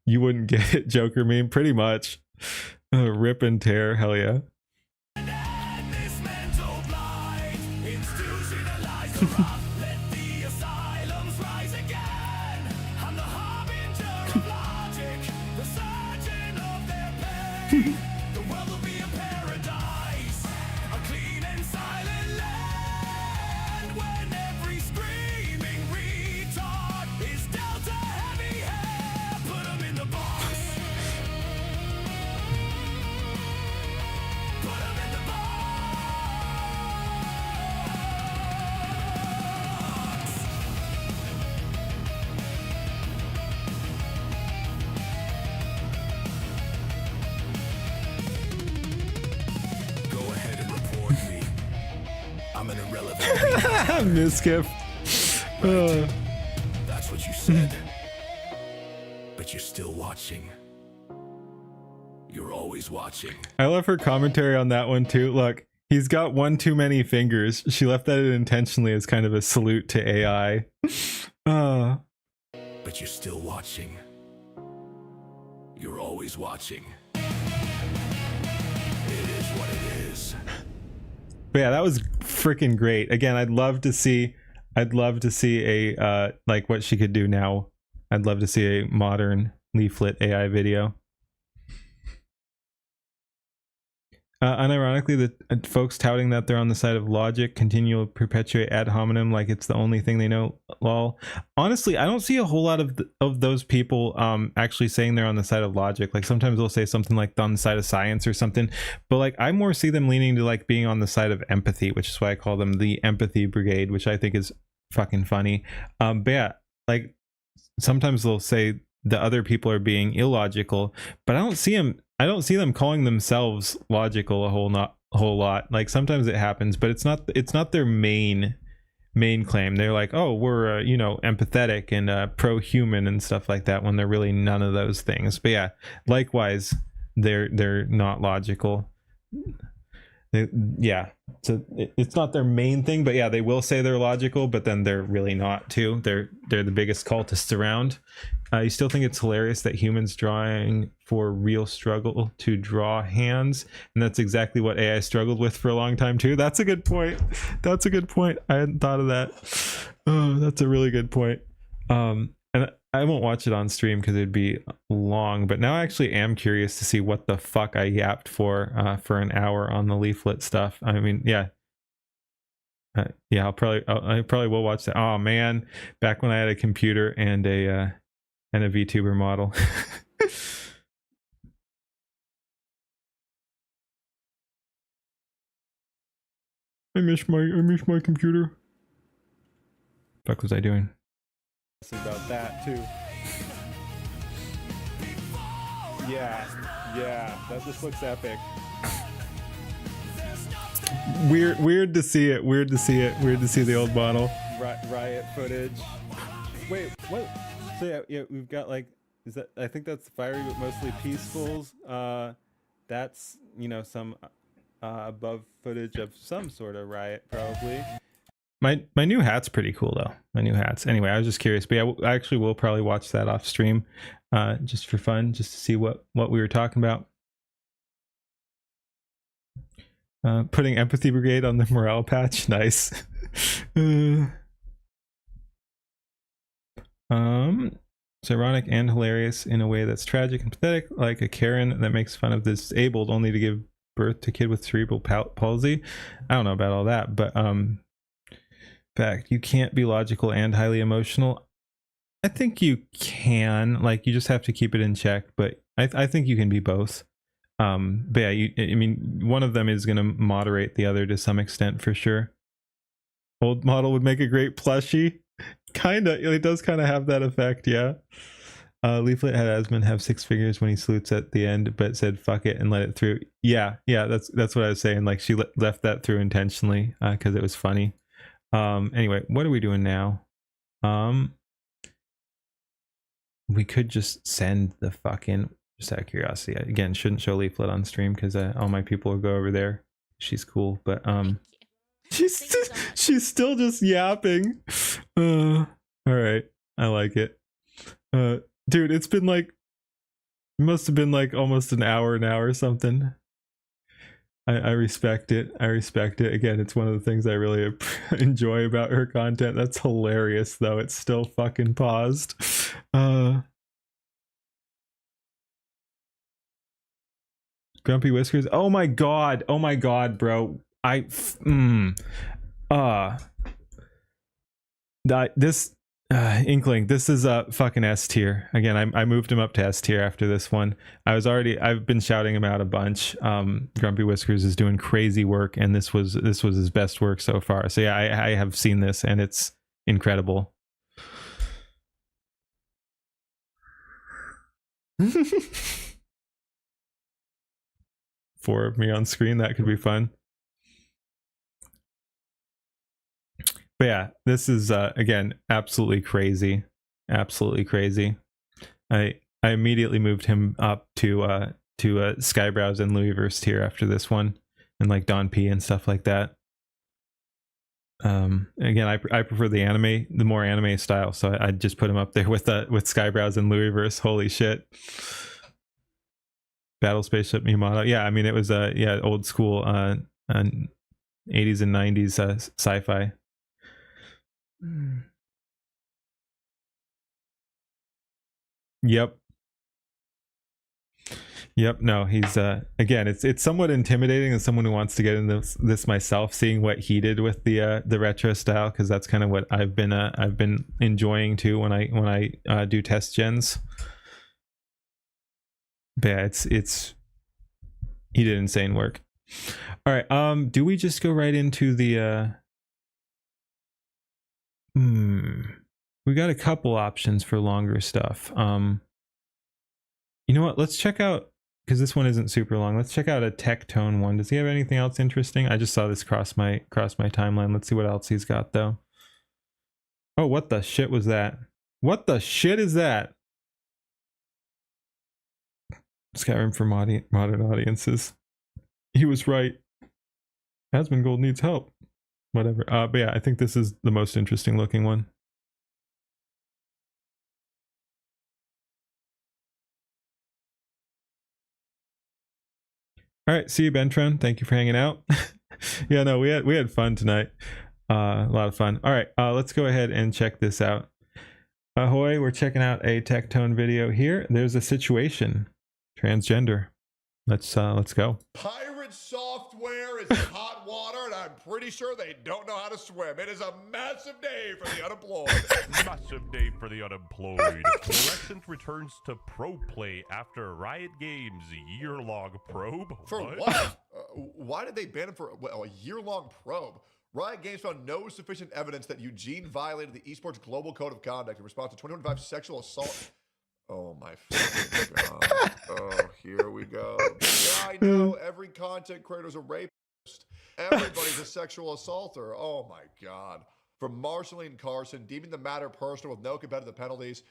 Speaker 2: You wouldn't get it, Joker meme. Pretty much. Rip and tear. Hell yeah.
Speaker 7: I'm an irrelevant.
Speaker 2: Miskip.
Speaker 7: That's what you said. But you're still watching. You're always watching.
Speaker 2: I love her commentary on that one too. Look, he's got one too many fingers. She left that in intentionally as kind of a salute to AI.
Speaker 7: But you're still watching. You're always watching. It is what it is.
Speaker 2: But yeah, that was freaking great. Again, I'd love to see a like what she could do now. I'd love to see a modern Leaflet AI video. Unironically, the folks touting that they're on the side of logic continue to perpetuate ad hominem like it's the only thing they know. Lol. Honestly, I don't see a whole lot of those people actually saying they're on the side of logic. Like sometimes they'll say something like on the side of science or something, but like I more see them leaning to like being on the side of empathy, which is why I call them the empathy brigade, which I think is fucking funny. But yeah, like sometimes they'll say the other people are being illogical, but I don't see them calling themselves logical a whole lot. Like sometimes it happens, but it's not their main claim. They're like, oh, we're you know, empathetic and pro-human and stuff like that, when they're really none of those things. But yeah, likewise, they're not logical. Yeah, so it's not their main thing, but yeah, they will say they're logical, but then they're really not too. They're the biggest cultists around. You still think it's hilarious that humans drawing for real struggle to draw hands, and that's exactly what AI struggled with for a long time too. That's a good point. That's a good point. I hadn't thought of that. Oh, that's a really good point. And I won't watch it on stream because it'd be long, but now I actually am curious to see what the fuck I yapped for an hour on the Leaflet stuff. I mean, yeah. Yeah, I probably will watch that. Oh man, back when I had a computer and a VTuber model. I miss my computer. Fuck was I doing? About that too. Yeah, that just looks epic. Weird to see it. Weird to see the old model. Riot footage. Wait, what? So yeah, we've got like, I think that's fiery, but mostly peacefuls. That's, you know, some above footage of some sort of riot, probably. My new hat's pretty cool though. My new hats. Anyway, I was just curious, but yeah, I actually will probably watch that off stream, just for fun, just to see what we were talking about. Putting Empathy Brigade on the morale patch, nice. It's ironic and hilarious in a way that's tragic and pathetic, like a Karen that makes fun of the disabled only to give birth to a kid with cerebral palsy. I don't know about all that, but fact, you can't be logical and highly emotional. I think you can, like, you just have to keep it in check, but I think you can be both. But yeah, I mean, one of them is going to moderate the other to some extent for sure. Old model would make a great plushie. Kinda, it does kind of have that effect, yeah. Leaflet had Asmund have 6 figures when he salutes at the end, but said fuck it and let it through. Yeah, that's what I was saying. Like, she left that through intentionally because it was funny. Anyway, what are we doing now? We could just send the fucking Just out of curiosity. Again, shouldn't show Leaflet on stream because all my people will go over there. She's cool, but she's still just yapping. All right, I like it. Dude, it's been like, must have been like almost an hour now or something. I respect it. I respect it. Again, it's one of the things I really enjoy about her content. That's hilarious, though. It's still fucking paused. Grumpy Whiskers. Oh my god. Oh my god, bro. This Inkling, this is a fucking S tier. Again, I moved him up to S tier after this one. I've been shouting him out a bunch. Grumpy Whiskers is doing crazy work, and this was his best work so far. So yeah, I have seen this, and it's incredible. Four of me on screen, that could be fun. But yeah, this is again absolutely crazy. Absolutely crazy. I immediately moved him up to Skyebrows and Louisverse tier after this one, and like Don P and stuff like that. Again, I prefer the more anime style, so I just put him up there with Skyebrows and Louisverse. Holy shit. Battle Spaceship Miyamoto. Yeah, I mean it was yeah, old school 80s and 90s sci-fi. Yep. No, he's again, it's somewhat intimidating as someone who wants to get into this myself, seeing what he did with the retro style, because that's kind of what I've been enjoying too when I do test gens. But yeah, it's he did insane work. All right, do we just go right into the we got a couple options for longer stuff. You know what, let's check out, because this one isn't super long, let's check out a Tectone one. Does he have anything else interesting? I just saw this cross my timeline. Let's see what else he's got though. Oh, what the shit was that? What the shit is that? Skyrim for modern audiences. He was right. Asmongold needs help. Whatever. But yeah, I think this is the most interesting looking one. All right, see you, Bentron. Thank you for hanging out. Yeah, no, we had fun tonight. A lot of fun. All right, let's go ahead and check this out. Ahoy, we're checking out a Tectone video here. There's a situation. Transgender. Let's go.
Speaker 13: Pirate software is in hot water, and I'm pretty sure they don't know how to swim. It is a massive day for the unemployed.
Speaker 14: Massive day for the unemployed. Fluorescent returns to Pro Play after Riot Games' year-long probe.
Speaker 13: For what? Why did they ban him for a year-long probe? Riot Games found no sufficient evidence that Eugene violated the esports global code of conduct in response to 2025 sexual assault. Oh my fucking god. Oh, here we go. Yeah, I know every content creator's a rapist. Everybody's a sexual assaulter. Oh my god. From Marceline Carson, deeming the matter personal with no competitive penalties,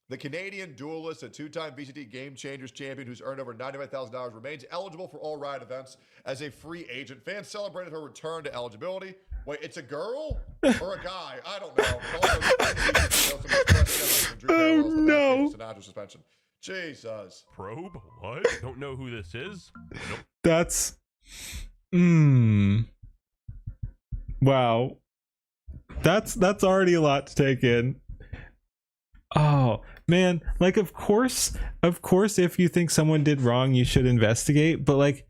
Speaker 13: the Canadian duelist and two-time VCT Game Changers champion who's earned over $95,000 remains eligible for all Riot events as a free agent. Fans celebrated her return to eligibility. Wait, it's a girl or a guy? I don't know. Oh no! Suspension. Jesus.
Speaker 14: Probe? What? Don't know who this is? Nope.
Speaker 2: That's wow. That's already a lot to take in. Oh man, like of course if you think someone did wrong you should investigate, but like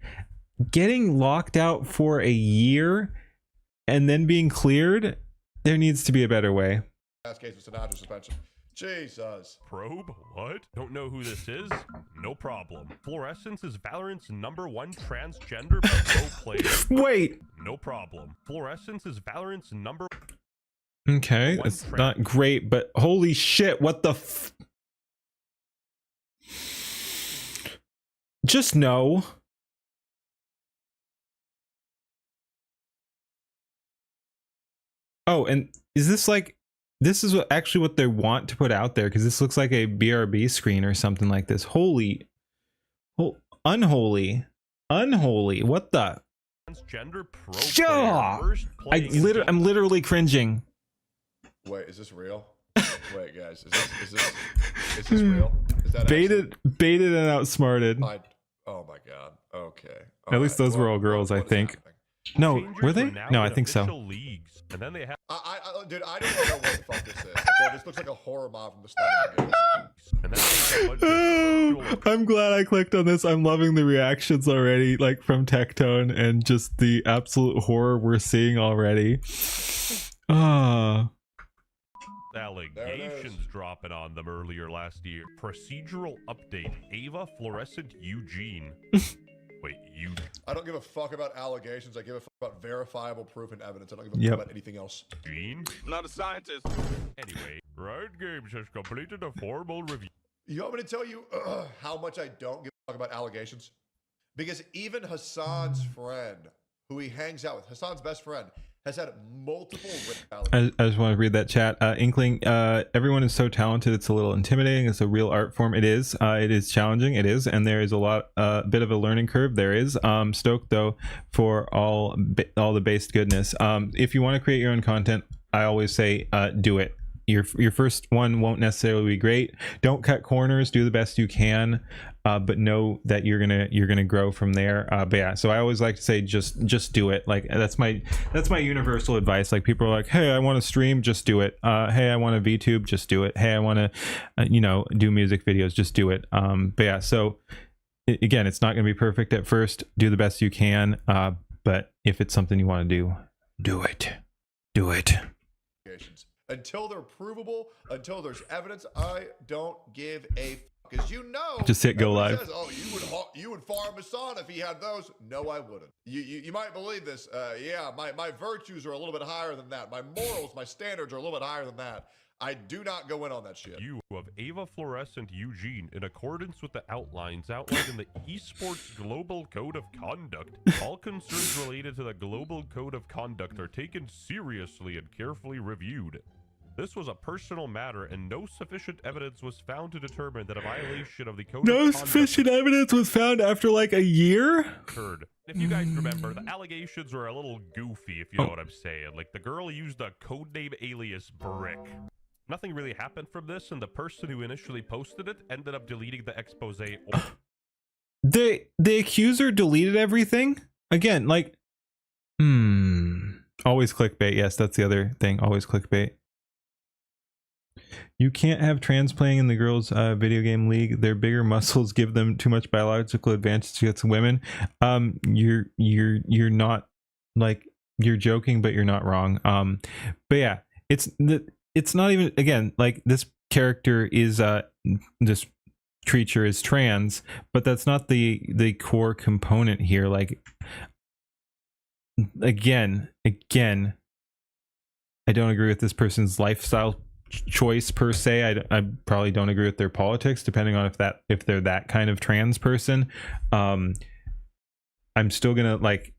Speaker 2: getting locked out for a year and then being cleared, there needs to be a better way.
Speaker 13: Last case of suspension. Jesus.
Speaker 14: Probe? What? Don't know who this is? No problem. Fluorescence is Valorant's #1 transgender pro player.
Speaker 2: Wait.
Speaker 14: No problem. Fluorescence is Valorant's
Speaker 2: Okay, it's not great, but holy shit, what the just no. Oh, and is this like, this is actually what they want to put out there, because this looks like a BRB screen or something like this. Holy, unholy. What the?
Speaker 14: Transgender pro
Speaker 2: Yeah.
Speaker 14: player first place
Speaker 2: I'm literally cringing.
Speaker 13: Wait, is this real? Wait, guys, is this real? Is that
Speaker 2: Baited and outsmarted.
Speaker 13: oh my god. Okay.
Speaker 2: At least those were all girls, I think. No, were they? No, I think so.
Speaker 14: leagues, and then they have
Speaker 13: Dude, I don't know what the fuck this is. Okay, this looks like a horror mob from the start.
Speaker 14: and then they have a bunch of
Speaker 2: I'm glad I clicked on this. I'm loving the reactions already, like from Tectone, and just the absolute horror we're seeing already.
Speaker 14: allegations dropping on them earlier last year. Procedural update: Ava Fluorescent Eugene. Wait, you?
Speaker 13: I don't give a fuck about allegations. I give a fuck about verifiable proof and evidence. I don't give a fuck about anything else.
Speaker 14: Gene?
Speaker 7: I'm not a scientist.
Speaker 14: Anyway, Riot Games has completed a formal review.
Speaker 13: You want me to tell you how much I don't give a fuck about allegations? Because even Hassan's friend, who he hangs out with, Hassan's best friend, has had multiple
Speaker 2: I just want to read that chat. Inkling, everyone is so talented, it's a little intimidating. It's a real art form. It is challenging. It is, and there is a bit of a learning curve. There is. Stoked though for all the based goodness. If you want to create your own content, I always say do it. Your first one won't necessarily be great. Don't cut corners. Do the best you can, but know that you're gonna grow from there. But yeah, so I always like to say just do it. Like that's my universal advice. Like people are like, hey, I want to stream, just do it. Hey, I want to VTube, just do it. Hey, I want to do music videos, just do it. But yeah, so again, it's not gonna be perfect at first. Do the best you can. But if it's something you want to do, do it. Do it.
Speaker 13: Until they're provable, until there's evidence, I don't give a fuck. Because
Speaker 2: just hit go live.
Speaker 13: Says, oh, you would farm Hassan if he had those. No, I wouldn't. You might believe this. Yeah, my virtues are a little bit higher than that. My morals, my standards are a little bit higher than that. I do not go in on that shit.
Speaker 14: You of Ava Fluorescent Eugene in accordance with the outlines outlined in the Esports Global Code of Conduct. All concerns related to the Global Code of Conduct are taken seriously and carefully reviewed. This was a personal matter, and no sufficient evidence was found to determine that a violation of the code of conduct
Speaker 2: sufficient evidence was found after like a year.
Speaker 14: Occurred. If you guys remember, the allegations were a little goofy, if you know what I'm saying. Like the girl used a codename alias Brick. Nothing really happened from this, and the person who initially posted it ended up deleting the expose.
Speaker 2: The accuser deleted everything again. Like, always clickbait. Yes, that's the other thing. Always clickbait. You can't have trans playing in the girls' video game league. Their bigger muscles give them too much biological advantage against women. You're not, like, you're joking, but you're not wrong. But yeah, it's not even, again, like this character is this creature is trans, but that's not the core component here. Like, again, I don't agree with this person's lifestyle choice per se. I probably don't agree with their politics, depending on if they're that kind of trans person. I'm still gonna, like,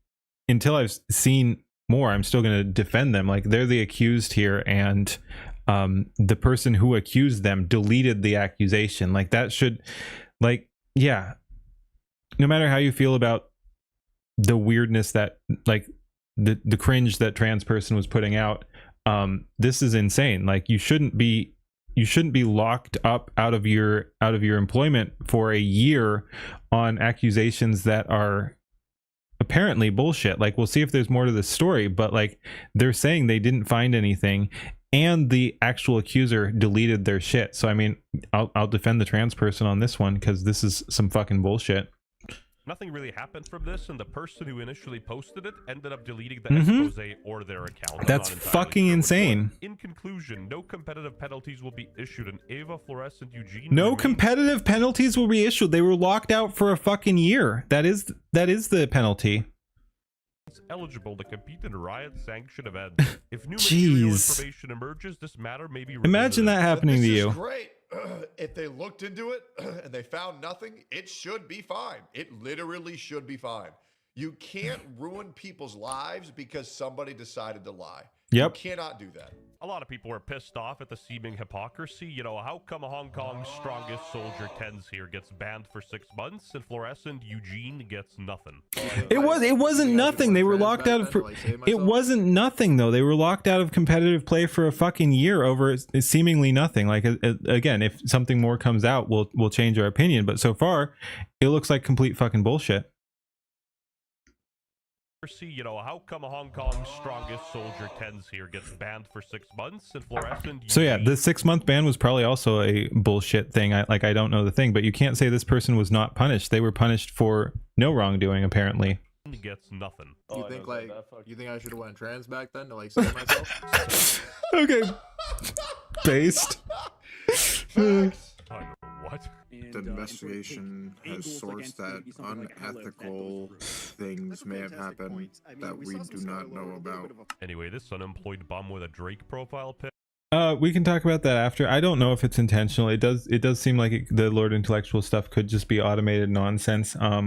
Speaker 2: until I've seen more, I'm still gonna defend them. Like, they're the accused here, and the person who accused them deleted the accusation. Like, that should, like, yeah, no matter how you feel about the weirdness that, like, the cringe that trans person was putting out, this is insane. Like, you shouldn't be locked up out of your employment for a year on accusations that are apparently bullshit. Like, we'll see if there's more to this story, but like, they're saying they didn't find anything, and the actual accuser deleted their shit. So I mean, I'll defend the trans person on this one, because this is some fucking bullshit.
Speaker 14: Nothing really happened from this, and the person who initially posted it ended up deleting the expose or their account.
Speaker 2: That's fucking insane.
Speaker 14: In conclusion, no competitive penalties will be issued, and Ava Fluorescent Eugene.
Speaker 2: No competitive penalties will be issued. They were locked out for a fucking year. That is the penalty.
Speaker 14: Eligible to compete in Riot sanctioned events. If new material information emerges, this matter may be revisited.
Speaker 2: Imagine that happening to you.
Speaker 13: This is great. If they looked into it and they found nothing, it should be fine. It literally should be fine. You can't ruin people's lives because somebody decided to lie.
Speaker 2: Yep.
Speaker 13: You cannot do that.
Speaker 14: A lot of people are pissed off at the seeming hypocrisy. You know, how come Hong Kong's strongest soldier, Tens here, gets banned for 6 months and fluorescent Eugene gets nothing?
Speaker 2: It wasn't nothing. They were locked out of. It wasn't nothing though. They were locked out of competitive play for a fucking year over seemingly nothing. Like again, if something more comes out, we'll change our opinion. But so far, it looks like complete fucking bullshit.
Speaker 14: You know, how come Hong Kong's strongest soldier, Tens here, gets banned for 6 months and fluorescent
Speaker 2: So yeah, the 6-month ban was probably also a bullshit thing. I don't know the thing, but you can't say this person was not punished. They were punished for no wrongdoing apparently.
Speaker 14: Gets nothing.
Speaker 15: You think you think I should have went trans back then to like save myself?
Speaker 2: Okay. Based.
Speaker 14: What?
Speaker 15: The investigation has sourced that unethical things may have happened that we do not know about.
Speaker 14: Anyway, this unemployed bum with a Drake profile pic.
Speaker 2: We can talk about that after. I don't know if it's intentional. It does seem like the Lord Intellectual stuff could just be automated nonsense. I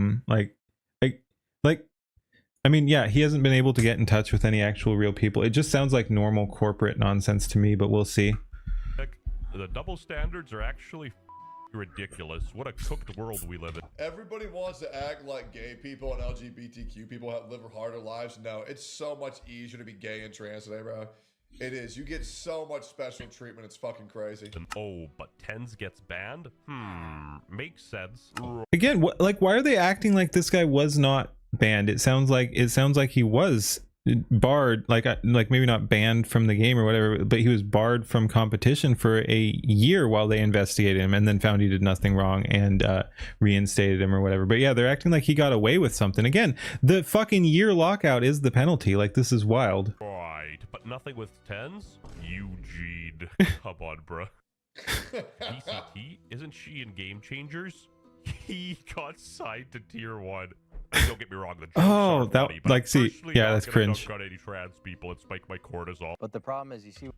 Speaker 2: mean, yeah, he hasn't been able to get in touch with any actual real people. It just sounds like normal corporate nonsense to me, but we'll see.
Speaker 14: The double standards are actually ridiculous. What a cooked world we live in.
Speaker 13: Everybody wants to act like gay people and LGBTQ people live harder lives. No, it's so much easier to be gay and trans today, bro. It is. You get so much special treatment. It's fucking crazy.
Speaker 14: Oh, but Tens gets banned? Makes sense.
Speaker 2: Again, why are they acting like this guy was not banned? It sounds like he was barred, like maybe not banned from the game or whatever, but he was barred from competition for a year while they investigated him and then found he did nothing wrong and reinstated him or whatever. But yeah, they're acting like he got away with something. Again, the fucking year lockout is the penalty. Like, this is wild.
Speaker 14: Right, but nothing with Tens? Eugene. Come on, bruh. DCT? Isn't she in Game Changers? He got signed to tier 1. Don't get me wrong, the jokes are funny, but
Speaker 2: that's cringe.
Speaker 14: Got any trans people and spike my cortisol.
Speaker 16: But the problem is, you see,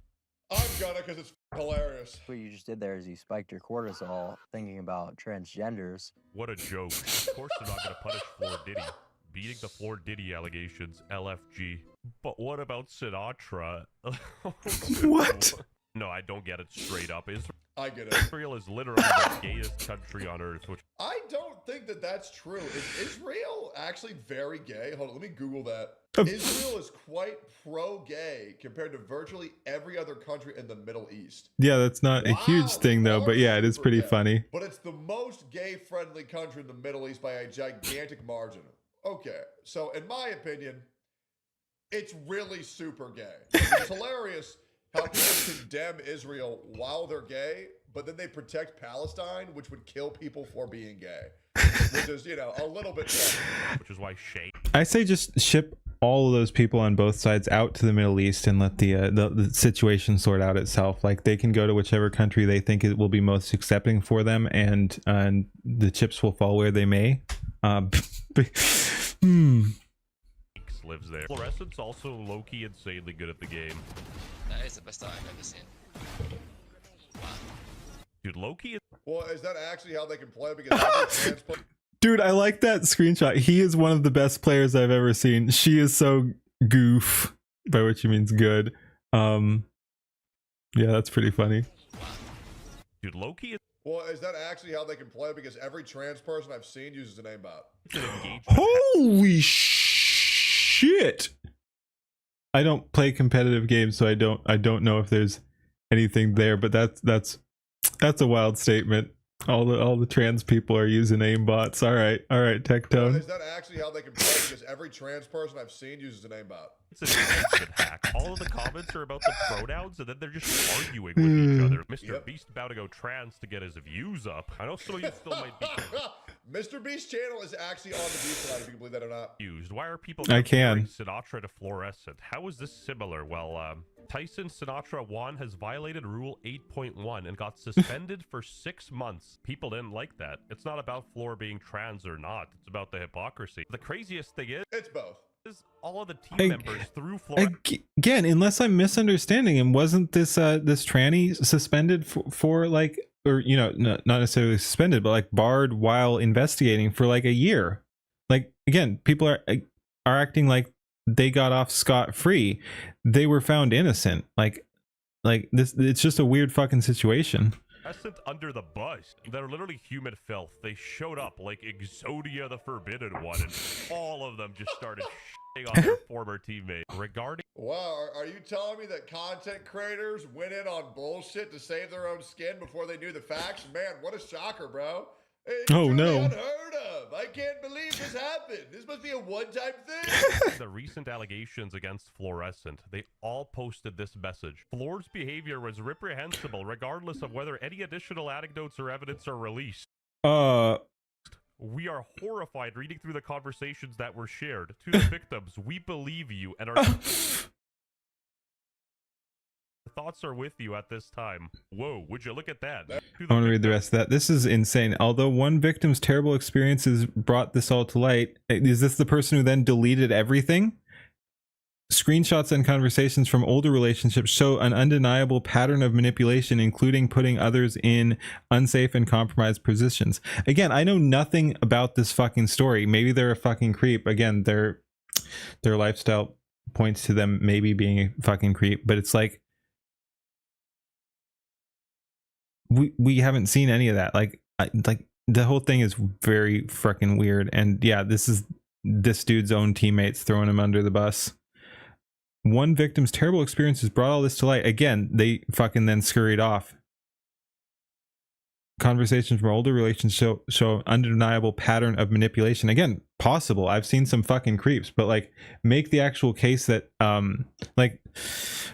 Speaker 13: I'm gonna because it's hilarious.
Speaker 16: What you just did there is you spiked your cortisol thinking about transgenders.
Speaker 14: What a joke. Of course they're not gonna punish Floor Diddy. Beating the Floor Diddy allegations, LFG. But what about Sinatra?
Speaker 2: What?
Speaker 14: No, I don't get it straight up.
Speaker 13: I get it.
Speaker 14: Israel is literally the gayest country on earth, which
Speaker 13: I don't think that that's true. Is Israel actually very gay? Hold on, let me Google that. Israel is quite pro-gay compared to virtually every other country in the Middle East.
Speaker 2: Yeah, that's not a huge thing though, but yeah, it is pretty funny.
Speaker 13: But it's the most gay-friendly country in the Middle East by a gigantic margin. Okay, so in my opinion, it's really super gay. It's hilarious how people condemn Israel while they're gay, but then they protect Palestine, which would kill people for being gay. Which is, you know, a little bit funny.
Speaker 14: Which is why Shane.
Speaker 2: I say just ship all of those people on both sides out to the Middle East and let the situation sort out itself. Like, they can go to whichever country they think it will be most accepting for them, and the chips will fall where they may.
Speaker 14: Lives there. Fluorescent's also low-key insanely good at the game.
Speaker 17: That is the best I've ever seen. Wow.
Speaker 14: Dude, Loki.
Speaker 13: Well, is that actually how they can play? Because
Speaker 2: dude, I like that screenshot. He is one of the best players I've ever seen. She is so goof, by which he means good. Yeah, that's pretty funny.
Speaker 14: Dude, Loki.
Speaker 13: Well, is that actually how they can play? Because every trans person I've seen uses a name bot.
Speaker 2: Holy shit! I don't play competitive games, so I don't know if there's anything there, but that's a wild statement. All the trans people are using aimbots. All right, Tectone.
Speaker 13: Well, is that actually how they can play? Because every trans person I've seen uses an aimbot.
Speaker 14: It's an instant hack. All of the comments are about the pronouns, and then they're just arguing with each other. Mr. Beast about to go trans to get his views up. I know some of you still might be
Speaker 13: Mr. Beast's channel is actually on the Beast side, if you can believe that or not.
Speaker 14: confused. Why are people
Speaker 2: I can.
Speaker 14: comparing Sinatra to Fluorescent? How is this similar? Well, Tyson Sinatra 1 has violated Rule 8.1 and got suspended for 6 months. People didn't like that. It's not about Floor being trans or not. It's about the hypocrisy. The craziest thing is...
Speaker 13: It's both.
Speaker 14: All of the team members through Floor...
Speaker 2: Again, unless I'm misunderstanding him, wasn't this this tranny suspended for like... Or, you know, not necessarily suspended, but like barred while investigating for like a year. Like, again, people are acting like they got off scot-free. They were found innocent. Like, like this. It's just a weird fucking situation.
Speaker 14: Sent under the bus. They're literally human filth. They showed up like Exodia the Forbidden One, and all of them just started shitting on their former teammate. Regarding
Speaker 13: Wow, are you telling me that content creators went in on bullshit to save their own skin before they knew the facts? Man, what a shocker, bro. It's
Speaker 2: Oh,
Speaker 13: truly
Speaker 2: no.
Speaker 13: unheard of. I can't believe this happened. This must be a one-time thing.
Speaker 14: the recent allegations against Fluorescent, they all posted this message. Floor's behavior was reprehensible regardless of whether any additional anecdotes or evidence are released. We are horrified reading through the conversations that were shared. To the victims, we believe you and our thoughts are with you at this time. Whoa, would you look at that?
Speaker 2: I want to read the rest of that. This is insane. Although one victim's terrible experiences brought this all to light, is this the person who then deleted everything? Screenshots and conversations from older relationships show an undeniable pattern of manipulation, including putting others in unsafe and compromised positions. Again, I know nothing about this fucking story. Maybe they're a fucking creep. Again, their lifestyle points to them maybe being a fucking creep, but it's like, we haven't seen any of that. Like the whole thing is very freaking weird. And yeah, this is this dude's own teammates throwing him under the bus. One victim's terrible experiences brought all this to light. Again, they fucking then scurried off. Conversations from older relations show undeniable pattern of manipulation. Again, possible. I've seen some fucking creeps, but like make the actual case that like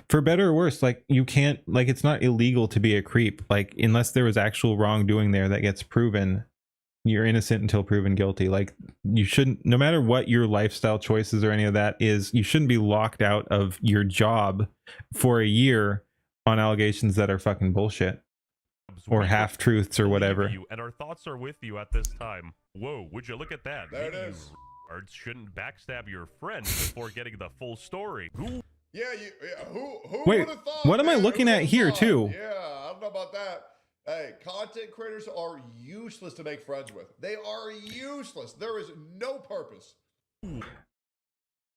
Speaker 2: for better or worse, like you can't, like it's not illegal to be a creep. Like unless there was actual wrongdoing there that gets proven, you're innocent until proven guilty. Like you shouldn't, no matter what your lifestyle choices or any of that is, you shouldn't be locked out of your job for a year on allegations that are fucking bullshit. Or half truths or whatever.
Speaker 14: You and our thoughts are with you at this time. Whoa, would you look at that?
Speaker 13: There it
Speaker 14: Maybe
Speaker 13: is.
Speaker 14: You shouldn't backstab your friend before getting the full story. Who?
Speaker 13: Yeah, who
Speaker 2: Wait,
Speaker 13: would have thought?
Speaker 2: what am I
Speaker 13: man?
Speaker 2: looking
Speaker 13: Who
Speaker 2: at
Speaker 13: would've
Speaker 2: here
Speaker 13: thought?
Speaker 2: too?
Speaker 13: Yeah, I don't know about that. Hey, content creators are useless to make friends with. They are useless. There is no purpose.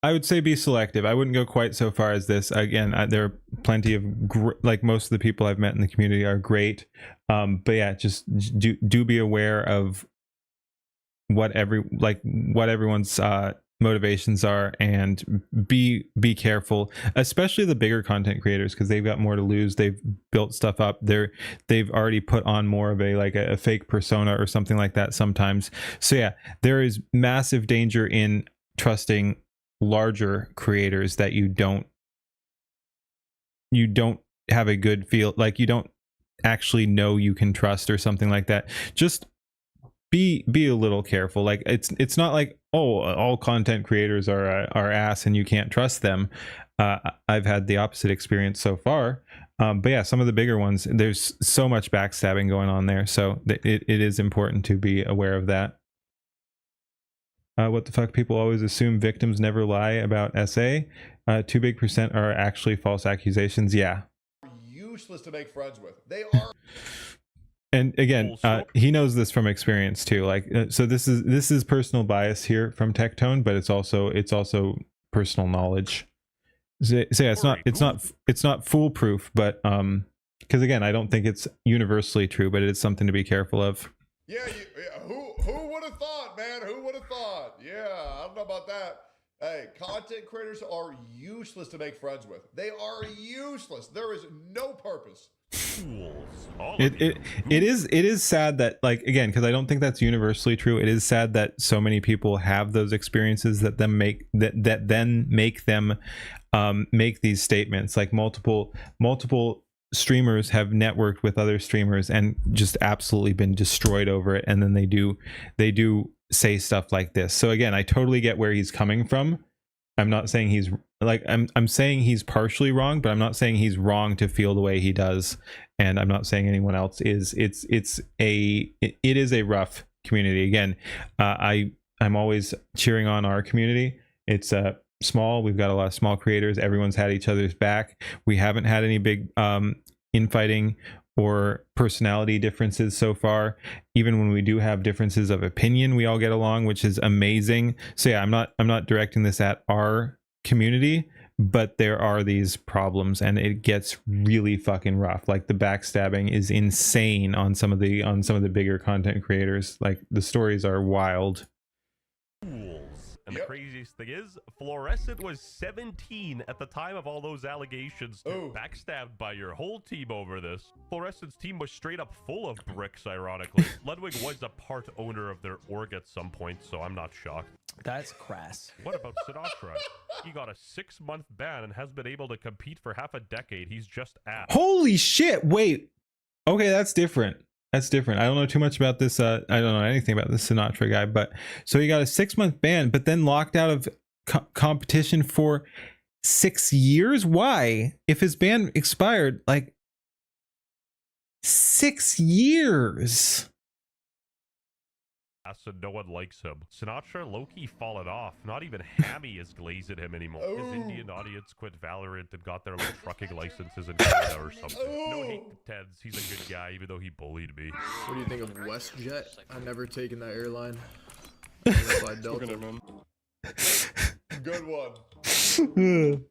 Speaker 2: I would say be selective. I wouldn't go quite so far as this. Again, there are plenty of like most of the people I've met in the community are great. But yeah, just do be aware of what everyone's motivations are, and be careful, especially the bigger content creators, because they've got more to lose. They've built stuff up. They've already put on more of a fake persona or something like that sometimes. So yeah, there is massive danger in trusting larger creators that you don't have a good feel, like you don't actually know you can trust or something like that. Just be a little careful. Like it's not like, oh, all content creators are ass and you can't trust them. I've had the opposite experience so far. But yeah, some of the bigger ones, there's so much backstabbing going on there, so it is important to be aware of that. What the fuck? People always assume victims never lie about SA. 2 big % are actually false accusations. Yeah.
Speaker 13: Useless to make friends with. They are.
Speaker 2: And again, he knows this from experience too. Like, so this is personal bias here from Tectone, but it's also personal knowledge. So yeah, it's not foolproof, but because again, I don't think it's universally true, but it is something to be careful of.
Speaker 13: Yeah, who would have thought, man? Who would have thought? Yeah, I don't know about that. Hey, content creators are useless to make friends with. They are useless. There is no purpose.
Speaker 2: It is sad that, like, again, because I don't think that's universally true. It is sad that so many people have those experiences that then make them make these statements. Like multiple streamers have networked with other streamers and just absolutely been destroyed over it, and then they do say stuff like this. So again, I totally get where he's coming from. I'm not saying he's like, I'm saying he's partially wrong, but I'm not saying he's wrong to feel the way he does, and I'm not saying anyone else is. It is a rough community. Again, I'm always cheering on our community. It's small. We've got a lot of small creators. Everyone's had each other's back. We haven't had any big infighting or personality differences so far. Even when we do have differences of opinion, we all get along, which is amazing. So yeah, I'm not directing this at our community, but there are these problems, and it gets really fucking rough. Like the backstabbing is insane on some of the bigger content creators. Like the stories are wild.
Speaker 14: And the craziest thing is, Fluorescent was 17 at the time of all those allegations, backstabbed by your whole team over this. Fluorescent's team was straight up full of bricks, ironically. Ludwig was a part owner of their org at some point, so I'm not shocked.
Speaker 18: That's crass.
Speaker 14: What about Sinatra? He got a 6-month ban and has been able to compete for half a decade. He's just at.
Speaker 2: Holy shit! Wait. Okay, that's different. That's different. I don't know too much about this. I don't know anything about this Sinatra guy, but so he got a 6-month ban, but then locked out of competition for 6 years. Why? If his ban expired, like 6 years.
Speaker 14: And no one likes him. Sinatra low-key fallen off. Not even Hammy is glazed at him anymore. His Indian audience quit Valorant and got their like trucking licenses in Canada or something. No hate to Teds. He's a good guy, even though he bullied me.
Speaker 19: What do you think of WestJet? I've never taken that airline. Delta.
Speaker 13: Good one.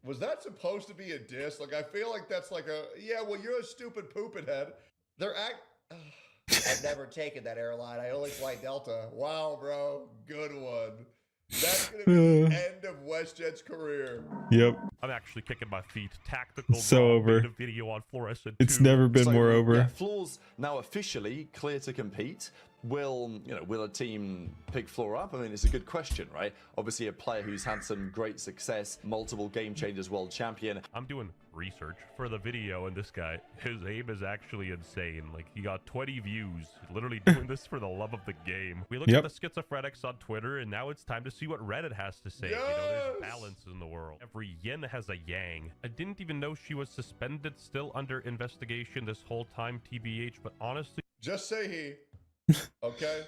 Speaker 13: Was that supposed to be a diss? Like, I feel like that's like a, yeah, well, you're a stupid poopin' head. I've never taken that airline. I only fly Delta. Wow, bro. Good one. That's going to be the end of WestJet's career.
Speaker 2: Yep.
Speaker 14: I'm actually kicking my feet. Tactical.
Speaker 2: So over.
Speaker 14: Made a video on Fluorescent
Speaker 2: It's
Speaker 14: 2.
Speaker 2: never been more over.
Speaker 20: Yeah, Floor's now officially clear to compete. Will a team pick Floor up? I mean, it's a good question, right? Obviously, a player who's had some great success, multiple Game Changers world champion.
Speaker 14: I'm doing research for the video, and this guy, his aim is actually insane. Like, he got 20 views, literally doing this for the love of the game. We looked at the schizophrenics on Twitter, and now it's time to see what Reddit has to say. There's balance in the world. Every yin has a yang. I didn't even know she was suspended, still under investigation this whole time, TBH, but honestly...
Speaker 13: Just say he. Okay.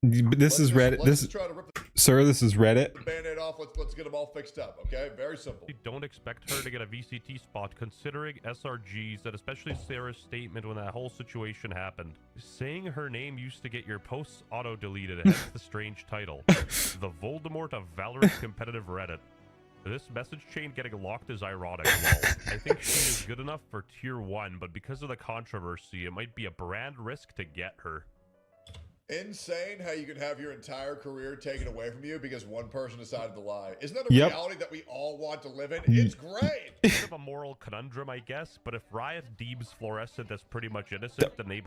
Speaker 2: This is Reddit. This is Reddit.
Speaker 13: Band-aid off. Let's get them all fixed up. Okay, very simple.
Speaker 14: Don't expect her to get a VCT spot, considering SRGs, and especially Sarah's statement when that whole situation happened. Saying her name used to get your posts auto-deleted. Hence the strange title, the Voldemort of Valorant competitive Reddit. This message chain getting locked is ironic. Well, I think she is good enough for tier 1, but because of the controversy, it might be a brand risk to get her.
Speaker 13: Insane how you can have your entire career taken away from you because one person decided to lie. Isn't that a reality that we all want to live in? It's great.
Speaker 14: Bit of a moral conundrum, I guess, but if Riot deems Fluorescent as pretty much innocent, then they...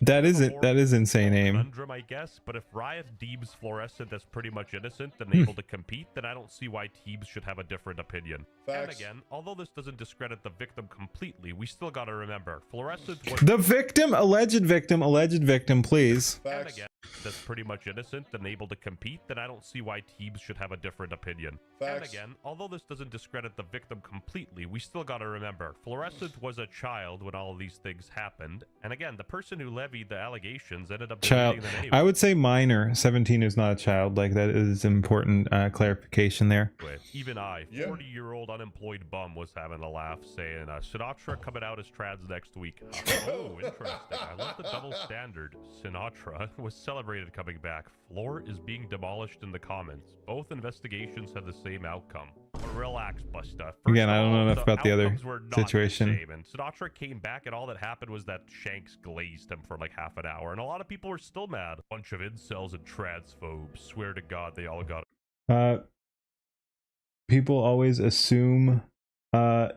Speaker 2: That is insane aim.
Speaker 14: Conundrum, I guess, but if Riot deems Fluorescent as pretty much innocent and able to compete, then I don't see why teams should have a different opinion. And again, although this doesn't discredit the victim completely, we still gotta remember, Fluorescent was...
Speaker 2: The victim, alleged victim, please.
Speaker 14: And again, that's pretty much innocent and able to compete, then I don't see why teams should have a different opinion. And again, although this doesn't discredit the victim completely, we still gotta remember, Fluorescent was a child when all of these things happened, and again, the person who levied the allegations ended up
Speaker 2: Child.
Speaker 14: them anyway.
Speaker 2: I would say minor. 17 is not a child. Like, that is important clarification there.
Speaker 14: Even I, 40-year-old unemployed bum, was having a laugh saying, Sinatra coming out as trans next week. Oh, interesting. I love the double standard. Sinatra was celebrated coming back. Floor is being demolished in the comments. Both investigations had the same outcome. But relax, Busta.
Speaker 2: Again, I don't know enough about the other situation.
Speaker 14: And Sinatra came back, and all that happened was that Shanks glazed him for like half an hour, and a lot of people were still mad. Bunch of incels and transphobes. Swear to God, they all got it.
Speaker 2: People always assume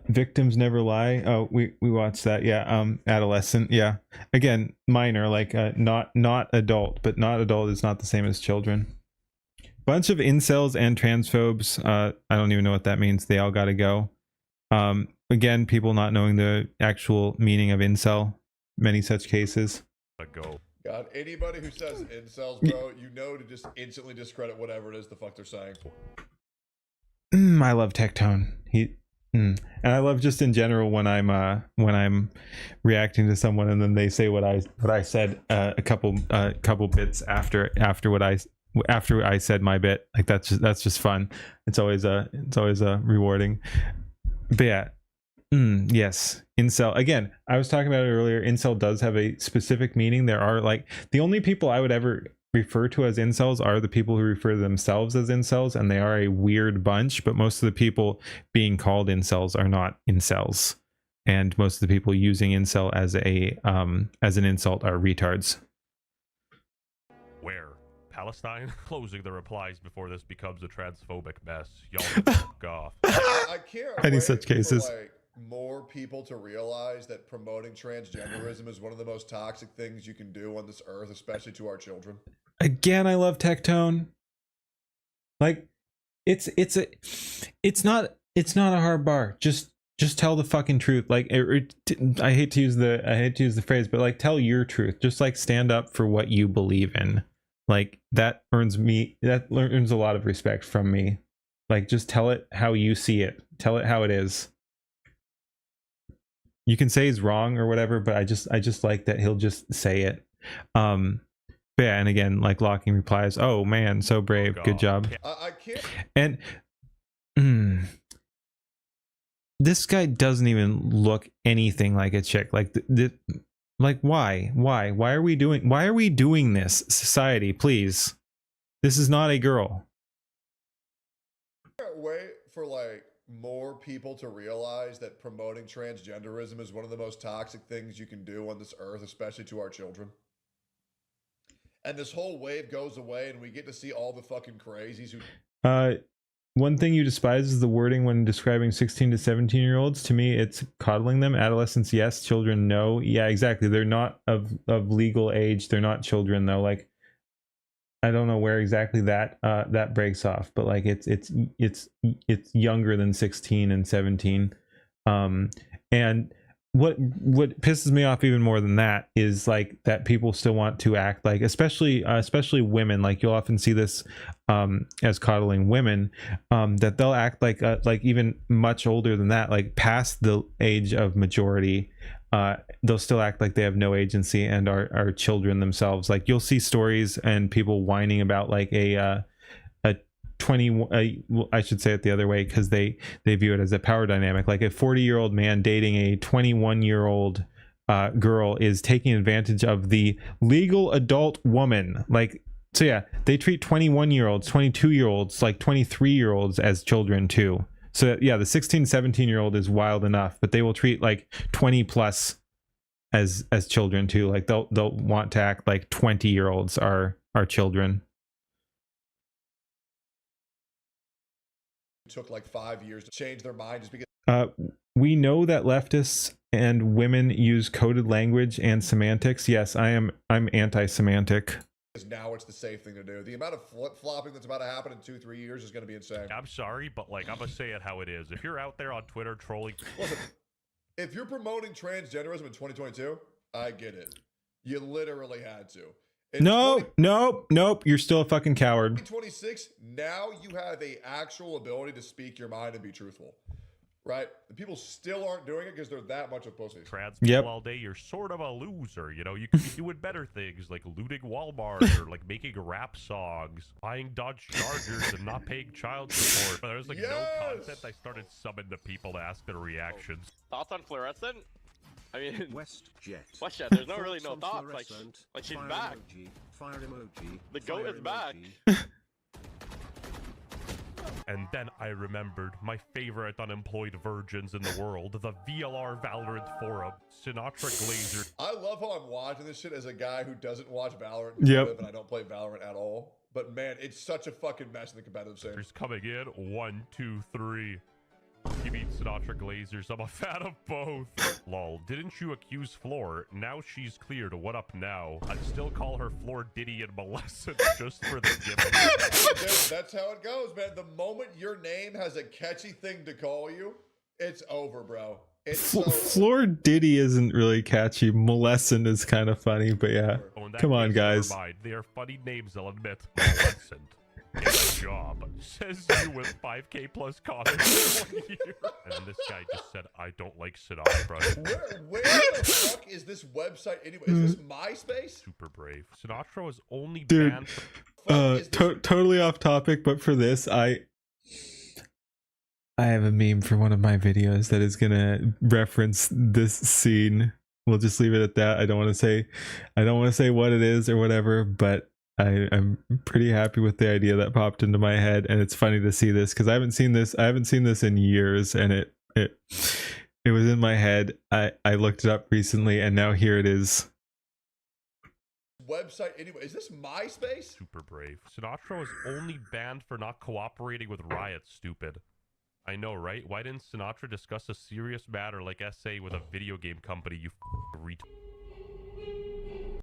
Speaker 2: victims never lie. Oh, we watched that. Yeah. Adolescent. Yeah. Again, minor, like not adult, but not adult is not the same as children. Bunch of incels and transphobes. I don't even know what that means. They all got to go. Again, people not knowing the actual meaning of incel. Many such cases.
Speaker 14: Go.
Speaker 13: God, anybody who says incels, bro, you know to just instantly discredit whatever it is the fuck they're saying.
Speaker 2: I love Tectone. And I love just in general when I'm reacting to someone and then they say what I said a couple bits after I said my bit. Like that's just fun. It's always rewarding. But yeah. Yes, incel. Again, I was talking about it earlier. Incel does have a specific meaning. There are like the only people I would ever refer to as incels are the people who refer to themselves as incels, and they are a weird bunch, but most of the people being called incels are not incels, and most of the people using incel as an insult are retards.
Speaker 14: Where? Palestine? Closing the replies before this becomes a transphobic mess. Y'all can fuck off.
Speaker 13: I can't
Speaker 2: Any
Speaker 13: wait
Speaker 2: such cases.
Speaker 13: for, like, more people to realize that promoting transgenderism is one of the most toxic things you can do on this earth, especially to our children.
Speaker 2: Again, I love Tectone. Like, it's not a hard bar. Just tell the fucking truth. Like, I hate to use the phrase, but like, tell your truth. Just like stand up for what you believe in. Like, that earns a lot of respect from me. Like, just tell it how you see it. Tell it how it is. You can say he's wrong or whatever, but I just like that he'll just say it. But yeah, and again, like Locking replies, "Oh man, so brave, good job."
Speaker 13: I can't.
Speaker 2: And this guy doesn't even look anything like a chick. Like like why are we doing this? Society, please. This is not a girl.
Speaker 13: I can't wait for like more people to realize that promoting transgenderism is one of the most toxic things you can do on this earth, especially to our children. And this whole wave goes away and we get to see all the fucking crazies who...
Speaker 2: One thing you despise is the wording when describing 16 to 17-year-olds. To me, it's coddling them. Adolescents, yes. Children, no. Yeah, exactly. They're not of legal age. They're not children, though. Like, I don't know where exactly that breaks off, but like it's younger than 16 and 17. And what pisses me off even more than that is like that people still want to act like, especially women. Like, you'll often see this as coddling women, that they'll act like even much older than that, like past the age of majority. They'll still act like they have no agency and are children themselves. Like, you'll see stories and people whining about like a 20, I should say it the other way, because they view it as a power dynamic. Like, a 40-year-old man dating a 21-year-old girl is taking advantage of the legal adult woman. Like, so yeah, they treat 21-year-olds, 22-year-olds, like 23-year-olds as children too. So yeah, the 16, 17-year-old is wild enough, but they will treat like 20 plus as children too. Like, they'll want to act like 20-year-olds are children.
Speaker 13: took like 5 years to change their mind just because...
Speaker 2: We know that leftists and women use coded language and semantics. Yes, I'm anti-semantic.
Speaker 13: Now it's the safe thing to do. The amount of flip-flopping that's about to happen in 2-3 years is going to be insane.
Speaker 14: I'm sorry, but like, I'm gonna say it how it is. If you're out there on Twitter trolling...
Speaker 13: Listen, if you're promoting transgenderism in 2022, I get it. You literally had to.
Speaker 2: Nope. You're still a fucking coward.
Speaker 13: 2026, now you have a actual ability to speak your mind and be truthful. Right? The people still aren't doing it because they're that much of pussies.
Speaker 14: Trans people all day, you're sort of a loser. You know, you could be doing better things like looting Walmart or like making rap songs, buying Dodge Chargers and not paying child support. But there's like no content. I started summoning the people to ask their reactions.
Speaker 18: Thoughts on fluorescent? I mean,
Speaker 21: WestJet.
Speaker 18: There's no really no thoughts. Like she's back.
Speaker 21: Fire emoji.
Speaker 18: The goat is back.
Speaker 14: And then I remembered my favorite unemployed virgins in the world, the VLR Valorant forum, Sinatra Glazer.
Speaker 13: I love how I'm watching this shit as a guy who doesn't watch Valorant and I don't play Valorant at all. But man, it's such a fucking mess in the competitive scene.
Speaker 14: He's coming in. 1, 2, 3. You mean Sinatra Glazers? I'm a fan of both. Lol, didn't you accuse Floor? Now she's cleared. What up now? I'd still call her Floor Diddy and Molested just for the gimmick.
Speaker 13: That's how it goes, man. The moment your name has a catchy thing to call you, it's over, bro.
Speaker 2: Floor Diddy isn't really catchy. Molescent is kind of funny, but yeah. Come on, guys.
Speaker 14: They are funny names, I'll admit. Molescent. It's a job. Says you with 5K plus comments in 1 year. And this guy just said, I don't like Sinatra.
Speaker 13: Where the fuck is this website anyway? Is this MySpace?
Speaker 14: Super brave. Sinatra was only
Speaker 2: Dude,
Speaker 14: banned
Speaker 2: totally off topic, but for this, I have a meme for one of my videos that is gonna reference this scene. We'll just leave it at that. I don't want to say what it is or whatever, but I'm pretty happy with the idea that popped into my head, and it's funny to see this because I haven't seen this in years, and it was in my head. I looked it up recently, and now here it is.
Speaker 13: Website anyway. Is this MySpace?
Speaker 14: Super brave. Sinatra was only banned for not cooperating with Riot, stupid. I know, right? Why didn't Sinatra discuss a serious matter like SA with a video game company, you retard?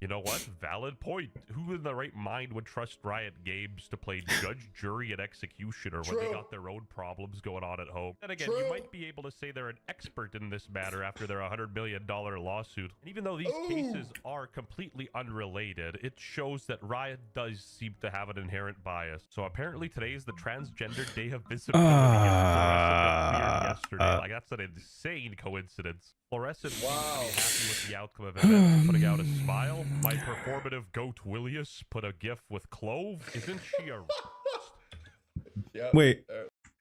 Speaker 14: You know what? Valid point. Who in the right mind would trust Riot Games to play judge, jury, and executioner when they got their own problems going on at home? And again, you might be able to say they're an expert in this matter after their $100 million lawsuit. And even though these cases are completely unrelated, it shows that Riot does seem to have an inherent bias. So apparently today is the Transgender Day of Visibility. Yesterday. Like, that's an insane coincidence. Fluorescent seems to be happy with the outcome of events, putting out a smile. My performative goat Willius put a gif with Clove. Isn't she a...
Speaker 2: Wait.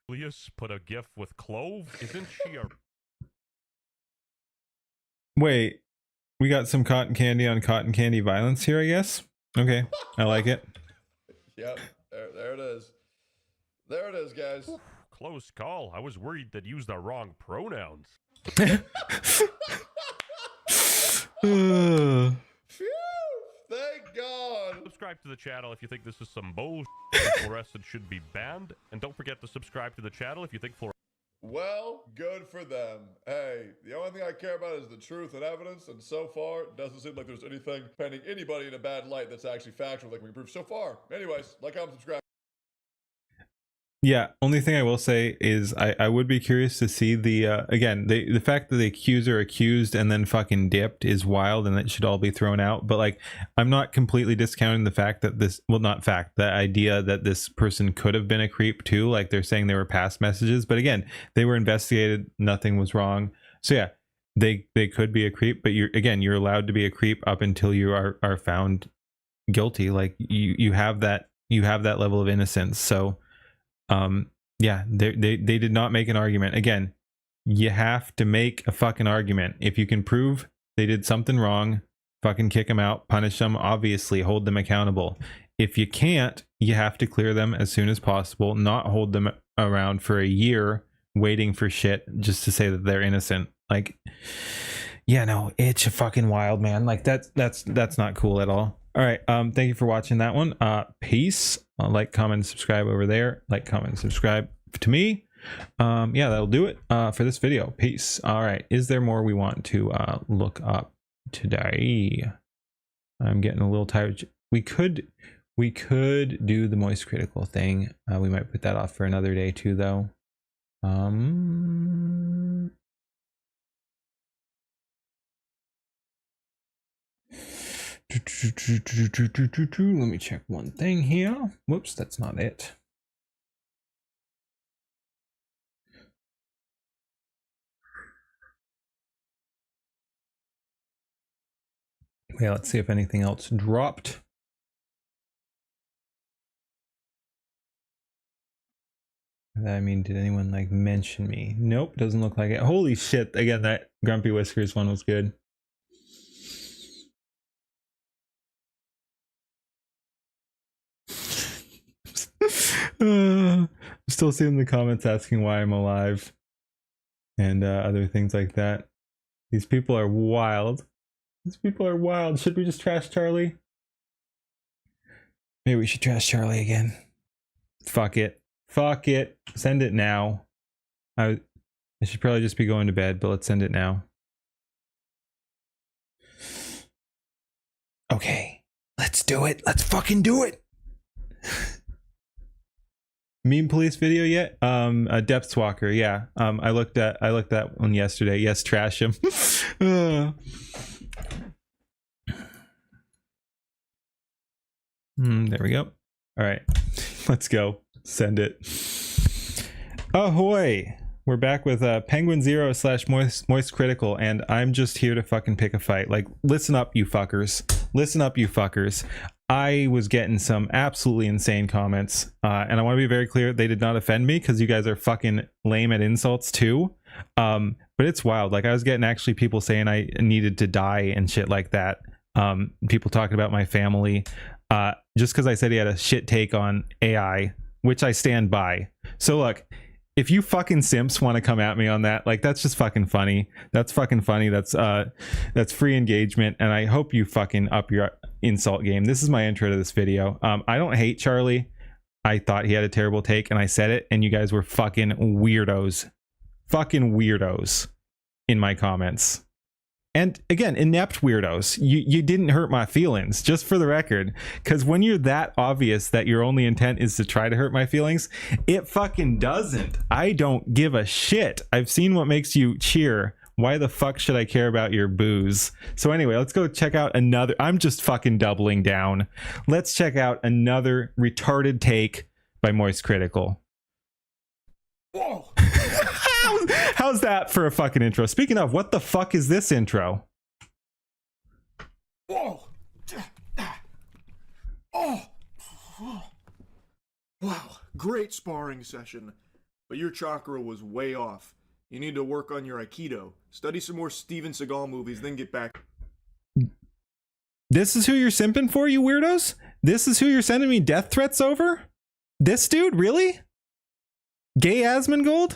Speaker 14: Willius put a gif with Clove. Isn't she a...
Speaker 2: Wait. We got some cotton candy on cotton candy violence here, I guess. Okay. I like it.
Speaker 13: Yep. There it is. There it is, guys.
Speaker 14: Close call. I was worried they'd use the wrong pronouns.
Speaker 13: Phew! Thank God.
Speaker 14: Subscribe to the channel if you think this is some bullshit. Fluorescent should be banned. And don't forget to subscribe to the channel if you think fluorescent...
Speaker 13: Well, good for them. Hey, the only thing I care about is the truth and evidence, and so far, it doesn't seem like there's anything painting anybody in a bad light that's actually factual that we can prove so far. Anyways, like, comment, subscribe.
Speaker 2: Yeah, only thing I will say is I would be curious to see the again, the fact that the accuser accused and then fucking dipped is wild, and it should all be thrown out. But like, I'm not completely discounting the fact that this, well, not fact, the idea that this person could have been a creep too. Like, they're saying they were past messages, but again, they were investigated, nothing was wrong. So yeah, they could be a creep, but you're allowed to be a creep up until you are found guilty. Like, you have that level of innocence. So yeah, they did not make an argument. Again, you have to make a fucking argument. If you can prove they did something wrong, fucking kick them out, punish them, obviously hold them accountable. If you can't, you have to clear them as soon as possible, not hold them around for a year waiting for shit just to say that they're innocent. Like, yeah, no, it's a fucking wild, man. Like, that's not cool at all. All right, thank you for watching that one. Peace. Like, comment, subscribe over there. Like, comment, subscribe to me. Yeah, that'll do it for this video. Peace. All right, is there more we want to look up today? I'm getting a little tired. We could do the moist critical thing. We might put that off for another day too, though. Let me check one thing here. Whoops, that's not it. Yeah, let's see if anything else dropped. I mean, did anyone like mention me? Nope, doesn't look like it. Holy shit, again, that Grumpy Whiskers one was good. I'm still seeing the comments asking why I'm alive and other things like that. These people are wild. These people are wild. Should we just trash Charlie? Maybe we should trash Charlie again. Fuck it. Fuck it. Send it now. I should probably just be going to bed, but let's send it now. Okay. Let's do it. Let's fucking do it. Meme police video yet? A Depths Walker, yeah. I looked at one yesterday. Yes, trash him. There we go. All right, let's go. Send it. Ahoy! We're back with Penguin Zero / Moist Critical, and I'm just here to fucking pick a fight. Like, listen up, you fuckers. Listen up, you fuckers. I was getting some absolutely insane comments, and I want to be very clear, they did not offend me because you guys are fucking lame at insults too. But it's wild. Like, I was getting actually people saying I needed to die and shit like that. People talking about my family. just because I said he had a shit take on AI, which I stand by. So look, if you fucking simps want to come at me on that, like, that's just fucking funny. That's fucking funny. That's free engagement, and I hope you fucking up your insult game. This is my intro to this video. I don't hate Charlie. I thought he had a terrible take, and I said it, and you guys were fucking weirdos. Fucking weirdos in my comments. And again, inept weirdos. You didn't hurt my feelings, just for the record. Because when you're that obvious that your only intent is to try to hurt my feelings, it fucking doesn't. I don't give a shit. I've seen what makes you cheer. Why the fuck should I care about your booze? So anyway, let's go check out another. I'm just fucking doubling down. Let's check out another retarded take by Moist Critical.
Speaker 1: Whoa.
Speaker 2: How's that for a fucking intro? Speaking of, what the fuck is this intro?
Speaker 1: Whoa. Oh. Wow, great sparring session. But your chakra was way off. You need to work on your Aikido. Study some more Steven Seagal movies, then get back.
Speaker 2: This is who you're simping for, you weirdos? This is who you're sending me death threats over? This dude, really? Gay Asmongold?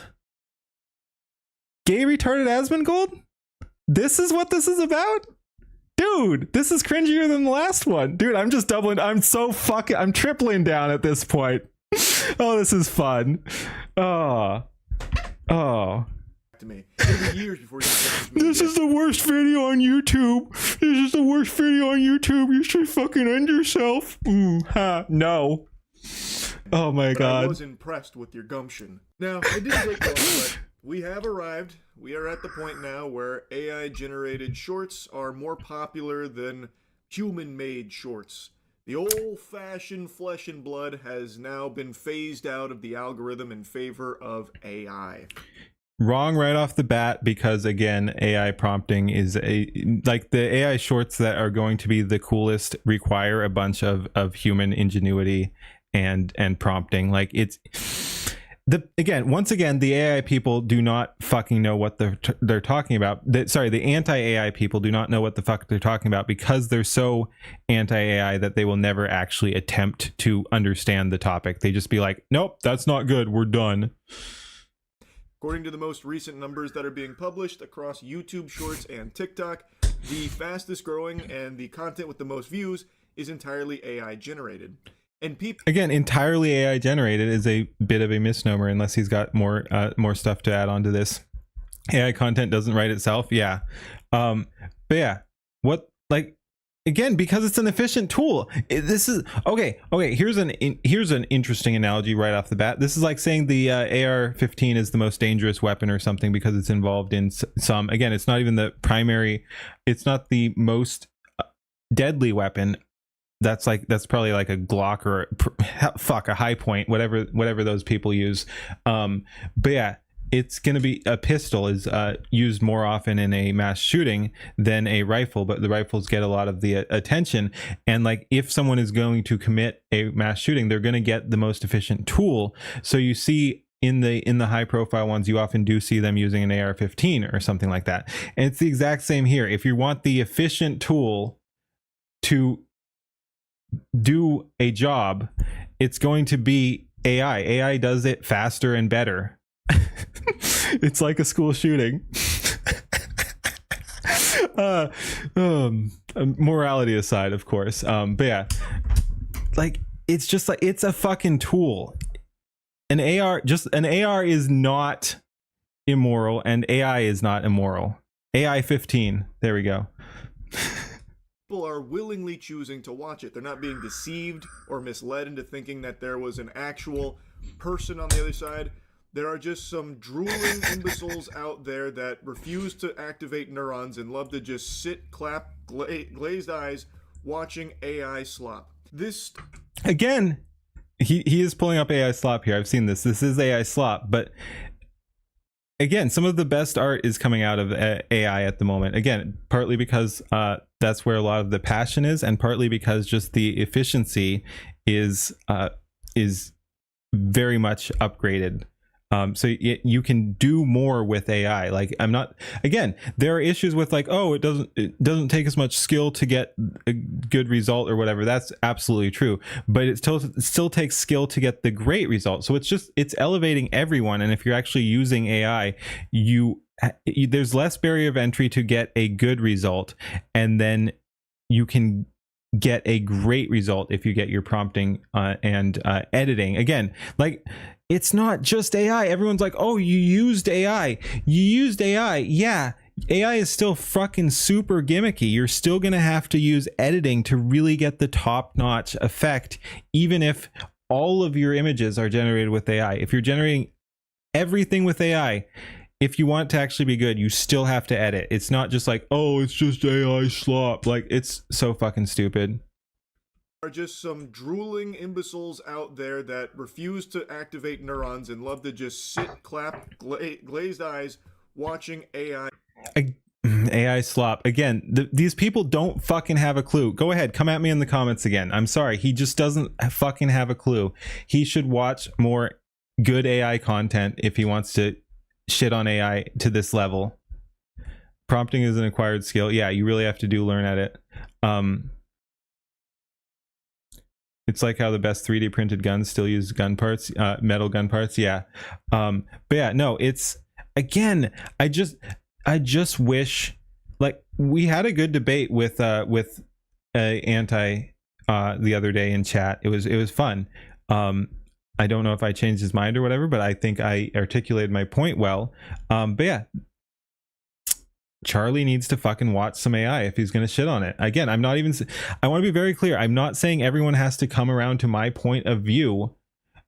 Speaker 2: Gay retarded Asmongold? This is what this is about? Dude, this is cringier than the last one. Dude, I'm just doubling. I'm tripling down at this point. Oh, this is fun. Oh. To
Speaker 1: me. It'll be years before you
Speaker 2: this is the worst video on YouTube. This is the worst video on YouTube. You should fucking end yourself. No. Oh my god.
Speaker 1: I was impressed with your gumption. Now, it didn't take long, but we have arrived. We are at the point now where AI-generated shorts are more popular than human-made shorts. The old-fashioned flesh and blood has now been phased out of the algorithm in favor of AI.
Speaker 2: Wrong right off the bat, because again, AI prompting is like the AI shorts that are going to be the coolest require a bunch of human ingenuity and prompting. Like once again, the AI people do not fucking know what they're talking about. The anti-AI people do not know what the fuck they're talking about, because they're so anti-AI that they will never actually attempt to understand the topic. They just be like, nope, that's not good, we're done.
Speaker 1: According to the most recent numbers that are being published across YouTube Shorts and TikTok, the fastest growing and the content with the most views is entirely AI generated. And
Speaker 2: again, entirely AI generated is a bit of a misnomer, unless he's got more stuff to add on to this. AI content doesn't write itself, yeah. But yeah, what, like, again, because it's an efficient tool. This is okay. Here's an interesting analogy right off the bat. This is like saying the AR-15 is the most dangerous weapon or something because it's involved in some. Again, it's not even the primary. It's not the most deadly weapon. That's probably like a Glock or a high point, whatever those people use. But yeah. It's going to be a pistol is used more often in a mass shooting than a rifle, but the rifles get a lot of the attention. And like, if someone is going to commit a mass shooting, they're going to get the most efficient tool. So you see in the high profile ones, you often do see them using an AR-15 or something like that. And it's the exact same here. If you want the efficient tool to do a job, it's going to be AI. AI does it faster and better. It's like a school shooting. Morality aside, of course. But yeah, like, it's just like, it's a fucking tool. An AR is not immoral, and AI is not immoral. AI-15. There we go.
Speaker 1: People are willingly choosing to watch it. They're not being deceived or misled into thinking that there was an actual person on the other side. There are just some drooling imbeciles out there that refuse to activate neurons and love to just sit, clap, glazed eyes, watching AI slop. This
Speaker 2: again, he is pulling up AI slop here. I've seen this. This is AI slop, but again, some of the best art is coming out of AI at the moment. Again, partly because that's where a lot of the passion is, and partly because just the efficiency is very much upgraded. So you can do more with AI. Like, I'm not, again, there are issues with like, oh, it doesn't take as much skill to get a good result or whatever. That's absolutely true, but it still takes skill to get the great result. So it's elevating everyone. And if you're actually using AI, there's less barrier of entry to get a good result, and then you can get a great result if you get your prompting and editing. Again, like, it's not just AI. Everyone's like, oh, you used AI. Yeah, AI is still fucking super gimmicky. You're still gonna have to use editing to really get the top-notch effect, even if all of your images are generated with AI. If you're generating everything with AI, if you want it to actually be good, you still have to edit. It's not just like, oh, it's just AI slop. Like, it's so fucking stupid.
Speaker 13: Are just some drooling imbeciles out there that refuse to activate neurons and love to just sit, clap, glazed eyes, watching AI.
Speaker 2: AI slop. Again, these people don't fucking have a clue. Go ahead, come at me in the comments again. I'm sorry, he just doesn't fucking have a clue. He should watch more good AI content if he wants to shit on AI to this level. Prompting is an acquired skill. Yeah, you really have to learn at it. It's like how the best 3D printed guns still use gun parts, metal gun parts. Yeah. But yeah, no, it's, again, I just wish, like, we had a good debate with Anti the other day in chat. It was fun. I don't know if I changed his mind or whatever, but I think I articulated my point well. But yeah, Charlie needs to fucking watch some AI if he's going to shit on it. Again, I want to be very clear. I'm not saying everyone has to come around to my point of view,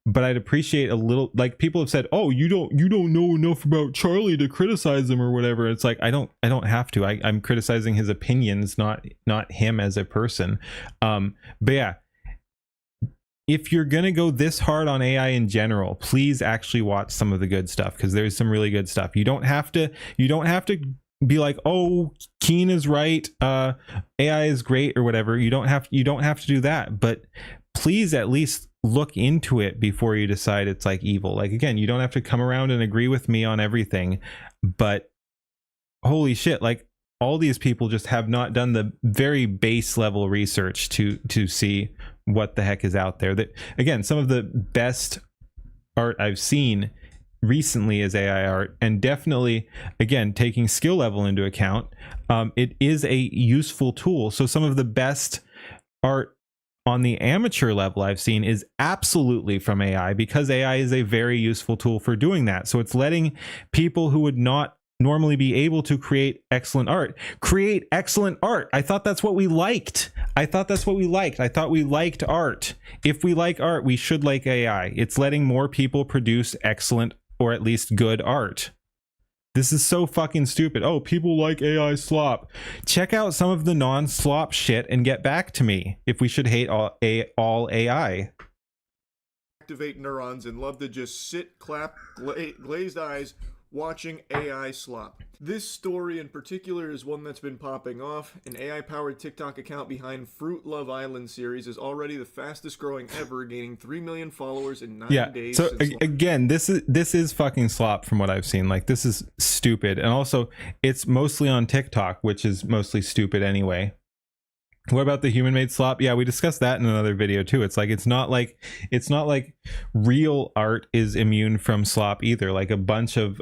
Speaker 2: but I'd appreciate a little, like, people have said, oh, you don't know enough about Charlie to criticize him or whatever. It's like, I don't have to. I'm criticizing his opinions, not him as a person. But yeah, if you're going to go this hard on AI in general, please actually watch some of the good stuff, because there's some really good stuff. You don't have to be like, oh, Keen is right, AI is great or whatever. You don't have to do that, but please at least look into it before you decide it's like evil. Like, again, you don't have to come around and agree with me on everything, but holy shit, like, all these people just have not done the very base level research to see what the heck is out there. That, again, some of the best art I've seen recently is AI art, and definitely, again, taking skill level into account, it is a useful tool. So some of the best art on the amateur level I've seen is absolutely from AI, because AI is a very useful tool for doing that. So it's letting people who would not normally be able to create excellent art. I thought that's what we liked. I thought we liked art. If we like art, we should like AI. It's letting more people produce excellent, or at least good, art. This is so fucking stupid. Oh, people like AI slop. Check out some of the non-slop shit and get back to me if we should hate all AI.
Speaker 13: Activate neurons and love to just sit, clap, glazed eyes, watching AI slop. This story in particular is one that's been popping off. An AI-powered TikTok account behind Fruit Love Island series is already the fastest growing ever, gaining 3 million followers in 9 days.
Speaker 2: So again, this is fucking slop from what I've seen. Like, this is stupid. And also, it's mostly on TikTok, which is mostly stupid anyway. What about the human-made slop? Yeah, we discussed that in another video too. It's not like real art is immune from slop either. Like, a bunch of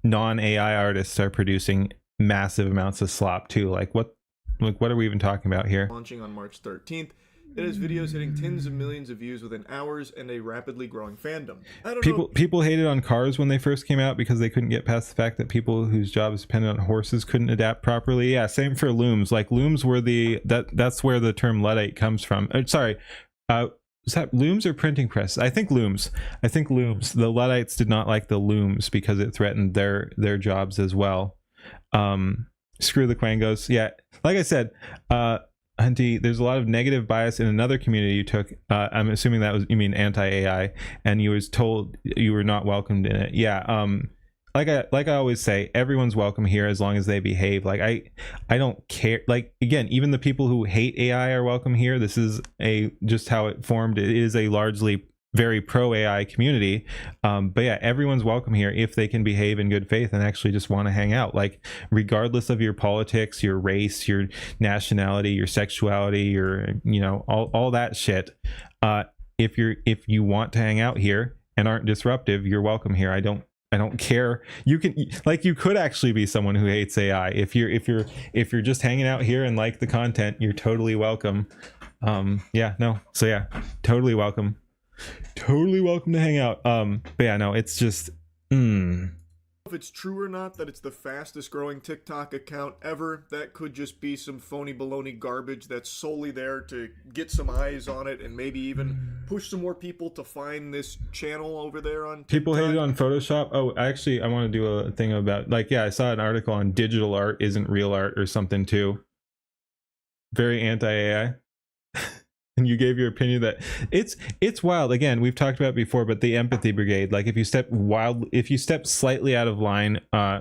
Speaker 2: non-AI artists are producing massive amounts of slop too. Like, what are we even talking about here?
Speaker 13: Launching on March 13th. It has videos hitting tens of millions of views within hours and a rapidly growing fandom.
Speaker 2: People hated on cars when they first came out because they couldn't get past the fact that people whose jobs depended on horses couldn't adapt properly. Yeah, same for looms. Like, looms were that's where the term Luddite comes from. Sorry, is that looms or printing press? I think looms. The Luddites did not like the looms because it threatened their jobs as well. Screw the Quangos. Yeah, like I said, Hunty, there's a lot of negative bias in another community you took. I'm assuming you mean anti-AI, and you was told you were not welcomed in it. Yeah. Like I always say, everyone's welcome here as long as they behave. Like, I don't care. Like, again, even the people who hate AI are welcome here. This is just how it formed. It is a largely very pro AI community. But yeah, everyone's welcome here if they can behave in good faith and actually just want to hang out. Like, regardless of your politics, your race, your nationality, your sexuality, your, you know, all that shit. If you want to hang out here and aren't disruptive, you're welcome here. I don't care. You could actually be someone who hates AI. If you're just hanging out here and like the content, you're totally welcome. So yeah, totally welcome. Totally welcome to hang out. But yeah, no, it's just
Speaker 13: If it's true or not that it's the fastest growing TikTok account ever, that could just be some phony baloney garbage that's solely there to get some eyes on it and maybe even push some more people to find this channel over there on TikTok.
Speaker 2: People hate it on Photoshop. Oh, actually, I want to do a thing about, like, yeah, I saw an article on digital art isn't real art or something too. Very anti-AI. And you gave your opinion that it's wild. Again, we've talked about it before, but the empathy brigade, like, if you step slightly out of line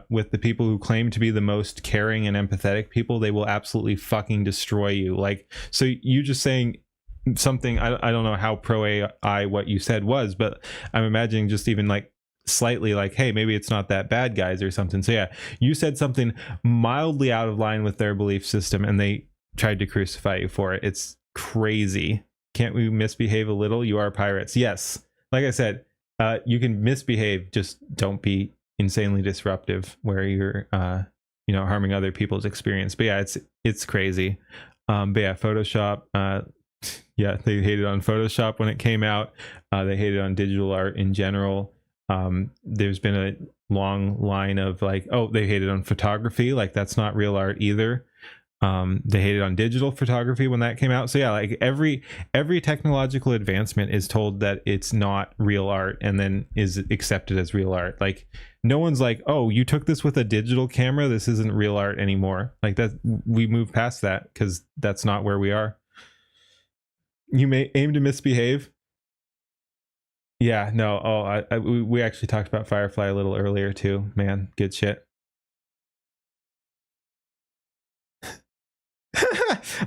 Speaker 2: with the people who claim to be the most caring and empathetic people, they will absolutely fucking destroy you. Like, so you just saying something, I don't know how pro AI what you said was, but I'm imagining just even like slightly like, hey, maybe it's not that bad, guys, or something. So yeah, you said something mildly out of line with their belief system and they tried to crucify you for it. It's crazy. Can't we misbehave a little? You are pirates. Yes, like I said, you can misbehave, just don't be insanely disruptive where you're harming other people's experience. But yeah, it's crazy. But yeah, Photoshop, yeah, they hated on Photoshop when it came out. They hated on digital art in general. There's been a long line of like, oh, they hated on photography, like that's not real art either. They hated on digital photography when that came out. So yeah, like every technological advancement is told that it's not real art and then is accepted as real art. Like, no one's like, oh, you took this with a digital camera, this isn't real art anymore. Like, that, we move past that because that's not where we are. You may aim to misbehave. Yeah, no. Oh, we actually talked about Firefly a little earlier too. Man, good shit.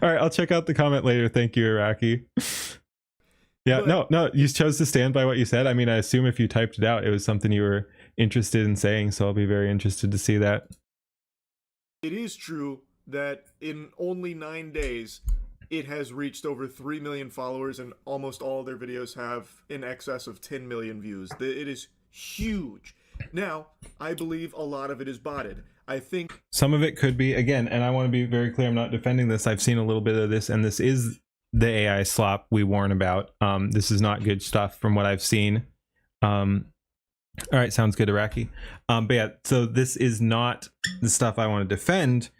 Speaker 2: All right, I'll check out the comment later. Thank you, Iraqi. Yeah, no, you chose to stand by what you said. I mean, I assume if you typed it out, it was something you were interested in saying, so I'll be very interested to see that.
Speaker 13: It is true that in only 9 days, it has reached over 3 million followers, and almost all of their videos have in excess of 10 million views. It is huge. Now, I believe a lot of it is botted. I think
Speaker 2: some of it could be, again, and I want to be very clear, I'm not defending this. I've seen a little bit of this, and this is the AI slop we warn about. This is not good stuff from what I've seen. All right, sounds good, Iraqi. But yeah, so this is not the stuff I want to defend,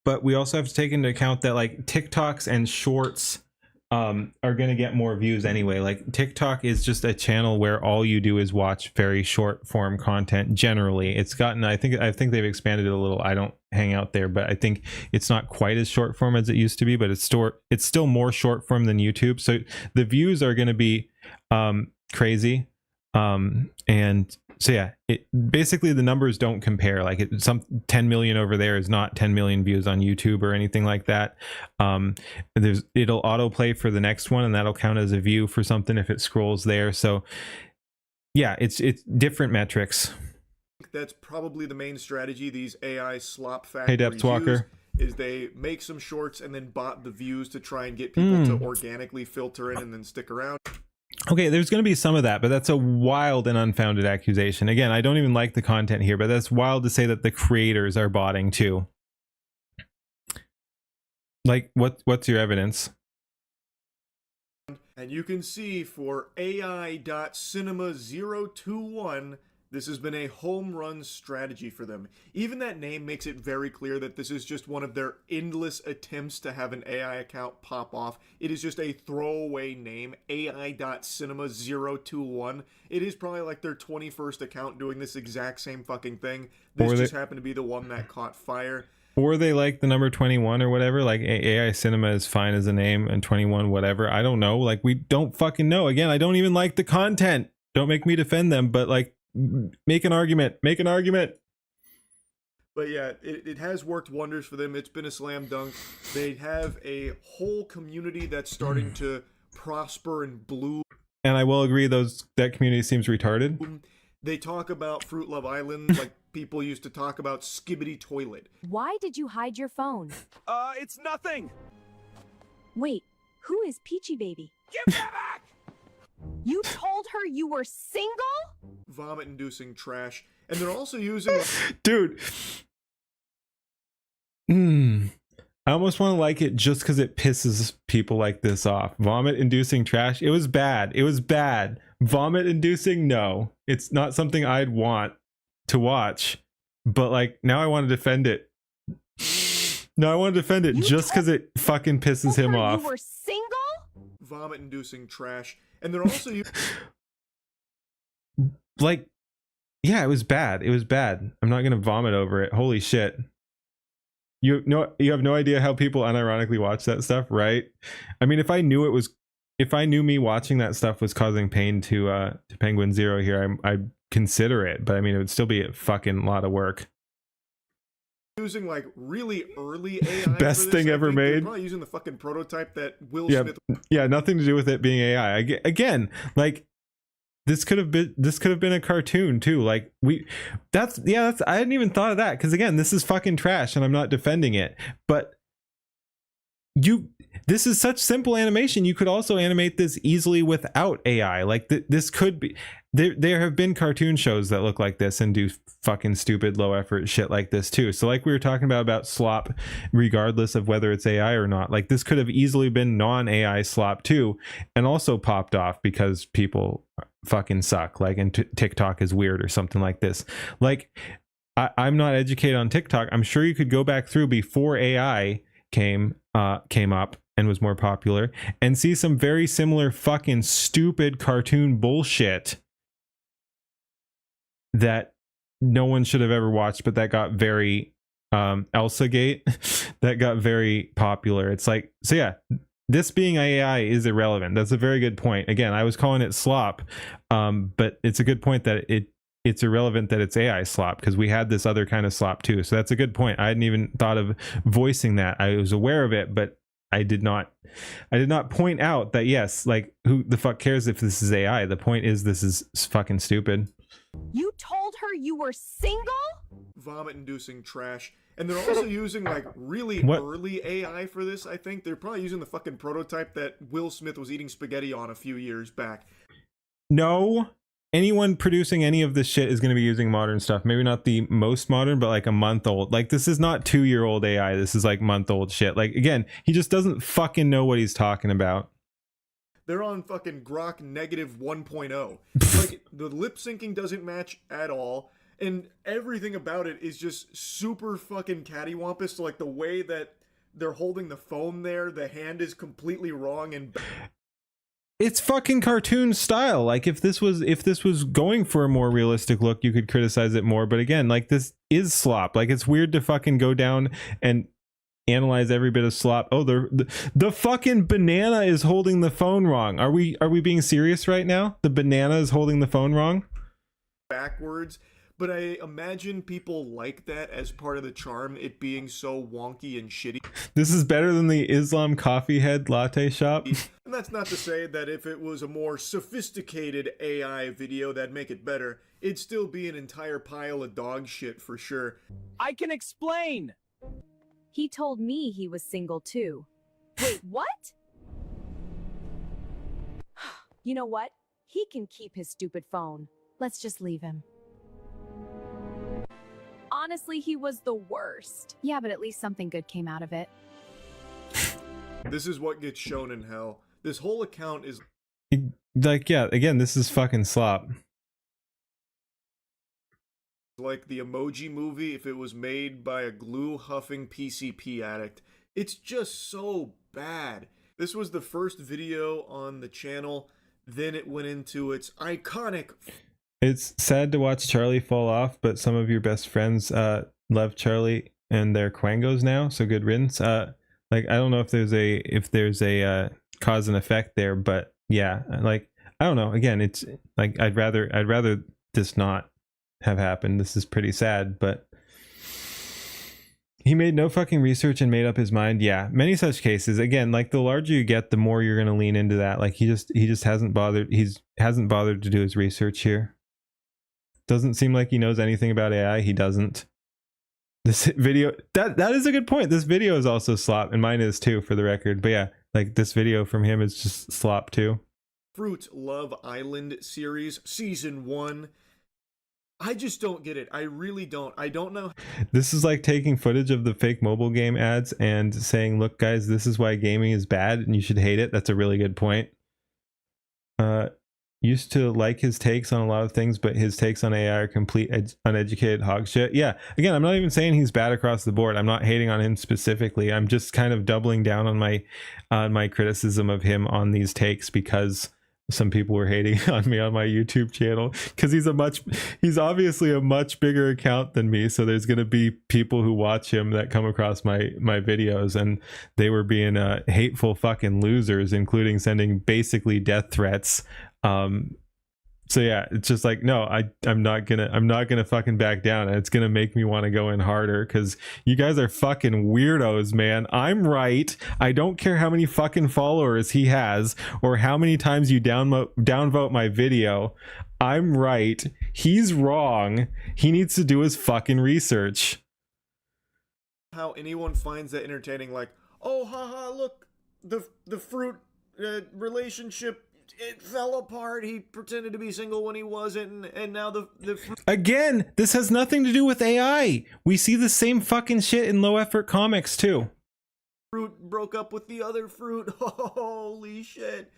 Speaker 2: but we also have to take into account that like TikToks and shorts are going to get more views anyway. Like, TikTok is just a channel where all you do is watch very short form content. Generally, it's gotten, I think they've expanded it a little. I don't hang out there, but I think it's not quite as short form as it used to be, but it's still more short form than YouTube. So the views are going to be crazy. And so yeah, basically the numbers don't compare. Like, some 10 million over there is not 10 million views on YouTube or anything like that. It'll autoplay for the next one, and that'll count as a view for something if it scrolls there. So yeah, it's different metrics.
Speaker 13: that's probably the main strategy these AI slop factories
Speaker 2: Depth Walker.
Speaker 13: use, is they make some shorts and then bot the views to try and get people to organically filter in and then stick around.
Speaker 2: Okay, there's going to be some of that, but that's a wild and unfounded accusation. Again, I don't even like the content here, but that's wild to say that the creators are botting too. Like, what's your evidence?
Speaker 13: And you can see for AI.cinema021, this has been a home run strategy for them. Even that name makes it very clear that this is just one of their endless attempts to have an AI account pop off. It is just a throwaway name, AI.cinema021. It is probably like their 21st account doing this exact same fucking thing. This just happened to be the one that caught fire.
Speaker 2: Or they like the number 21 or whatever, like AI Cinema is fine as a name and 21 whatever. I don't know. Like, we don't fucking know. Again, I don't even like the content. Don't make me defend them, but like, make an argument. Make an argument.
Speaker 13: But yeah, it has worked wonders for them. It's been a slam dunk. They have a whole community that's starting to prosper and bloom.
Speaker 2: and I will agree that community seems retarded.
Speaker 4: They talk about Fruit Love Island like people used to talk about Skibbity Toilet.
Speaker 10: Why did you hide your phone?
Speaker 1: It's nothing.
Speaker 10: Wait, who is Peachy Baby?
Speaker 1: Give that back!
Speaker 10: You told her you were single?
Speaker 4: Vomit-inducing trash. And they're also using...
Speaker 2: Dude. I almost want to like it just because it pisses people like this off. Vomit-inducing trash. It was bad. It was bad. Vomit-inducing, no. It's not something I'd want to watch. But like, now I want to defend it. No, I want to defend it just because it fucking pisses him off.
Speaker 10: You were single?
Speaker 4: Vomit-inducing trash. And they're also using...
Speaker 2: Like, yeah, it was bad. It was bad. I'm not going to vomit over it. Holy shit. You have no idea how people unironically watch that stuff, right? I mean, if I knew me watching that stuff was causing pain to Penguin Zero here, I'd consider it, but I mean, it would still be a fucking lot of work.
Speaker 4: Using like really early AI.
Speaker 2: Best thing ever made.
Speaker 4: They're probably using the fucking prototype that Will Smith.
Speaker 2: Yeah, nothing to do with it being AI. Again, like this could have been a cartoon too. Like I hadn't even thought of that, because again, this is fucking trash and I'm not defending it, but this is such simple animation. You could also animate this easily without AI. Like this could be there have been cartoon shows that look like this and do fucking stupid low effort shit like this too. So like we were talking about slop, regardless of whether it's AI or not, like this could have easily been non-AI slop too, and also popped off because people fucking suck, like, and TikTok is weird or something like this. Like I'm not educated on TikTok. I'm sure you could go back through before AI came up and was more popular and see some very similar fucking stupid cartoon bullshit that no one should have ever watched, but that got very Elsa Gate that got very popular. It's like, so yeah, this being AI is irrelevant. That's a very good point. Again, I was calling it slop, but it's a good point that it's irrelevant that it's AI slop, because we had this other kind of slop too. So that's a good point. I hadn't even thought of voicing that. I was aware of it, but I did not point out that, yes, like, who the fuck cares if this is AI? The point is, this is fucking stupid.
Speaker 10: You told her you were single?
Speaker 4: Vomit-inducing trash. And they're also using like really early AI for this, I think. They're probably using the fucking prototype that Will Smith was eating spaghetti on a few years back.
Speaker 2: No, anyone producing any of this shit is going to be using modern stuff. Maybe not the most modern, but like a month old. Like, this is not 2-year-old AI. This is like month-old shit. Like, again, he just doesn't fucking know what he's talking about.
Speaker 4: They're on fucking Grok negative 1.0. Like, the lip syncing doesn't match at all. And everything about it is just super fucking cattywampus. So, like, the way that they're holding the phone there, the hand is completely wrong. And
Speaker 2: it's fucking cartoon style. Like, if this was going for a more realistic look, you could criticize it more. But again, like, this is slop. Like, it's weird to fucking go down and analyze every bit of slop. Oh, the fucking banana is holding the phone wrong. Are we being serious right now? The banana is holding the phone wrong?
Speaker 4: Backwards. But I imagine people like that as part of the charm, it being so wonky and shitty.
Speaker 2: This is better than the Islam coffee head latte shop.
Speaker 4: And that's not to say that if it was a more sophisticated AI video, that'd make it better. It'd still be an entire pile of dog shit for sure.
Speaker 1: I can explain.
Speaker 10: He told me he was single too. Wait, what? You know what? He can keep his stupid phone. Let's just leave him. Honestly, he was the worst. Yeah, but at least something good came out of it.
Speaker 4: This is what gets shown in hell. This whole account is...
Speaker 2: Like, yeah, again, this is fucking slop.
Speaker 4: Like the Emoji Movie if it was made by a glue-huffing PCP addict. It's just so bad. This was the first video on the channel, then it went into its iconic...
Speaker 2: It's sad to watch Charlie fall off, but some of your best friends love Charlie and they're Quangos now, so good riddance. Like, I don't know if there's a cause and effect there, but yeah, like, I don't know. Again, it's like, I'd rather this not have happened. This is pretty sad, but He made no fucking research and made up his mind. Yeah, many such cases. Again, like the larger you get, the more you're gonna lean into that. Like he just hasn't bothered. Hasn't bothered to do his research here. Doesn't seem like he knows anything about AI. He doesn't. This video, that is a good point. This video is also slop, and mine is too, for the record. But yeah, like this video from him is just slop too.
Speaker 4: Fruit Love Island series season 1. I just don't get it. I really don't. I don't know.
Speaker 2: This is like taking footage of the fake mobile game ads and saying, look guys, this is why gaming is bad and you should hate it. That's a really good point. Used to like his takes on a lot of things, but his takes on AI are complete uneducated hog shit. Yeah, again, I'm not even saying he's bad across the board. I'm not hating on him specifically. I'm just kind of doubling down on my criticism of him on these takes, because some people were hating on me on my YouTube channel, because he's obviously a much bigger account than me. So there's going to be people who watch him that come across my videos, and they were being hateful fucking losers, including sending basically death threats. So yeah, it's just like, no, I'm not gonna fucking back down, and it's gonna make me want to go in harder, because you guys are fucking weirdos, man. I'm right. I don't care how many fucking followers he has or how many times you downvote my video. I'm right. He's wrong. He needs to do his fucking research.
Speaker 4: How anyone finds that entertaining, like, oh haha, look, the fruit relationship, it fell apart. He pretended to be single when he wasn't, and now the
Speaker 2: Again, this has nothing to do with AI. We see the same fucking shit in low effort comics too.
Speaker 4: fruit broke up with the other fruit. Holy shit.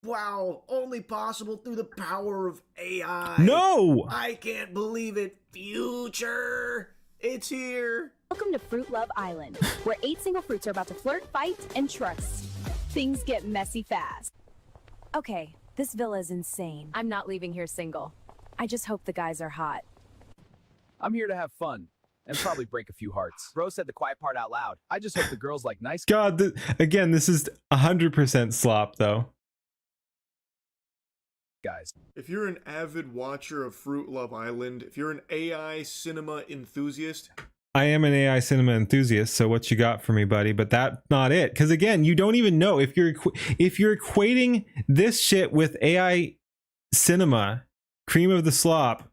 Speaker 4: Wow, only possible through the power of AI.
Speaker 2: No!
Speaker 4: I can't believe it. Future, it's here.
Speaker 10: Welcome to Fruit Love Island, where 8 single fruits are about to flirt, fight, and trust. Things get messy fast. Okay, this villa is insane. I'm not leaving here single. I just hope the guys are hot.
Speaker 5: I'm here to have fun and probably break a few hearts. Bro said the quiet part out loud. I just hope the girls like nice
Speaker 2: God, again, this is 100% slop though.
Speaker 5: guys.
Speaker 4: If you're an avid watcher of Fruit Love Island, if you're an AI cinema enthusiast,
Speaker 2: I am an AI cinema enthusiast, so what you got for me, buddy? But that's not it, because again, you don't even know if you're equating this shit with AI cinema, cream of the slop.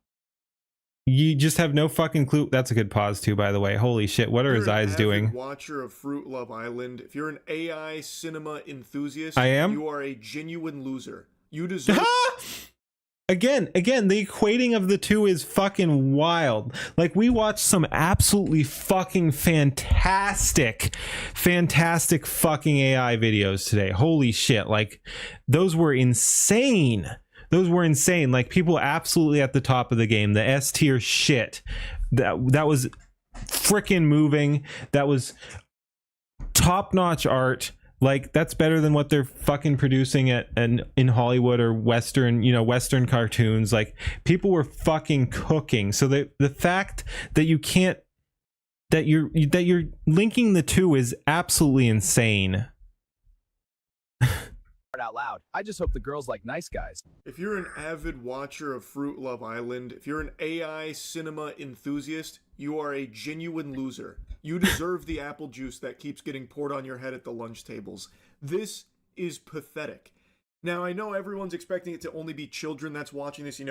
Speaker 2: You just have no fucking clue. That's a good pause too, by the way. Holy shit, what are his eyes doing?
Speaker 4: Watcher of Fruit Love Island, if you're an AI cinema enthusiast,
Speaker 2: I am.
Speaker 4: You are a genuine loser. You deserve.
Speaker 2: Again, the equating of the two is fucking wild. Like, we watched some absolutely fucking fantastic fucking AI videos today. Holy shit. Like, those were insane. Like, people absolutely at the top of the game. The S tier shit. That was freaking moving. That was top-notch art. Like, that's better than what they're fucking producing in Hollywood or Western cartoons. Like, people were fucking cooking. So the fact that you're linking the two is absolutely insane.
Speaker 5: out loud. I just hope the girls like nice guys.
Speaker 4: If you're an avid watcher of Fruit Love Island, if you're an AI cinema enthusiast, you are a genuine loser. You deserve the apple juice that keeps getting poured on your head at the lunch tables. This is pathetic. Now, I know everyone's expecting it to only be children that's watching this,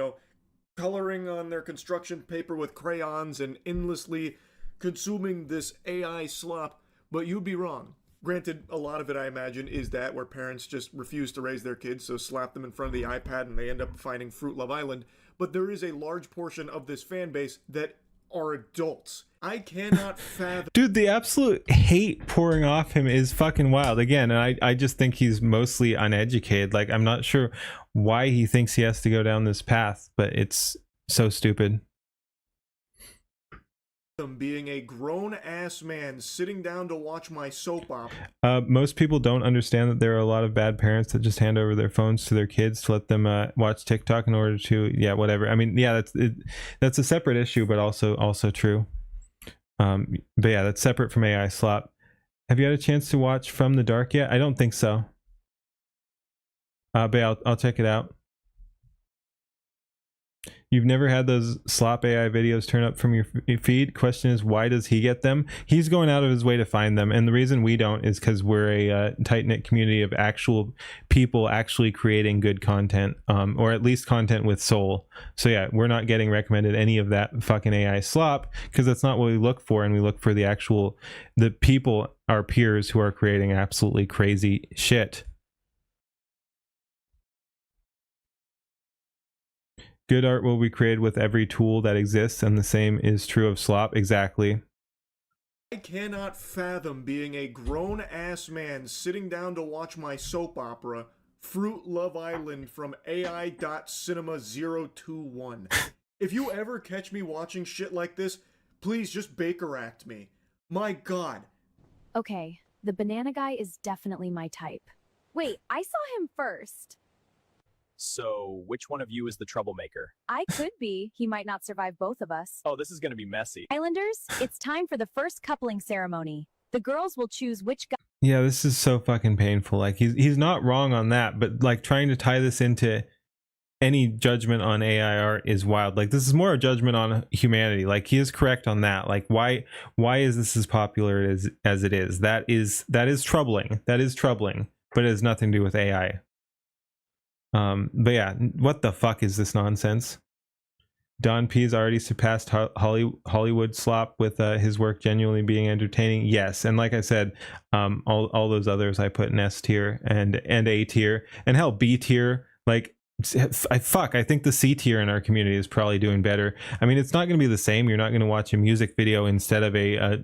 Speaker 4: coloring on their construction paper with crayons and endlessly consuming this AI slop, but you'd be wrong. Granted, a lot of it, I imagine, is that where parents just refuse to raise their kids, so slap them in front of the iPad and they end up finding Fruit Love Island. But there is a large portion of this fan base that are adults. I cannot fathom.
Speaker 2: Dude, the absolute hate pouring off him is fucking wild. Again, and I just think he's mostly uneducated. Like, I'm not sure why he thinks he has to go down this path, but it's so stupid.
Speaker 4: Being a grown-ass man sitting down to watch my soap opera.
Speaker 2: Most people don't understand that there are a lot of bad parents that just hand over their phones to their kids to let them watch TikTok in order to, whatever. I mean, that's a separate issue, but also true. But yeah, that's separate from AI slop. Have you had a chance to watch From the Dark yet? I don't think so. But I'll check it out. You've never had those slop AI videos turn up from your feed? Question is, why does he get them? He's going out of his way to find them, and the reason we don't is because we're a tight-knit community of actual people actually creating good content, or at least content with soul. So yeah, we're not getting recommended any of that fucking AI slop, because that's not what we look for, and we look for the people, our peers, who are creating absolutely crazy shit. Good art will be created with every tool that exists, and the same is true of slop. Exactly.
Speaker 4: I cannot fathom being a grown-ass man sitting down to watch my soap opera, Fruit Love Island from AI.Cinema021. If you ever catch me watching shit like this, please just Baker Act me. My god.
Speaker 10: Okay, the banana guy is definitely my type. Wait, I saw him first.
Speaker 5: So, which one of you is the troublemaker?
Speaker 10: I could be. He might not survive both of us.
Speaker 5: Oh, this is gonna be messy.
Speaker 10: Islanders, it's time for the first coupling ceremony. The girls will choose which guy.
Speaker 2: Yeah, this is so fucking painful. Like, he's not wrong on that, but like trying to tie this into any judgment on AI art is wild. Like, this is more a judgment on humanity. Like, he is correct on that. Like, why is this as popular as it is? That is troubling. That is troubling, but it has nothing to do with AI. But yeah, what the fuck is this nonsense? Don P's already surpassed Hollywood slop with his work genuinely being entertaining. Yes, and like I said, all those others I put in S tier and A tier, and hell, B tier. Like, I think the C tier in our community is probably doing better. I mean, it's not going to be the same. You're not going to watch a music video instead of a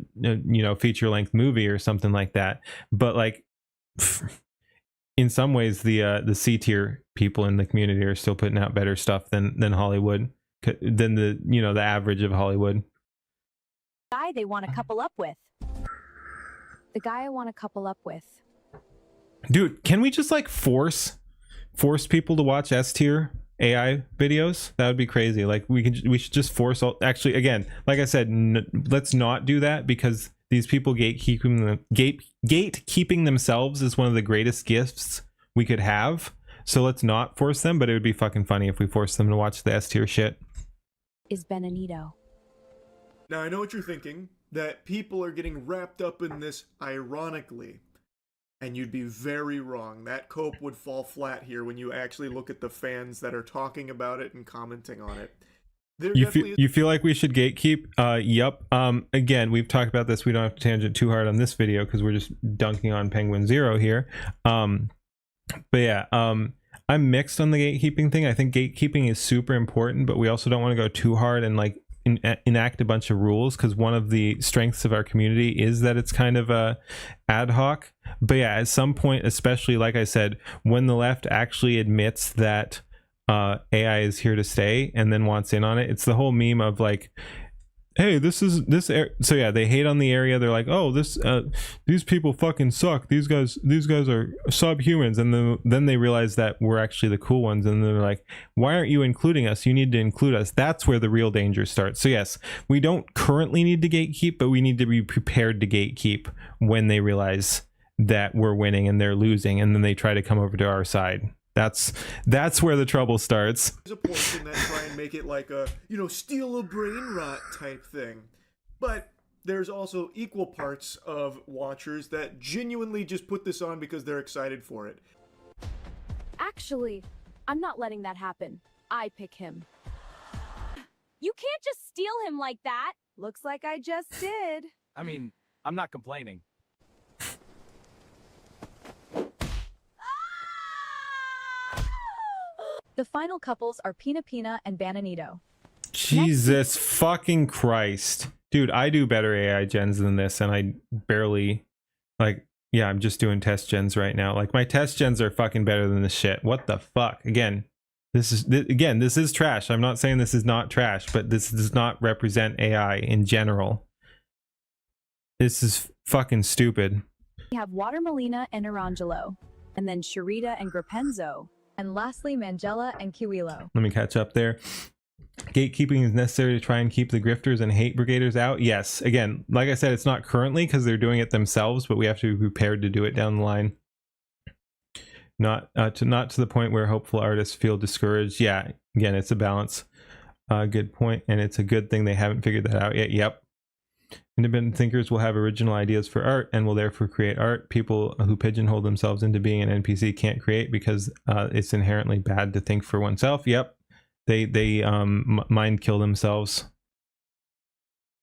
Speaker 2: feature length movie or something like that. But like, in some ways, the C tier people in the community are still putting out better stuff than Hollywood, than the average of Hollywood.
Speaker 10: Guy they want to couple up with. The guy I want to couple up with.
Speaker 2: Dude, can we just like force people to watch S tier AI videos? That would be crazy. Like, we should just force all. Actually, again, like I said, let's not do that, because these people gatekeeping themselves is one of the greatest gifts we could have. So let's not force them, but it would be fucking funny if we forced them to watch the S tier shit.
Speaker 10: Is Benanito.
Speaker 4: Now, I know what you're thinking, that people are getting wrapped up in this ironically. And you'd be very wrong. That cope would fall flat here when you actually look at the fans that are talking about it and commenting on it.
Speaker 2: You feel like we should gatekeep? Yup. Again, we've talked about this. We don't have to tangent too hard on this video because we're just dunking on Penguin Zero here. But yeah, I'm mixed on the gatekeeping thing. I think gatekeeping is super important, but we also don't want to go too hard and like enact a bunch of rules, because one of the strengths of our community is that it's kind of ad hoc. But yeah, at some point, especially like I said, when the left actually admits that AI is here to stay and then wants in on it, it's the whole meme of like, hey, so yeah, they hate on the area. They're like, oh, these people fucking suck. These guys are subhumans. And then they realize that we're actually the cool ones. And they're like, why aren't you including us? You need to include us. That's where the real danger starts. So yes, we don't currently need to gatekeep, but we need to be prepared to gatekeep when they realize that we're winning and they're losing. And then they try to come over to our side. That's where the trouble starts.
Speaker 4: There's a portion that try and make it like a, steal a brain rot type thing. But there's also equal parts of watchers that genuinely just put this on because they're excited for it.
Speaker 10: Actually, I'm not letting that happen. I pick him. You can't just steal him like that. Looks like I just did.
Speaker 5: I mean, I'm not complaining.
Speaker 10: The final couples are Pina Pina and Bananito.
Speaker 2: Jesus fucking Christ. Dude, I do better AI gens than this, and I barely, like, yeah, I'm just doing test gens right now. Like, my test gens are fucking better than this shit. What the fuck? Again, this is trash. I'm not saying this is not trash, but this does not represent AI in general. This is fucking stupid.
Speaker 10: We have Water Molina and Arangelo, and then Sharita and Grapenzo. And lastly, Mangella and Kiwilo.
Speaker 2: Let me catch up there. Gatekeeping is necessary to try and keep the grifters and hate brigaders out. Yes, again, like I said, it's not currently because they're doing it themselves, but we have to be prepared to do it down the line. Not to the point where hopeful artists feel discouraged. Yeah, again, it's a balance. Good point, and it's a good thing they haven't figured that out yet. Yep. Independent thinkers will have original ideas for art and will therefore create art. People who pigeonhole themselves into being an NPC can't create because it's inherently bad to think for oneself. Yep. They mind kill themselves.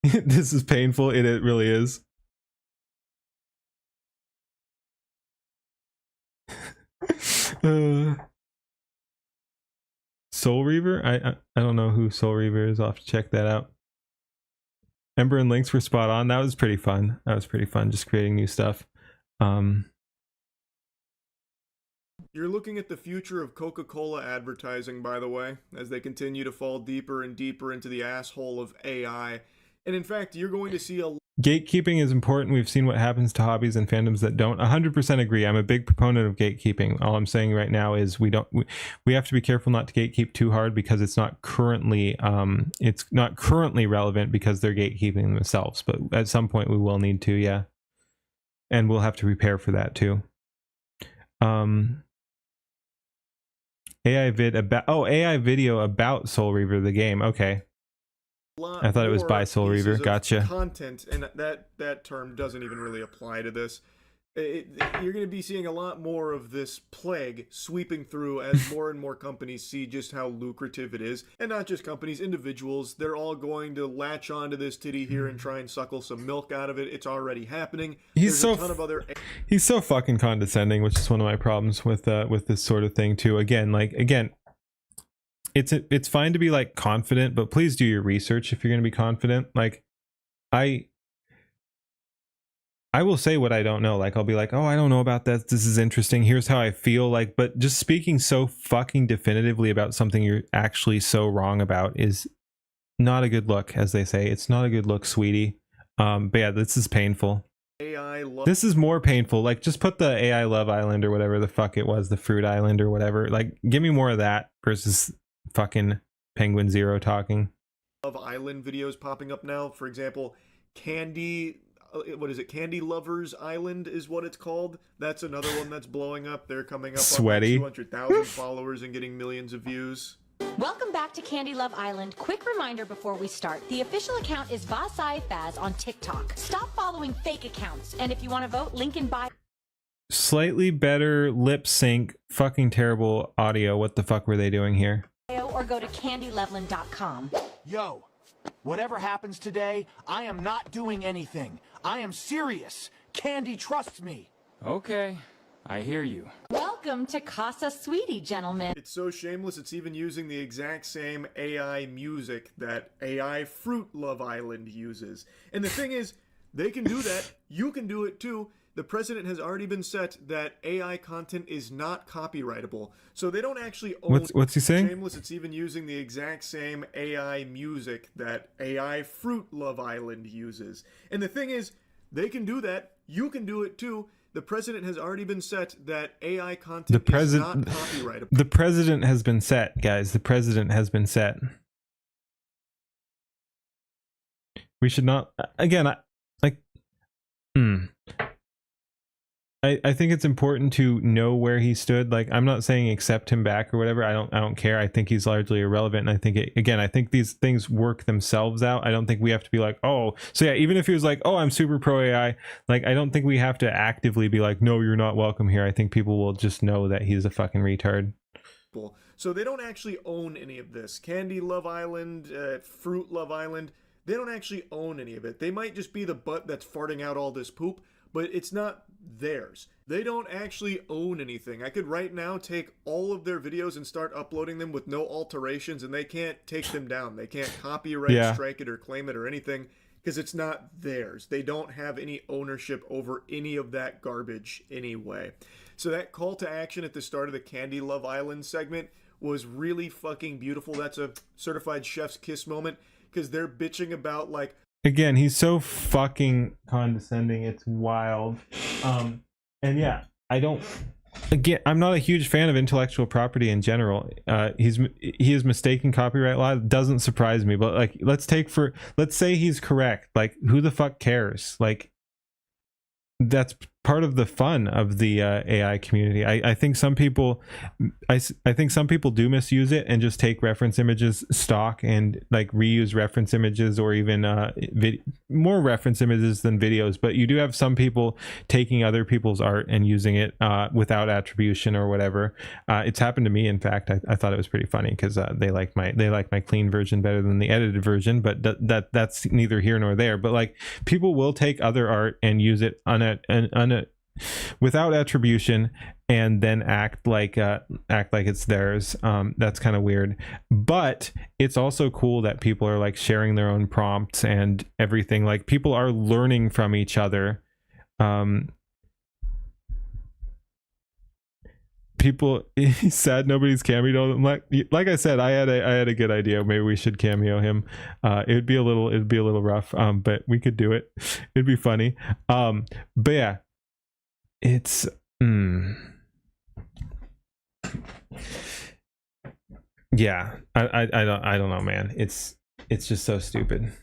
Speaker 2: This is painful. It really is. Soul Reaver? I don't know who Soul Reaver is. I'll have to check that out. Ember and Lynx were spot on. That was pretty fun. That was pretty fun, just creating new stuff.
Speaker 4: You're looking at the future of Coca-Cola advertising, by the way, as they continue to fall deeper and deeper into the asshole of AI. And in fact, you're going to see a...
Speaker 2: Gatekeeping is important. We've seen what happens to hobbies and fandoms that don't. 100% agree. I'm a big proponent of gatekeeping. All I'm saying right now is we have to be careful not to gatekeep too hard because it's not currently relevant because they're gatekeeping themselves. But at some point we will need to, yeah. And we'll have to prepare for that too. AI video about Soul Reaver the game. Okay. I thought it was by Soul Reaver. Gotcha.
Speaker 4: Content, and that term doesn't even really apply to this. You're going to be seeing a lot more of this plague sweeping through as more and more companies see just how lucrative it is. And not just companies, individuals. They're all going to latch onto this titty here and try and suckle some milk out of it. It's already happening. There's a ton of other...
Speaker 2: He's so fucking condescending, which is one of my problems with this sort of thing too. Again, it's fine to be like confident, but please do your research if you're going to be confident. Like I will say what I don't know. Like I'll be like, oh, I don't know about that. This is interesting. Here's how I feel. Like, but just speaking so fucking definitively about something you're actually so wrong about is not a good look, as they say. It's not a good look, sweetie. But yeah, this is painful. This is more painful. Like just put the AI Love Island or whatever the fuck it was, the Fruit Island or whatever. Like give me more of that versus fucking Penguin Zero talking.
Speaker 4: Love Island videos popping up now. For example, Candy Lovers Island is what it's called. That's another one that's blowing up. They're coming up
Speaker 2: Sweaty.
Speaker 4: on 200,000 followers and getting millions of views.
Speaker 8: Welcome back to Candy Love Island. Quick reminder before we start. The official account is Vasai Faz on TikTok. Stop following fake accounts. And if you want to vote, link in bio.
Speaker 2: Slightly better lip sync, fucking terrible audio. What the fuck were they doing here?
Speaker 8: Or go to candyloveland.com.
Speaker 22: Yo, whatever happens today, I am not doing anything. I am serious. Candy trusts me.
Speaker 23: Okay, I hear you.
Speaker 8: Welcome to Casa Sweetie, gentlemen.
Speaker 4: It's so shameless, it's even using the exact same AI music that AI Fruit Love Island uses. And the thing is, they can do that. You can do it too. The precedent has already been set that AI content is not copyrightable. So they don't actually own...
Speaker 2: What's he saying?
Speaker 4: Shameless, it's even using the exact same AI music that AI Fruit Love Island uses. And the thing is, they can do that. You can do it too. The precedent has already been set that AI content is not copyrightable.
Speaker 2: The precedent has been set, guys. The precedent has been set. We should not... Again, I think it's important to know where he stood. Like, I'm not saying accept him back or whatever. I don't care. I think he's largely irrelevant. And I think I think these things work themselves out. I don't think we have to be like, oh, so yeah, even if he was like, oh, I'm super pro AI, like, I don't think we have to actively be like, no, you're not welcome here. I think people will just know that he's a fucking retard.
Speaker 4: So they don't actually own any of this. Candy Love Island, Fruit Love Island, they don't actually own any of it. They might just be the butt that's farting out all this poop, but it's not theirs. They don't actually own anything. I could right now take all of their videos and start uploading them with no alterations, and they can't take them down. They can't copyright strike it or claim it or anything because it's not theirs. They don't have any ownership over any of that garbage anyway. So that call to action at the start of the Candy Love Island segment was really fucking beautiful. That's a certified chef's kiss moment because they're bitching about like,
Speaker 2: again, he's so fucking condescending. It's wild. And yeah, I'm not a huge fan of intellectual property in general. He is mistaken copyright law. It doesn't surprise me, but like, let's say he's correct. Like, who the fuck cares? Like, that's part of the fun of the AI community. I think some people I think some people do misuse it and just take reference images stock and like reuse reference images, or even more reference images than videos. But you do have some people taking other people's art and using it without attribution or whatever. It's happened to me. In fact, I thought it was pretty funny because they like my clean version better than the edited version. But that's neither here nor there. But like, people will take other art and use it without attribution and then act like it's theirs. That's kind of weird, but it's also cool that people are like sharing their own prompts and everything. Like, people are learning from each other. People, he's sad nobody's cameoed him. Like I said, I had a good idea. Maybe we should cameo him. It'd be a little rough, but we could do it. It'd be funny. But yeah, it's yeah, I don't know, man. It's just so stupid.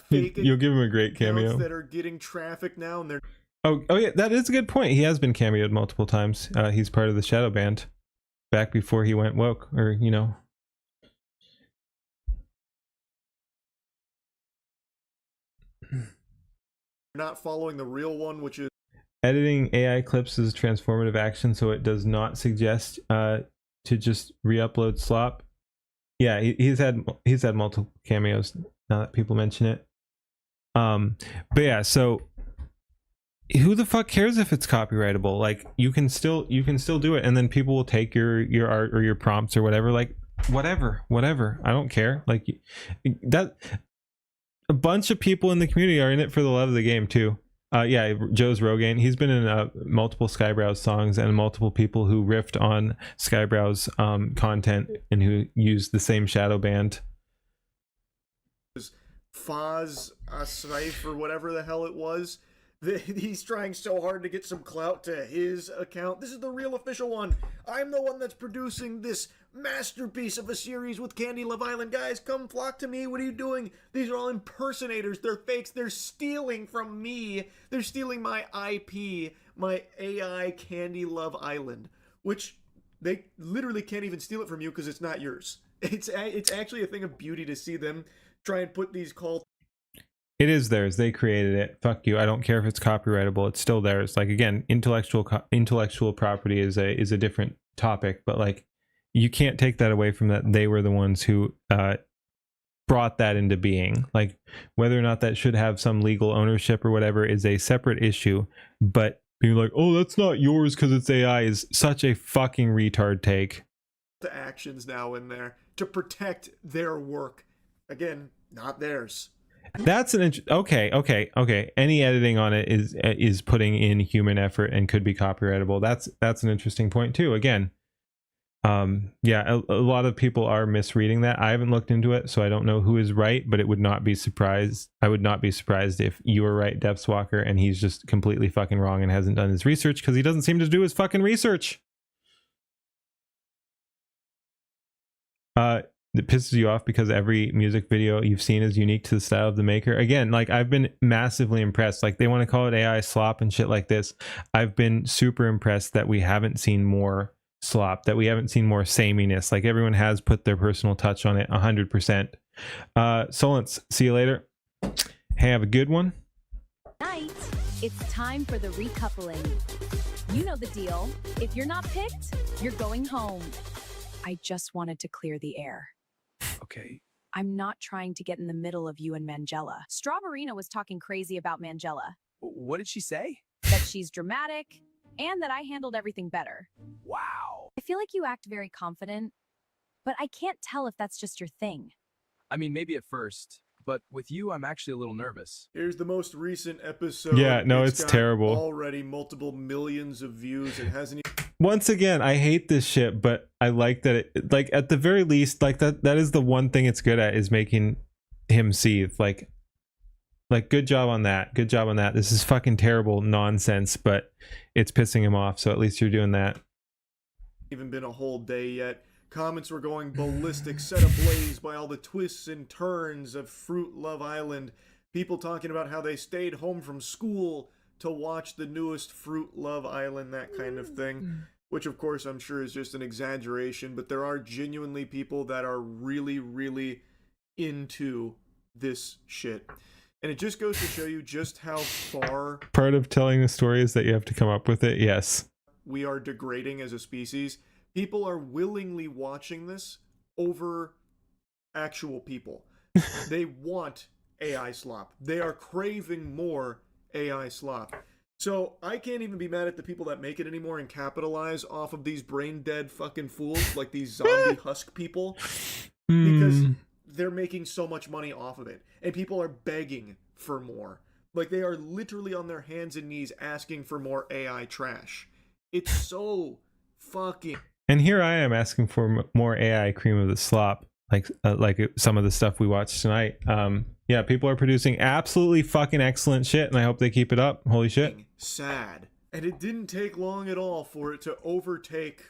Speaker 2: You'll give him a great cameo.
Speaker 4: That are getting traffic now, and they're
Speaker 2: oh yeah, that is a good point. He has been cameoed multiple times. He's part of the shadow band back before he went woke, or you know.
Speaker 4: not following the real one, which is
Speaker 2: editing AI clips is transformative action, so it does not suggest to just re-upload slop. Yeah, he's had multiple cameos now that people mention it. But yeah, so who the fuck cares if it's copyrightable? Like, you can still do it, and then people will take your art or your prompts or whatever. Like, whatever, I don't care. Like, that a bunch of people in the community are in it for the love of the game too. Yeah, Joe's Rogaine, he's been in multiple Skyebrows songs, and multiple people who riffed on Skyebrows content and who used the same shadow band.
Speaker 4: Faz Asraif or whatever the hell it was. He's trying so hard to get some clout to his account. This is the real official one. I'm the one that's producing this masterpiece of a series with Candy Love Island. Guys, come flock to me. What are you doing? These are all impersonators. They're fakes. They're stealing from me. They're stealing my IP, my AI Candy Love Island, which they literally can't even steal it from you because it's not yours. It's actually a thing of beauty to see them try and put these cult.
Speaker 2: It is theirs. They created it. Fuck you. I don't care if it's copyrightable. It's still theirs. Like, again, intellectual property is a different topic, but like, you can't take that away from that. They were the ones who brought that into being. Like, whether or not that should have some legal ownership or whatever is a separate issue, but being like, oh, that's not yours because it's AI is such a fucking retard take.
Speaker 4: The actions now in there to protect their work. Again, not theirs.
Speaker 2: That's an okay. Any editing on it is putting in human effort and could be copyrightable. That's an interesting point too. Again, yeah, a lot of people are misreading that. I haven't looked into it, so I don't know who is right, but it would not be surprised. I would not be surprised if you were right, Depthswalker, and he's just completely fucking wrong and hasn't done his research because he doesn't seem to do his fucking research. It pisses you off because every music video you've seen is unique to the style of the maker. Again, like, I've been massively impressed. Like, they want to call it AI slop and shit like this. I've been super impressed that we haven't seen more slop, that we haven't seen more sameness. Like, everyone has put their personal touch on it 100%. Solence, see you later. Have a good one.
Speaker 10: Night, it's time for the recoupling. You know the deal. If you're not picked, you're going home. I just wanted to clear the air.
Speaker 5: Okay.
Speaker 10: I'm not trying to get in the middle of you and Mangella. Strawberina was talking crazy about Mangella.
Speaker 5: What did she say?
Speaker 10: That she's dramatic and that I handled everything better.
Speaker 5: Wow.
Speaker 10: I feel like you act very confident, but I can't tell if that's just your thing.
Speaker 5: I mean, maybe at first, but with you, I'm actually a little nervous.
Speaker 4: Here's the most recent episode.
Speaker 2: Yeah, no, it's
Speaker 4: got
Speaker 2: terrible.
Speaker 4: Already multiple millions of views. It hasn't even...
Speaker 2: Once again, I hate this shit, but I like that it, like, at the very least, like, that is the one thing it's good at, is making him seethe. Like good job on that. Good job on that. This is fucking terrible nonsense, but it's pissing him off, so at least you're doing that.
Speaker 4: Even been a whole day yet. Comments were going ballistic, set ablaze by all the twists and turns of Fruit Love Island. People talking about how they stayed home from school to watch the newest Fruit Love Island, that kind of thing. Which, of course, I'm sure is just an exaggeration, but there are genuinely people that are really, really into this shit. And it just goes to show you just how far
Speaker 2: Part of telling the story is that you have to come up with it. Yes.
Speaker 4: we are degrading as a species. People are willingly watching this over actual people. They want AI slop. They are craving more AI slop. So I can't even be mad at the people that make it anymore and capitalize off of these brain dead fucking fools like these zombie husk people, because they're making so much money off of it and people are begging for more. Like they are literally on their hands and knees asking for more AI trash. It's so fucking.
Speaker 2: And here I am asking for more AI cream of the slop, like some of the stuff we watched tonight. Yeah, people are producing absolutely fucking excellent shit, and I hope they keep it up. Holy shit.
Speaker 4: Sad. And it didn't take long at all for it to overtake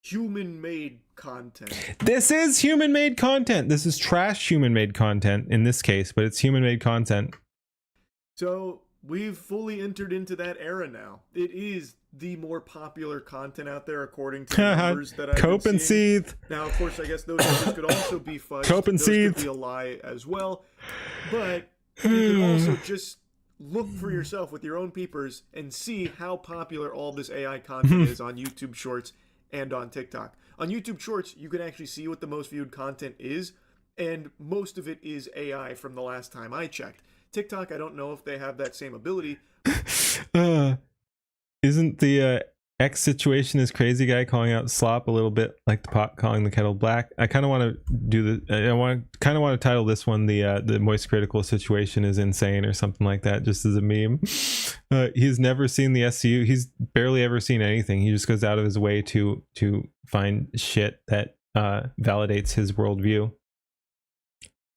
Speaker 4: human-made content.
Speaker 2: This is human-made content. This is trash human-made content in this case, but it's human-made content.
Speaker 4: So we've fully entered into that era now. It is the more popular content out there according to the numbers that I've
Speaker 2: Cope
Speaker 4: been
Speaker 2: and
Speaker 4: seeing.
Speaker 2: seethe.
Speaker 4: Now, of course, I guess those numbers could also be fudged.
Speaker 2: Cope and
Speaker 4: those could
Speaker 2: seethe.
Speaker 4: be a lie as well. But you can also just look for yourself with your own peepers and see how popular all this AI content is on YouTube Shorts and on TikTok. On YouTube Shorts, you can actually see what the most viewed content is, and most of it is AI from the last time I checked. TikTok, I don't know if they have that same ability.
Speaker 2: Isn't the X situation this crazy guy calling out slop a little bit like the pot calling the kettle black? I kind of want to do the. I want to title this one the Moist Critical situation is insane or something like that, just as a meme. He's never seen the SCU. He's barely ever seen anything. He just goes out of his way to find shit that validates his worldview.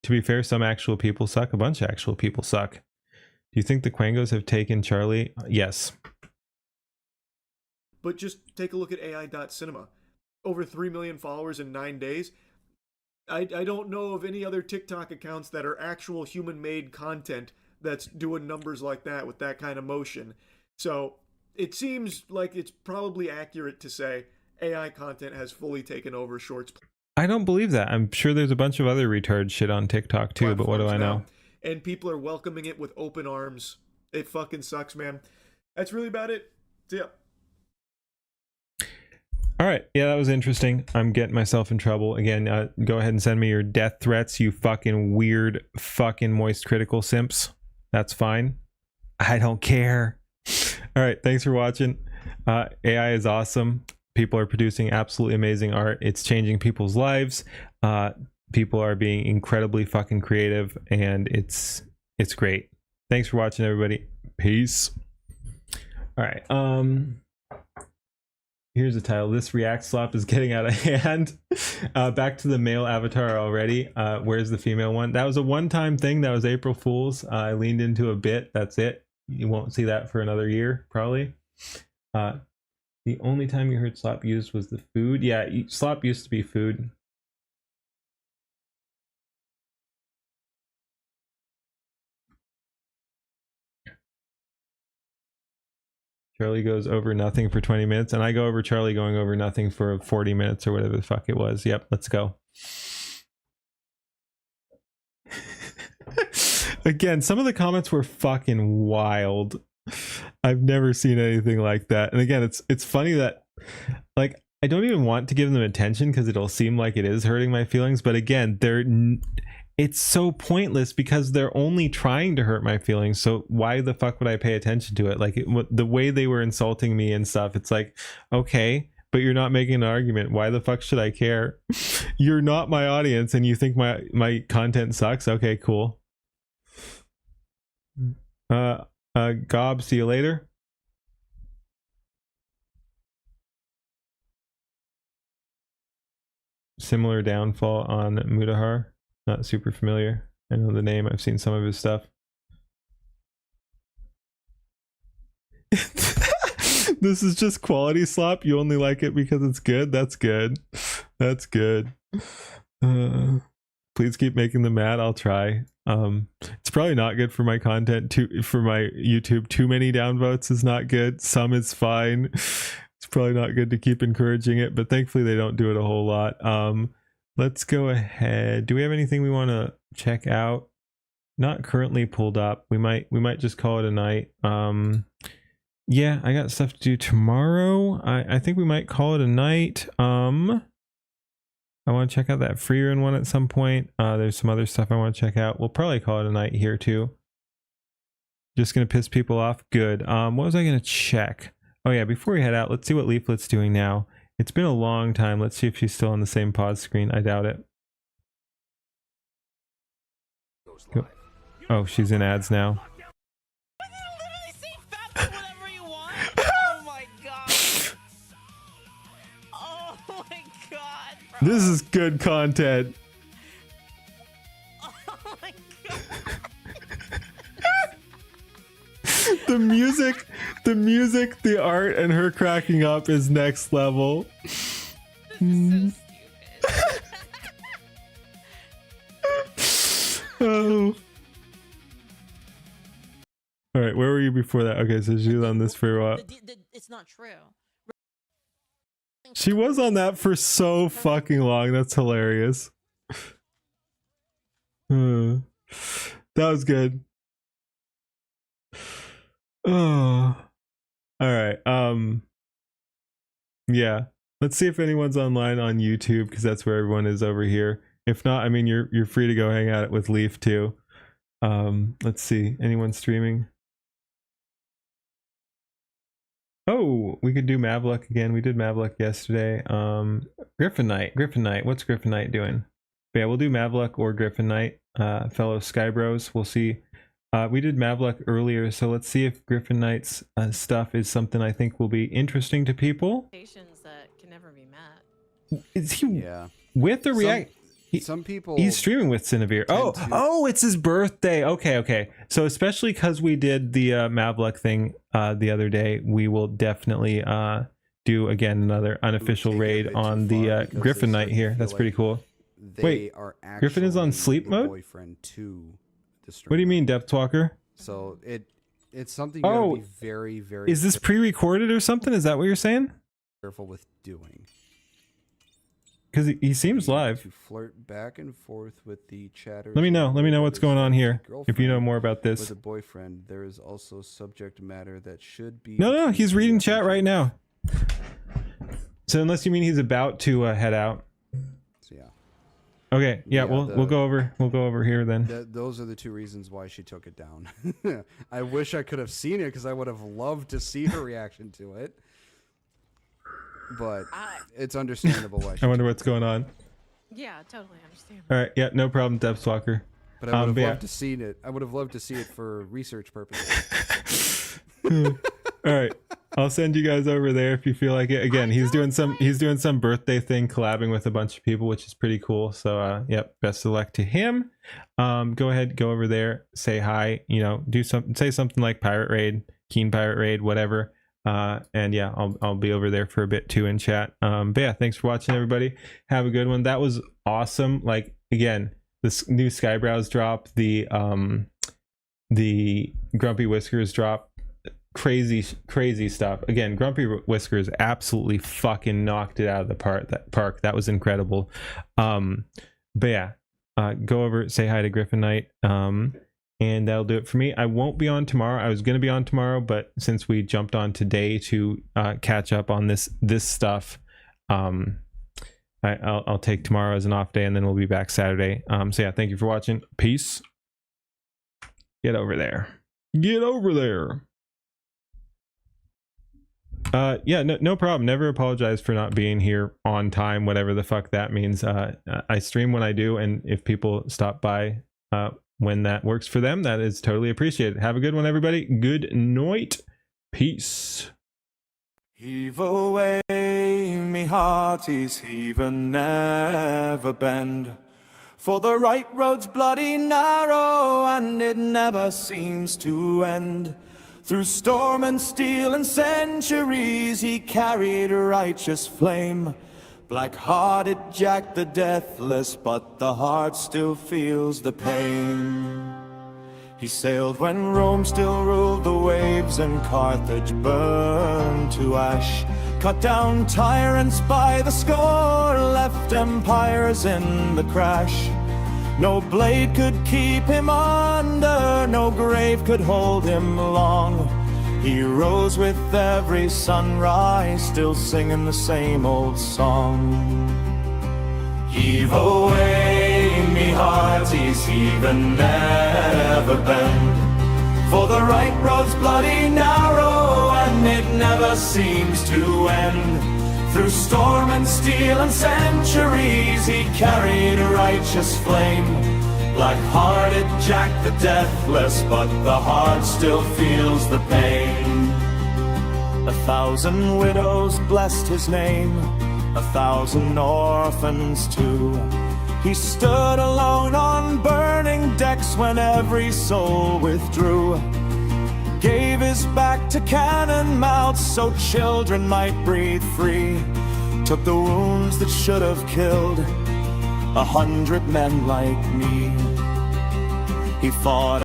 Speaker 2: To be fair, some actual people suck. A bunch of actual people suck. Do you think the Quangos have taken Charlie? Yes.
Speaker 4: But just take a look at AI.cinema. Over 3 million followers in 9 days. I don't know of any other TikTok accounts that are actual human-made content that's doing numbers like that with that kind of motion. So it seems like it's probably accurate to say AI content has fully taken over Shorts.
Speaker 2: I don't believe that. I'm sure there's a bunch of other retard shit on TikTok too, but what do I know?
Speaker 4: And people are welcoming it with open arms. It fucking sucks, man. That's really about it. So, yeah.
Speaker 2: All right. Yeah, that was interesting. I'm getting myself in trouble. Again, go ahead and send me your death threats, you fucking weird fucking Moist Critical simps. That's fine. I don't care. All right. Thanks for watching. AI is awesome. People are producing absolutely amazing art. It's changing people's lives. People are being incredibly fucking creative, and it's great. Thanks for watching, everybody. Peace. All right. Here's the title. This React slop is getting out of hand. Back to the male avatar already. Where's the female one? That was a one-time thing. That was April Fool's. I leaned into a bit. That's it. You won't see that for another year, probably. The only time you heard slop used was the food. Yeah, slop used to be food. Charlie goes over nothing for 20 minutes, and I go over Charlie going over nothing for 40 minutes or whatever the fuck it was. Yep, let's go. Again, some of the comments were fucking wild. I've never seen anything like that. And again, it's funny that, like, I don't even want to give them attention because it'll seem like it is hurting my feelings. But again, it's so pointless because they're only trying to hurt my feelings. So why the fuck would I pay attention to it? Like the way they were insulting me and stuff, it's like, okay, but you're not making an argument. Why the fuck should I care? You're not my audience and you think my content sucks. Okay, cool. Gob, see you later. Similar downfall on Mudahar. Not super familiar. I know the name. I've seen some of his stuff. This is just quality slop. You only like it because it's good. That's good. That's good. Please keep making them mad. I'll try. It's probably not good for my content. For my YouTube, too many downvotes is not good. Some is fine. It's probably not good to keep encouraging it, but thankfully they don't do it a whole lot. Let's go ahead. Do we have anything we want to check out? Not currently pulled up. We might just call it a night. Yeah, I got stuff to do tomorrow. I think we might call it a night. I want to check out that free run one at some point. There's some other stuff I want to check out. We'll probably call it a night here too. Just gonna piss people off. Good. What was I gonna check? Oh yeah, before we head out, let's see what Leaflet's doing now. It's been a long time. Let's see if she's still on the same pause screen. I doubt it. Oh, she's in ads now. This is good content.
Speaker 12: Oh my god.
Speaker 2: The music, the art, and her cracking up is next level. Oh. All right, where were you before that? Okay, so she was on this for a while.
Speaker 12: It's not true.
Speaker 2: She was on that for so fucking long. That's hilarious. That was good. Oh. All right. Yeah. Let's see if anyone's online on YouTube, because that's where everyone is over here. If not, I mean, you're free to go hang out with Leaf too. Let's see. Anyone streaming? Oh, we could do Mavluck again. We did Mavluck yesterday. Griffin Knight. What's Griffin Knight doing? But yeah, we'll do Mavluck or Griffin Knight. Fellow Skybrows. We'll see. We did Mavluck earlier, so let's see if Griffin Knight's stuff is something I think will be interesting to people.
Speaker 12: That can never be met.
Speaker 2: Is he with or react?
Speaker 3: Some people.
Speaker 2: He's streaming with Cinevere. Oh, it's his birthday. Okay. So especially because we did the Mavluck thing the other day, we will definitely do again another unofficial raid on the Griffin Knight here. That's pretty cool. Wait, Griffin is on sleep mode?
Speaker 3: Boyfriend to the
Speaker 2: What do you mean, Depthwalker?
Speaker 3: So it's something you gotta be very, very.
Speaker 2: Is this pre-recorded or something? Is that what you're saying?
Speaker 3: Careful with doing.
Speaker 2: Because he seems live.
Speaker 3: To flirt back and forth with the chatter.
Speaker 2: Let me know what's going on here. If you know more about this.
Speaker 3: With a boyfriend, there is also subject matter that should be.
Speaker 2: No, he's reading chat right now. So unless you mean he's about to head out.
Speaker 3: So, yeah.
Speaker 2: Okay, yeah, we'll go over here then.
Speaker 3: Those are the two reasons why she took it down. I wish I could have seen it because I would have loved to see her reaction to it. But it's understandable why.
Speaker 2: I wonder what's going on.
Speaker 12: Yeah, totally understand.
Speaker 2: All right, yeah, no problem, Depthwalker.
Speaker 3: But I would have loved to see it. I would have loved to see it for research purposes.
Speaker 2: All right, I'll send you guys over there if you feel like it. Again, he's doing some birthday thing, collabing with a bunch of people, which is pretty cool. So, yep, best of luck to him. Go ahead, go over there, say hi. You know, say something like Pirate Raid, Keen Pirate Raid, whatever. And yeah, I'll be over there for a bit too in chat. But yeah, thanks for watching, everybody. Have a good one. That was awesome. Like, again, this new Skyebrows drop, the Grumpy Whiskers drop, crazy stuff. Again, Grumpy Whiskers absolutely fucking knocked it out of the park. That was incredible. But yeah, go over, say hi to Griffin Knight. And that'll do it for me. I won't be on tomorrow. I was going to be on tomorrow, but since we jumped on today to catch up on this stuff, I'll take tomorrow as an off day, and then we'll be back Saturday. So yeah, thank you for watching. Peace. Get over there. Get over there. Yeah, no problem. Never apologize for not being here on time, whatever the fuck that means. I stream when I do, and if people stop by when that works for them, that is totally appreciated. Have a good one, everybody. Good night. Peace.
Speaker 1: Heave away, me hearties, heave and never bend. For the right road's bloody narrow, and it never seems to end. Through storm and steel and centuries, he carried a righteous flame. Black-hearted Jack the Deathless, but the heart still feels the pain. He sailed when Rome still ruled the waves and Carthage burned to ash. Cut down tyrants by the score, left empires in the crash. No blade could keep him under, no grave could hold him long. He rose with every sunrise, still singing the same old song. Heave away, me hearties, heave and never bend. For the right road's bloody narrow, and it never seems to end. Through storm and steel and centuries, he carried a righteous flame. Black-hearted Jack the Deathless, but the heart still feels the pain. 1,000 widows blessed his name, 1,000 orphans too. He stood alone on burning decks when every soul withdrew. Gave his back to cannon mouths so children might breathe free. Took the wounds that should have killed 100 men like me. He fought